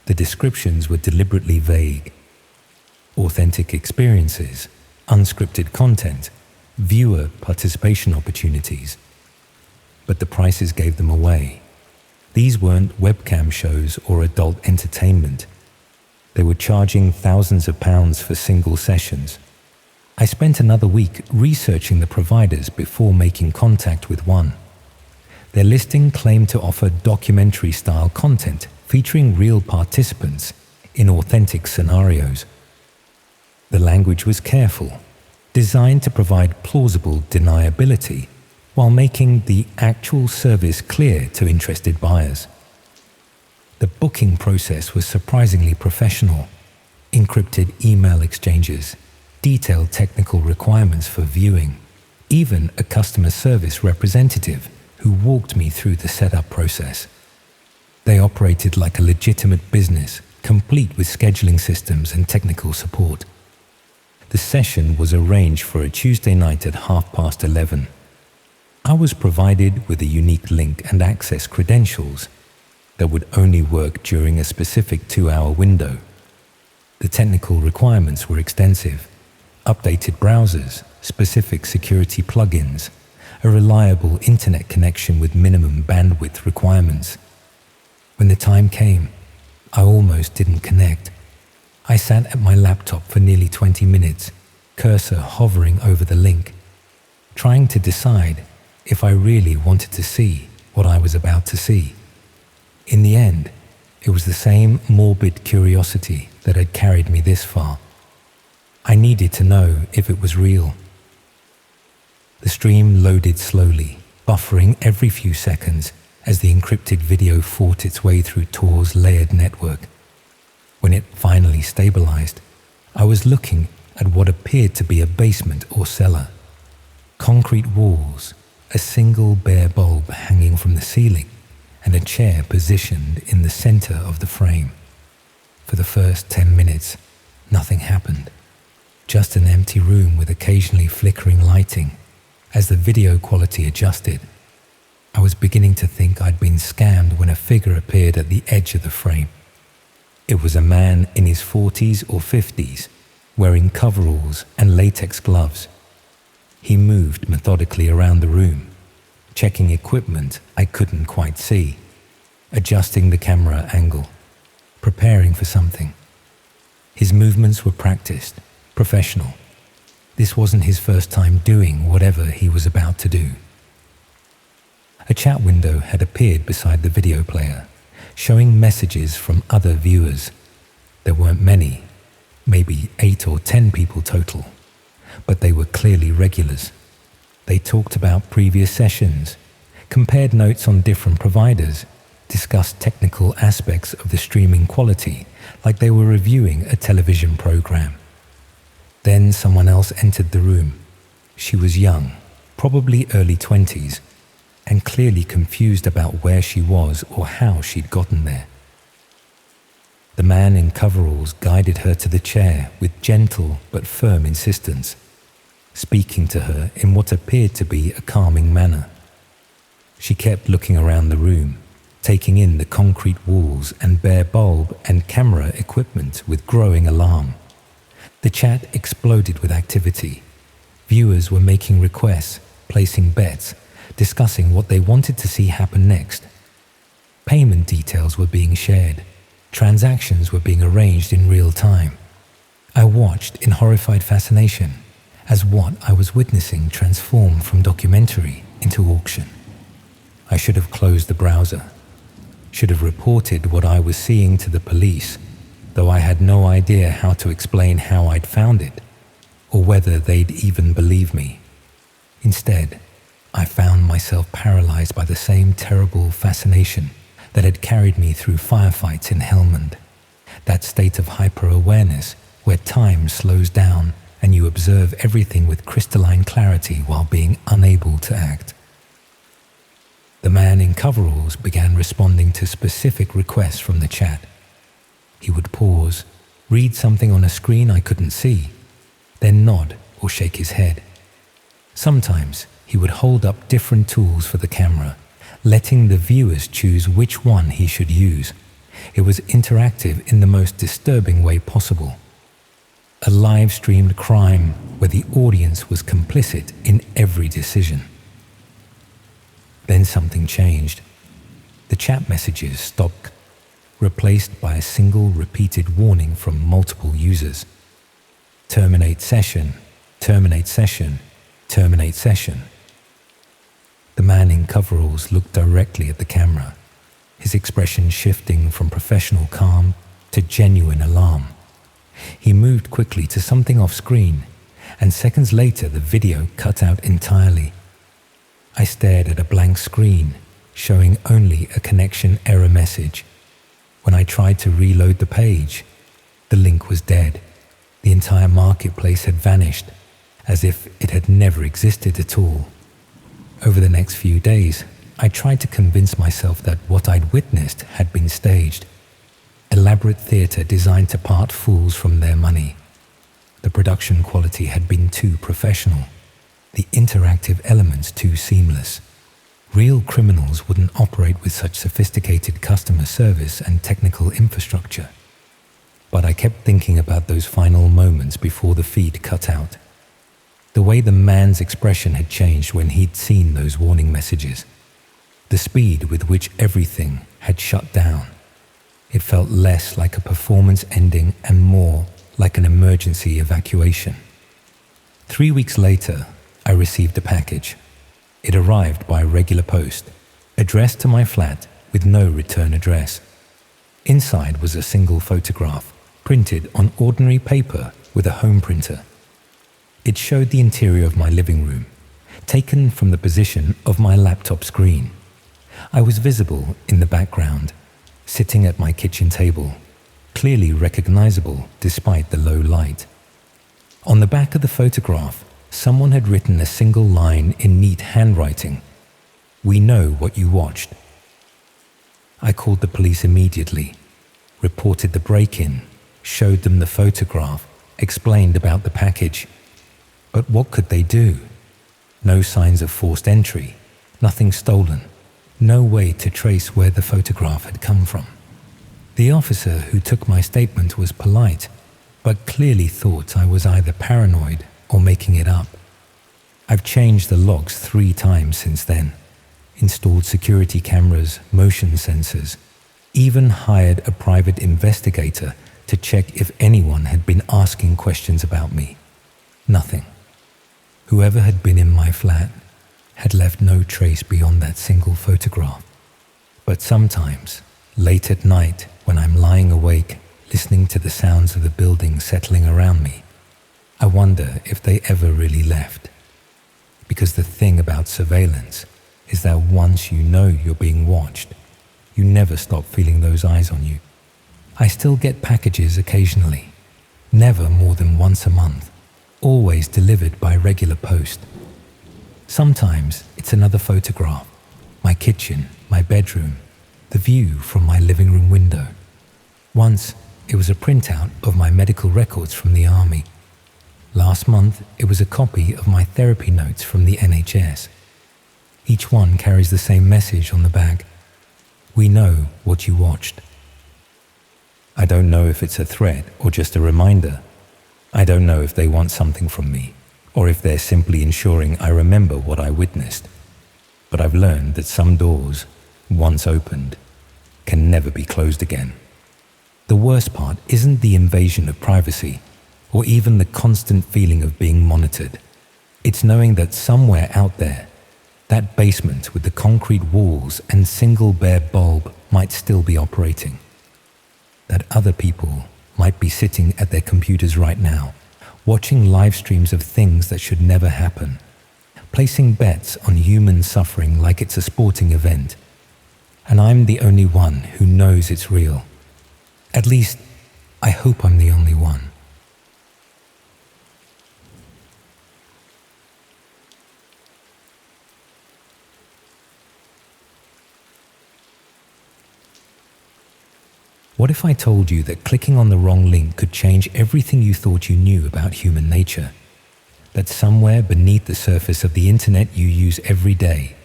The descriptions were deliberately vague. Authentic experiences, unscripted content, viewer participation opportunities. But the prices gave them away. These weren't webcam shows or adult entertainment. They were charging thousands of pounds for single sessions. I spent another week researching the providers before making contact with one. Their listing claimed to offer documentary-style content featuring real participants in authentic scenarios. The language was careful, designed to provide plausible deniability while making the actual service clear to interested buyers. The booking process was surprisingly professional. Encrypted email exchanges, detailed technical requirements for viewing, even a customer service representative who walked me through the setup process. They operated like a legitimate business, complete with scheduling systems and technical support. The session was arranged for a Tuesday night at 11:30. I was provided with a unique link and access credentials that would only work during a specific 2-hour window. The technical requirements were extensive: updated browsers, specific security plugins, a reliable internet connection with minimum bandwidth requirements. When the time came, I almost didn't connect. I sat at my laptop for nearly 20 minutes, cursor hovering over the link, trying to decide if I really wanted to see what I was about to see. In the end, it was the same morbid curiosity that had carried me this far. I needed to know if it was real. The stream loaded slowly, buffering every few seconds as the encrypted video fought its way through Tor's layered network. When it finally stabilized, I was looking at what appeared to be a basement or cellar. Concrete walls, a single bare bulb hanging from the ceiling, and a chair positioned in the center of the frame. For the first 10 minutes, nothing happened. Just an empty room with occasionally flickering lighting. As the video quality adjusted, I was beginning to think I'd been scammed when a figure appeared at the edge of the frame. It was a man in his 40s or 50s, wearing coveralls and latex gloves. He moved methodically around the room, checking equipment I couldn't quite see, adjusting the camera angle, preparing for something. His movements were practiced, professional. This wasn't his first time doing whatever he was about to do. A chat window had appeared beside the video player, showing messages from other viewers. There weren't many, maybe 8 or 10 people total, but they were clearly regulars. They talked about previous sessions, compared notes on different providers, discussed technical aspects of the streaming quality like they were reviewing a television program. Then someone else entered the room. She was young, probably early 20s, and clearly confused about where she was or how she'd gotten there. The man in coveralls guided her to the chair with gentle but firm insistence, speaking to her in what appeared to be a calming manner. She kept looking around the room, taking in the concrete walls and bare bulb and camera equipment with growing alarm. The chat exploded with activity. Viewers were making requests, placing bets, discussing what they wanted to see happen next. Payment details were being shared. Transactions were being arranged in real time. I watched in horrified fascination as what I was witnessing transformed from documentary into auction. I should have closed the browser, should have reported what I was seeing to the police, though I had no idea how to explain how I'd found it, or whether they'd even believe me. Instead, I found myself paralyzed by the same terrible fascination that had carried me through firefights in Helmand, that state of hyper-awareness where time slows down and you observe everything with crystalline clarity while being unable to act. The man in coveralls began responding to specific requests from the chat. He would pause, read something on a screen I couldn't see, then nod or shake his head. Sometimes he would hold up different tools for the camera, letting the viewers choose which one he should use. It was interactive in the most disturbing way possible. A live-streamed crime where the audience was complicit in every decision. Then something changed. The chat messages stopped, replaced by a single repeated warning from multiple users. Terminate session, terminate session, terminate session. The man in coveralls looked directly at the camera, his expression shifting from professional calm to genuine alarm. He moved quickly to something off screen, and seconds later the video cut out entirely. I stared at a blank screen, showing only a connection error message. When I tried to reload the page, the link was dead. The entire marketplace had vanished, as if it had never existed at all. Over the next few days, I tried to convince myself that what I'd witnessed had been staged. Elaborate theatre designed to part fools from their money. The production quality had been too professional, the interactive elements too seamless. Real criminals wouldn't operate with such sophisticated customer service and technical infrastructure. But I kept thinking about those final moments before the feed cut out. The way the man's expression had changed when he'd seen those warning messages. The speed with which everything had shut down. It felt less like a performance ending and more like an emergency evacuation. 3 weeks later, I received a package. It arrived by regular post, addressed to my flat with no return address. Inside was a single photograph, printed on ordinary paper with a home printer. It showed the interior of my living room, taken from the position of my laptop screen. I was visible in the background, sitting at my kitchen table, clearly recognizable despite the low light. On the back of the photograph, someone had written a single line in neat handwriting. "We know what you watched." I called the police immediately, reported the break-in, showed them the photograph, explained about the package. But what could they do? No signs of forced entry, nothing stolen, no way to trace where the photograph had come from. The officer who took my statement was polite, but clearly thought I was either paranoid or making it up. I've changed the logs 3 times since then, installed security cameras, motion sensors, even hired a private investigator to check if anyone had been asking questions about me. Nothing. Whoever had been in my flat had left no trace beyond that single photograph. But sometimes, late at night, when I'm lying awake, listening to the sounds of the building settling around me, I wonder if they ever really left. Because the thing about surveillance is that once you know you're being watched, you never stop feeling those eyes on you. I still get packages occasionally, never more than once a month, always delivered by regular post. Sometimes it's another photograph, my kitchen, my bedroom, the view from my living room window. Once, it was a printout of my medical records from the army. Last month, it was a copy of my therapy notes from the NHS. Each one carries the same message on the back. We know what you watched. I don't know if it's a threat or just a reminder. I don't know if they want something from me, or if they're simply ensuring I remember what I witnessed. But I've learned that some doors, once opened, can never be closed again. The worst part isn't the invasion of privacy, or even the constant feeling of being monitored. It's knowing that somewhere out there, that basement with the concrete walls and single bare bulb might still be operating. That other people might be sitting at their computers right now, watching live streams of things that should never happen, placing bets on human suffering like it's a sporting event. And I'm the only one who knows it's real. At least, I hope I'm the only one. What if I told you that clicking on the wrong link could change everything you thought you knew about human nature? That somewhere beneath the surface of the internet you use every day,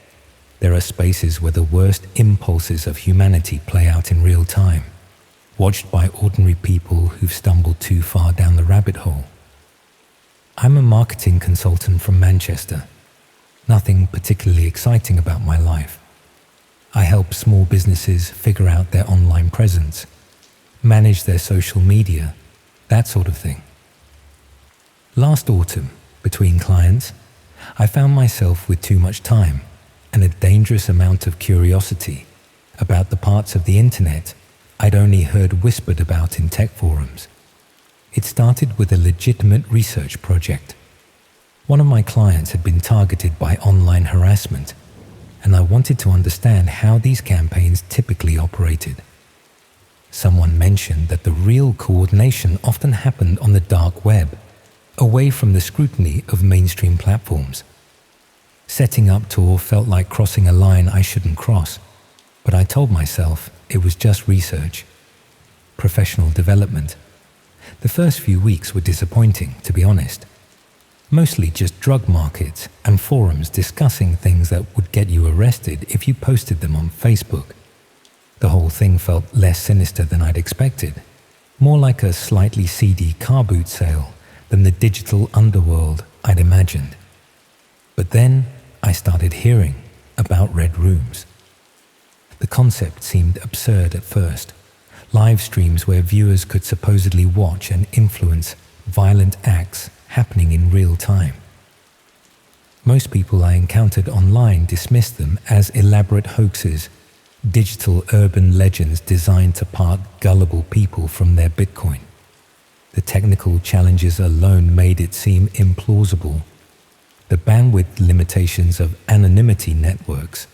there are spaces where the worst impulses of humanity play out in real time, watched by ordinary people who've stumbled too far down the rabbit hole. I'm a marketing consultant from Manchester. Nothing particularly exciting about my life. I help small businesses figure out their online presence, manage their social media, that sort of thing. Last autumn, between clients, I found myself with too much time and a dangerous amount of curiosity about the parts of the internet I'd only heard whispered about in tech forums. It started with a legitimate research project. One of my clients had been targeted by online harassment, and I wanted to understand how these campaigns typically operated. Someone mentioned that the real coordination often happened on the dark web, away from the scrutiny of mainstream platforms. Setting up Tor felt like crossing a line I shouldn't cross, but I told myself it was just research, professional development. The first few weeks were disappointing, to be honest. Mostly just drug markets and forums discussing things that would get you arrested if you posted them on Facebook. The whole thing felt less sinister than I'd expected, more like a slightly seedy car boot sale than the digital underworld I'd imagined. But then I started hearing about red rooms. The concept seemed absurd at first. Live streams where viewers could supposedly watch and influence violent acts happening in real time. Most people I encountered online dismissed them as elaborate hoaxes, digital urban legends designed to part gullible people from their Bitcoin. The technical challenges alone made it seem implausible. The bandwidth limitations of anonymity networks,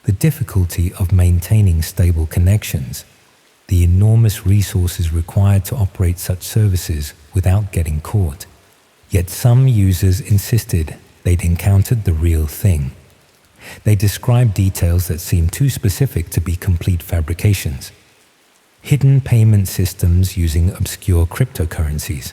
the difficulty of maintaining stable connections, the enormous resources required to operate such services without getting caught. Yet some users insisted they'd encountered the real thing. They described details that seemed too specific to be complete fabrications. Hidden payment systems using obscure cryptocurrencies,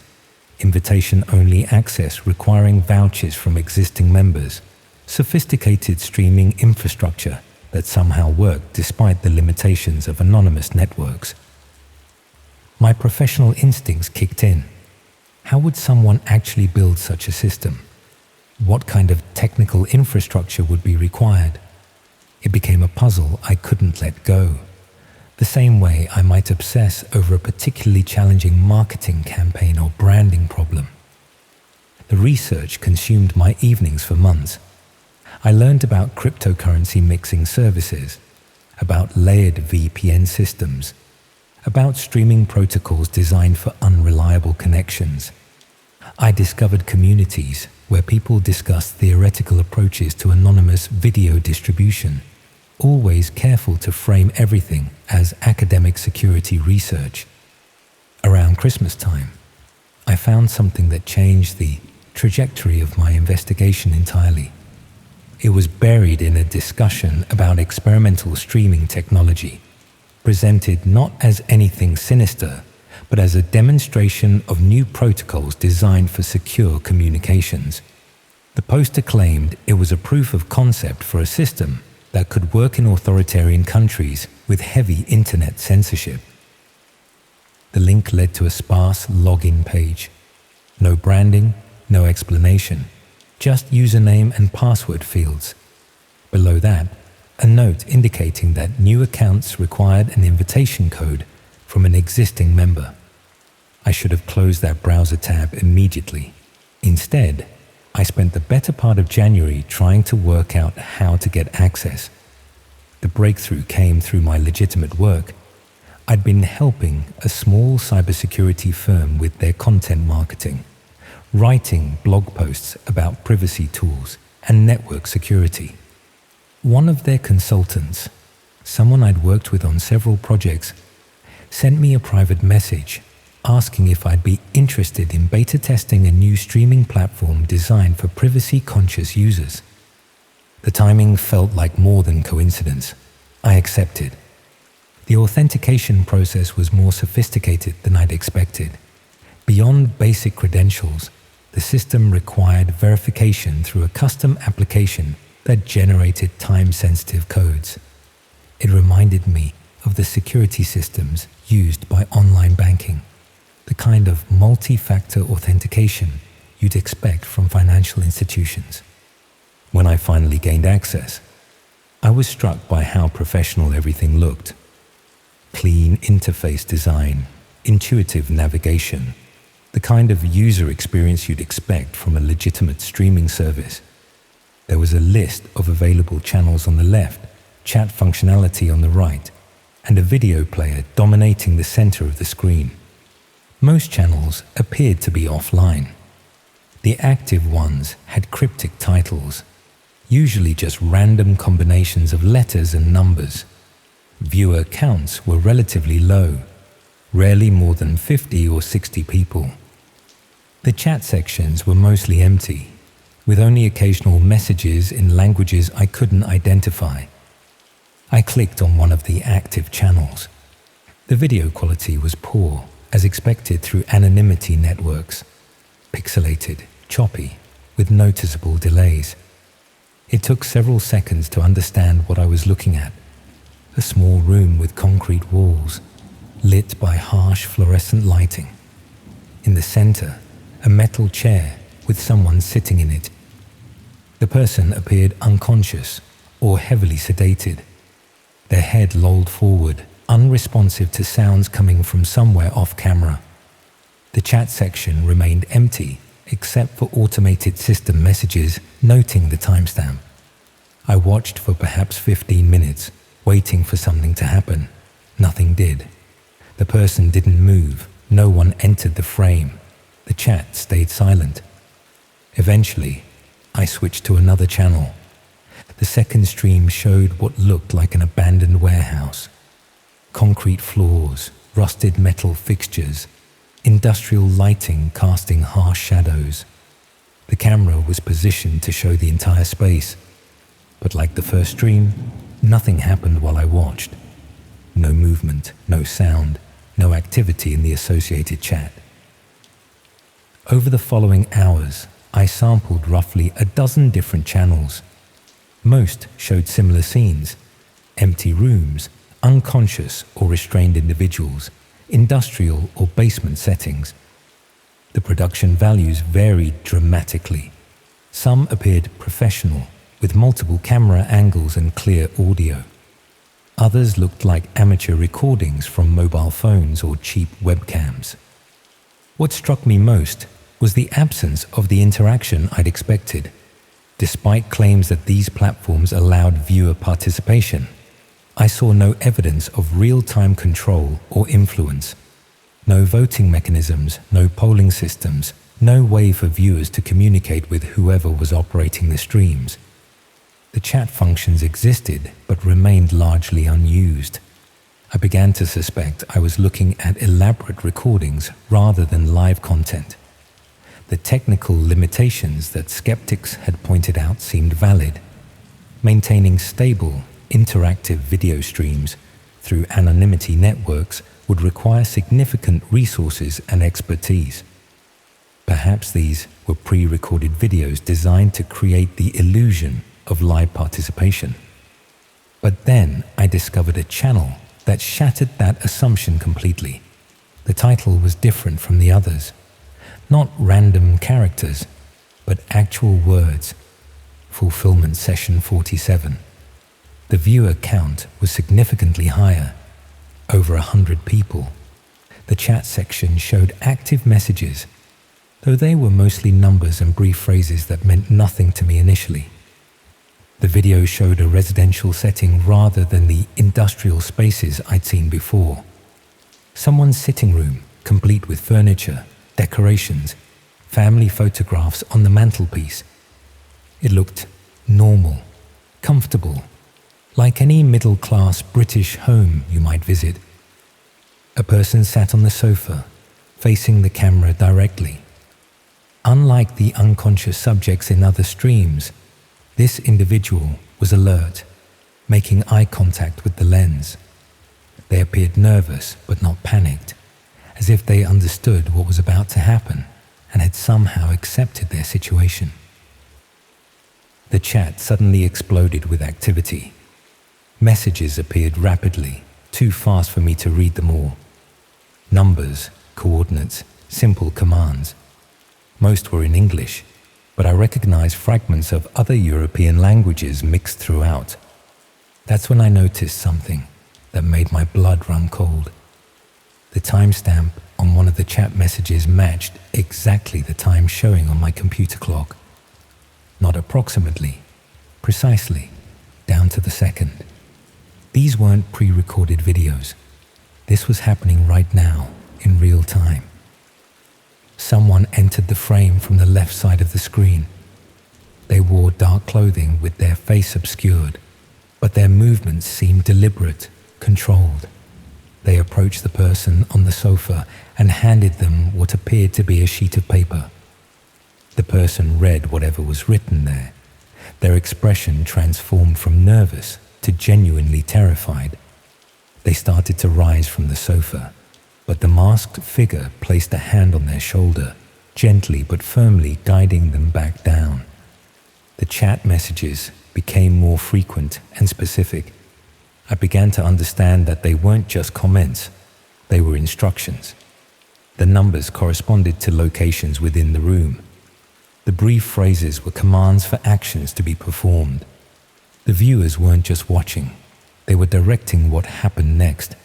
invitation-only access requiring vouchers from existing members, sophisticated streaming infrastructure that somehow worked despite the limitations of anonymous networks. My professional instincts kicked in. How would someone actually build such a system? What kind of technical infrastructure would be required? It became a puzzle I couldn't let go. The same way I might obsess over a particularly challenging marketing campaign or branding problem. The research consumed my evenings for months. I learned about cryptocurrency mixing services, about layered VPN systems, about streaming protocols designed for unreliable connections. I discovered communities where people discussed theoretical approaches to anonymous video distribution, always careful to frame everything as academic security research. Around Christmas time, I found something that changed the trajectory of my investigation entirely. It was buried in a discussion about experimental streaming technology, presented not as anything sinister, but as a demonstration of new protocols designed for secure communications. The poster claimed it was a proof of concept for a system that could work in authoritarian countries with heavy internet censorship. The link led to a sparse login page. No branding, no explanation, just username and password fields. Below that, a note indicating that new accounts required an invitation code from an existing member. I should have closed that browser tab immediately. Instead, I spent the better part of January trying to work out how to get access. The breakthrough came through my legitimate work. I'd been helping a small cybersecurity firm with their content marketing, writing blog posts about privacy tools and network security. One of their consultants, someone I'd worked with on several projects, sent me a private message asking if I'd be interested in beta testing a new streaming platform designed for privacy-conscious users. The timing felt like more than coincidence. I accepted. The authentication process was more sophisticated than I'd expected. Beyond basic credentials, the system required verification through a custom application that generated time-sensitive codes. It reminded me of the security systems used by online banking, the kind of multi-factor authentication you'd expect from financial institutions. When I finally gained access, I was struck by how professional everything looked. Clean interface design, intuitive navigation, the kind of user experience you'd expect from a legitimate streaming service. There was a list of available channels on the left, chat functionality on the right, and a video player dominating the center of the screen. Most channels appeared to be offline. The active ones had cryptic titles, usually just random combinations of letters and numbers. Viewer counts were relatively low, rarely more than 50 or 60 people. The chat sections were mostly empty, with only occasional messages in languages I couldn't identify. I clicked on one of the active channels. The video quality was poor, as expected through anonymity networks, pixelated, choppy, with noticeable delays. It took several seconds to understand what I was looking at. A small room with concrete walls, lit by harsh fluorescent lighting. In the center, a metal chair with someone sitting in it. The person appeared unconscious or heavily sedated. Their head lolled forward, unresponsive to sounds coming from somewhere off camera. The chat section remained empty except for automated system messages noting the timestamp. I watched for perhaps 15 minutes, waiting for something to happen. Nothing did. The person didn't move. No one entered the frame. The chat stayed silent. Eventually, I switched to another channel. The second stream showed what looked like an abandoned warehouse. Concrete floors, rusted metal fixtures, industrial lighting casting harsh shadows. The camera was positioned to show the entire space, but like the first stream, nothing happened while I watched. No movement, no sound, no activity in the associated chat. Over the following hours, I sampled roughly a dozen different channels. Most showed similar scenes: empty rooms, unconscious or restrained individuals, industrial or basement settings. The production values varied dramatically. Some appeared professional, with multiple camera angles and clear audio. Others looked like amateur recordings from mobile phones or cheap webcams. What struck me most was the absence of the interaction I'd expected. Despite claims that these platforms allowed viewer participation, I saw no evidence of real-time control or influence. No voting mechanisms, no polling systems, no way for viewers to communicate with whoever was operating the streams. The chat functions existed but remained largely unused. I began to suspect I was looking at elaborate recordings rather than live content. The technical limitations that skeptics had pointed out seemed valid. Maintaining stable, interactive video streams through anonymity networks would require significant resources and expertise. Perhaps these were pre-recorded videos designed to create the illusion of live participation. But then I discovered a channel that shattered that assumption completely. The title was different from the others. Not random characters, but actual words. Fulfillment Session 47. The viewer count was significantly higher, over 100 people. The chat section showed active messages, though they were mostly numbers and brief phrases that meant nothing to me initially. The video showed a residential setting rather than the industrial spaces I'd seen before. Someone's sitting room, complete with furniture, decorations, family photographs on the mantelpiece. It looked normal, comfortable, like any middle-class British home you might visit. A person sat on the sofa, facing the camera directly. Unlike the unconscious subjects in other streams, this individual was alert, making eye contact with the lens. They appeared nervous but not panicked, as if they understood what was about to happen and had somehow accepted their situation. The chat suddenly exploded with activity. Messages appeared rapidly, too fast for me to read them all. Numbers, coordinates, simple commands. Most were in English, but I recognized fragments of other European languages mixed throughout. That's when I noticed something that made my blood run cold. The timestamp on one of the chat messages matched exactly the time showing on my computer clock. Not approximately, precisely, down to the second. These weren't pre-recorded videos. This was happening right now, in real time. Someone entered the frame from the left side of the screen. They wore dark clothing with their face obscured, but their movements seemed deliberate, controlled. They approached the person on the sofa and handed them what appeared to be a sheet of paper. The person read whatever was written there. Their expression transformed from nervous to genuinely terrified. They started to rise from the sofa, but the masked figure placed a hand on their shoulder, gently but firmly guiding them back down. The chat messages became more frequent and specific. I began to understand that they weren't just comments, they were instructions. The numbers corresponded to locations within the room. The brief phrases were commands for actions to be performed. The viewers weren't just watching, they were directing what happened next.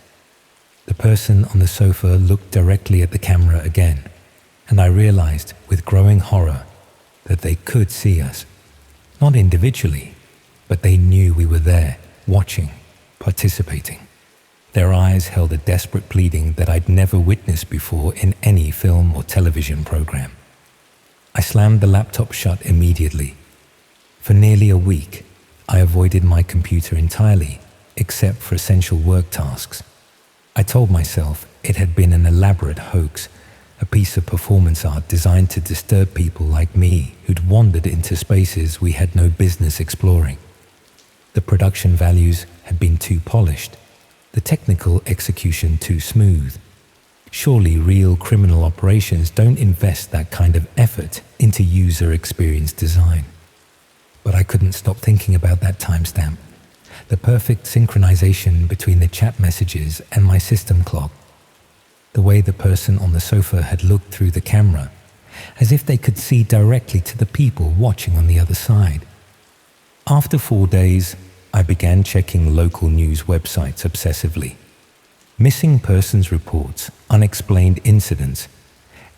The person on the sofa looked directly at the camera again, and I realized with growing horror that they could see us. Not individually, but they knew we were there, watching, participating. Their eyes held a desperate pleading that I'd never witnessed before in any film or television program. I slammed the laptop shut immediately. For nearly a week, I avoided my computer entirely, except for essential work tasks. I told myself it had been an elaborate hoax, a piece of performance art designed to disturb people like me who'd wandered into spaces we had no business exploring. The production values had been too polished, the technical execution too smooth. Surely real criminal operations don't invest that kind of effort into user experience design. But I couldn't stop thinking about that timestamp, the perfect synchronization between the chat messages and my system clock. The way the person on the sofa had looked through the camera, as if they could see directly to the people watching on the other side. After 4 days, I began checking local news websites obsessively. Missing persons reports, unexplained incidents,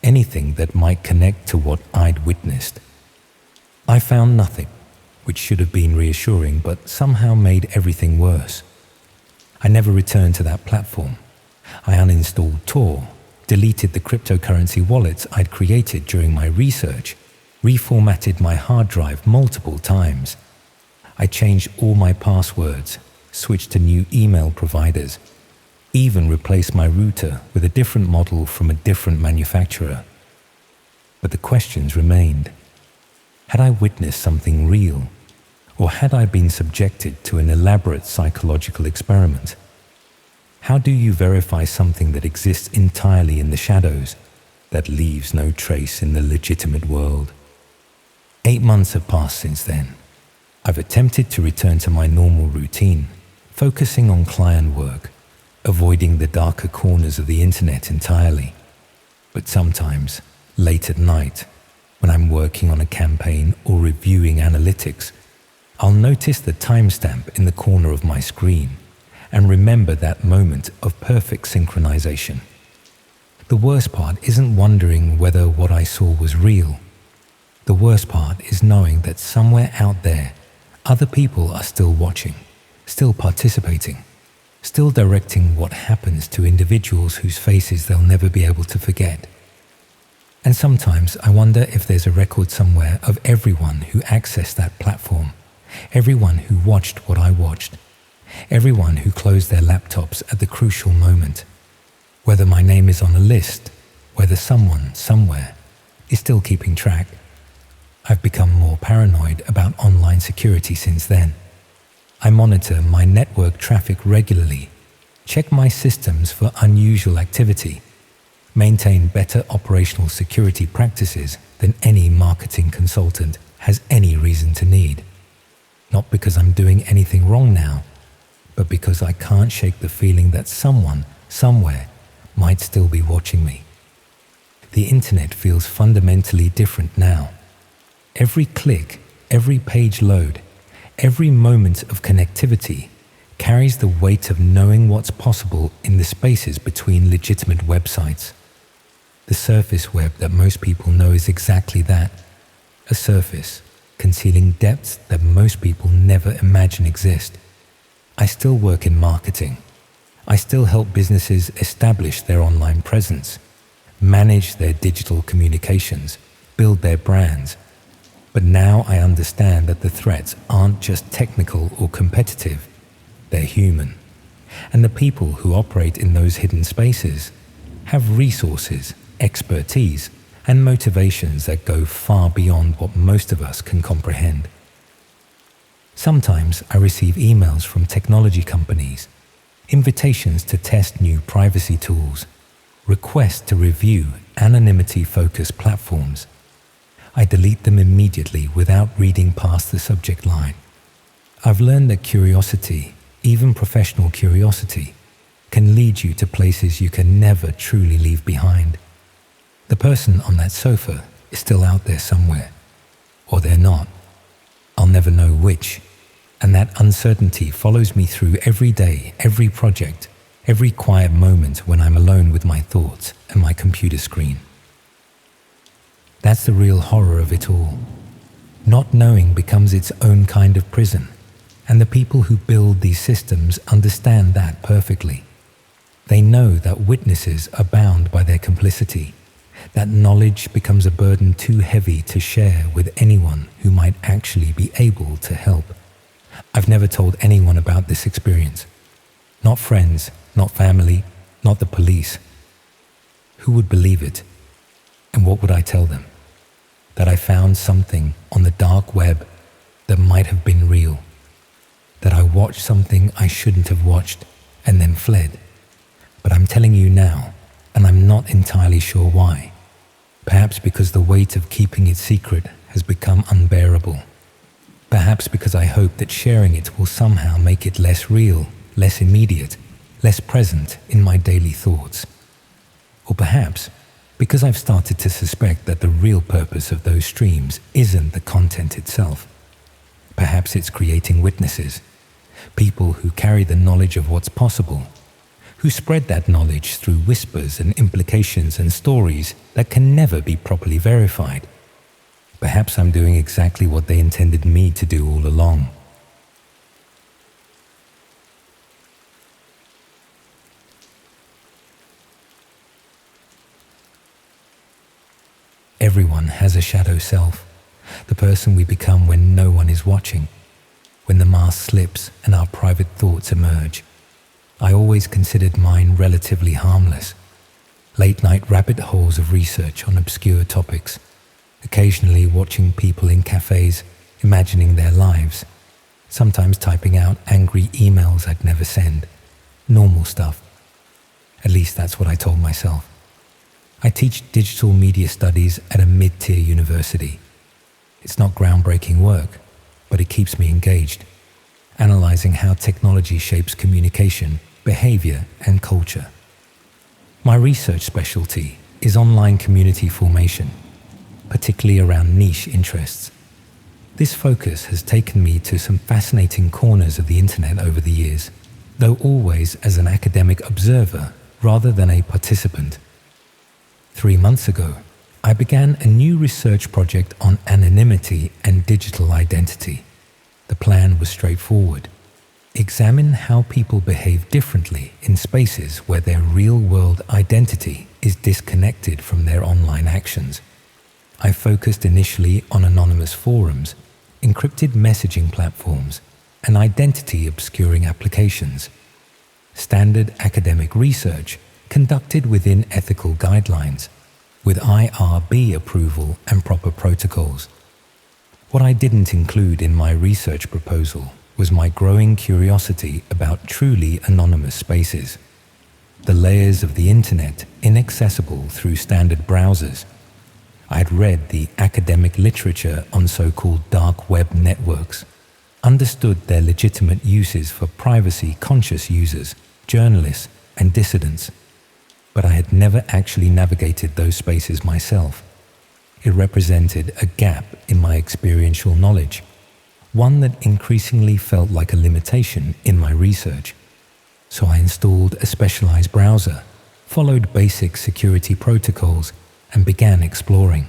anything that might connect to what I'd witnessed. I found nothing, which should have been reassuring but somehow made everything worse. I never returned to that platform. I uninstalled Tor, deleted the cryptocurrency wallets I'd created during my research, reformatted my hard drive multiple times. I changed all my passwords, switched to new email providers, even replaced my router with a different model from a different manufacturer. But the questions remained. Had I witnessed something real, or had I been subjected to an elaborate psychological experiment? How do you verify something that exists entirely in the shadows, that leaves no trace in the legitimate world? 8 months have passed since then. I've attempted to return to my normal routine, focusing on client work, avoiding the darker corners of the internet entirely. But sometimes, late at night, when I'm working on a campaign or reviewing analytics, I'll notice the timestamp in the corner of my screen and remember that moment of perfect synchronization. The worst part isn't wondering whether what I saw was real. The worst part is knowing that somewhere out there, other people are still watching, still participating, still directing what happens to individuals whose faces they'll never be able to forget. And sometimes I wonder if there's a record somewhere of everyone who accessed that platform, everyone who watched what I watched, everyone who closed their laptops at the crucial moment, whether my name is on a list, whether someone, somewhere, is still keeping track. I've become more paranoid about online security since then. I monitor my network traffic regularly, check my systems for unusual activity, maintain better operational security practices than any marketing consultant has any reason to need. Not because I'm doing anything wrong now, but because I can't shake the feeling that someone, somewhere, might still be watching me. The internet feels fundamentally different now. Every click, every page load, every moment of connectivity carries the weight of knowing what's possible in the spaces between legitimate websites. The surface web that most people know is exactly that, a surface concealing depths that most people never imagine exist. I still work in marketing. I still help businesses establish their online presence, manage their digital communications, build their brands. But now I understand that the threats aren't just technical or competitive, they're human. And the people who operate in those hidden spaces have resources, expertise, and motivations that go far beyond what most of us can comprehend. Sometimes I receive emails from technology companies, invitations to test new privacy tools, requests to review anonymity-focused platforms. I delete them immediately without reading past the subject line. I've learned that curiosity, even professional curiosity, can lead you to places you can never truly leave behind. The person on that sofa is still out there somewhere, or they're not. I'll never know which, and that uncertainty follows me through every day, every project, every quiet moment when I'm alone with my thoughts and my computer screen. That's the real horror of it all. Not knowing becomes its own kind of prison, and the people who build these systems understand that perfectly. They know that witnesses are bound by their complicity, that knowledge becomes a burden too heavy to share with anyone who might actually be able to help. I've never told anyone about this experience. Not friends, not family, not the police. Who would believe it? And what would I tell them? That I found something on the dark web that might have been real. That I watched something I shouldn't have watched and then fled. But I'm telling you now, and I'm not entirely sure why. Perhaps because the weight of keeping it secret has become unbearable. Perhaps because I hope that sharing it will somehow make it less real, less immediate, less present in my daily thoughts. Or perhaps because I've started to suspect that the real purpose of those streams isn't the content itself. Perhaps it's creating witnesses, people who carry the knowledge of what's possible, who spread that knowledge through whispers and implications and stories that can never be properly verified. Perhaps I'm doing exactly what they intended me to do all along. Everyone has a shadow self, the person we become when no one is watching, when the mask slips and our private thoughts emerge. I always considered mine relatively harmless. Late-night rabbit holes of research on obscure topics, occasionally watching people in cafes, imagining their lives, sometimes typing out angry emails I'd never send. Normal stuff. At least that's what I told myself. I teach digital media studies at a mid-tier university. It's not groundbreaking work, but it keeps me engaged, analyzing how technology shapes communication, behavior, and culture. My research specialty is online community formation, particularly around niche interests. This focus has taken me to some fascinating corners of the internet over the years, though always as an academic observer rather than a participant. 3 months ago, I began a new research project on anonymity and digital identity. The plan was straightforward. Examine how people behave differently in spaces where their real-world identity is disconnected from their online actions. I focused initially on anonymous forums, encrypted messaging platforms, and identity-obscuring applications. Standard academic research conducted within ethical guidelines, with IRB approval and proper protocols. What I didn't include in my research proposal was my growing curiosity about truly anonymous spaces, the layers of the internet inaccessible through standard browsers. I had read the academic literature on so-called dark web networks, understood their legitimate uses for privacy-conscious users, journalists, and dissidents, but I had never actually navigated those spaces myself. It represented a gap in my experiential knowledge, one that increasingly felt like a limitation in my research. So I installed a specialized browser, followed basic security protocols, and began exploring.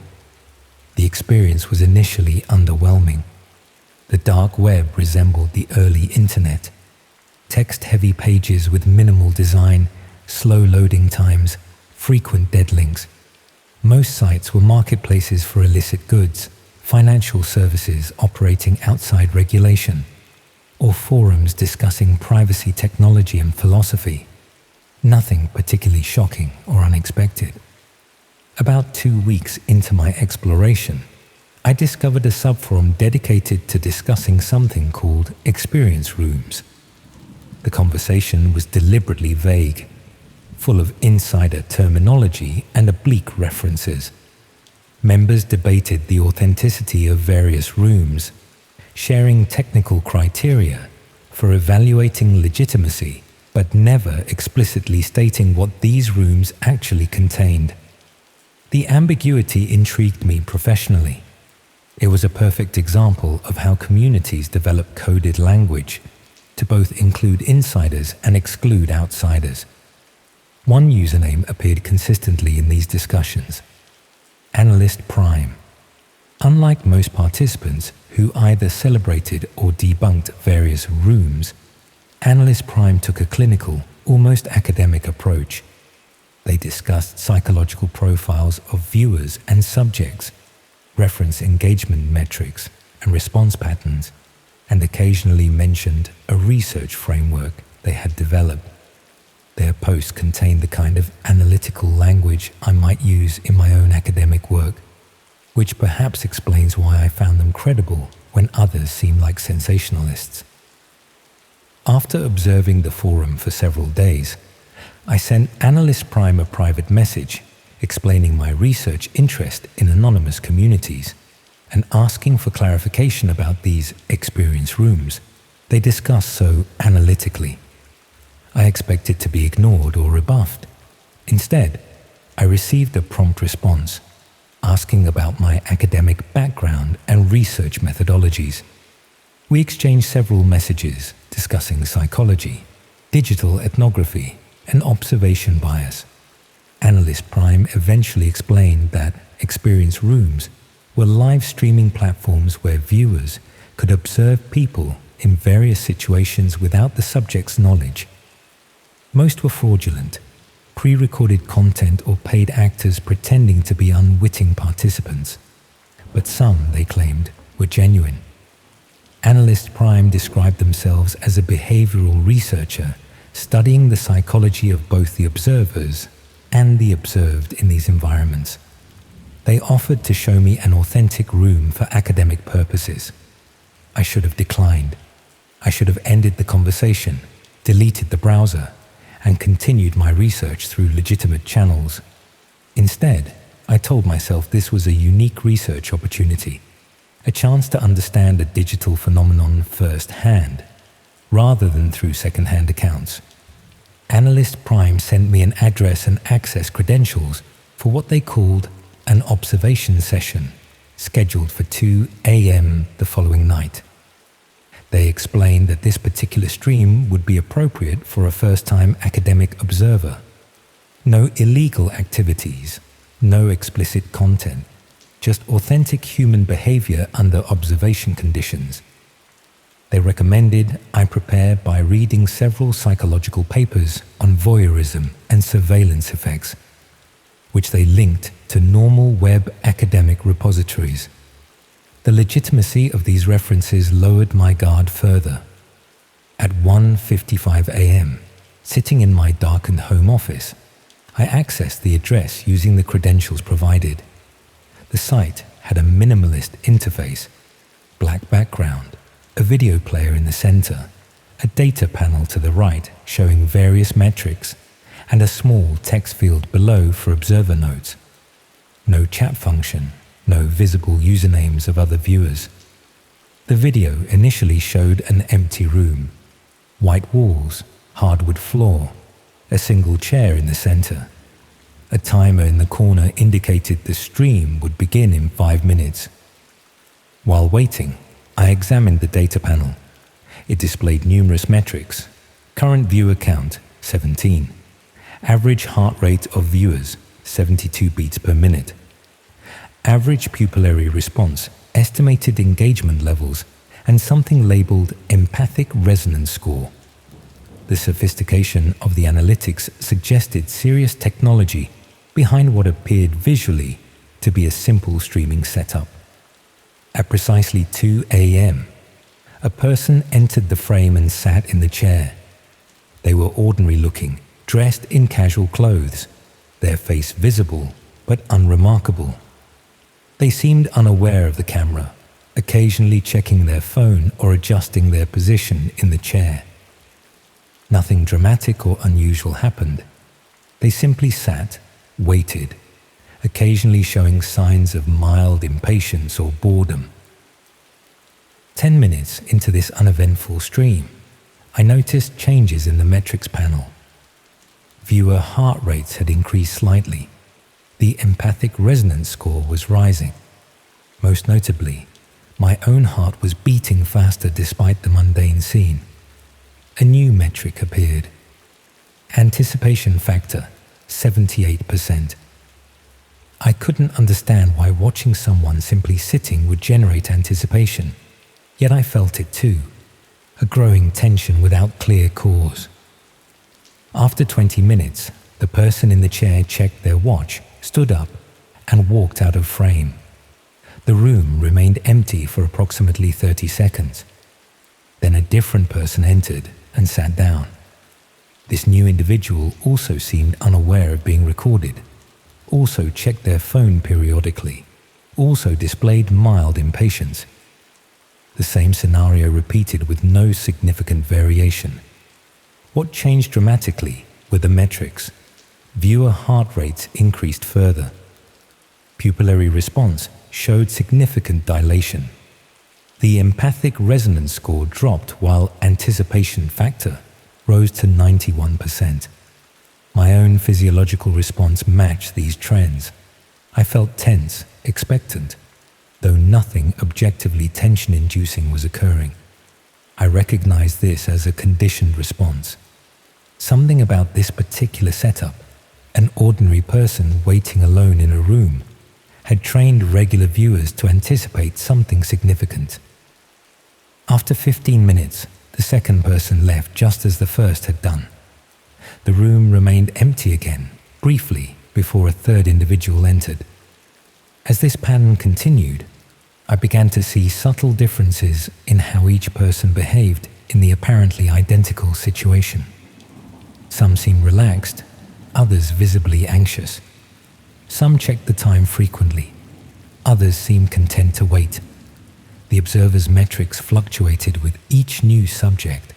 The experience was initially underwhelming. The dark web resembled the early internet. Text-heavy pages with minimal design, slow loading times, frequent dead links. Most sites were marketplaces for illicit goods, financial services operating outside regulation, or forums discussing privacy technology and philosophy. Nothing particularly shocking or unexpected. About 2 weeks into my exploration, I discovered a subforum dedicated to discussing something called experience rooms. The conversation was deliberately vague, full of insider terminology and oblique references. Members debated the authenticity of various rooms, sharing technical criteria for evaluating legitimacy, but never explicitly stating what these rooms actually contained. The ambiguity intrigued me professionally. It was a perfect example of how communities develop coded language to both include insiders and exclude outsiders. One username appeared consistently in these discussions: Analyst Prime. Unlike most participants who either celebrated or debunked various rooms, Analyst Prime took a clinical, almost academic approach. They discussed psychological profiles of viewers and subjects, reference engagement metrics and response patterns, and occasionally mentioned a research framework they had developed. Their posts contained the kind of analytical language I might use in my own academic work, which perhaps explains why I found them credible when others seemed like sensationalists. After observing the forum for several days, I sent Analyst Prime a private message explaining my research interest in anonymous communities and asking for clarification about these experience rooms they discussed so analytically. I expected to be ignored or rebuffed. Instead, I received a prompt response, asking about my academic background and research methodologies. We exchanged several messages discussing psychology, digital ethnography, and observation bias. Analyst Prime eventually explained that experience rooms were live streaming platforms where viewers could observe people in various situations without the subject's knowledge. Most were fraudulent, pre-recorded content or paid actors pretending to be unwitting participants, but some, they claimed, were genuine. Analyst Prime described themselves as a behavioral researcher studying the psychology of both the observers and the observed in these environments. They offered to show me an authentic room for academic purposes. I should have declined. I should have ended the conversation, deleted the browser, and continued my research through legitimate channels. Instead, I told myself this was a unique research opportunity, a chance to understand a digital phenomenon firsthand, rather than through second-hand accounts. Analyst Prime sent me an address and access credentials for what they called an observation session, scheduled for 2 a.m. the following night. They explained that this particular stream would be appropriate for a first-time academic observer. No illegal activities, no explicit content, just authentic human behavior under observation conditions. They recommended I prepare by reading several psychological papers on voyeurism and surveillance effects, which they linked to normal web academic repositories. The legitimacy of these references lowered my guard further. At 1:55 a.m., sitting in my darkened home office, I accessed the address using the credentials provided. The site had a minimalist interface, black background, a video player in the center, a data panel to the right showing various metrics, and a small text field below for observer notes. No chat function, no visible usernames of other viewers. The video initially showed an empty room, white walls, hardwood floor, a single chair in the center. A timer in the corner indicated the stream would begin in 5 minutes. While waiting, I examined the data panel. It displayed numerous metrics. Current viewer count, 17. Average heart rate of viewers, 72 beats per minute. Average pupillary response, estimated engagement levels, and something labeled empathic resonance score. The sophistication of the analytics suggested serious technology behind what appeared visually to be a simple streaming setup. At precisely 2 a.m., a person entered the frame and sat in the chair. They were ordinary looking, dressed in casual clothes, their face visible but unremarkable. They seemed unaware of the camera, occasionally checking their phone or adjusting their position in the chair. Nothing dramatic or unusual happened. They simply sat, waited, occasionally showing signs of mild impatience or boredom. 10 minutes into this uneventful stream, I noticed changes in the metrics panel. Viewer heart rates had increased slightly. The empathic resonance score was rising. Most notably, my own heart was beating faster despite the mundane scene. A new metric appeared. Anticipation factor, 78%. I couldn't understand why watching someone simply sitting would generate anticipation, yet I felt it too, a growing tension without clear cause. After 20 minutes, the person in the chair checked their watch, stood up, and walked out of frame. The room remained empty for approximately 30 seconds. Then a different person entered and sat down. This new individual also seemed unaware of being recorded, also checked their phone periodically, also displayed mild impatience. The same scenario repeated with no significant variation. What changed dramatically were the metrics. Viewer heart rates increased further. Pupillary response showed significant dilation. The empathic resonance score dropped while anticipation factor rose to 91%. My own physiological response matched these trends. I felt tense, expectant, though nothing objectively tension-inducing was occurring. I recognized this as a conditioned response. Something about this particular setup, an ordinary person waiting alone in a room, had trained regular viewers to anticipate something significant. After 15 minutes, the second person left just as the first had done. The room remained empty again, briefly, before a third individual entered. As this pattern continued, I began to see subtle differences in how each person behaved in the apparently identical situation. Some seemed relaxed, others visibly anxious. Some checked the time frequently, others seemed content to wait. The observer's metrics fluctuated with each new subject,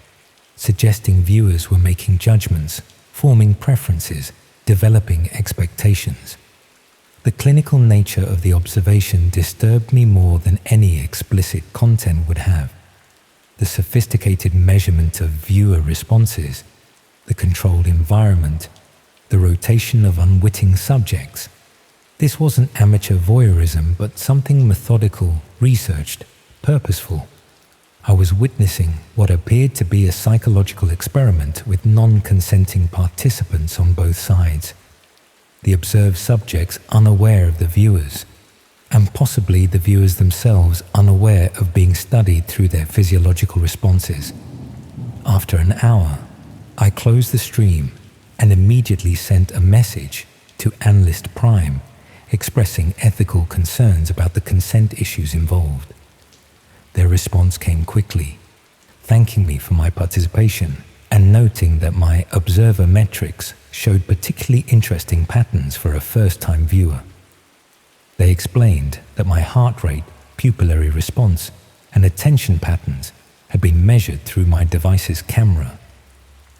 suggesting viewers were making judgments, forming preferences, developing expectations. The clinical nature of the observation disturbed me more than any explicit content would have. The sophisticated measurement of viewer responses, the controlled environment, the rotation of unwitting subjects. This wasn't amateur voyeurism, but something methodical, researched, purposeful. I was witnessing what appeared to be a psychological experiment with non-consenting participants on both sides. The observed subjects unaware of the viewers, and possibly the viewers themselves unaware of being studied through their physiological responses. After an hour, I closed the stream and immediately sent a message to Analyst Prime expressing ethical concerns about the consent issues involved. Their response came quickly, thanking me for my participation and noting that my observer metrics showed particularly interesting patterns for a first-time viewer. They explained that my heart rate, pupillary response, and attention patterns had been measured through my device's camera,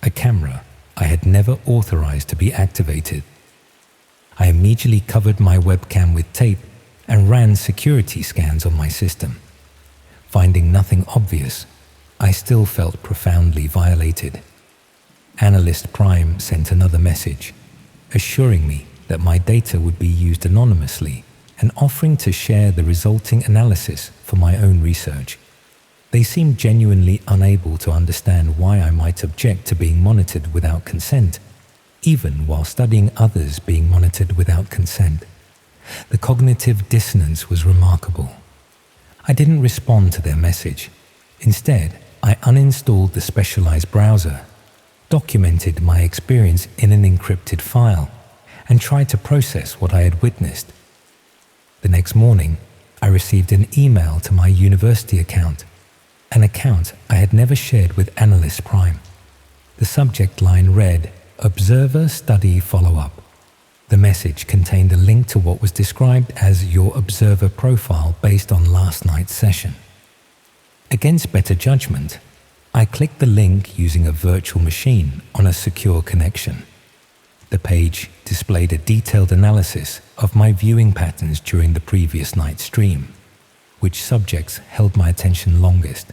a camera I had never authorized to be activated. I immediately covered my webcam with tape and ran security scans on my system. Finding nothing obvious, I still felt profoundly violated. Analyst Prime sent another message, assuring me that my data would be used anonymously and offering to share the resulting analysis for my own research. They seemed genuinely unable to understand why I might object to being monitored without consent, even while studying others being monitored without consent. The cognitive dissonance was remarkable. I didn't respond to their message. Instead, I uninstalled the specialized browser, documented my experience in an encrypted file, and tried to process what I had witnessed. The next morning, I received an email to my university account, an account I had never shared with Analyst Prime. The subject line read, "Observer Study Follow-up." The message contained a link to what was described as your observer profile based on last night's session. Against better judgment, I clicked the link using a virtual machine on a secure connection. The page displayed a detailed analysis of my viewing patterns during the previous night's stream, which subjects held my attention longest,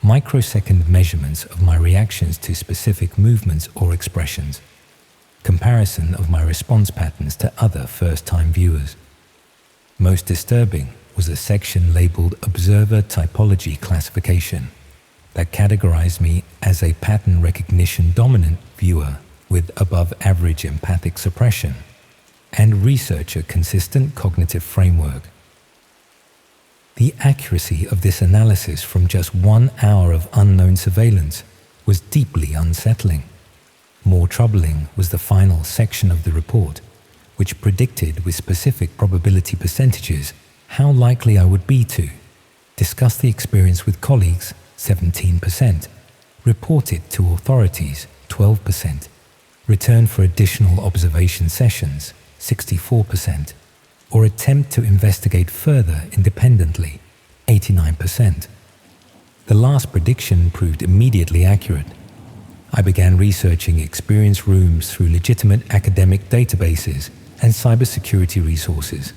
microsecond measurements of my reactions to specific movements or expressions, comparison of my response patterns to other first-time viewers. Most disturbing was a section labeled Observer Typology Classification that categorized me as a pattern recognition dominant viewer with above-average empathic suppression and researcher consistent cognitive framework. The accuracy of this analysis from just 1 hour of unknown surveillance was deeply unsettling. More troubling was the final section of the report, which predicted with specific probability percentages how likely I would be to discuss the experience with colleagues, 17%, report it to authorities, 12%, return for additional observation sessions, 64%, or attempt to investigate further independently, 89%. The last prediction proved immediately accurate. I began researching experience rooms through legitimate academic databases and cybersecurity resources.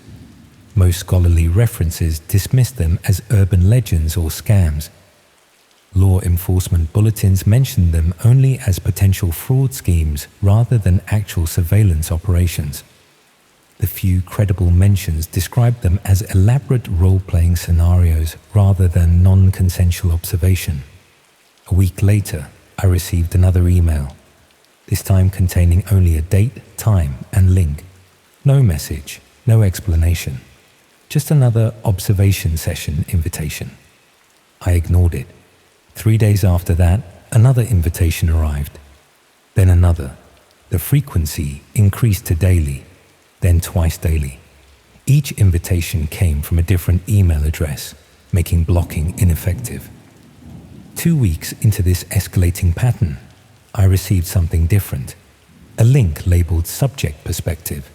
Most scholarly references dismissed them as urban legends or scams. Law enforcement bulletins mentioned them only as potential fraud schemes rather than actual surveillance operations. The few credible mentions described them as elaborate role-playing scenarios rather than non-consensual observation. A week later, I received another email, this time containing only a date, time, and link. No message, no explanation, just another observation session invitation. I ignored it. 3 days after that, another invitation arrived. Then another. The frequency increased to daily, then twice daily. Each invitation came from a different email address, making blocking ineffective. 2 weeks into this escalating pattern, I received something different, a link labeled Subject Perspective.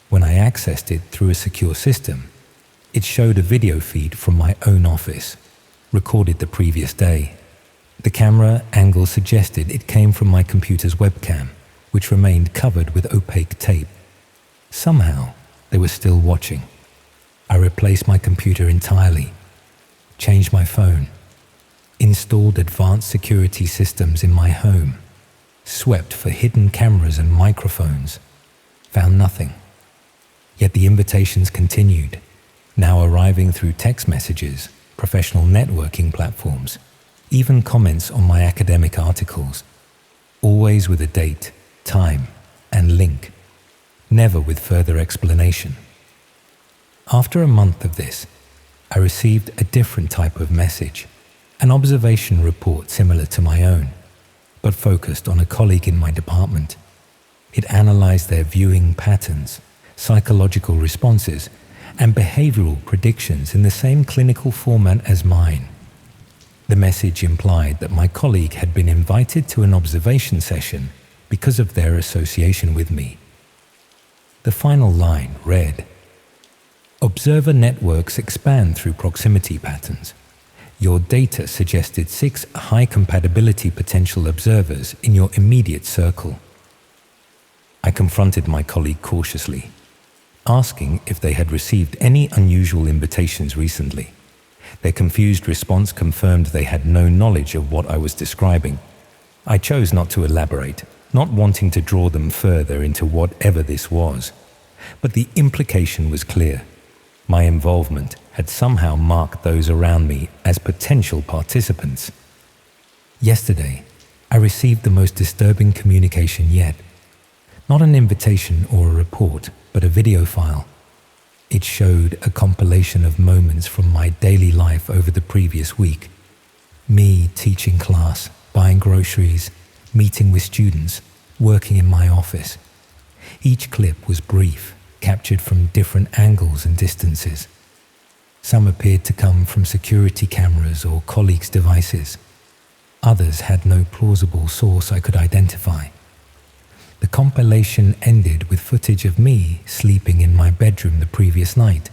When I accessed it through a secure system, it showed a video feed from my own office, recorded the previous day. The camera angle suggested it came from my computer's webcam, which remained covered with opaque tape. Somehow, they were still watching. I replaced my computer entirely, changed my phone, installed advanced security systems in my home, swept for hidden cameras and microphones, found nothing. Yet the invitations continued, now arriving through text messages, professional networking platforms, even comments on my academic articles, always with a date, time, and link, never with further explanation. After a month of this, I received a different type of message, an observation report similar to my own, but focused on a colleague in my department. It analyzed their viewing patterns, psychological responses, and behavioral predictions in the same clinical format as mine. The message implied that my colleague had been invited to an observation session because of their association with me. The final line read, "Observer networks expand through proximity patterns. Your data suggested 6 high compatibility potential observers in your immediate circle." I confronted my colleague cautiously, asking if they had received any unusual invitations recently. Their confused response confirmed they had no knowledge of what I was describing. I chose not to elaborate, not wanting to draw them further into whatever this was. But the implication was clear. My involvement had somehow marked those around me as potential participants. Yesterday, I received the most disturbing communication yet. Not an invitation or a report, but a video file. It showed a compilation of moments from my daily life over the previous week. Me teaching class, buying groceries, meeting with students, working in my office. Each clip was brief, captured from different angles and distances. Some appeared to come from security cameras or colleagues' devices. Others had no plausible source I could identify. The compilation ended with footage of me sleeping in my bedroom the previous night,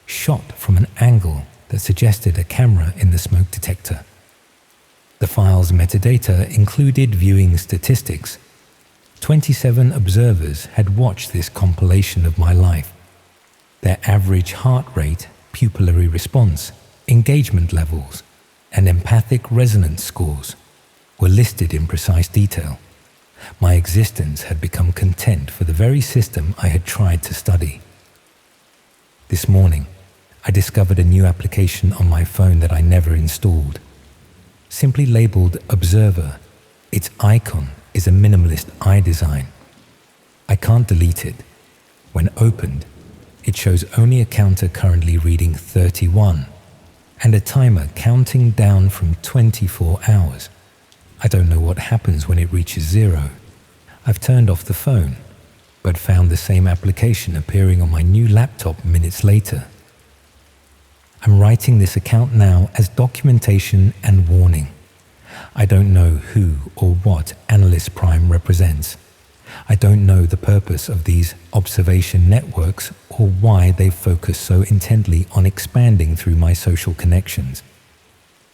shot from an angle that suggested a camera in the smoke detector. The file's metadata included viewing statistics. 27 observers had watched this compilation of my life. Their average heart rate, pupillary response, engagement levels, and empathic resonance scores were listed in precise detail. My existence had become content for the very system I had tried to study. This morning, I discovered a new application on my phone that I never installed. Simply labeled Observer, its icon is a minimalist eye design. I can't delete it. When opened, it shows only a counter currently reading 31 and a timer counting down from 24 hours. I don't know what happens when it reaches 0. I've turned off the phone, but found the same application appearing on my new laptop minutes later. I'm writing this account now as documentation and warning. I don't know who or what Analyst Prime represents. I don't know the purpose of these observation networks or why they focus so intently on expanding through my social connections.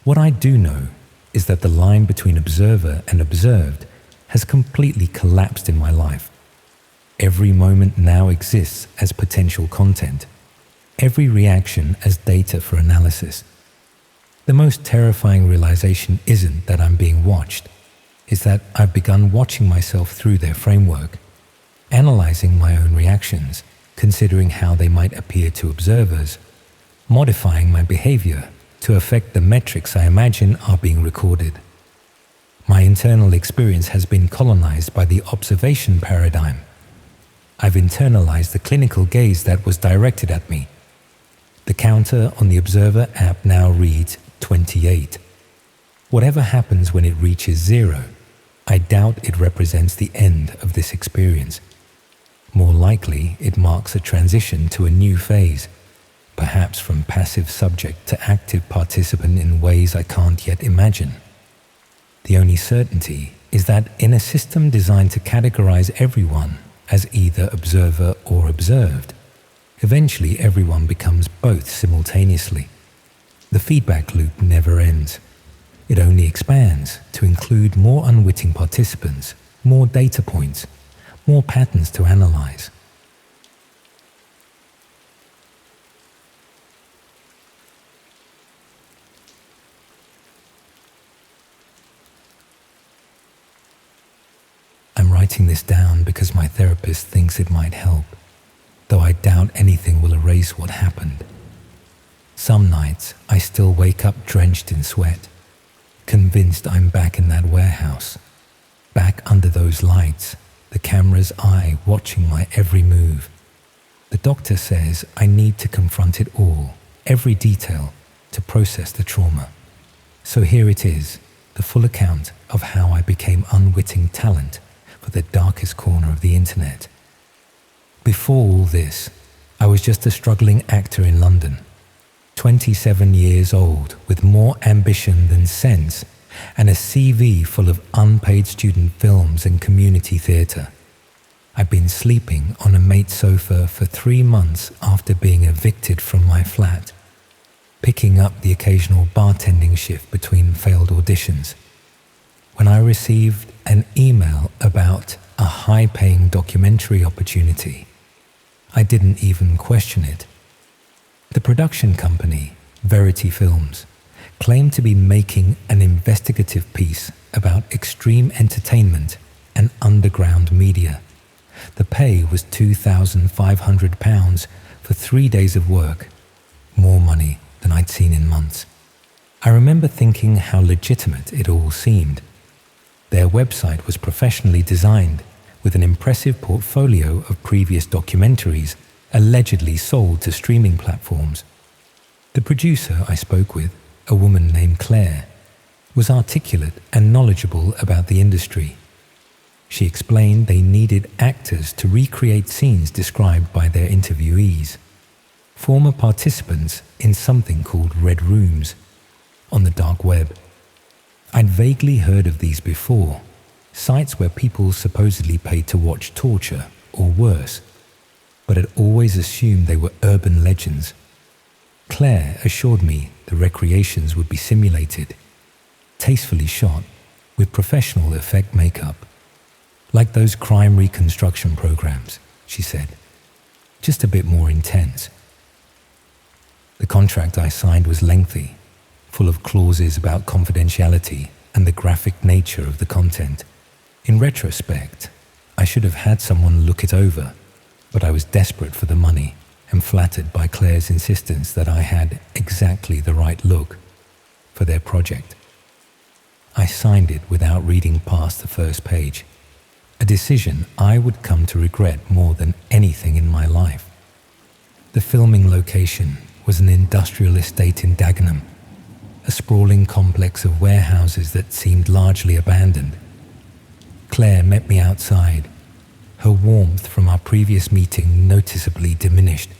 What I do know is that the line between observer and observed has completely collapsed in my life. Every moment now exists as potential content, every reaction as data for analysis. The most terrifying realization isn't that I'm being watched, it's that I've begun watching myself through their framework, analyzing my own reactions, considering how they might appear to observers, modifying my behavior to affect the metrics I imagine are being recorded. My internal experience has been colonized by the observation paradigm. I've internalized the clinical gaze that was directed at me. The counter on the Observer app now reads 28. Whatever happens when it reaches 0, I doubt it represents the end of this experience. More likely, it marks a transition to a new phase, perhaps from passive subject to active participant in ways I can't yet imagine. The only certainty is that in a system designed to categorize everyone as either observer or observed, eventually everyone becomes both simultaneously. The feedback loop never ends. It only expands to include more unwitting participants, more data points, more patterns to analyze. I'm writing this down because my therapist thinks it might help, though I doubt anything will erase what happened. Some nights I still wake up drenched in sweat, convinced I'm back in that warehouse, back under those lights, the camera's eye watching my every move. The doctor says I need to confront it all, every detail, to process the trauma. So here it is, the full account of how I became unwitting talent for the darkest corner of the internet. Before all this, I was just a struggling actor in London, 27 years old with more ambition than sense and a CV full of unpaid student films and community theatre. I'd been sleeping on a mate's sofa for 3 months after being evicted from my flat, picking up the occasional bartending shift between failed auditions, when I received an email about a high-paying documentary opportunity. I didn't even question it. The production company, Verity Films, claimed to be making an investigative piece about extreme entertainment and underground media. The pay was £2,500 for 3 days of work, more money than I'd seen in months. I remember thinking how legitimate it all seemed. Their website was professionally designed, with an impressive portfolio of previous documentaries allegedly sold to streaming platforms. The producer I spoke with, a woman named Claire, was articulate and knowledgeable about the industry. She explained they needed actors to recreate scenes described by their interviewees, former participants in something called Red Rooms on the dark web. I'd vaguely heard of these before, sites where people supposedly paid to watch torture or worse, but had always assumed they were urban legends. Claire assured me the recreations would be simulated, tastefully shot, with professional effect makeup. Like those crime reconstruction programs, she said, just a bit more intense. The contract I signed was lengthy, full of clauses about confidentiality and the graphic nature of the content. In retrospect, I should have had someone look it over, but I was desperate for the money and flattered by Claire's insistence that I had exactly the right look for their project. I signed it without reading past the first page, a decision I would come to regret more than anything in my life. The filming location was an industrial estate in Dagenham, a sprawling complex of warehouses that seemed largely abandoned. Claire met me outside, her warmth from our previous meeting noticeably diminished.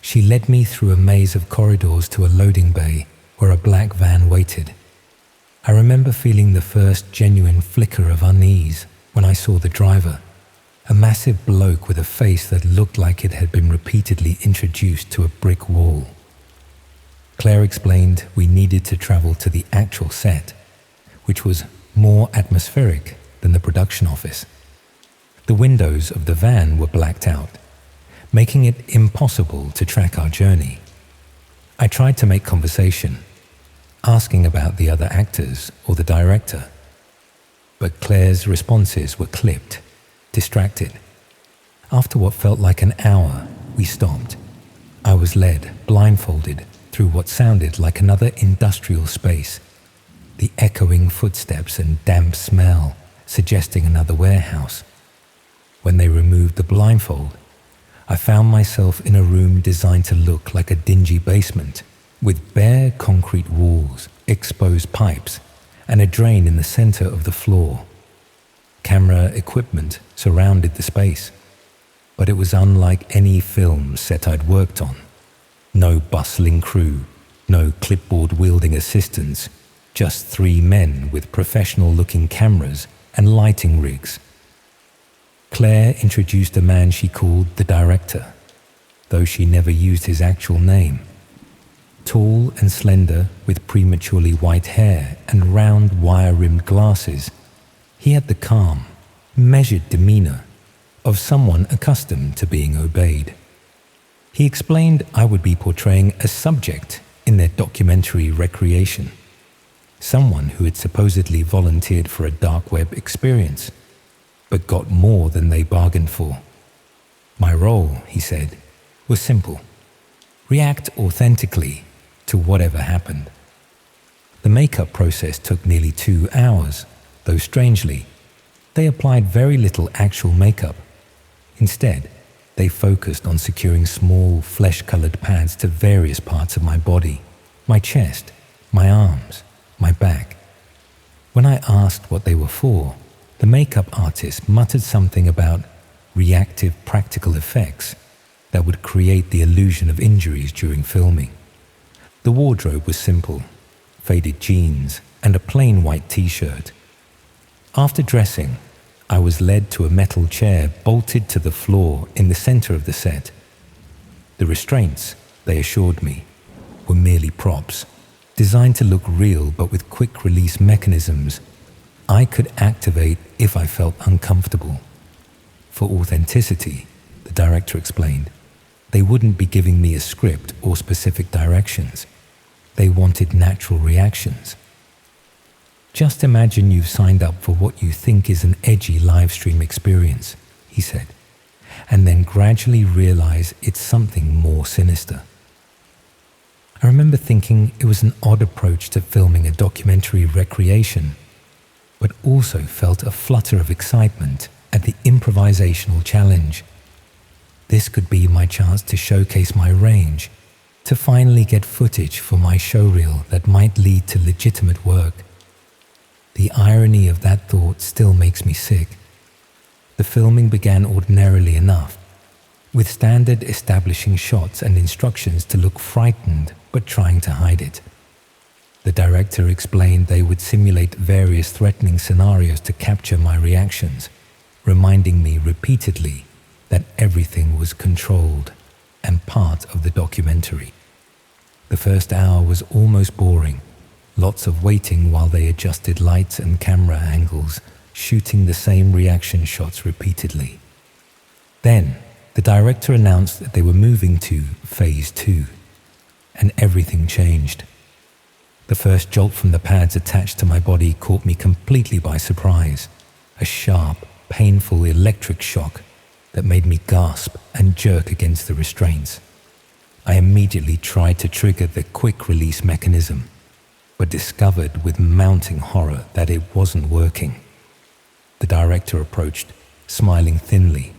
She led me through a maze of corridors to a loading bay where a black van waited. I remember feeling the first genuine flicker of unease when I saw the driver, a massive bloke with a face that looked like it had been repeatedly introduced to a brick wall. Claire explained we needed to travel to the actual set, which was more atmospheric than the production office. The windows of the van were blacked out, making it impossible to track our journey. I tried to make conversation, asking about the other actors or the director, but Claire's responses were clipped, distracted. After what felt like an hour, we stopped. I was led, blindfolded, through what sounded like another industrial space, the echoing footsteps and damp smell suggesting another warehouse. When they removed the blindfold, I found myself in a room designed to look like a dingy basement, with bare concrete walls, exposed pipes, and a drain in the center of the floor. Camera equipment surrounded the space. but it was unlike any film set I'd worked on. No bustling crew, no clipboard-wielding assistants, just 3 men with professional-looking cameras and lighting rigs. Claire introduced a man she called the director, though she never used his actual name. Tall and slender, with prematurely white hair and round wire-rimmed glasses, he had the calm, measured demeanor of someone accustomed to being obeyed. He explained I would be portraying a subject in their documentary Recreation, someone who had supposedly volunteered for a dark web experience, but got more than they bargained for. My role, he said, was simple: react authentically to whatever happened. The makeup process took nearly 2 hours, though strangely, they applied very little actual makeup. Instead, they focused on securing small, flesh-colored pads to various parts of my body, my chest, my arms, my back. When I asked what they were for, the makeup artist muttered something about reactive practical effects that would create the illusion of injuries during filming. The wardrobe was simple: faded jeans and a plain white t-shirt. After dressing, I was led to a metal chair bolted to the floor in the center of the set. The restraints, they assured me, were merely props, designed to look real but with quick-release mechanisms I could activate if I felt uncomfortable. For authenticity, the director explained, they wouldn't be giving me a script or specific directions. They wanted natural reactions. Just imagine you've signed up for what you think is an edgy live stream experience, he said, and then gradually realize it's something more sinister. I remember thinking it was an odd approach to filming a documentary Recreation, but also felt a flutter of excitement at the improvisational challenge. This could be my chance to showcase my range, to finally get footage for my showreel that might lead to legitimate work. The irony of that thought still makes me sick. The filming began ordinarily enough, with standard establishing shots and instructions to look frightened but trying to hide it. The director explained they would simulate various threatening scenarios to capture my reactions, reminding me repeatedly that everything was controlled and part of the documentary. The first hour was almost boring. Lots of waiting while they adjusted lights and camera angles, shooting the same reaction shots repeatedly. Then, the director announced that they were moving to Phase 2, and everything changed. The first jolt from the pads attached to my body caught me completely by surprise, a sharp, painful electric shock that made me gasp and jerk against the restraints. I immediately tried to trigger the quick-release mechanism, but discovered with mounting horror that it wasn't working. The director approached, smiling thinly,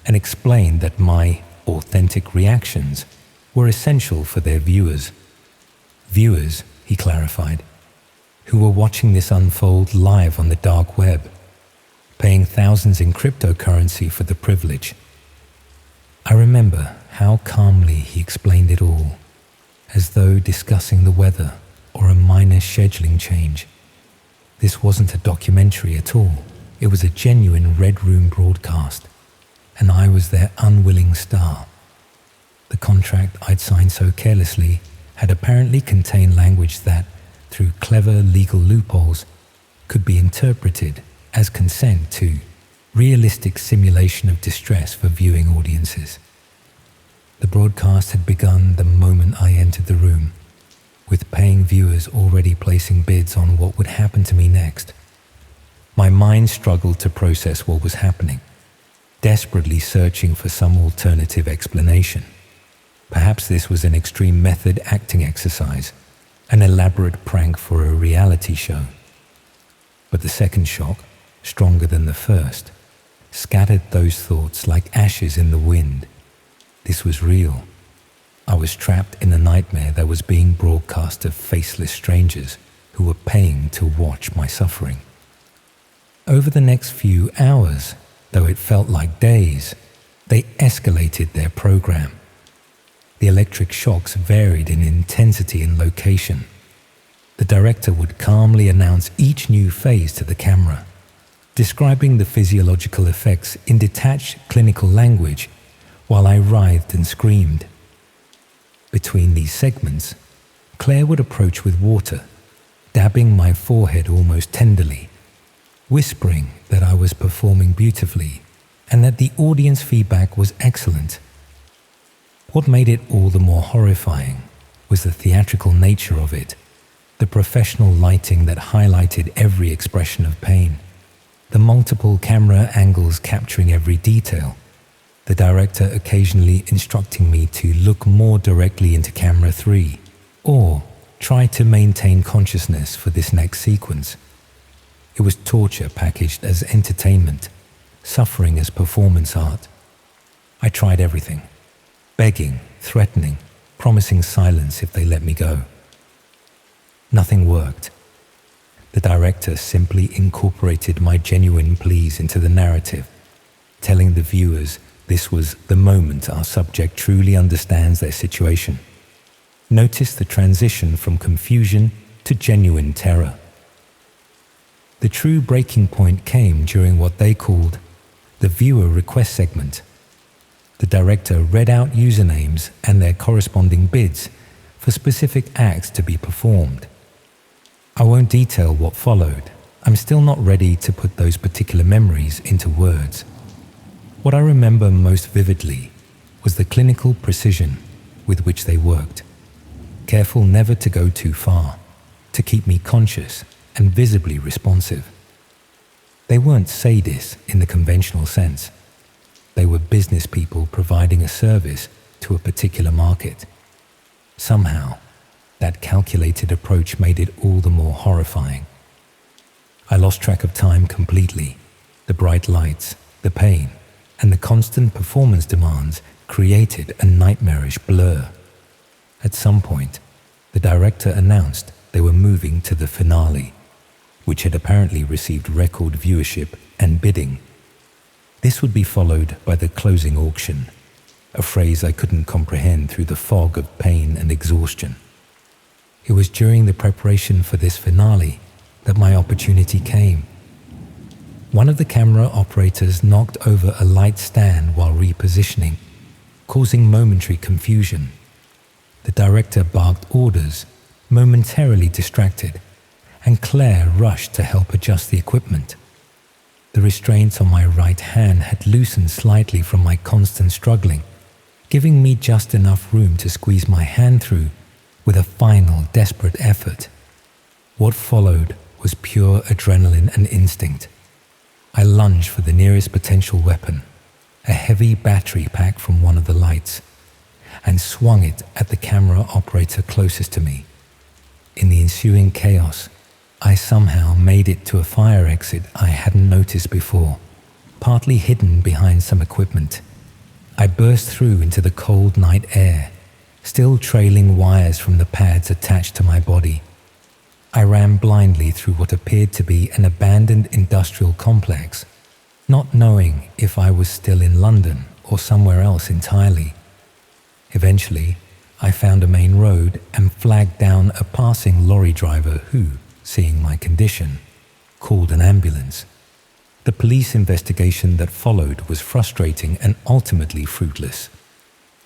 and explained that my authentic reactions were essential for their viewers. Viewers, he clarified, who were watching this unfold live on the dark web, paying thousands in cryptocurrency for the privilege. I remember how calmly he explained it all, as though discussing the weather or a minor scheduling change. This wasn't a documentary at all. It was a genuine Red Room broadcast, and I was their unwilling star. The contract I'd signed so carelessly had apparently contained language that, through clever legal loopholes, could be interpreted as consent to realistic simulation of distress for viewing audiences. The broadcast had begun the moment I entered the room, with paying viewers already placing bids on what would happen to me next. My mind struggled to process what was happening, desperately searching for some alternative explanation. Perhaps this was an extreme method acting exercise, an elaborate prank for a reality show. But the second shock, stronger than the first, scattered those thoughts like ashes in the wind. This was real. I was trapped in a nightmare that was being broadcast to faceless strangers who were paying to watch my suffering. Over the next few hours, though it felt like days, They escalated their program. The electric shocks varied in intensity and location. The director would calmly announce each new phase to the camera, describing the physiological effects in detached clinical language while I writhed and screamed. Between these segments, Claire would approach with water, dabbing my forehead almost tenderly, whispering that I was performing beautifully and that the audience feedback was excellent. What made it all the more horrifying was the theatrical nature of it, the professional lighting that highlighted every expression of pain, the multiple camera angles capturing every detail, the director occasionally instructing me to look more directly into camera 3 or try to maintain consciousness for this next sequence. It was torture packaged as entertainment, suffering as performance art. I tried everything, begging, threatening, promising silence if they let me go. Nothing worked. The director simply incorporated my genuine pleas into the narrative, telling the viewers this was the moment our subject truly understands their situation. Notice the transition from confusion to genuine terror. The true breaking point came during what they called the viewer request segment. The director read out usernames and their corresponding bids for specific acts to be performed. I won't detail what followed. I'm still not ready to put those particular memories into words. What I remember most vividly was the clinical precision with which they worked, careful never to go too far, to keep me conscious and visibly responsive. They weren't sadists in the conventional sense. They were business people providing a service to a particular market. Somehow, that calculated approach made it all the more horrifying. I lost track of time completely. The bright lights, the pain, and the constant performance demands created a nightmarish blur. At some point, the director announced they were moving to the finale, which had apparently received record viewership and bidding. This would be followed by the closing auction, a phrase I couldn't comprehend through the fog of pain and exhaustion. It was during the preparation for this finale that my opportunity came. One of the camera operators knocked over a light stand while repositioning, causing momentary confusion. The director barked orders, momentarily distracted, and Claire rushed to help adjust the equipment. The restraints on my right hand had loosened slightly from my constant struggling, giving me just enough room to squeeze my hand through with a final desperate effort. What followed was pure adrenaline and instinct. I lunged for the nearest potential weapon, a heavy battery pack from one of the lights, and swung it at the camera operator closest to me. In the ensuing chaos, I somehow made it to a fire exit I hadn't noticed before, partly hidden behind some equipment. I burst through into the cold night air, still trailing wires from the pads attached to my body. I ran blindly through what appeared to be an abandoned industrial complex, not knowing if I was still in London or somewhere else entirely. Eventually, I found a main road and flagged down a passing lorry driver who, seeing my condition, called an ambulance. The police investigation that followed was frustrating and ultimately fruitless.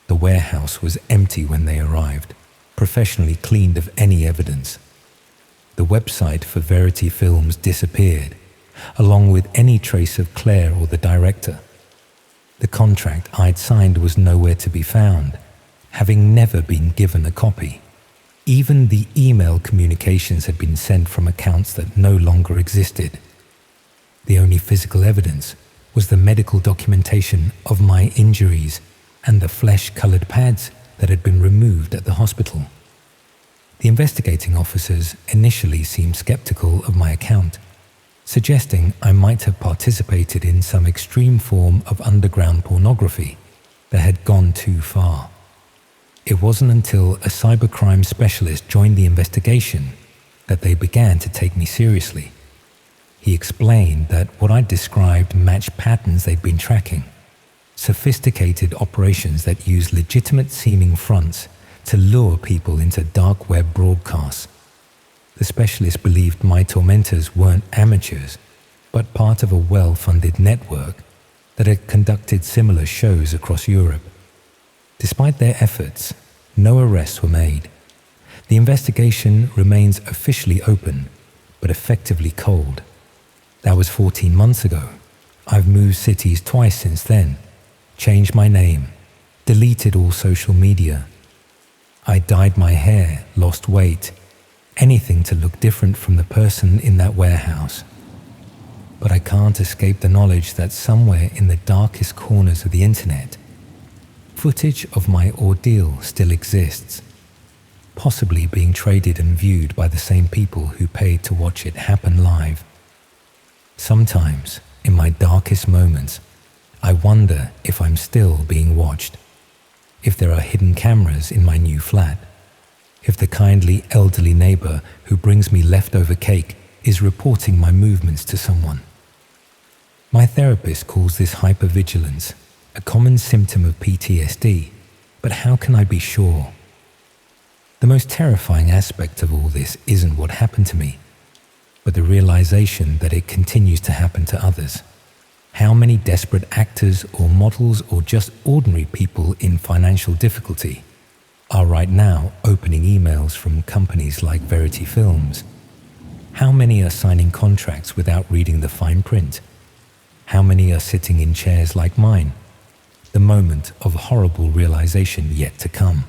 The warehouse was empty when they arrived, professionally cleaned of any evidence. The website for Verity Films disappeared, along with any trace of Claire or the director. The contract I'd signed was nowhere to be found, having never been given a copy. Even the email communications had been sent from accounts that no longer existed. The only physical evidence was the medical documentation of my injuries and the flesh-colored pads that had been removed at the hospital. The investigating officers initially seemed skeptical of my account, suggesting I might have participated in some extreme form of underground pornography that had gone too far. It wasn't until a cybercrime specialist joined the investigation that they began to take me seriously. He explained that what I described matched patterns they'd been tracking, sophisticated operations that use legitimate-seeming fronts to lure people into dark web broadcasts. The specialist believed my tormentors weren't amateurs, but part of a well-funded network that had conducted similar shows across Europe. Despite their efforts, no arrests were made. The investigation remains officially open, but effectively cold. That was 14 months ago. I've moved cities twice since then, changed my name, deleted all social media. I dyed my hair, lost weight, anything to look different from the person in that warehouse. But I can't escape the knowledge that somewhere in the darkest corners of the internet, footage of my ordeal still exists, possibly being traded and viewed by the same people who paid to watch it happen live. Sometimes, in my darkest moments, I wonder if I'm still being watched, if there are hidden cameras in my new flat, if the kindly elderly neighbor who brings me leftover cake is reporting my movements to someone. My therapist calls this hypervigilance a common symptom of PTSD, but how can I be sure? The most terrifying aspect of all this isn't what happened to me, but the realization that it continues to happen to others. How many desperate actors or models or just ordinary people in financial difficulty are right now opening emails from companies like Verity Films? How many are signing contracts without reading the fine print? How many are sitting in chairs like mine? The moment of horrible realization yet to come.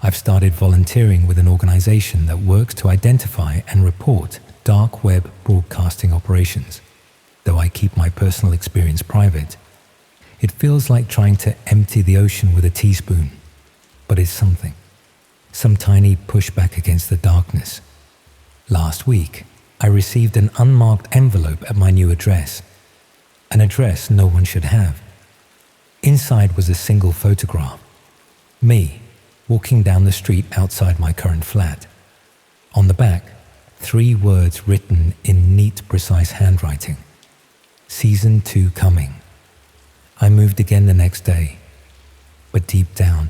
I've started volunteering with an organization that works to identify and report dark web broadcasting operations. Though I keep my personal experience private, it feels like trying to empty the ocean with a teaspoon, but it's something. Some tiny pushback against the darkness. Last week, I received an unmarked envelope at my new address, an address no one should have. Inside was a single photograph. Me, walking down the street outside my current flat. On the back, 3 words written in neat, precise handwriting. Season 2 coming. I moved again the next day, but deep down,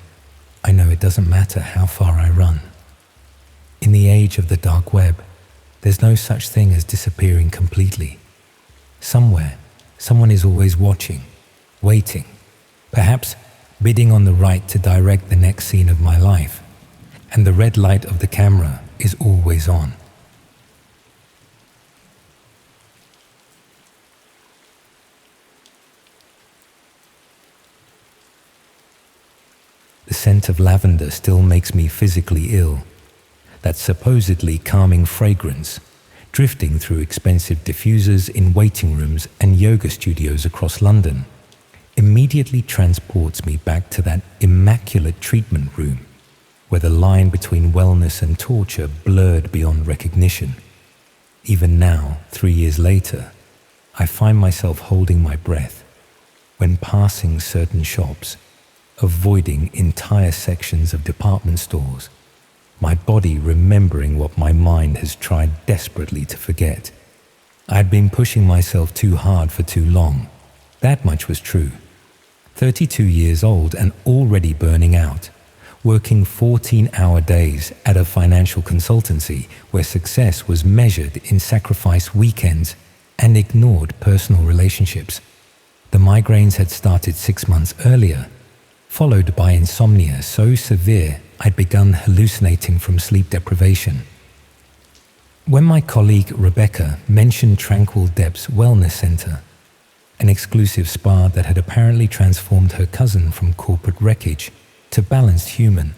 I know it doesn't matter how far I run. In the age of the dark web, there's no such thing as disappearing completely. Somewhere, someone is always watching, waiting, perhaps bidding on the right to direct the next scene of my life, and the red light of the camera is always on. The scent of lavender still makes me physically ill. That supposedly calming fragrance, drifting through expensive diffusers in waiting rooms and yoga studios across London, immediately transports me back to that immaculate treatment room, where the line between wellness and torture blurred beyond recognition. Even now, 3 years later, I find myself holding my breath when passing certain shops, avoiding entire sections of department stores, my body remembering what my mind has tried desperately to forget. I had been pushing myself too hard for too long. That much was true. 32 years old and already burning out, working 14-hour days at a financial consultancy where success was measured in sacrificed weekends and ignored personal relationships. The migraines had started 6 months earlier, followed by insomnia so severe I'd begun hallucinating from sleep deprivation. When my colleague Rebecca mentioned Tranquil Depths Wellness Center, an exclusive spa that had apparently transformed her cousin from corporate wreckage to balanced human,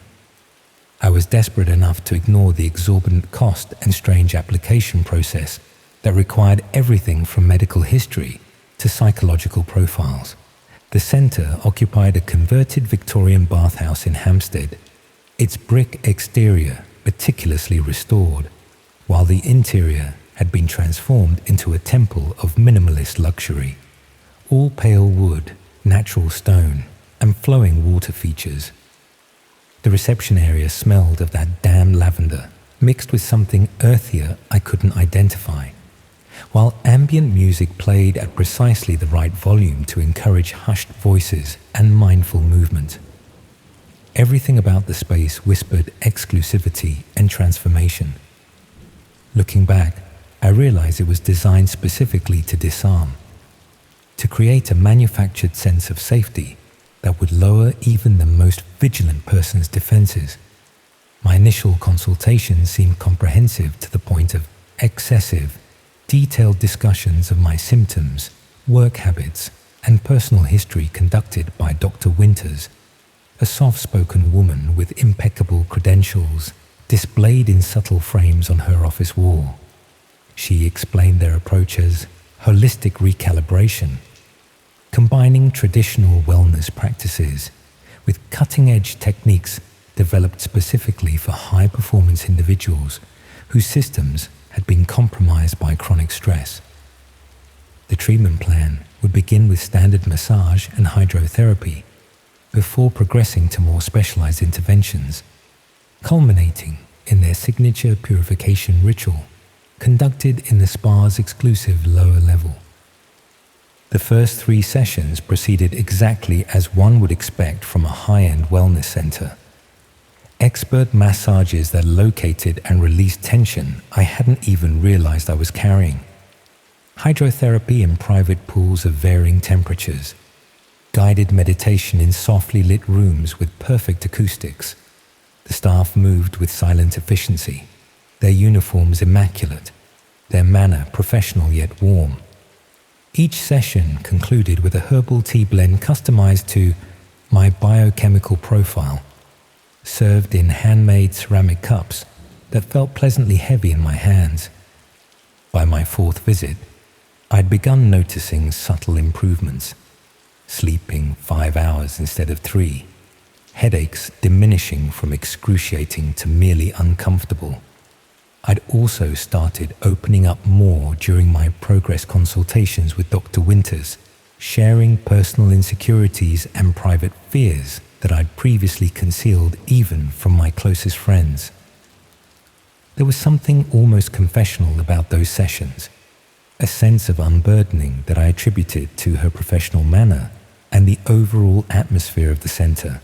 I was desperate enough to ignore the exorbitant cost and strange application process that required everything from medical history to psychological profiles. The center occupied a converted Victorian bathhouse in Hampstead, its brick exterior meticulously restored, while the interior had been transformed into a temple of minimalist luxury. All pale wood, natural stone, and flowing water features. The reception area smelled of that damn lavender, mixed with something earthier I couldn't identify. while ambient music played at precisely the right volume to encourage hushed voices and mindful movement. Everything about the space whispered exclusivity and transformation. Looking back, I realized it was designed specifically to disarm, to create a manufactured sense of safety that would lower even the most vigilant person's defenses. My initial consultation seemed comprehensive to the point of excessive, detailed discussions of my symptoms, work habits, and personal history conducted by Dr. Winters, a soft-spoken woman with impeccable credentials displayed in subtle frames on her office wall. She explained their approach as holistic recalibration, combining traditional wellness practices with cutting-edge techniques developed specifically for high-performance individuals whose systems had been compromised by chronic stress. The treatment plan would begin with standard massage and hydrotherapy before progressing to more specialized interventions, culminating in their signature purification ritual conducted in the spa's exclusive lower level. The first 3 sessions proceeded exactly as one would expect from a high-end wellness center. Expert massages that located and released tension I hadn't even realized I was carrying. Hydrotherapy in private pools of varying temperatures. Guided meditation in softly lit rooms with perfect acoustics. The staff moved with silent efficiency, their uniforms immaculate, their manner professional yet warm. Each session concluded with a herbal tea blend customized to my biochemical profile, served in handmade ceramic cups that felt pleasantly heavy in my hands. By my 4th visit, I'd begun noticing subtle improvements. Sleeping 5 hours instead of 3, headaches diminishing from excruciating to merely uncomfortable. I'd also started opening up more during my progress consultations with Dr. Winters, sharing personal insecurities and private fears that I'd previously concealed even from my closest friends. There was something almost confessional about those sessions, a sense of unburdening that I attributed to her professional manner and the overall atmosphere of the center.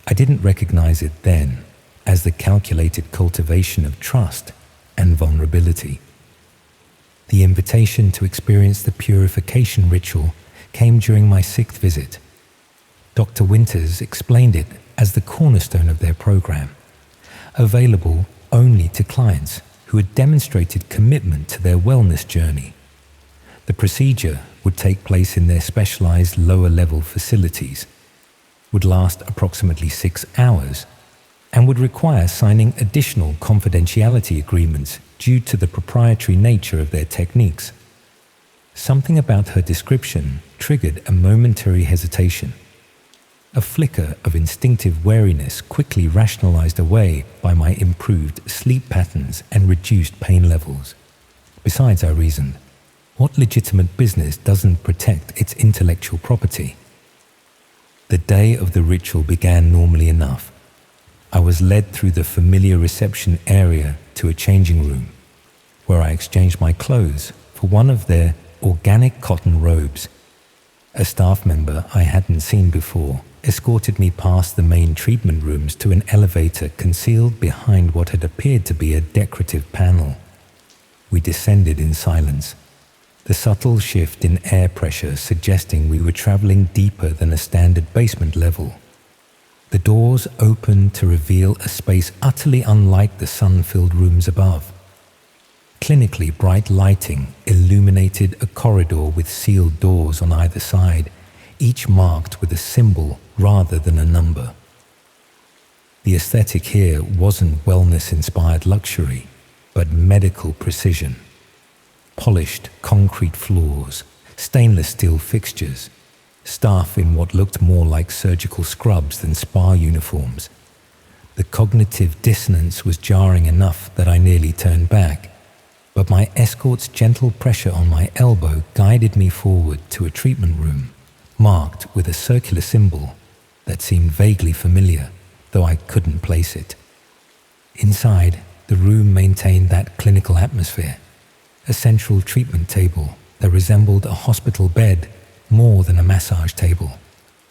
I didn't recognize it then as the calculated cultivation of trust and vulnerability. The invitation to experience the purification ritual came during my 6th visit. Dr. Winters explained it as the cornerstone of their program, available only to clients who had demonstrated commitment to their wellness journey. The procedure would take place in their specialized lower-level facilities, would last approximately 6 hours, and would require signing additional confidentiality agreements due to the proprietary nature of their techniques. Something about her description triggered a momentary hesitation. A flicker of instinctive wariness quickly rationalized away by my improved sleep patterns and reduced pain levels. Besides, I reasoned, what legitimate business doesn't protect its intellectual property? The day of the ritual began normally enough. I was led through the familiar reception area to a changing room, where I exchanged my clothes for one of their organic cotton robes. A staff member I hadn't seen before escorted me past the main treatment rooms to an elevator concealed behind what had appeared to be a decorative panel. We descended in silence, the subtle shift in air pressure suggesting we were traveling deeper than a standard basement level. The doors opened to reveal a space utterly unlike the sun-filled rooms above. Clinically bright lighting illuminated a corridor with sealed doors on either side, each marked with a symbol rather than a number. The aesthetic here wasn't wellness-inspired luxury, but medical precision. Polished concrete floors, stainless steel fixtures, staff in what looked more like surgical scrubs than spa uniforms. The cognitive dissonance was jarring enough that I nearly turned back, but my escort's gentle pressure on my elbow guided me forward to a treatment room, marked with a circular symbol that seemed vaguely familiar, though I couldn't place it. Inside, the room maintained that clinical atmosphere, a central treatment table that resembled a hospital bed more than a massage table,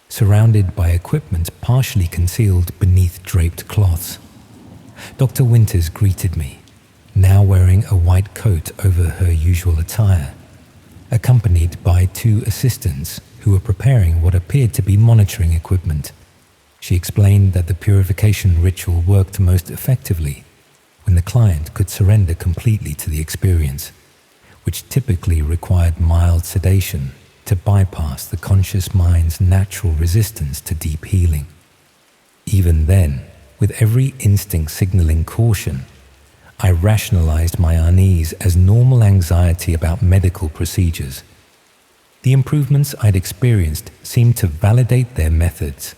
surrounded by equipment partially concealed beneath draped cloths. Dr. Winters greeted me, now wearing a white coat over her usual attire, accompanied by two assistants who were preparing what appeared to be monitoring equipment. She explained that the purification ritual worked most effectively when the client could surrender completely to the experience, which typically required mild sedation to bypass the conscious mind's natural resistance to deep healing. Even then, with every instinct signaling caution, I rationalized my unease as normal anxiety about medical procedures. The improvements I'd experienced seemed to validate their methods,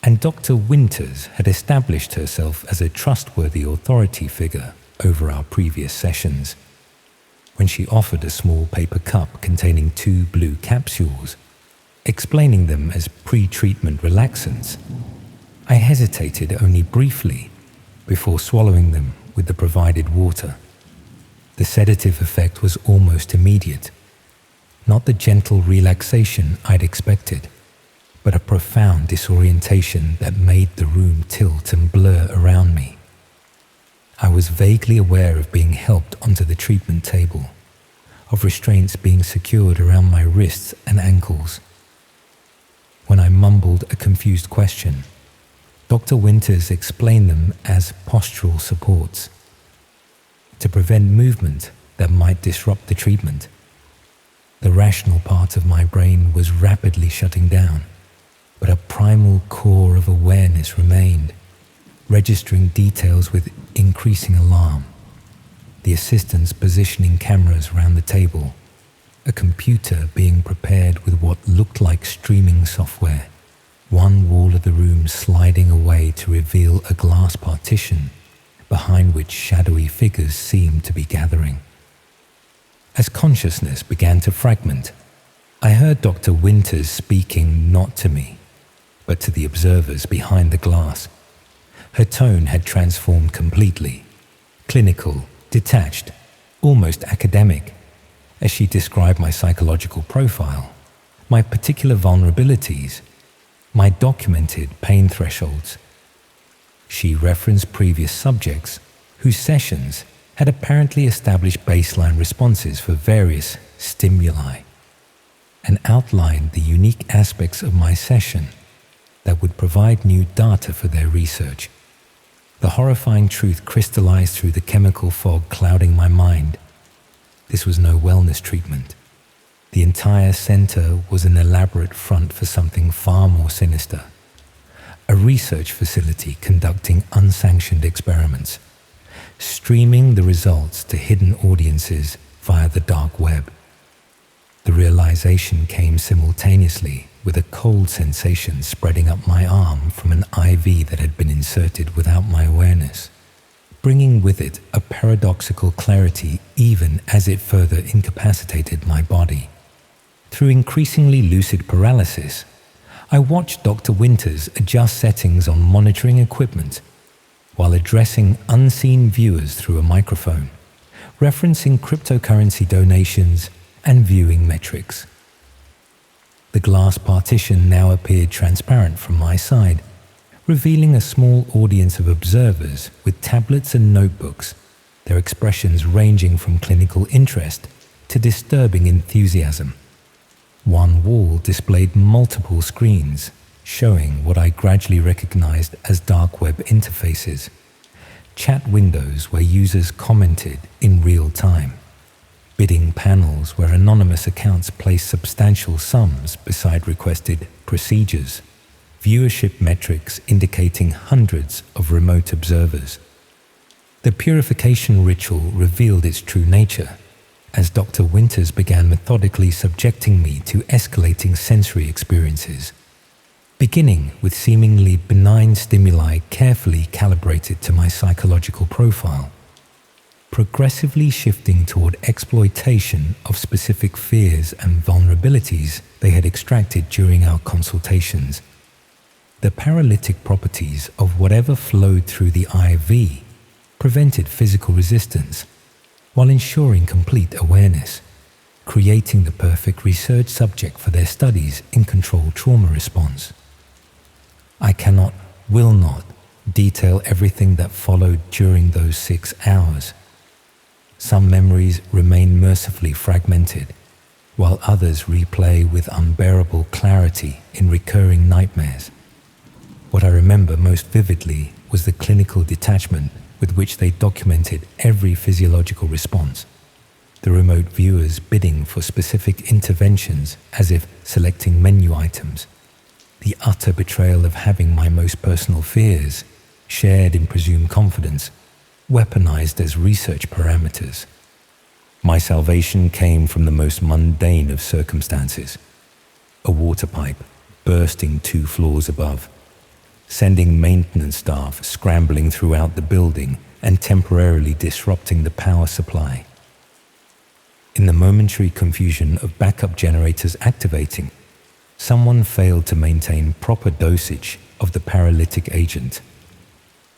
and Dr. Winters had established herself as a trustworthy authority figure over our previous sessions. When she offered a small paper cup containing 2 blue capsules, explaining them as pre-treatment relaxants, I hesitated only briefly before swallowing them with the provided water. The sedative effect was almost immediate, not the gentle relaxation I'd expected, but a profound disorientation that made the room tilt and blur around me. I was vaguely aware of being helped onto the treatment table, of restraints being secured around my wrists and ankles. When I mumbled a confused question, Dr. Winters explained them as postural supports to prevent movement that might disrupt the treatment. The rational part of my brain was rapidly shutting down, but a primal core of awareness remained, registering details with increasing alarm. The assistants positioning cameras around the table, a computer being prepared with what looked like streaming software, one wall of the room sliding away to reveal a glass partition behind which shadowy figures seemed to be gathering. As consciousness began to fragment, I heard Dr. Winters speaking not to me, but to the observers behind the glass. Her tone had transformed completely, clinical, detached, almost academic, as she described my psychological profile, my particular vulnerabilities, my documented pain thresholds. She referenced previous subjects whose sessions had apparently established baseline responses for various stimuli, and outlined the unique aspects of my session that would provide new data for their research. The horrifying truth crystallized through the chemical fog clouding my mind. This was no wellness treatment. The entire center was an elaborate front for something far more sinister. A research facility conducting unsanctioned experiments, streaming the results to hidden audiences via the dark web. The realization came simultaneously with a cold sensation spreading up my arm from an IV that had been inserted without my awareness, bringing with it a paradoxical clarity even as it further incapacitated my body. Through increasingly lucid paralysis, I watched Dr. Winters adjust settings on monitoring equipment while addressing unseen viewers through a microphone, referencing cryptocurrency donations and viewing metrics. The glass partition now appeared transparent from my side, revealing a small audience of observers with tablets and notebooks, their expressions ranging from clinical interest to disturbing enthusiasm. One wall displayed multiple screens, showing what I gradually recognized as dark web interfaces, chat windows where users commented in real time, bidding panels where anonymous accounts placed substantial sums beside requested procedures, viewership metrics indicating hundreds of remote observers. The purification ritual revealed its true nature, as Dr. Winters began methodically subjecting me to escalating sensory experiences, beginning with seemingly benign stimuli carefully calibrated to my psychological profile, progressively shifting toward exploitation of specific fears and vulnerabilities they had extracted during our consultations. The paralytic properties of whatever flowed through the IV prevented physical resistance, while ensuring complete awareness, creating the perfect research subject for their studies in controlled trauma response. I cannot, will not, detail everything that followed during those 6 hours. Some memories remain mercifully fragmented, while others replay with unbearable clarity in recurring nightmares. What I remember most vividly was the clinical detachment with which they documented every physiological response, the remote viewers bidding for specific interventions as if selecting menu items, the utter betrayal of having my most personal fears, shared in presumed confidence, weaponized as research parameters. My salvation came from the most mundane of circumstances: a water pipe bursting 2 floors above, sending maintenance staff scrambling throughout the building and temporarily disrupting the power supply. In the momentary confusion of backup generators activating, someone failed to maintain proper dosage of the paralytic agent.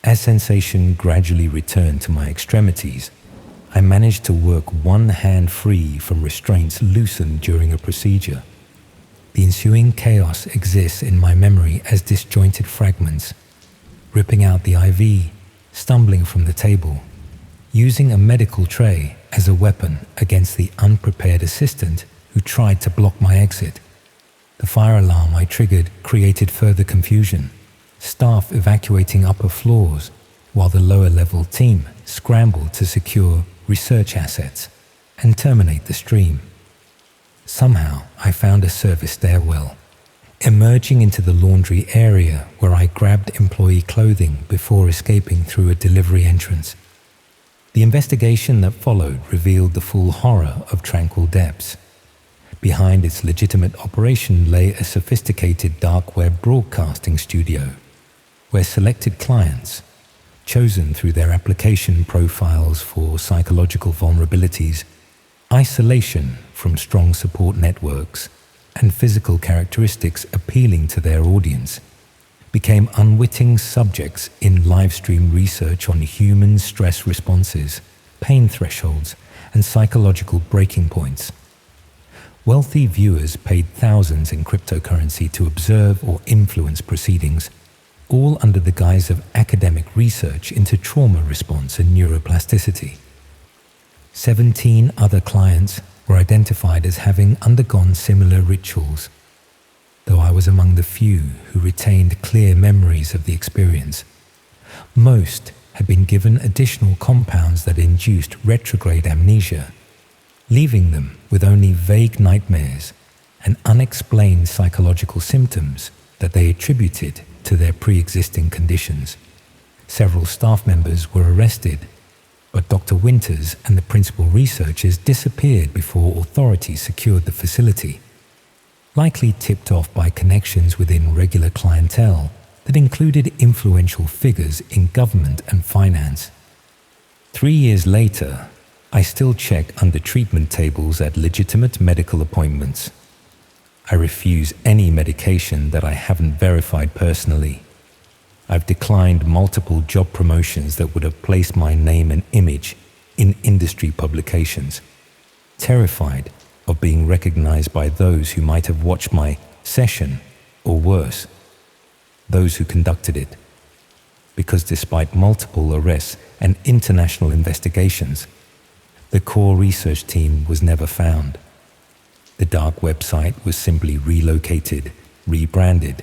As sensation gradually returned to my extremities, I managed to work one hand free from restraints loosened during a procedure. The ensuing chaos exists in my memory as disjointed fragments, ripping out the IV, stumbling from the table, using a medical tray as a weapon against the unprepared assistant who tried to block my exit. The fire alarm I triggered created further confusion, staff evacuating upper floors while the lower level team scrambled to secure research assets and terminate the stream. Somehow I found a service stairwell, emerging into the laundry area where I grabbed employee clothing before escaping through a delivery entrance. The investigation that followed revealed the full horror of Tranquil Depths. Behind its legitimate operation lay a sophisticated dark web broadcasting studio, where selected clients, chosen through their application profiles for psychological vulnerabilities, isolation from strong support networks, and physical characteristics appealing to their audience, became unwitting subjects in live-stream research on human stress responses, pain thresholds, and psychological breaking points. Wealthy viewers paid thousands in cryptocurrency to observe or influence proceedings, all under the guise of academic research into trauma response and neuroplasticity. 17 other clients were identified as having undergone similar rituals, though I was among the few who retained clear memories of the experience. Most had been given additional compounds that induced retrograde amnesia, leaving them with only vague nightmares and unexplained psychological symptoms that they attributed to their pre-existing conditions. Several staff members were arrested, but Dr. Winters and the principal researchers disappeared before authorities secured the facility, likely tipped off by connections within regular clientele that included influential figures in government and finance. 3 years later, I still check under treatment tables at legitimate medical appointments. I refuse any medication that I haven't verified personally. I've declined multiple job promotions that would have placed my name and image in industry publications, terrified of being recognized by those who might have watched my session, or worse, those who conducted it. Because despite multiple arrests and international investigations, the core research team was never found. The dark website was simply relocated, rebranded,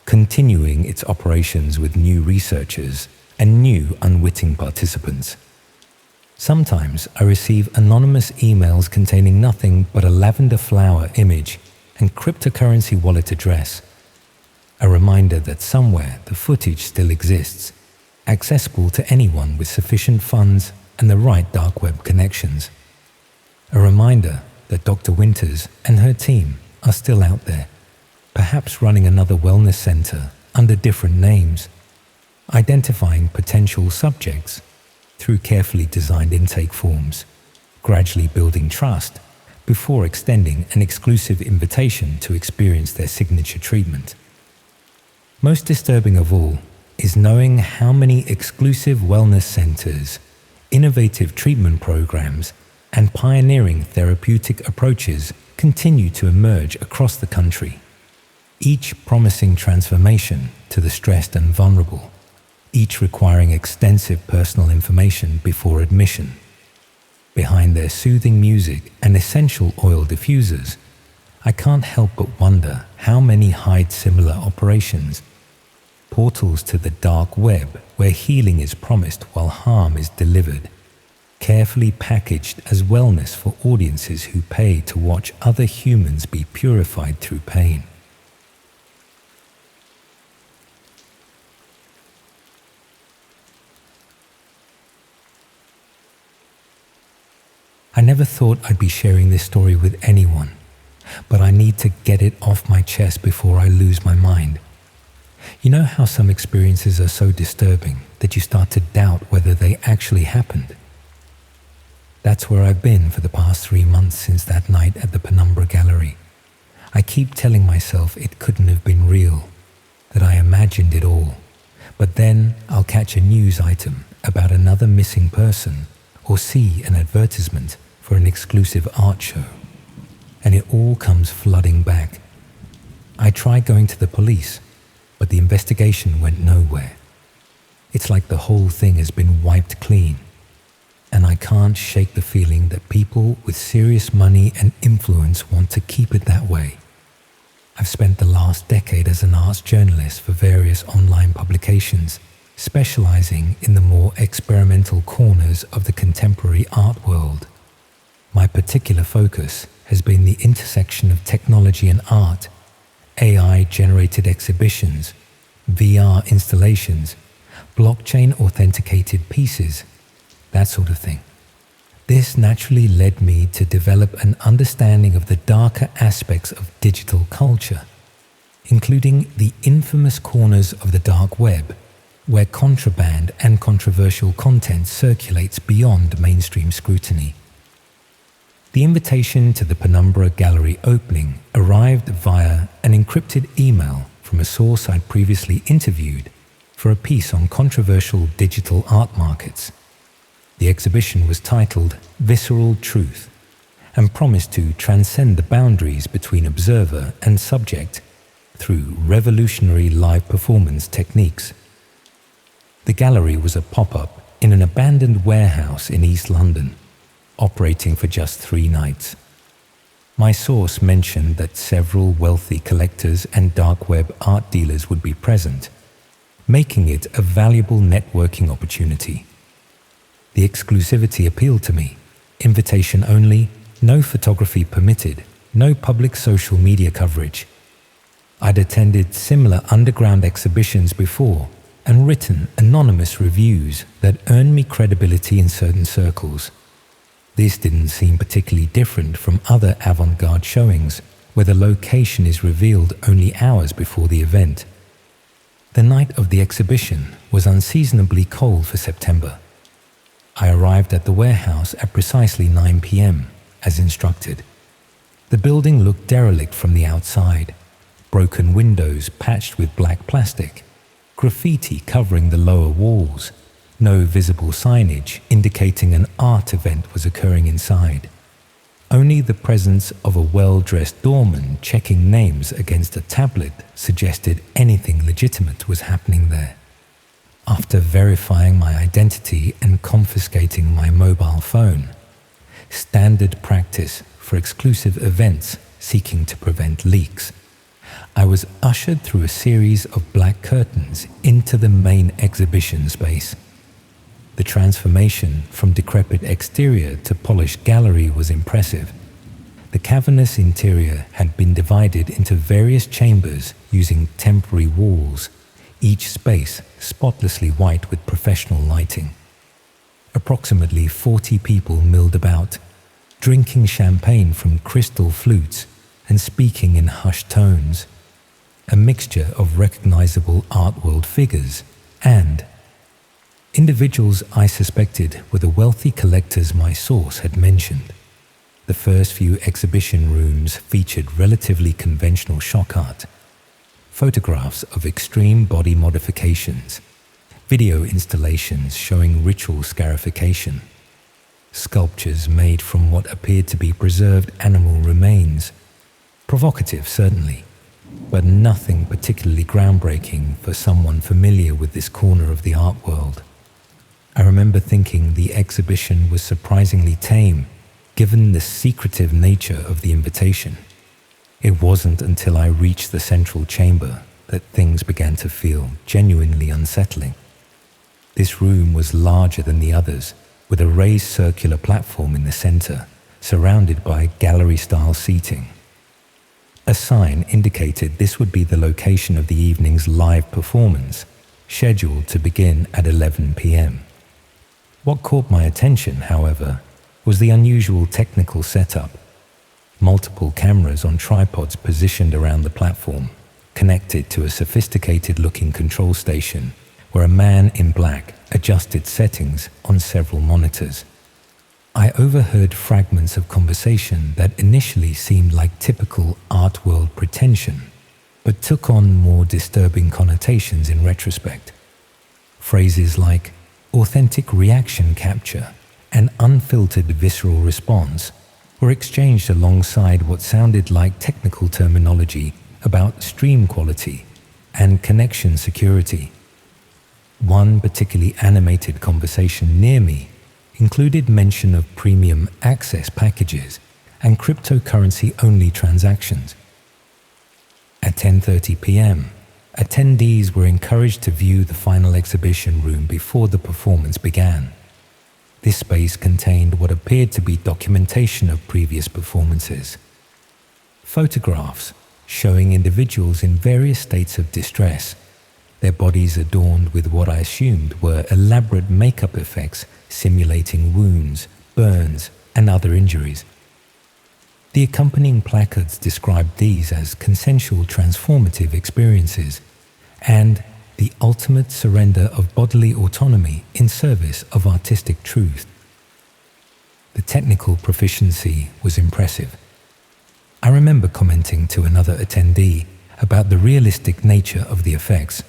continuing its operations with new researchers and new unwitting participants. Sometimes I receive anonymous emails containing nothing but a lavender flower image and cryptocurrency wallet address, a reminder that somewhere the footage still exists, accessible to anyone with sufficient funds and the right dark web connections. A reminder that Dr. Winters and her team are still out there, perhaps running another wellness center under different names, identifying potential subjects through carefully designed intake forms, gradually building trust before extending an exclusive invitation to experience their signature treatment. Most disturbing of all is knowing how many exclusive wellness centers innovative treatment programs and pioneering therapeutic approaches continue to emerge across the country, each promising transformation to the stressed and vulnerable, each requiring extensive personal information before admission. Behind their soothing music and essential oil diffusers, I can't help but wonder how many hide similar operations, portals to the dark web where healing is promised while harm is delivered, carefully packaged as wellness for audiences who pay to watch other humans be purified through pain. I never thought I'd be sharing this story with anyone, but I need to get it off my chest before I lose my mind. You know how some experiences are so disturbing that you start to doubt whether they actually happened? That's where I've been for the past 3 months since that night at the Penumbra Gallery. I keep telling myself it couldn't have been real, that I imagined it all, but then I'll catch a news item about another missing person or see an advertisement for an exclusive art show, and it all comes flooding back. I tried going to the police, but the investigation went nowhere. It's like the whole thing has been wiped clean, and I can't shake the feeling that people with serious money and influence want to keep it that way. I've spent the last decade as an arts journalist for various online publications, specializing in the more experimental corners of the contemporary art world. My particular focus has been the intersection of technology and art, AI-generated exhibitions, VR installations, blockchain-authenticated pieces, that sort of thing. This naturally led me to develop an understanding of the darker aspects of digital culture, including the infamous corners of the dark web, where contraband and controversial content circulates beyond mainstream scrutiny. The invitation to the Penumbra Gallery opening arrived via an encrypted email from a source I'd previously interviewed for a piece on controversial digital art markets. The exhibition was titled Visceral Truth and promised to transcend the boundaries between observer and subject through revolutionary live performance techniques. The gallery was a pop-up in an abandoned warehouse in East London, operating for just 3 nights. My source mentioned that several wealthy collectors and dark web art dealers would be present, making it a valuable networking opportunity. The exclusivity appealed to me. Invitation only, no photography permitted, no public social media coverage. I'd attended similar underground exhibitions before and written anonymous reviews that earned me credibility in certain circles. This didn't seem particularly different from other avant-garde showings, where the location is revealed only hours before the event. The night of the exhibition was unseasonably cold for September. I arrived at the warehouse at precisely 9 p.m., as instructed. The building looked derelict from the outside, broken windows patched with black plastic, graffiti covering the lower walls, no visible signage indicating an art event was occurring inside. Only the presence of a well-dressed doorman checking names against a tablet suggested anything legitimate was happening there. After verifying my identity and confiscating my mobile phone, standard practice for exclusive events seeking to prevent leaks, I was ushered through a series of black curtains into the main exhibition space. The transformation from decrepit exterior to polished gallery was impressive. The cavernous interior had been divided into various chambers using temporary walls, each space spotlessly white with professional lighting. Approximately 40 people milled about, drinking champagne from crystal flutes and speaking in hushed tones, a mixture of recognizable art world figures and individuals I suspected were the wealthy collectors my source had mentioned. The first few exhibition rooms featured relatively conventional shock art, photographs of extreme body modifications, video installations showing ritual scarification, sculptures made from what appeared to be preserved animal remains. Provocative, certainly, but nothing particularly groundbreaking for someone familiar with this corner of the art world. I remember thinking the exhibition was surprisingly tame, given the secretive nature of the invitation. It wasn't until I reached the central chamber that things began to feel genuinely unsettling. This room was larger than the others, with a raised circular platform in the center, surrounded by gallery-style seating. A sign indicated this would be the location of the evening's live performance, scheduled to begin at 11 p.m. What caught my attention, however, was the unusual technical setup. Multiple cameras on tripods positioned around the platform, connected to a sophisticated-looking control station where a man in black adjusted settings on several monitors. I overheard fragments of conversation that initially seemed like typical art world pretension, but took on more disturbing connotations in retrospect. Phrases like authentic reaction capture and unfiltered visceral response were exchanged alongside what sounded like technical terminology about stream quality and connection security. One particularly animated conversation near me included mention of premium access packages and cryptocurrency-only transactions. At 10:30 p.m., attendees were encouraged to view the final exhibition room before the performance began. This space contained what appeared to be documentation of previous performances. Photographs showing individuals in various states of distress, their bodies adorned with what I assumed were elaborate makeup effects simulating wounds, burns, and other injuries. The accompanying placards described these as consensual transformative experiences and the ultimate surrender of bodily autonomy in service of artistic truth. The technical proficiency was impressive. I remember commenting to another attendee about the realistic nature of the effects.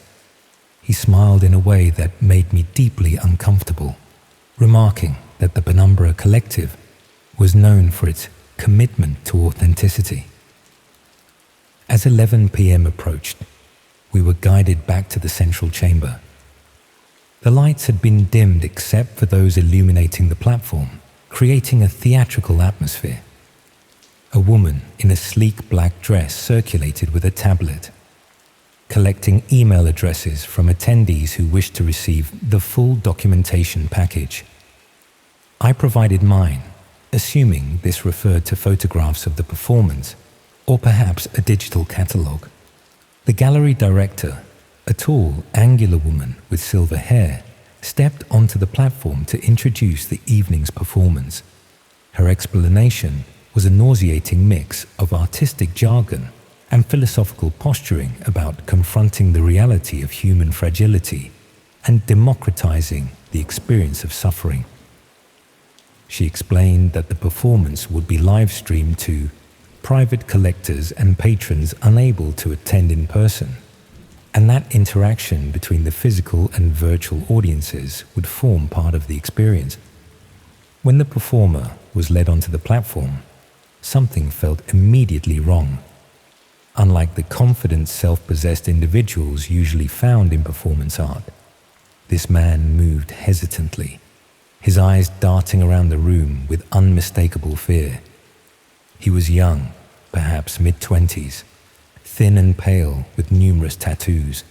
He smiled in a way that made me deeply uncomfortable, remarking that the Penumbra Collective was known for its commitment to authenticity. As 11 p.m. approached, we were guided back to the central chamber. The lights had been dimmed except for those illuminating the platform, creating a theatrical atmosphere. A woman in a sleek black dress circulated with a tablet, collecting email addresses from attendees who wished to receive the full documentation package. I provided mine, assuming this referred to photographs of the performance, or perhaps a digital catalogue. The gallery director, a tall, angular woman with silver hair, stepped onto the platform to introduce the evening's performance. Her explanation was a nauseating mix of artistic jargon and philosophical posturing about confronting the reality of human fragility and democratizing the experience of suffering. She explained that the performance would be live-streamed to private collectors and patrons unable to attend in person, and that interaction between the physical and virtual audiences would form part of the experience. When the performer was led onto the platform, something felt immediately wrong. Unlike the confident, self-possessed individuals usually found in performance art, this man moved hesitantly, his eyes darting around the room with unmistakable fear. He was young, perhaps mid-20s, thin and pale with numerous tattoos.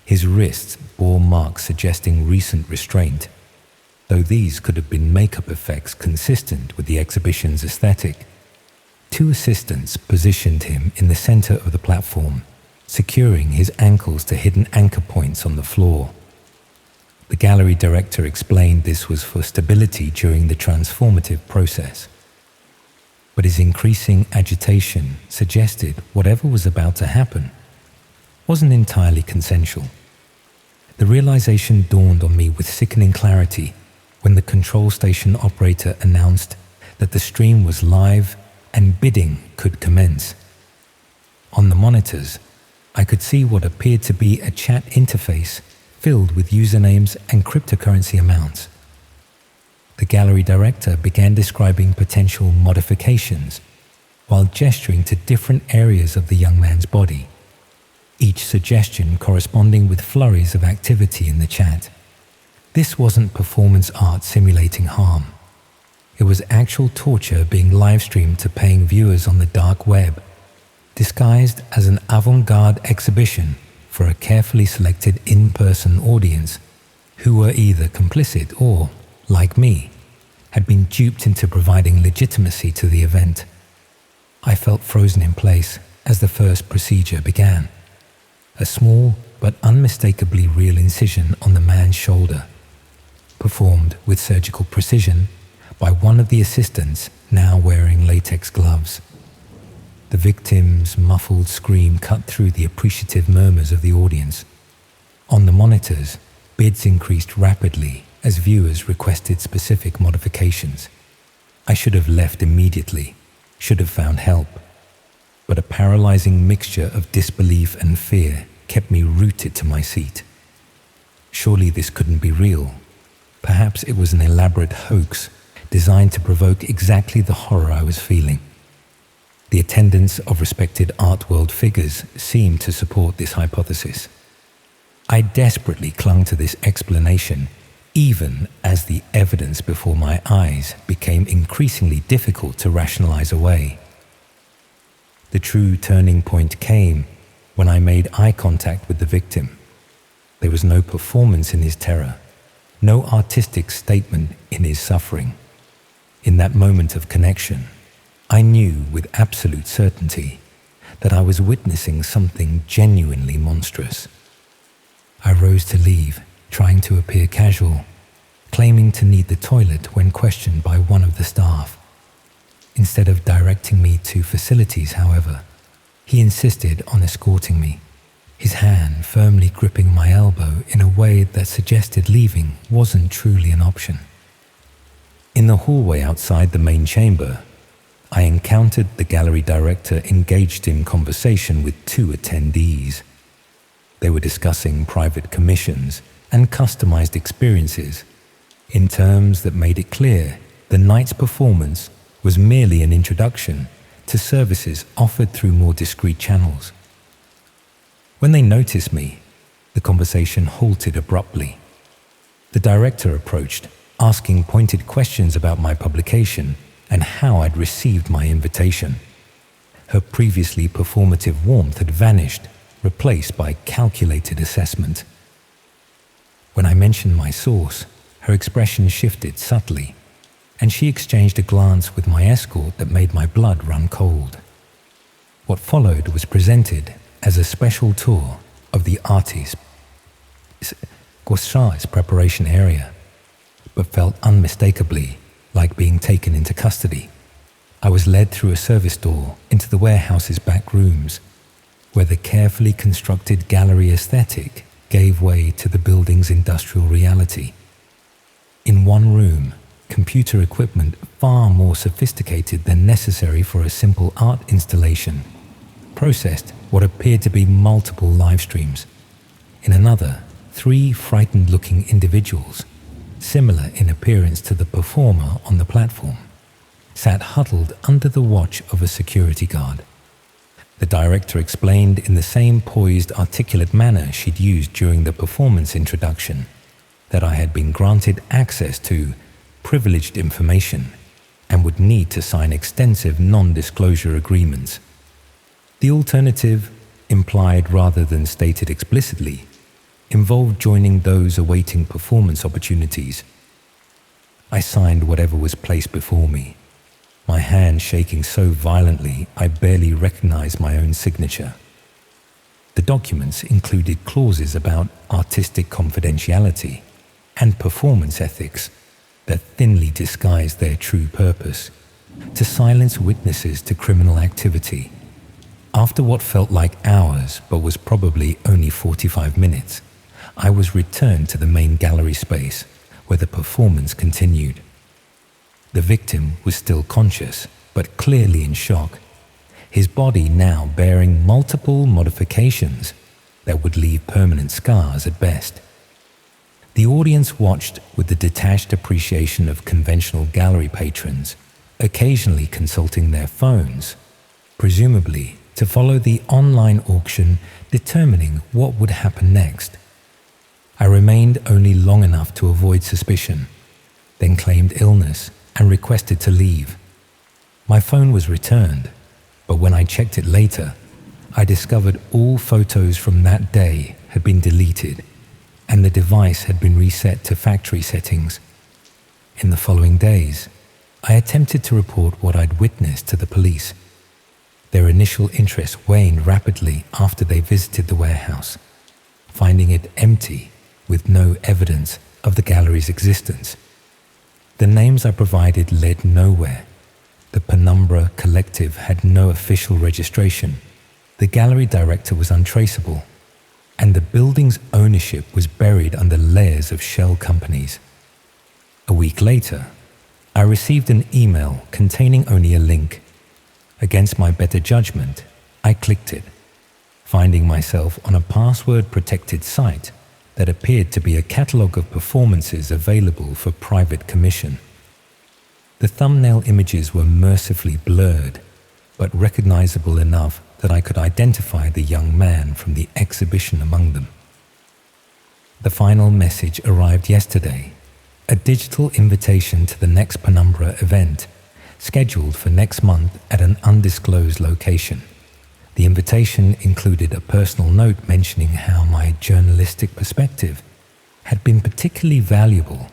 His wrists bore marks suggesting recent restraint, though these could have been makeup effects consistent with the exhibition's aesthetic. Two assistants positioned him in the center of the platform, securing his ankles to hidden anchor points on the floor. The gallery director explained this was for stability during the transformative process. But his increasing agitation suggested whatever was about to happen wasn't entirely consensual. The realization dawned on me with sickening clarity when the control station operator announced that the stream was live and bidding could commence. On the monitors, I could see what appeared to be a chat interface filled with usernames and cryptocurrency amounts. The gallery director began describing potential modifications while gesturing to different areas of the young man's body, each suggestion corresponding with flurries of activity in the chat. This wasn't performance art simulating harm. It was actual torture being live-streamed to paying viewers on the dark web, disguised as an avant-garde exhibition for a carefully selected in-person audience who were either complicit or, like me, had been duped into providing legitimacy to the event. I felt frozen in place as the first procedure began. A small but unmistakably real incision on the man's shoulder, performed with surgical precision by one of the assistants now wearing latex gloves. The victim's muffled scream cut through the appreciative murmurs of the audience. On the monitors, bids increased rapidly as viewers requested specific modifications. I should have left immediately, should have found help, but a paralyzing mixture of disbelief and fear kept me rooted to my seat. Surely this couldn't be real. Perhaps it was an elaborate hoax designed to provoke exactly the horror I was feeling. The attendance of respected art world figures seemed to support this hypothesis. I desperately clung to this explanation, even as the evidence before my eyes became increasingly difficult to rationalize away. The true turning point came when I made eye contact with the victim. There was no performance in his terror, no artistic statement in his suffering. In that moment of connection, I knew with absolute certainty that I was witnessing something genuinely monstrous. I rose to leave, trying to appear casual, claiming to need the toilet when questioned by one of the staff. Instead of directing me to facilities, however, he insisted on escorting me, his hand firmly gripping my elbow in a way that suggested leaving wasn't truly an option. In the hallway outside the main chamber, I encountered the gallery director engaged in conversation with two attendees. They were discussing private commissions and customized experiences in terms that made it clear the night's performance was merely an introduction to services offered through more discreet channels. When they noticed me, the conversation halted abruptly. The director approached, asking pointed questions about my publication and how I'd received my invitation. Her previously performative warmth had vanished, replaced by calculated assessment. When I mentioned my source, her expression shifted subtly, and she exchanged a glance with my escort that made my blood run cold. What followed was presented as a special tour of the artist's preparation area, but felt unmistakably like being taken into custody. I was led through a service door into the warehouse's back rooms, where the carefully constructed gallery aesthetic gave way to the building's industrial reality. In one room, computer equipment far more sophisticated than necessary for a simple art installation processed what appeared to be multiple live streams. In another, 3 frightened-looking individuals, similar in appearance to the performer on the platform, sat huddled under the watch of a security guard. The director explained in the same poised, articulate manner she'd used during the performance introduction that I had been granted access to privileged information and would need to sign extensive non-disclosure agreements. The alternative, implied rather than stated explicitly, involved joining those awaiting performance opportunities. I signed whatever was placed before me, my hand shaking so violently I barely recognized my own signature. The documents included clauses about artistic confidentiality and performance ethics that thinly disguised their true purpose: to silence witnesses to criminal activity. After what felt like hours but was probably only 45 minutes, I was returned to the main gallery space where the performance continued. The victim was still conscious, but clearly in shock, his body now bearing multiple modifications that would leave permanent scars at best. The audience watched with the detached appreciation of conventional gallery patrons, occasionally consulting their phones, presumably to follow the online auction determining what would happen next. I remained only long enough to avoid suspicion, then claimed illness and requested to leave. My phone was returned, but when I checked it later, I discovered all photos from that day had been deleted and the device had been reset to factory settings. In the following days, I attempted to report what I'd witnessed to the police. Their initial interest waned rapidly after they visited the warehouse, finding it empty with no evidence of the gallery's existence. The names I provided led nowhere. The Penumbra Collective had no official registration. The gallery director was untraceable, and the building's ownership was buried under layers of shell companies. A week later, I received an email containing only a link. Against my better judgment, I clicked it, finding myself on a password-protected site that appeared to be a catalogue of performances available for private commission. The thumbnail images were mercifully blurred, but recognizable enough that I could identify the young man from the exhibition among them. The final message arrived yesterday, a digital invitation to the next Penumbra event, scheduled for next month at an undisclosed location. The invitation included a personal note mentioning how my journalistic perspective had been particularly valuable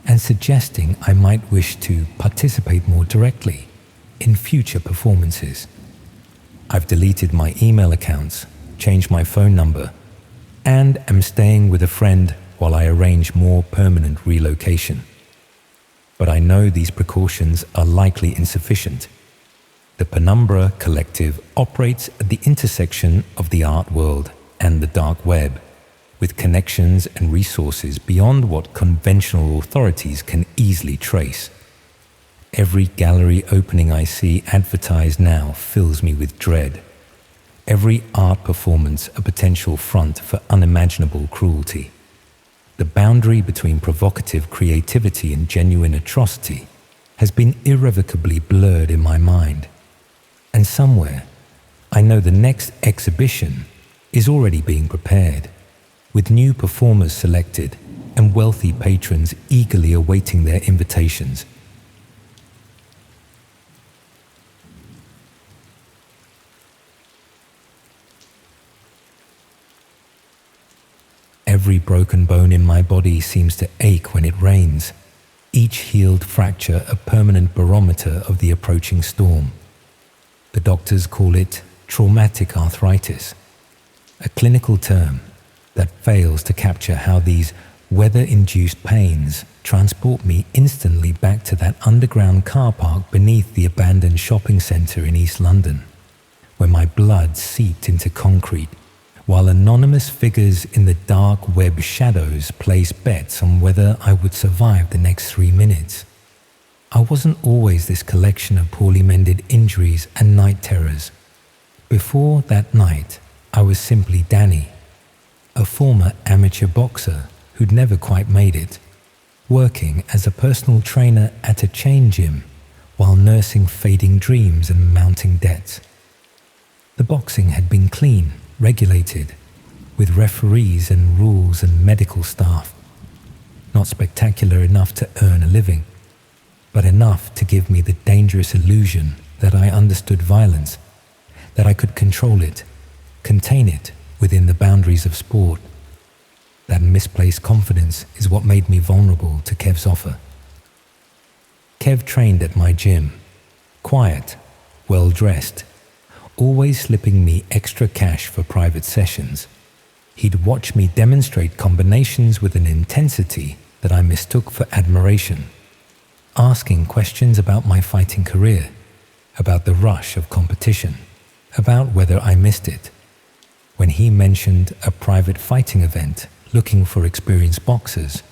and suggesting I might wish to participate more directly in future performances. I've deleted my email accounts, changed my phone number, and am staying with a friend while I arrange more permanent relocation. But I know these precautions are likely insufficient. The Penumbra Collective operates at the intersection of the art world and the dark web, with connections and resources beyond what conventional authorities can easily trace. Every gallery opening I see advertised now fills me with dread. Every art performance a potential front for unimaginable cruelty. The boundary between provocative creativity and genuine atrocity has been irrevocably blurred in my mind. And somewhere, I know the next exhibition is already being prepared, with new performers selected and wealthy patrons eagerly awaiting their invitations. Every broken bone in my body seems to ache when it rains, each healed fracture a permanent barometer of the approaching storm. The doctors call it traumatic arthritis, a clinical term that fails to capture how these weather-induced pains transport me instantly back to that underground car park beneath the abandoned shopping centre in East London, where my blood seeped into concrete, while anonymous figures in the dark web shadows placed bets on whether I would survive the next 3 minutes. I wasn't always this collection of poorly mended injuries and night terrors. Before that night, I was simply Danny, a former amateur boxer who'd never quite made it, working as a personal trainer at a chain gym while nursing fading dreams and mounting debts. The boxing had been clean, regulated, with referees and rules and medical staff. Not spectacular enough to earn a living, but enough to give me the dangerous illusion that I understood violence, that I could control it, contain it within the boundaries of sport. That misplaced confidence is what made me vulnerable to Kev's offer. Kev trained at my gym, quiet, well-dressed, always slipping me extra cash for private sessions. He'd watch me demonstrate combinations with an intensity that I mistook for admiration, asking questions about my fighting career, about the rush of competition, about whether I missed it. When he mentioned a private fighting event looking for experienced boxers,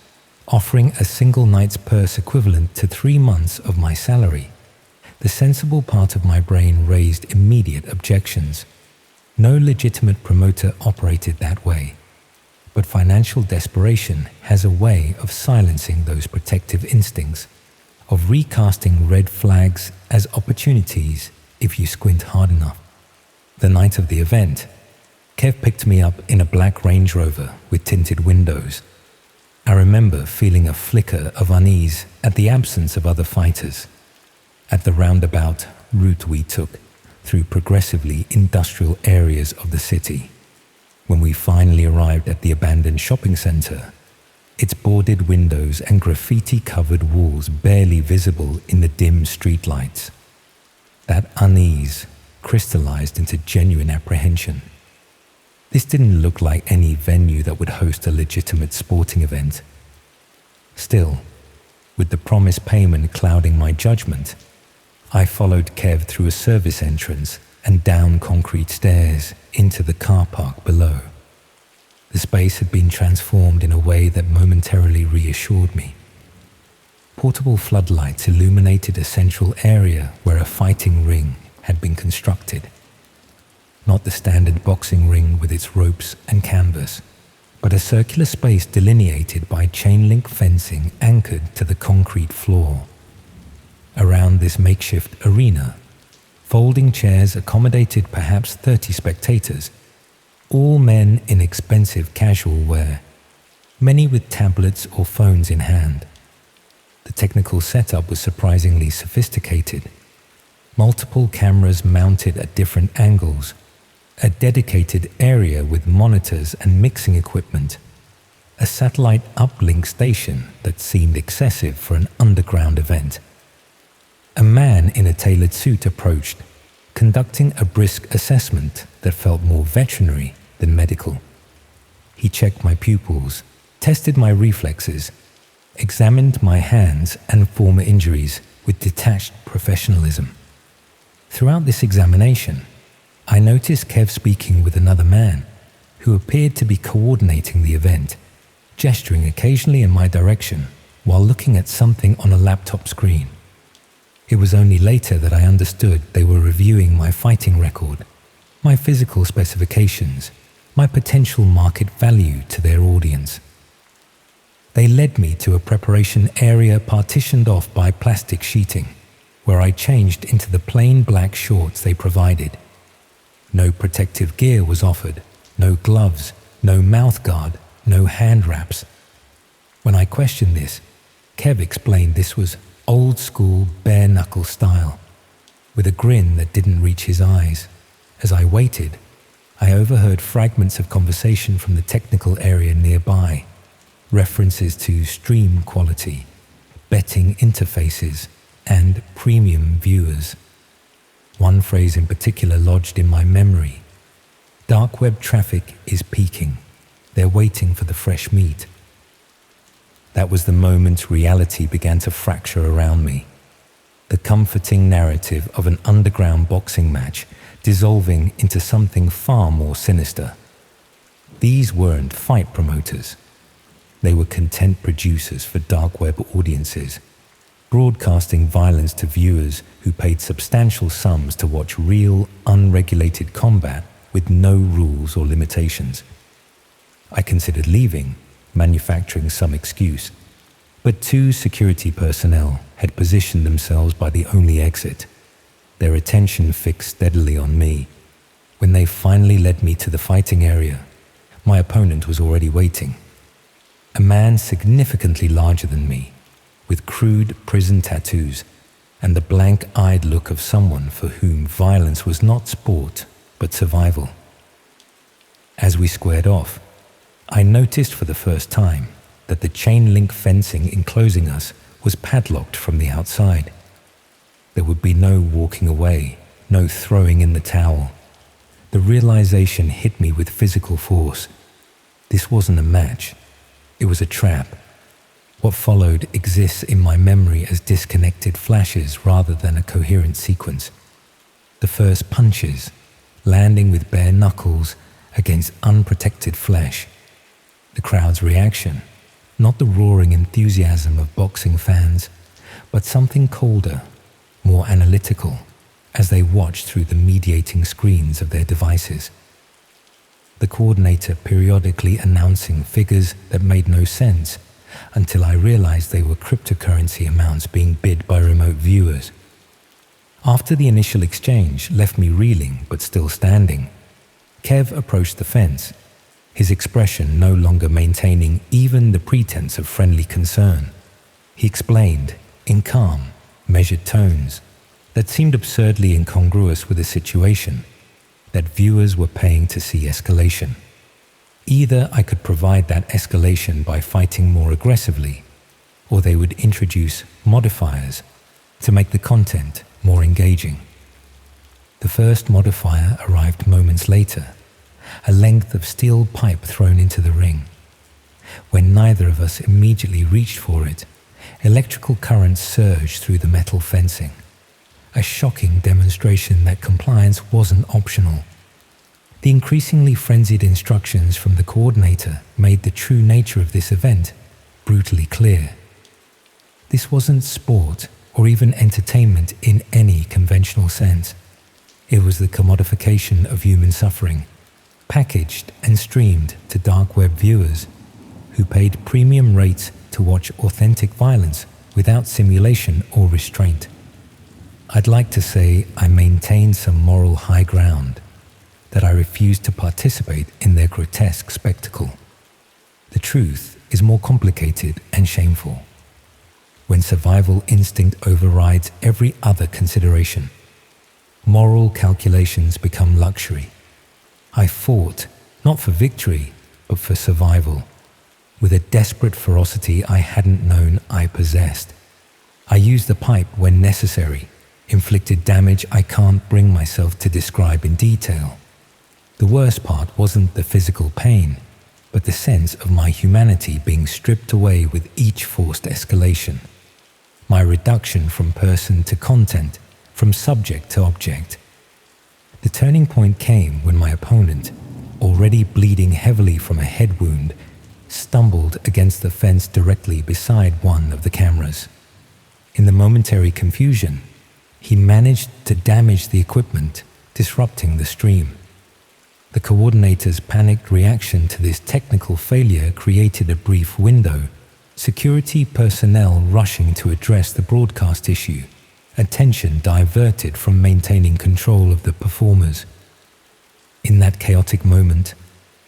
offering a single night's purse equivalent to 3 months of my salary, the sensible part of my brain raised immediate objections. No legitimate promoter operated that way. but financial desperation has a way of silencing those protective instincts, of recasting red flags as opportunities if you squint hard enough. The night of the event, Kev picked me up in a black Range Rover with tinted windows. I remember feeling a flicker of unease at the absence of other fighters. At the roundabout route we took through progressively industrial areas of the city, when we finally arrived at the abandoned shopping center, its boarded windows and graffiti-covered walls barely visible in the dim streetlights. That unease crystallized into genuine apprehension. This didn't look like any venue that would host a legitimate sporting event. Still, with the promised payment clouding my judgment, I followed Kev through a service entrance and down concrete stairs into the car park below. The space had been transformed in a way that momentarily reassured me. Portable floodlights illuminated a central area where a fighting ring had been constructed. Not the standard boxing ring with its ropes and canvas, but a circular space delineated by chain-link fencing anchored to the concrete floor. Around this makeshift arena, folding chairs accommodated perhaps 30 spectators, all men in expensive casual wear, many with tablets or phones in hand. The technical setup was surprisingly sophisticated. Multiple cameras mounted at different angles, a dedicated area with monitors and mixing equipment, a satellite uplink station that seemed excessive for an underground event. A man in a tailored suit approached, conducting a brisk assessment that felt more veterinary than medical. He checked my pupils, tested my reflexes, examined my hands and former injuries with detached professionalism. Throughout this examination, I noticed Kev speaking with another man who appeared to be coordinating the event, gesturing occasionally in my direction while looking at something on a laptop screen. It was only later that I understood they were reviewing my fighting record, my physical specifications, my potential market value to their audience. They led me to a preparation area partitioned off by plastic sheeting, where I changed into the plain black shorts they provided. No protective gear was offered, no gloves, no mouth guard, no hand wraps. When I questioned this, Kev explained this was old school bare knuckle style, with a grin that didn't reach his eyes. As I waited, I overheard fragments of conversation from the technical area nearby, references to stream quality, betting interfaces, and premium viewers. One phrase in particular lodged in my memory. Dark web traffic is peaking. They're waiting for the fresh meat. That was the moment reality began to fracture around me. The comforting narrative of an underground boxing match dissolving into something far more sinister. These weren't fight promoters. They were content producers for dark web audiences, broadcasting violence to viewers who paid substantial sums to watch real, unregulated combat with no rules or limitations. I considered leaving, manufacturing some excuse, but two security personnel had positioned themselves by the only exit, their attention fixed steadily on me. When they finally led me to the fighting area, my opponent was already waiting. A man significantly larger than me, with crude prison tattoos and the blank-eyed look of someone for whom violence was not sport but survival. As we squared off, I noticed for the first time that the chain-link fencing enclosing us was padlocked from the outside. There would be no walking away, no throwing in the towel. The realization hit me with physical force. This wasn't a match. It was a trap. What followed exists in my memory as disconnected flashes rather than a coherent sequence. The first punches, landing with bare knuckles against unprotected flesh. The crowd's reaction, not the roaring enthusiasm of boxing fans, but something colder, more analytical, as they watched through the mediating screens of their devices. the coordinator periodically announcing figures that made no sense until I realized they were cryptocurrency amounts being bid by remote viewers. After the initial exchange left me reeling but still standing, Kev approached the fence, his expression no longer maintaining even the pretense of friendly concern. He explained, in calm, measured tones that seemed absurdly incongruous with the situation, that viewers were paying to see escalation. Either I could provide that escalation by fighting more aggressively, or they would introduce modifiers to make the content more engaging. The first modifier arrived moments later, a length of steel pipe thrown into the ring. When neither of us immediately reached for it, electrical currents surged through the metal fencing, a shocking demonstration that compliance wasn't optional. The increasingly frenzied instructions from the coordinator made the true nature of this event brutally clear. This wasn't sport or even entertainment in any conventional sense. It was the commodification of human suffering, packaged and streamed to dark web viewers who paid premium rates to watch authentic violence without simulation or restraint. I'd like to say I maintained some moral high ground, that I refused to participate in their grotesque spectacle. The truth is more complicated and shameful. When survival instinct overrides every other consideration, moral calculations become luxury. I fought, not for victory, but for survival, with a desperate ferocity I hadn't known I possessed. I used the pipe when necessary, inflicted damage I can't bring myself to describe in detail. The worst part wasn't the physical pain, but the sense of my humanity being stripped away with each forced escalation. My reduction from person to content, from subject to object. The turning point came when my opponent, already bleeding heavily from a head wound, stumbled against the fence directly beside one of the cameras. In the momentary confusion, he managed to damage the equipment, disrupting the stream. The coordinator's panicked reaction to this technical failure created a brief window, security personnel rushing to address the broadcast issue, attention diverted from maintaining control of the performers. In that chaotic moment,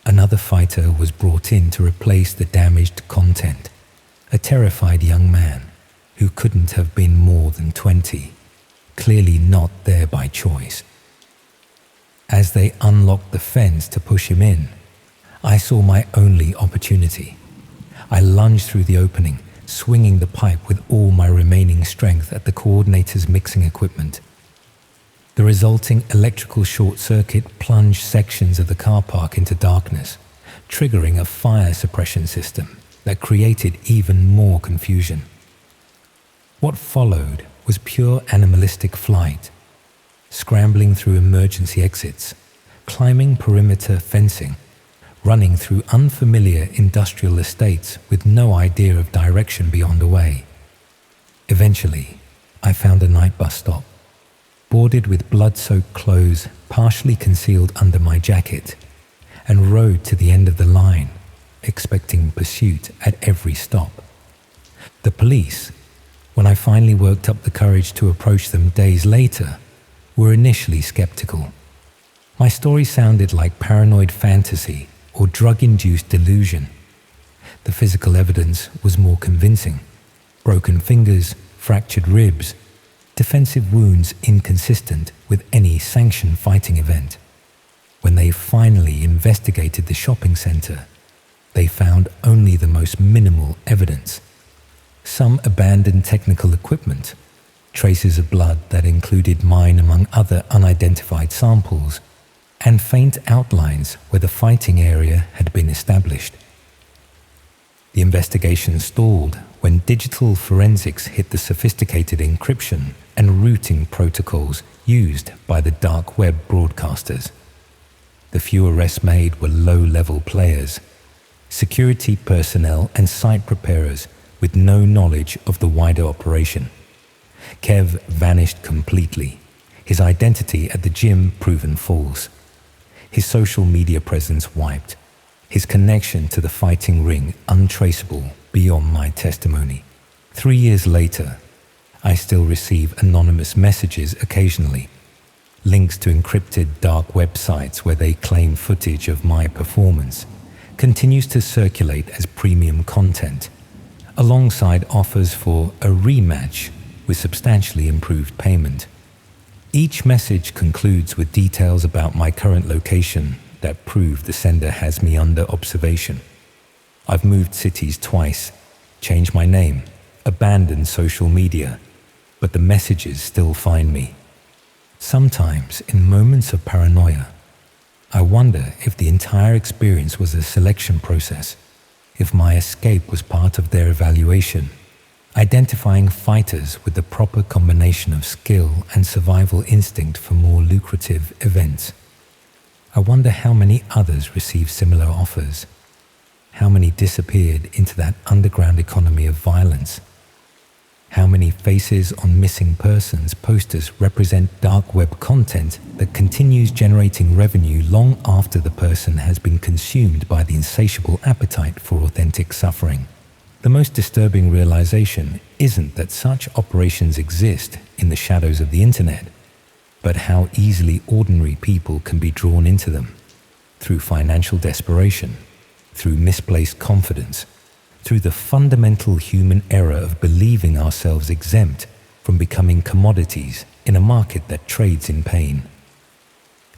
another fighter was brought in to replace the damaged content, a terrified young man who couldn't have been more than 20, clearly not there by choice. As they unlocked the fence to push him in, I saw my only opportunity. I lunged through the opening, swinging the pipe with all my remaining strength at the coordinator's mixing equipment. The resulting electrical short circuit plunged sections of the car park into darkness, triggering a fire suppression system that created even more confusion. What followed was pure animalistic flight, scrambling through emergency exits, climbing perimeter fencing, running through unfamiliar industrial estates with no idea of direction beyond a way. Eventually, I found a night bus stop, boarded with blood-soaked clothes partially concealed under my jacket, and rode to the end of the line, expecting pursuit at every stop. The police, when I finally worked up the courage to approach them days later, were initially skeptical. My story sounded like paranoid fantasy or drug-induced delusion. The physical evidence was more convincing. Broken fingers, fractured ribs, defensive wounds inconsistent with any sanctioned fighting event. When they finally investigated the shopping center, they found only the most minimal evidence. Some abandoned technical equipment, traces of blood that included mine among other unidentified samples, and faint outlines where the fighting area had been established. The investigation stalled when digital forensics hit the sophisticated encryption and routing protocols used by the dark web broadcasters. The few arrests made were low-level players, security personnel and site preparers with no knowledge of the wider operation. Kev vanished completely, his identity at the gym proven false. his social media presence wiped, his connection to the fighting ring untraceable beyond my testimony. 3 years later, I still receive anonymous messages occasionally, links to encrypted dark websites where they claim footage of my performance continues to circulate as premium content, alongside offers for a rematch with substantially improved payment. Each message concludes with details about my current location that prove the sender has me under observation. I've moved cities twice, changed my name, abandoned social media, but the messages still find me. Sometimes, in moments of paranoia, I wonder if the entire experience was a selection process, if my escape was part of their evaluation, identifying fighters with the proper combination of skill and survival instinct for more lucrative events. I wonder how many others received similar offers, how many disappeared into that underground economy of violence. How many faces on missing persons posters represent dark web content that continues generating revenue long after the person has been consumed by the insatiable appetite for authentic suffering? The most disturbing realization isn't that such operations exist in the shadows of the internet, but how easily ordinary people can be drawn into them through financial desperation, through misplaced confidence, through the fundamental human error of believing ourselves exempt from becoming commodities in a market that trades in pain.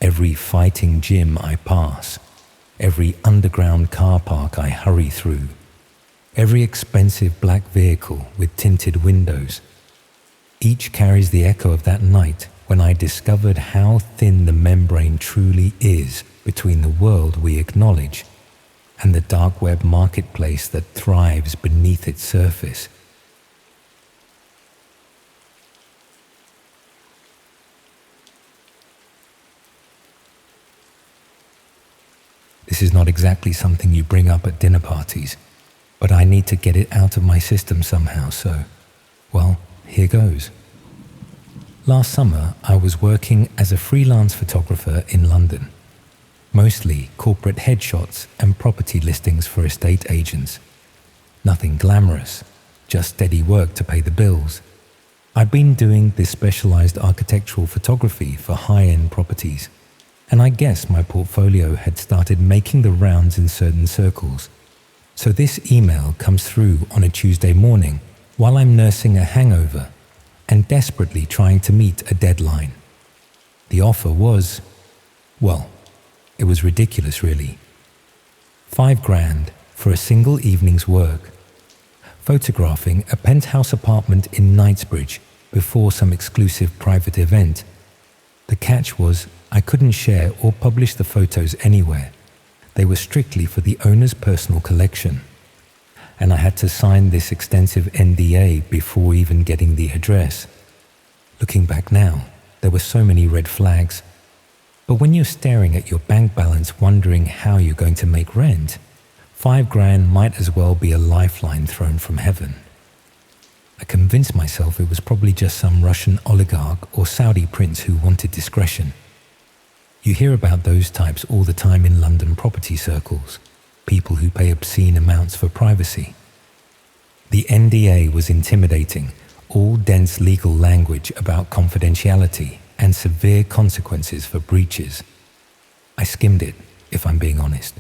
Every fighting gym I pass, every underground car park I hurry through, every expensive black vehicle with tinted windows, each carries the echo of that night when I discovered how thin the membrane truly is between the world we acknowledge and the dark web marketplace that thrives beneath its surface. This is not exactly something you bring up at dinner parties, but I need to get it out of my system somehow, so, well, here goes. Last summer, I was working as a freelance photographer in London. Mostly corporate headshots and property listings for estate agents. Nothing glamorous, just steady work to pay the bills. I'd been doing this specialized architectural photography for high-end properties, and I guess my portfolio had started making the rounds in certain circles. So this email comes through on a Tuesday morning while I'm nursing a hangover and desperately trying to meet a deadline. The offer was, well, it was ridiculous, really. $5,000 for a single evening's work, photographing a penthouse apartment in Knightsbridge before some exclusive private event. The catch was I couldn't share or publish the photos anywhere. They were strictly for the owner's personal collection, and I had to sign this extensive NDA before even getting the address. Looking back now, there were so many red flags. But when you're staring at your bank balance wondering how you're going to make rent, $5,000 might as well be a lifeline thrown from heaven. I convinced myself it was probably just some Russian oligarch or Saudi prince who wanted discretion. You hear about those types all the time in London property circles, people who pay obscene amounts for privacy. The NDA was intimidating, all dense legal language about confidentiality and severe consequences for breaches. I skimmed it, if I'm being honest.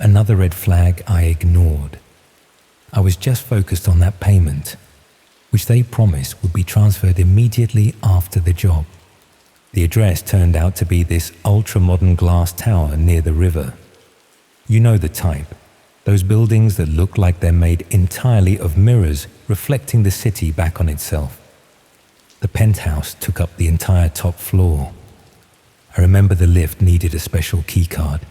Another red flag I ignored. I was just focused on that payment, which they promised would be transferred immediately after the job. The address turned out to be this ultra-modern glass tower near the river. You know the type, those buildings that look like they're made entirely of mirrors reflecting the city back on itself. The penthouse took up the entire top floor. I remember the lift needed a special keycard,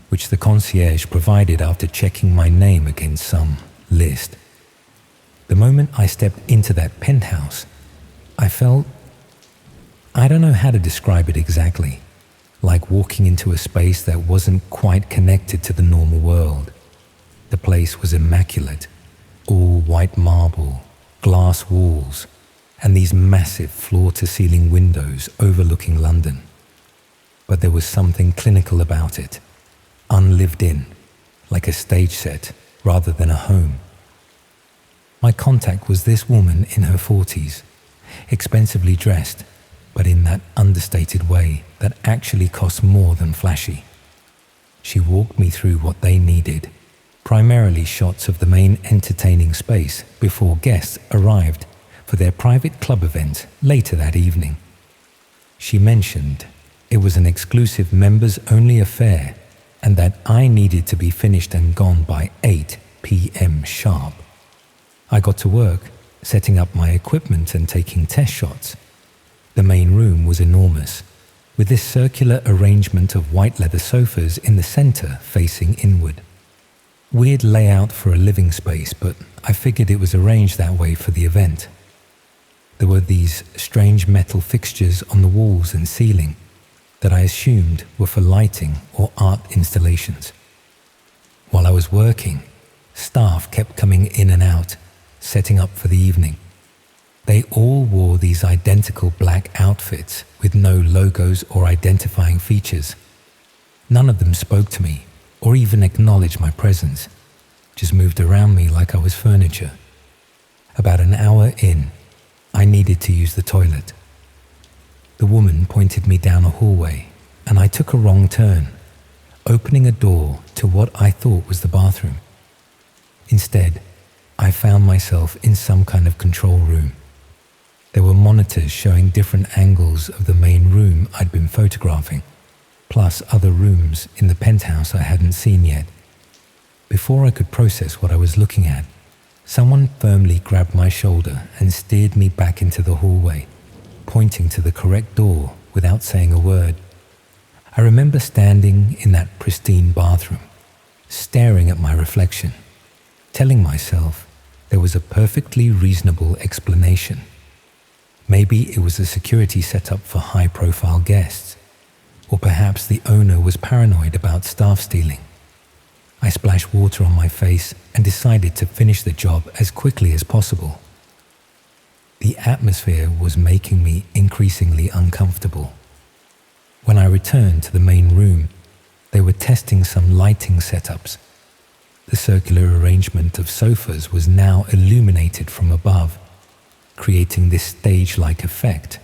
which the concierge provided after checking my name against some list. The moment I stepped into that penthouse, I felt, I don't know how to describe it exactly, like walking into a space that wasn't quite connected to the normal world. The place was immaculate, all white marble, glass walls, and these massive floor-to-ceiling windows overlooking London. but there was something clinical about it, unlived in, like a stage set rather than a home. My contact was this woman in her 40s, expensively dressed, but in that understated way that actually costs more than flashy. She walked me through what they needed, primarily shots of the main entertaining space before guests arrived for their private club event later that evening. She mentioned it was an exclusive members-only affair and that I needed to be finished and gone by 8 p.m. sharp. I got to work, setting up my equipment and taking test shots. The main room was enormous, with this circular arrangement of white leather sofas in the center facing inward. Weird layout for a living space, but I figured it was arranged that way for the event. There were these strange metal fixtures on the walls and ceiling that I assumed were for lighting or art installations. While I was working, staff kept coming in and out, setting up for the evening. They all wore these identical black outfits with no logos or identifying features. None of them spoke to me or even acknowledged my presence, just moved around me like I was furniture. About an hour in, I needed to use the toilet. The woman pointed me down a hallway, and I took a wrong turn, opening a door to what I thought was the bathroom. Instead, I found myself in some kind of control room. There were monitors showing different angles of the main room I'd been photographing, plus other rooms in the penthouse I hadn't seen yet. Before I could process what I was looking at, someone firmly grabbed my shoulder and steered me back into the hallway, pointing to the correct door without saying a word. I remember standing in that pristine bathroom, staring at my reflection, telling myself there was a perfectly reasonable explanation. Maybe it was a security setup for high-profile guests, or perhaps the owner was paranoid about staff stealing. I splashed water on my face and decided to finish the job as quickly as possible. The atmosphere was making me increasingly uncomfortable. When I returned to the main room, they were testing some lighting setups. The circular arrangement of sofas was now illuminated from above, creating this stage-like effect,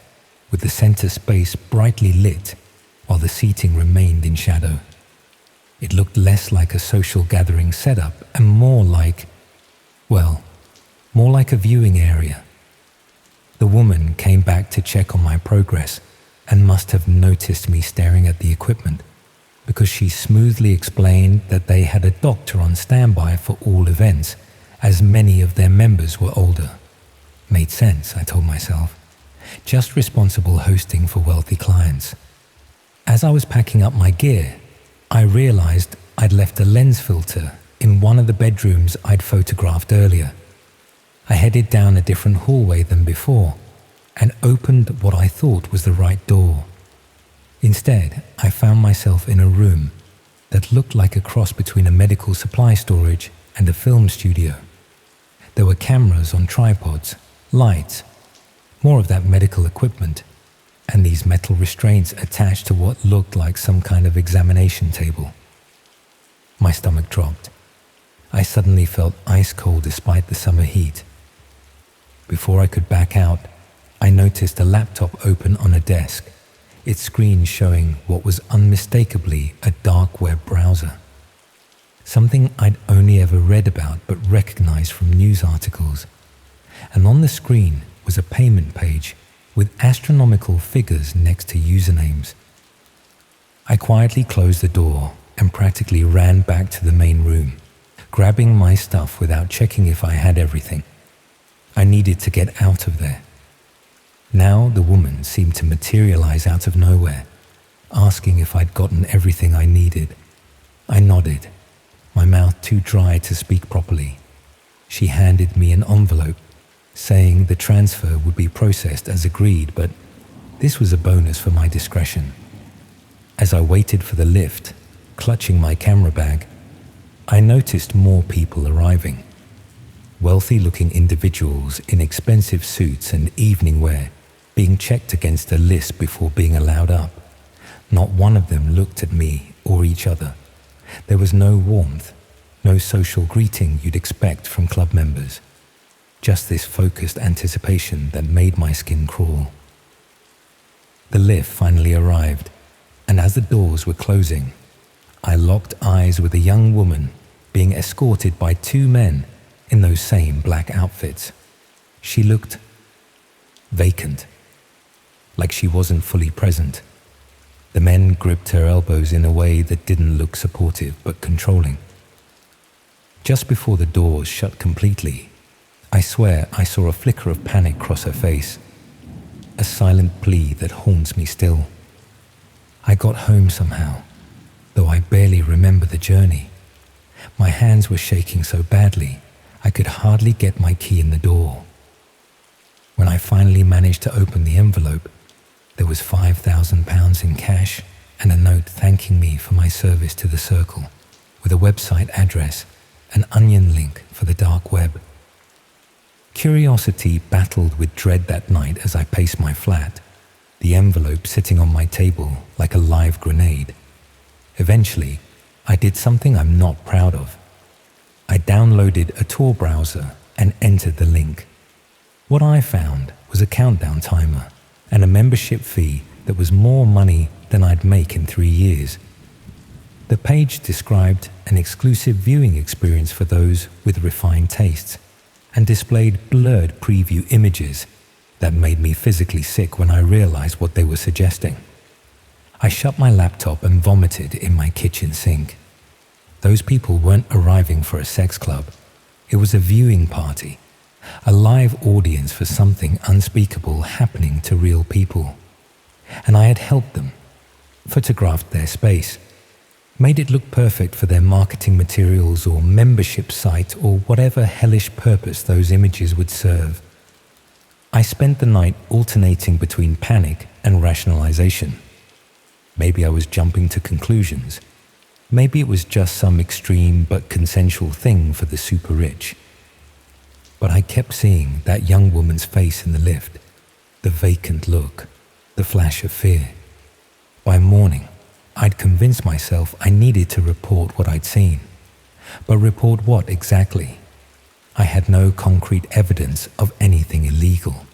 with the center space brightly lit while the seating remained in shadow. It looked less like a social gathering setup and more like a viewing area. The woman came back to check on my progress and must have noticed me staring at the equipment, because she smoothly explained that they had a doctor on standby for all events, as many of their members were older. Made sense, I told myself. Just responsible hosting for wealthy clients. As I was packing up my gear, I realized I'd left a lens filter in one of the bedrooms I'd photographed earlier. I headed down a different hallway than before and opened what I thought was the right door. Instead, I found myself in a room that looked like a cross between a medical supply storage and a film studio. There were cameras on tripods, lights, more of that medical equipment, and these metal restraints attached to what looked like some kind of examination table. My stomach dropped. I suddenly felt ice cold despite the summer heat. Before I could back out, I noticed a laptop open on a desk, its screen showing what was unmistakably a dark web browser. Something I'd only ever read about but recognized from news articles. And on the screen was a payment page with astronomical figures next to usernames. I quietly closed the door and practically ran back to the main room, grabbing my stuff without checking if I had everything. I needed to get out of there. Now the woman seemed to materialize out of nowhere, asking if I'd gotten everything I needed. I nodded, my mouth too dry to speak properly. She handed me an envelope, saying the transfer would be processed as agreed, but this was a bonus for my discretion. As I waited for the lift, clutching my camera bag, I noticed more people arriving. Wealthy-looking individuals in expensive suits and evening wear being checked against a list before being allowed up. Not one of them looked at me or each other. There was no warmth, no social greeting you'd expect from club members. Just this focused anticipation that made my skin crawl. The lift finally arrived, and as the doors were closing, I locked eyes with a young woman being escorted by two men in those same black outfits. She looked vacant, like she wasn't fully present. The men gripped her elbows in a way that didn't look supportive but controlling. Just before the doors shut completely, I swear I saw a flicker of panic cross her face, a silent plea that haunts me still. I got home somehow, though I barely remember the journey. My hands were shaking so badly, I could hardly get my key in the door. When I finally managed to open the envelope, there was £5,000 in cash and a note thanking me for my service to the circle, with a website address, an onion link for the dark web. Curiosity battled with dread that night as I paced my flat, the envelope sitting on my table like a live grenade. Eventually, I did something I'm not proud of. I downloaded a Tor browser and entered the link. What I found was a countdown timer and a membership fee that was more money than I'd make in 3 years. The page described an exclusive viewing experience for those with refined tastes and displayed blurred preview images that made me physically sick when I realized what they were suggesting. I shut my laptop and vomited in my kitchen sink. Those people weren't arriving for a sex club. It was a viewing party, a live audience for something unspeakable happening to real people. And I had helped them, photographed their space, made it look perfect for their marketing materials or membership site or whatever hellish purpose those images would serve. I spent the night alternating between panic and rationalization. Maybe I was jumping to conclusions. Maybe it was just some extreme but consensual thing for the super rich. But I kept seeing that young woman's face in the lift, the vacant look, the flash of fear. By morning, I'd convinced myself I needed to report what I'd seen. But report what exactly? I had no concrete evidence of anything illegal,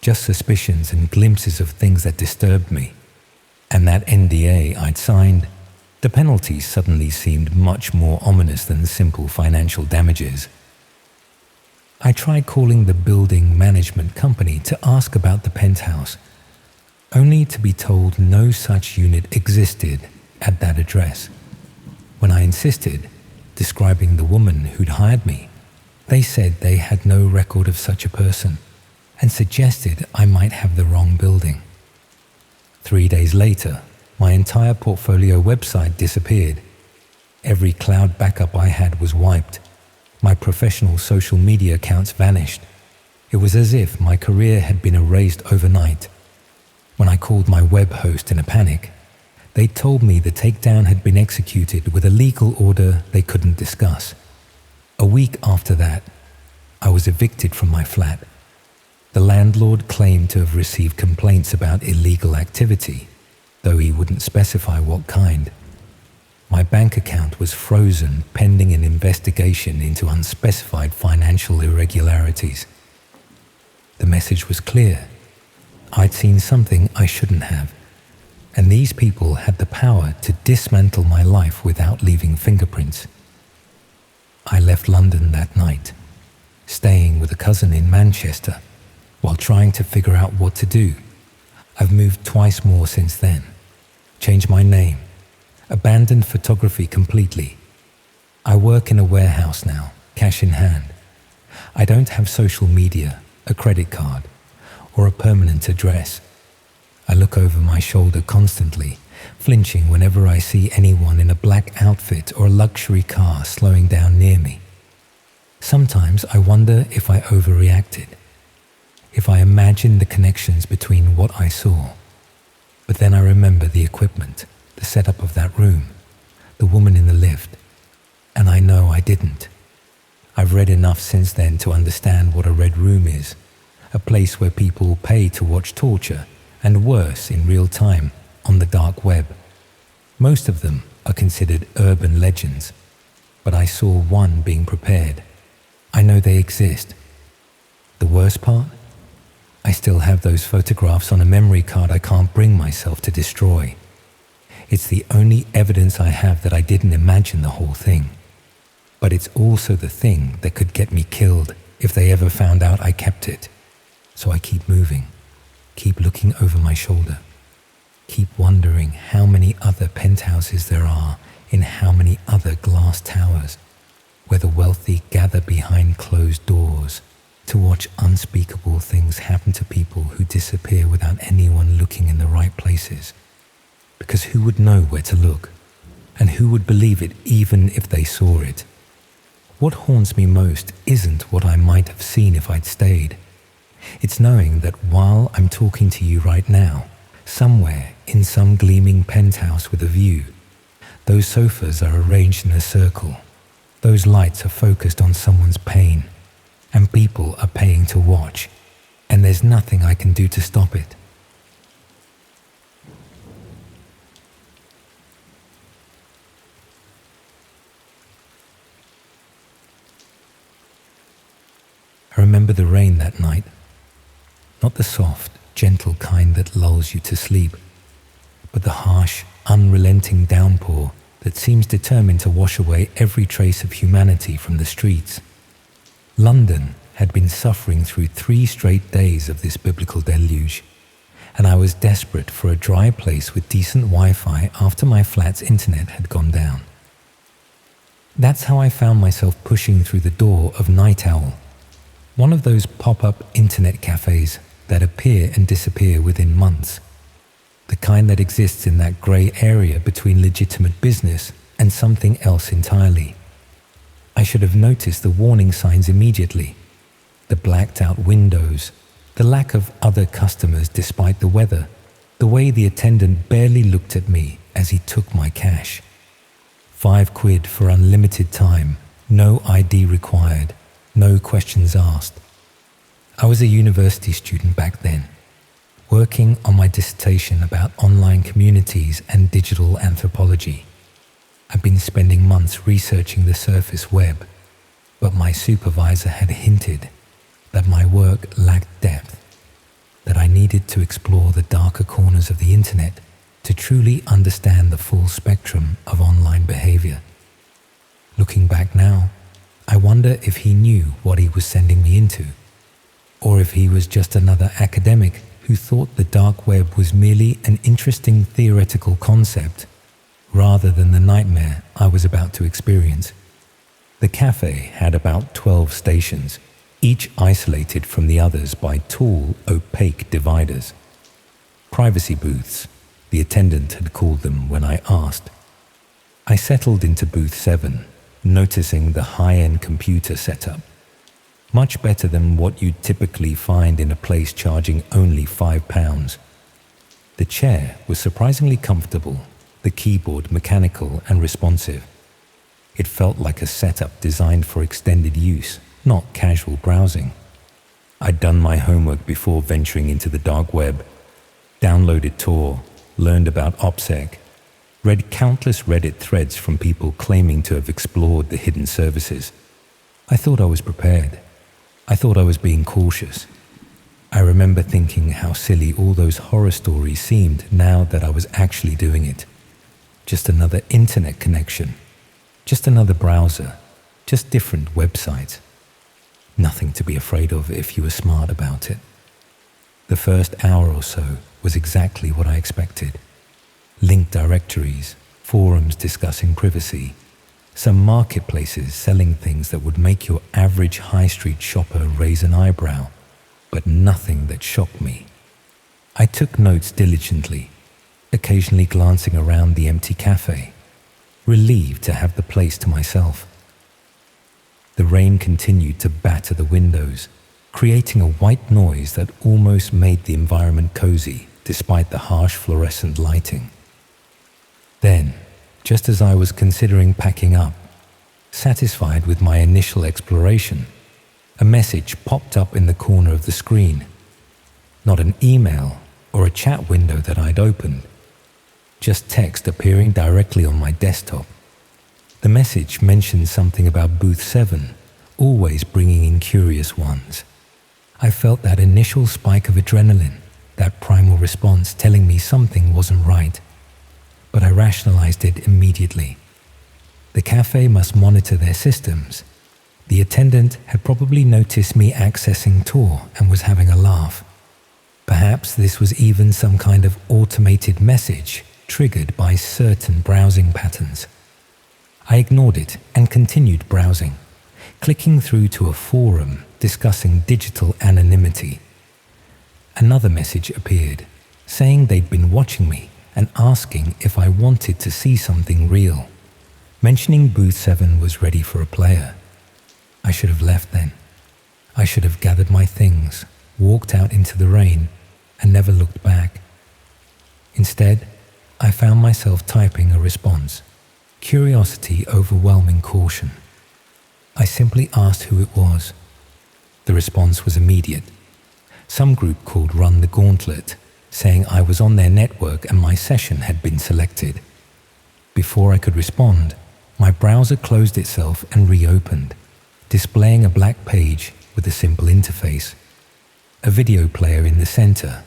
just suspicions and glimpses of things that disturbed me. And that NDA I'd signed, the penalties suddenly seemed much more ominous than simple financial damages. I tried calling the building management company to ask about the penthouse, only to be told no such unit existed at that address. When I insisted, describing the woman who'd hired me, they said they had no record of such a person and suggested I might have the wrong building. 3 days later, my entire portfolio website disappeared. Every cloud backup I had was wiped. My professional social media accounts vanished. It was as if my career had been erased overnight. When I called my web host in a panic, they told me the takedown had been executed with a legal order they couldn't discuss. A week after that, I was evicted from my flat. The landlord claimed to have received complaints about illegal activity, though he wouldn't specify what kind. My bank account was frozen pending an investigation into unspecified financial irregularities. The message was clear. I'd seen something I shouldn't have, and these people had the power to dismantle my life without leaving fingerprints. I left London that night, staying with a cousin in Manchester, while trying to figure out what to do. I've moved twice more since then, changed my name, abandoned photography completely. I work in a warehouse now, cash in hand. I don't have social media, a credit card, or a permanent address. I look over my shoulder constantly, flinching whenever I see anyone in a black outfit or a luxury car slowing down near me. Sometimes I wonder if I overreacted, if I imagined the connections between what I saw. But then I remember the equipment, the setup of that room, the woman in the lift, and I know I didn't. I've read enough since then to understand what a red room is, a place where people pay to watch torture and worse in real time on the dark web. Most of them are considered urban legends, but I saw one being prepared. I know they exist. The worst part? I still have those photographs on a memory card I can't bring myself to destroy. It's the only evidence I have that I didn't imagine the whole thing. But it's also the thing that could get me killed if they ever found out I kept it. So I keep moving, keep looking over my shoulder, keep wondering how many other penthouses there are in how many other glass towers, where the wealthy gather behind closed doors to watch unspeakable things happen to people who disappear without anyone looking in the right places. Because who would know where to look? And who would believe it even if they saw it? What haunts me most isn't what I might have seen if I'd stayed. It's knowing that while I'm talking to you right now, somewhere in some gleaming penthouse with a view, those sofas are arranged in a circle, those lights are focused on someone's pain, and people are paying to watch, and there's nothing I can do to stop it. I remember the rain that night. Not the soft, gentle kind that lulls you to sleep, but the harsh, unrelenting downpour that seems determined to wash away every trace of humanity from the streets. London had been suffering through 3 straight days of this biblical deluge, and I was desperate for a dry place with decent Wi-Fi after my flat's internet had gone down. That's how I found myself pushing through the door of Night Owl, one of those pop-up internet cafes that appear and disappear within months, the kind that exists in that grey area between legitimate business and something else entirely. I should have noticed the warning signs immediately, the blacked-out windows, the lack of other customers despite the weather, the way the attendant barely looked at me as he took my cash. £5 for unlimited time, no ID required, no questions asked. I was a university student back then, working on my dissertation about online communities and digital anthropology. I'd been spending months researching the surface web, but my supervisor had hinted that my work lacked depth, that I needed to explore the darker corners of the internet to truly understand the full spectrum of online behavior. Looking back now, I wonder if he knew what he was sending me into, or if he was just another academic who thought the dark web was merely an interesting theoretical concept rather than the nightmare I was about to experience. The cafe had about 12 stations, each isolated from the others by tall, opaque dividers. Privacy booths, the attendant had called them when I asked. I settled into booth 7, noticing the high-end computer setup. Much better than what you'd typically find in a place charging only £5. The chair was surprisingly comfortable, the keyboard mechanical and responsive. It felt like a setup designed for extended use, not casual browsing. I'd done my homework before venturing into the dark web, downloaded Tor, learned about OPSEC, read countless Reddit threads from people claiming to have explored the hidden services. I thought I was prepared. I thought I was being cautious. I remember thinking how silly all those horror stories seemed now that I was actually doing it. Just another internet connection, just another browser, just different websites. Nothing to be afraid of if you were smart about it. The first hour or so was exactly what I expected. Linked directories, forums discussing privacy, some marketplaces selling things that would make your average high street shopper raise an eyebrow, but nothing that shocked me. I took notes diligently, occasionally glancing around the empty cafe, relieved to have the place to myself. The rain continued to batter the windows, creating a white noise that almost made the environment cozy despite the harsh fluorescent lighting. Then, just as I was considering packing up, satisfied with my initial exploration, a message popped up in the corner of the screen. Not an email or a chat window that I'd opened. just text appearing directly on my desktop. The message mentioned something about Booth 7, always bringing in curious ones. I felt that initial spike of adrenaline, that primal response telling me something wasn't right. But I rationalized it immediately. The cafe must monitor their systems. The attendant had probably noticed me accessing Tor and was having a laugh. Perhaps this was even some kind of automated message triggered by certain browsing patterns. I ignored it and continued browsing, clicking through to a forum discussing digital anonymity. Another message appeared, saying they'd been watching me and asking if I wanted to see something real, mentioning Booth 7 was ready for a player. I should have left then. I should have gathered my things, walked out into the rain, and never looked back. Instead, I found myself typing a response, curiosity overwhelming caution. I simply asked who it was. The response was immediate. Some group called Run the Gauntlet, saying I was on their network and my session had been selected. Before I could respond, my browser closed itself and reopened, displaying a black page with a simple interface. A video player in the center,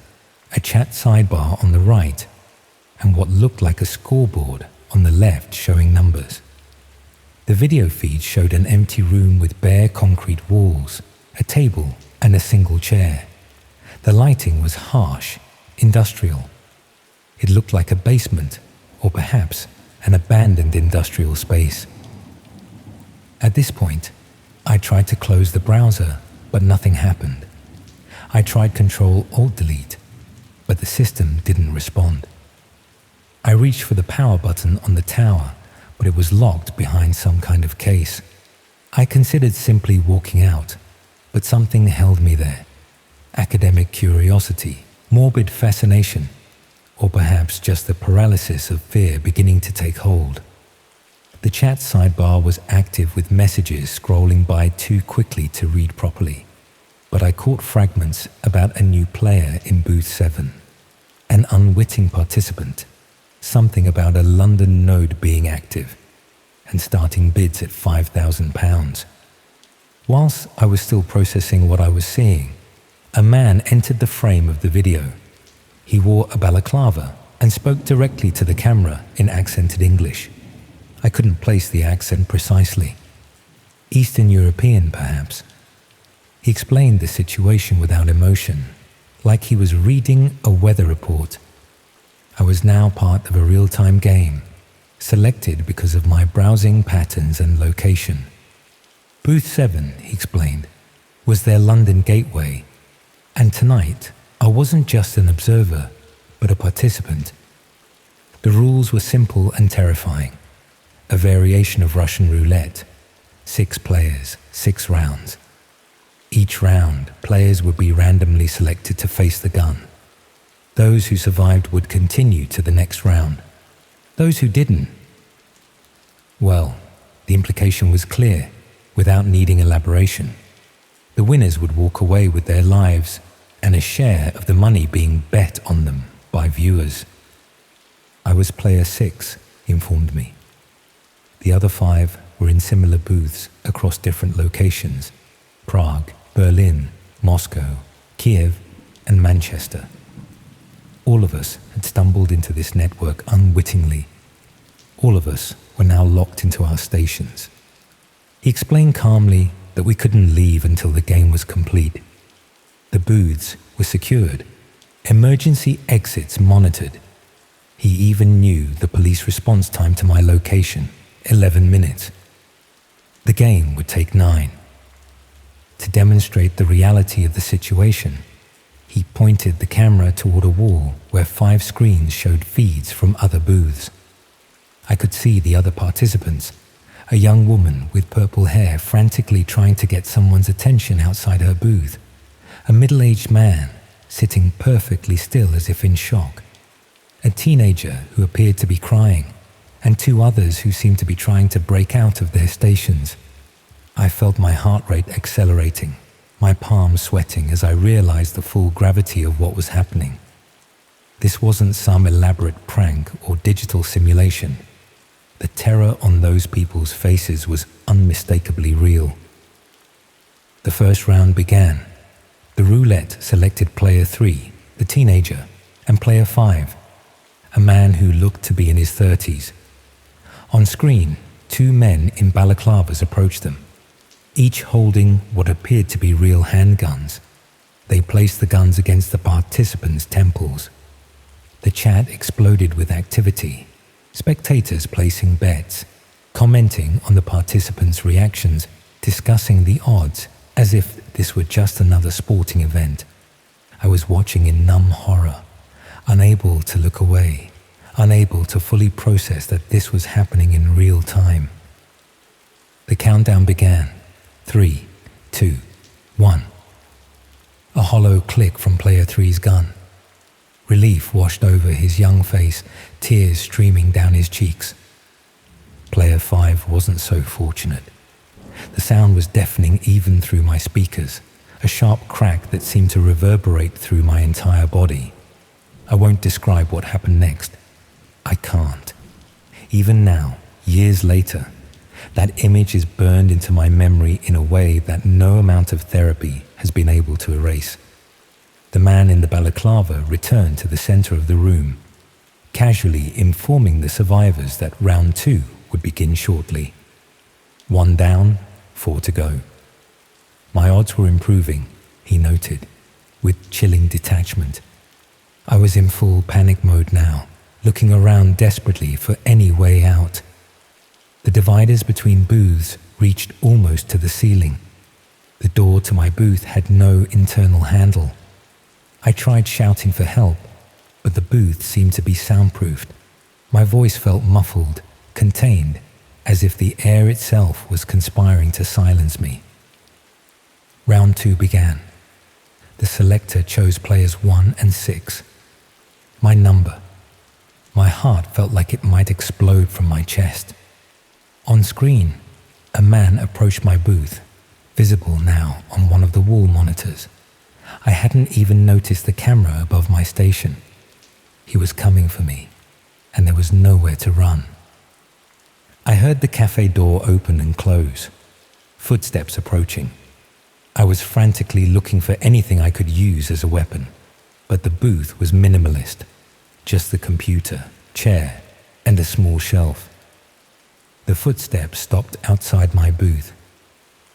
a chat sidebar on the right, and what looked like a scoreboard on the left showing numbers. The video feed showed an empty room with bare concrete walls, a table, and a single chair. The lighting was harsh, industrial. It looked like a basement, or perhaps an abandoned industrial space. At this point, I tried to close the browser, but nothing happened. I tried Control-Alt-Delete, but the system didn't respond. I reached for the power button on the tower, but it was locked behind some kind of case. I considered simply walking out, but something held me there. Academic curiosity, morbid fascination, or perhaps just the paralysis of fear beginning to take hold. The chat sidebar was active with messages scrolling by too quickly to read properly, but I caught fragments about a new player in Booth 7, an unwitting participant, something about a London node being active, and starting bids at £5,000. Whilst I was still processing what I was seeing, a man entered the frame of the video. He wore a balaclava and spoke directly to the camera in accented English. I couldn't place the accent precisely. Eastern European, perhaps. He explained the situation without emotion, like he was reading a weather report. I was now part of a real-time game, selected because of my browsing patterns and location. Booth 7, he explained, was their London gateway, and tonight I wasn't just an observer, but a participant. The rules were simple and terrifying. A variation of Russian roulette, 6 players, 6 rounds. Each round, players would be randomly selected to face the gun. Those who survived would continue to the next round. Those who didn't, well, the implication was clear, without needing elaboration. The winners would walk away with their lives and a share of the money being bet on them by viewers. I was player 6, he informed me. The other 5 were in similar booths across different locations: Prague, Berlin, Moscow, Kiev, and Manchester. All of us had stumbled into this network unwittingly. All of us were now locked into our stations. He explained calmly that we couldn't leave until the game was complete. The booths were secured, emergency exits monitored. He even knew the police response time to my location, 11 minutes. The game would take 9. To demonstrate the reality of the situation, he pointed the camera toward a wall where 5 screens showed feeds from other booths. I could see the other participants, a young woman with purple hair frantically trying to get someone's attention outside her booth, a middle-aged man sitting perfectly still as if in shock, a teenager who appeared to be crying, and 2 others who seemed to be trying to break out of their stations. I felt my heart rate accelerating, my palms sweating as I realized the full gravity of what was happening. This wasn't some elaborate prank or digital simulation. The terror on those people's faces was unmistakably real. The first round began. The roulette selected player 3, the teenager, and player 5, a man who looked to be in his 30s. On screen, 2 men in balaclavas approached them, each holding what appeared to be real handguns. They placed the guns against the participants' temples. The chat exploded with activity, spectators placing bets, commenting on the participants' reactions, discussing the odds as if this were just another sporting event. I was watching in numb horror, unable to look away, unable to fully process that this was happening in real time. The countdown began. 3, 2, 1. A hollow click from player 3's gun. Relief washed over his young face, tears streaming down his cheeks. Player 5 wasn't so fortunate. The sound was deafening even through my speakers, a sharp crack that seemed to reverberate through my entire body. I won't describe what happened next. I can't. Even now, years later, that image is burned into my memory in a way that no amount of therapy has been able to erase. The man in the balaclava returned to the center of the room, casually informing the survivors that round 2 would begin shortly. 1 down, 4 to go. My odds were improving, he noted, with chilling detachment. I was in full panic mode now, looking around desperately for any way out. The dividers between booths reached almost to the ceiling. The door to my booth had no internal handle. I tried shouting for help, but the booth seemed to be soundproofed. My voice felt muffled, contained, as if the air itself was conspiring to silence me. Round 2 began. The selector chose players 1 and 6. My number. My heart felt like it might explode from my chest. On screen, a man approached my booth, visible now on one of the wall monitors. I hadn't even noticed the camera above my station. He was coming for me, and there was nowhere to run. I heard the cafe door open and close, footsteps approaching. I was frantically looking for anything I could use as a weapon, but the booth was minimalist, just the computer, chair, and a small shelf. The footsteps stopped outside my booth.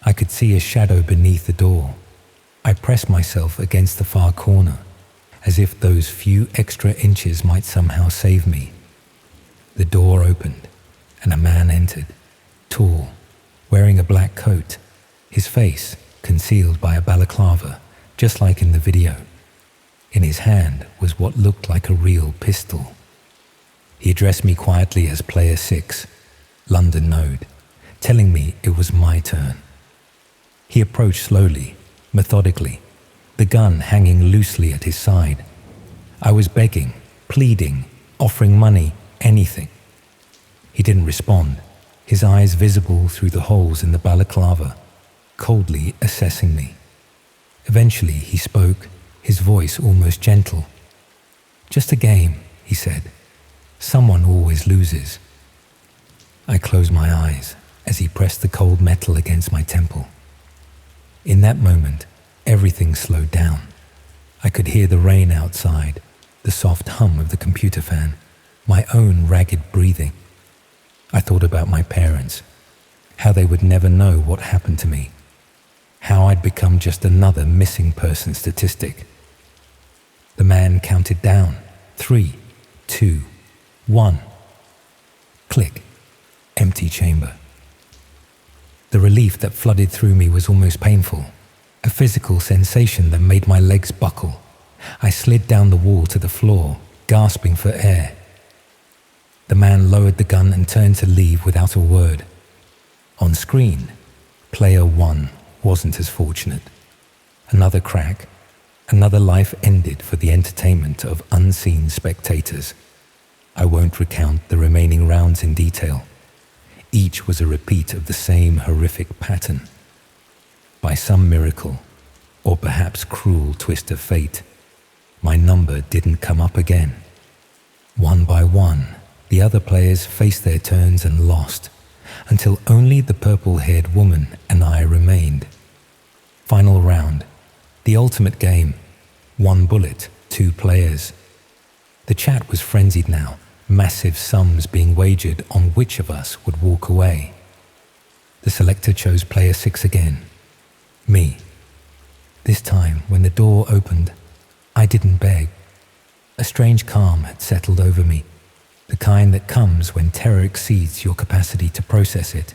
I could see a shadow beneath the door. I pressed myself against the far corner, as if those few extra inches might somehow save me. The door opened, and a man entered, tall, wearing a black coat, his face concealed by a balaclava, just like in the video. In his hand was what looked like a real pistol. He addressed me quietly as Player 6, London Node, telling me it was my turn. He approached slowly, methodically, the gun hanging loosely at his side. I was begging, pleading, offering money, anything. He didn't respond, his eyes visible through the holes in the balaclava, coldly assessing me. Eventually he spoke, his voice almost gentle. "Just a game," he said. "Someone always loses." I closed my eyes as he pressed the cold metal against my temple. In that moment, everything slowed down. I could hear the rain outside, the soft hum of the computer fan, my own ragged breathing. I thought about my parents, how they would never know what happened to me, how I'd become just another missing person statistic. The man counted down. 3, 2, 1. Click. Empty chamber. The relief that flooded through me was almost painful, a physical sensation that made my legs buckle. I slid down the wall to the floor, gasping for air. The man lowered the gun and turned to leave without a word. On screen, Player 1 wasn't as fortunate. Another crack, another life ended for the entertainment of unseen spectators. I won't recount the remaining rounds in detail. Each was a repeat of the same horrific pattern. By some miracle, or perhaps cruel twist of fate, My number didn't come up again. One by one, the other players faced their turns and lost, until only the purple-haired woman and I remained. Final round. The ultimate game. 1 bullet, 2 players. The chat was frenzied now, massive sums being wagered on which of us would walk away. The selector chose player 6 again. Me. This time, when the door opened, I didn't beg. A strange calm had settled over me, the kind that comes when terror exceeds your capacity to process it.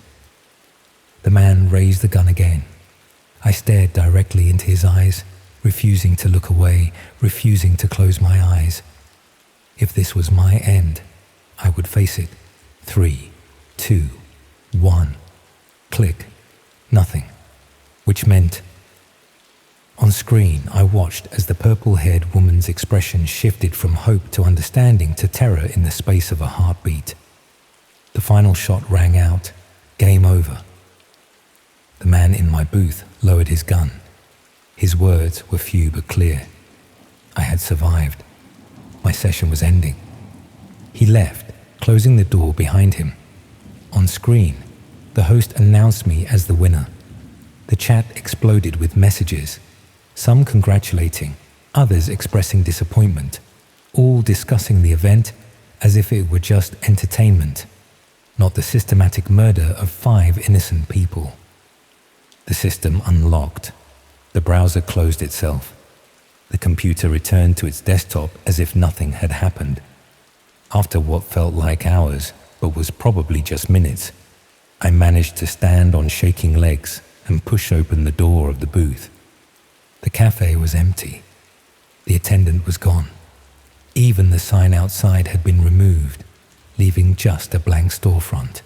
The man raised the gun again. I stared directly into his eyes, refusing to look away, refusing to close my eyes. If this was my end, I would face it. 3, 2, 1. Click. Nothing. Which meant... On screen, I watched as the purple-haired woman's expression shifted from hope to understanding to terror in the space of a heartbeat. The final shot rang out. Game over. The man in my booth lowered his gun. His words were few but clear. I had survived. My session was ending. He left, closing the door behind him. On screen, the host announced me as the winner. The chat exploded with messages, some congratulating, others expressing disappointment, all discussing the event as if it were just entertainment, not the systematic murder of 5 innocent people. The system unlocked. The browser closed itself. The computer returned to its desktop as if nothing had happened. After what felt like hours, but was probably just minutes, I managed to stand on shaking legs and push open the door of the booth. The cafe was empty. The attendant was gone. Even the sign outside had been removed, leaving just a blank storefront.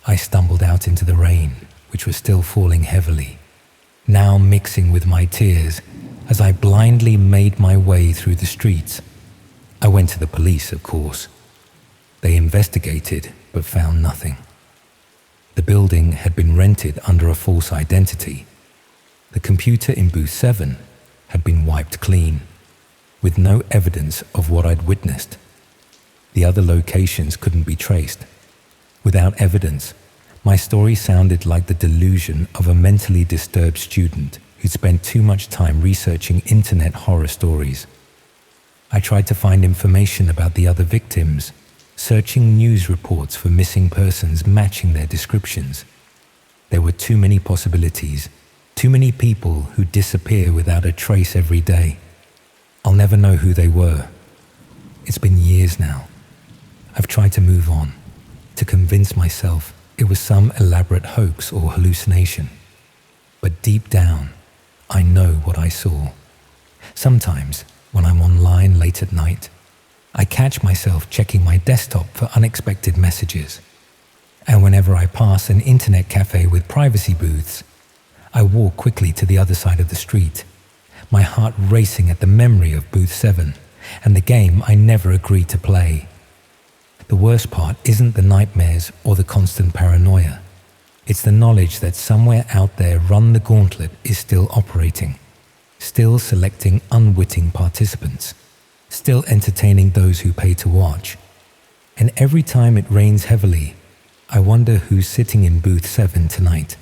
I stumbled out into the rain, which was still falling heavily, now mixing with my tears as I blindly made my way through the streets. I went to the police, of course. They investigated, but found nothing. The building had been rented under a false identity. The computer in booth 7 had been wiped clean, with no evidence of what I'd witnessed. The other locations couldn't be traced. Without evidence, my story sounded like the delusion of a mentally disturbed student who'd spent too much time researching internet horror stories. I tried to find information about the other victims, searching news reports for missing persons matching their descriptions. There were too many possibilities, too many people who disappear without a trace every day. I'll never know who they were. It's been years now. I've tried to move on, to convince myself it was some elaborate hoax or hallucination. But deep down, I know what I saw. Sometimes, when I'm online late at night, I catch myself checking my desktop for unexpected messages. And whenever I pass an internet cafe with privacy booths, I walk quickly to the other side of the street, my heart racing at the memory of booth 7 and the game I never agreed to play. The worst part isn't the nightmares or the constant paranoia. It's the knowledge that somewhere out there Run the Gauntlet is still operating, still selecting unwitting participants, still entertaining those who pay to watch. And every time it rains heavily, I wonder who's sitting in booth 7 tonight.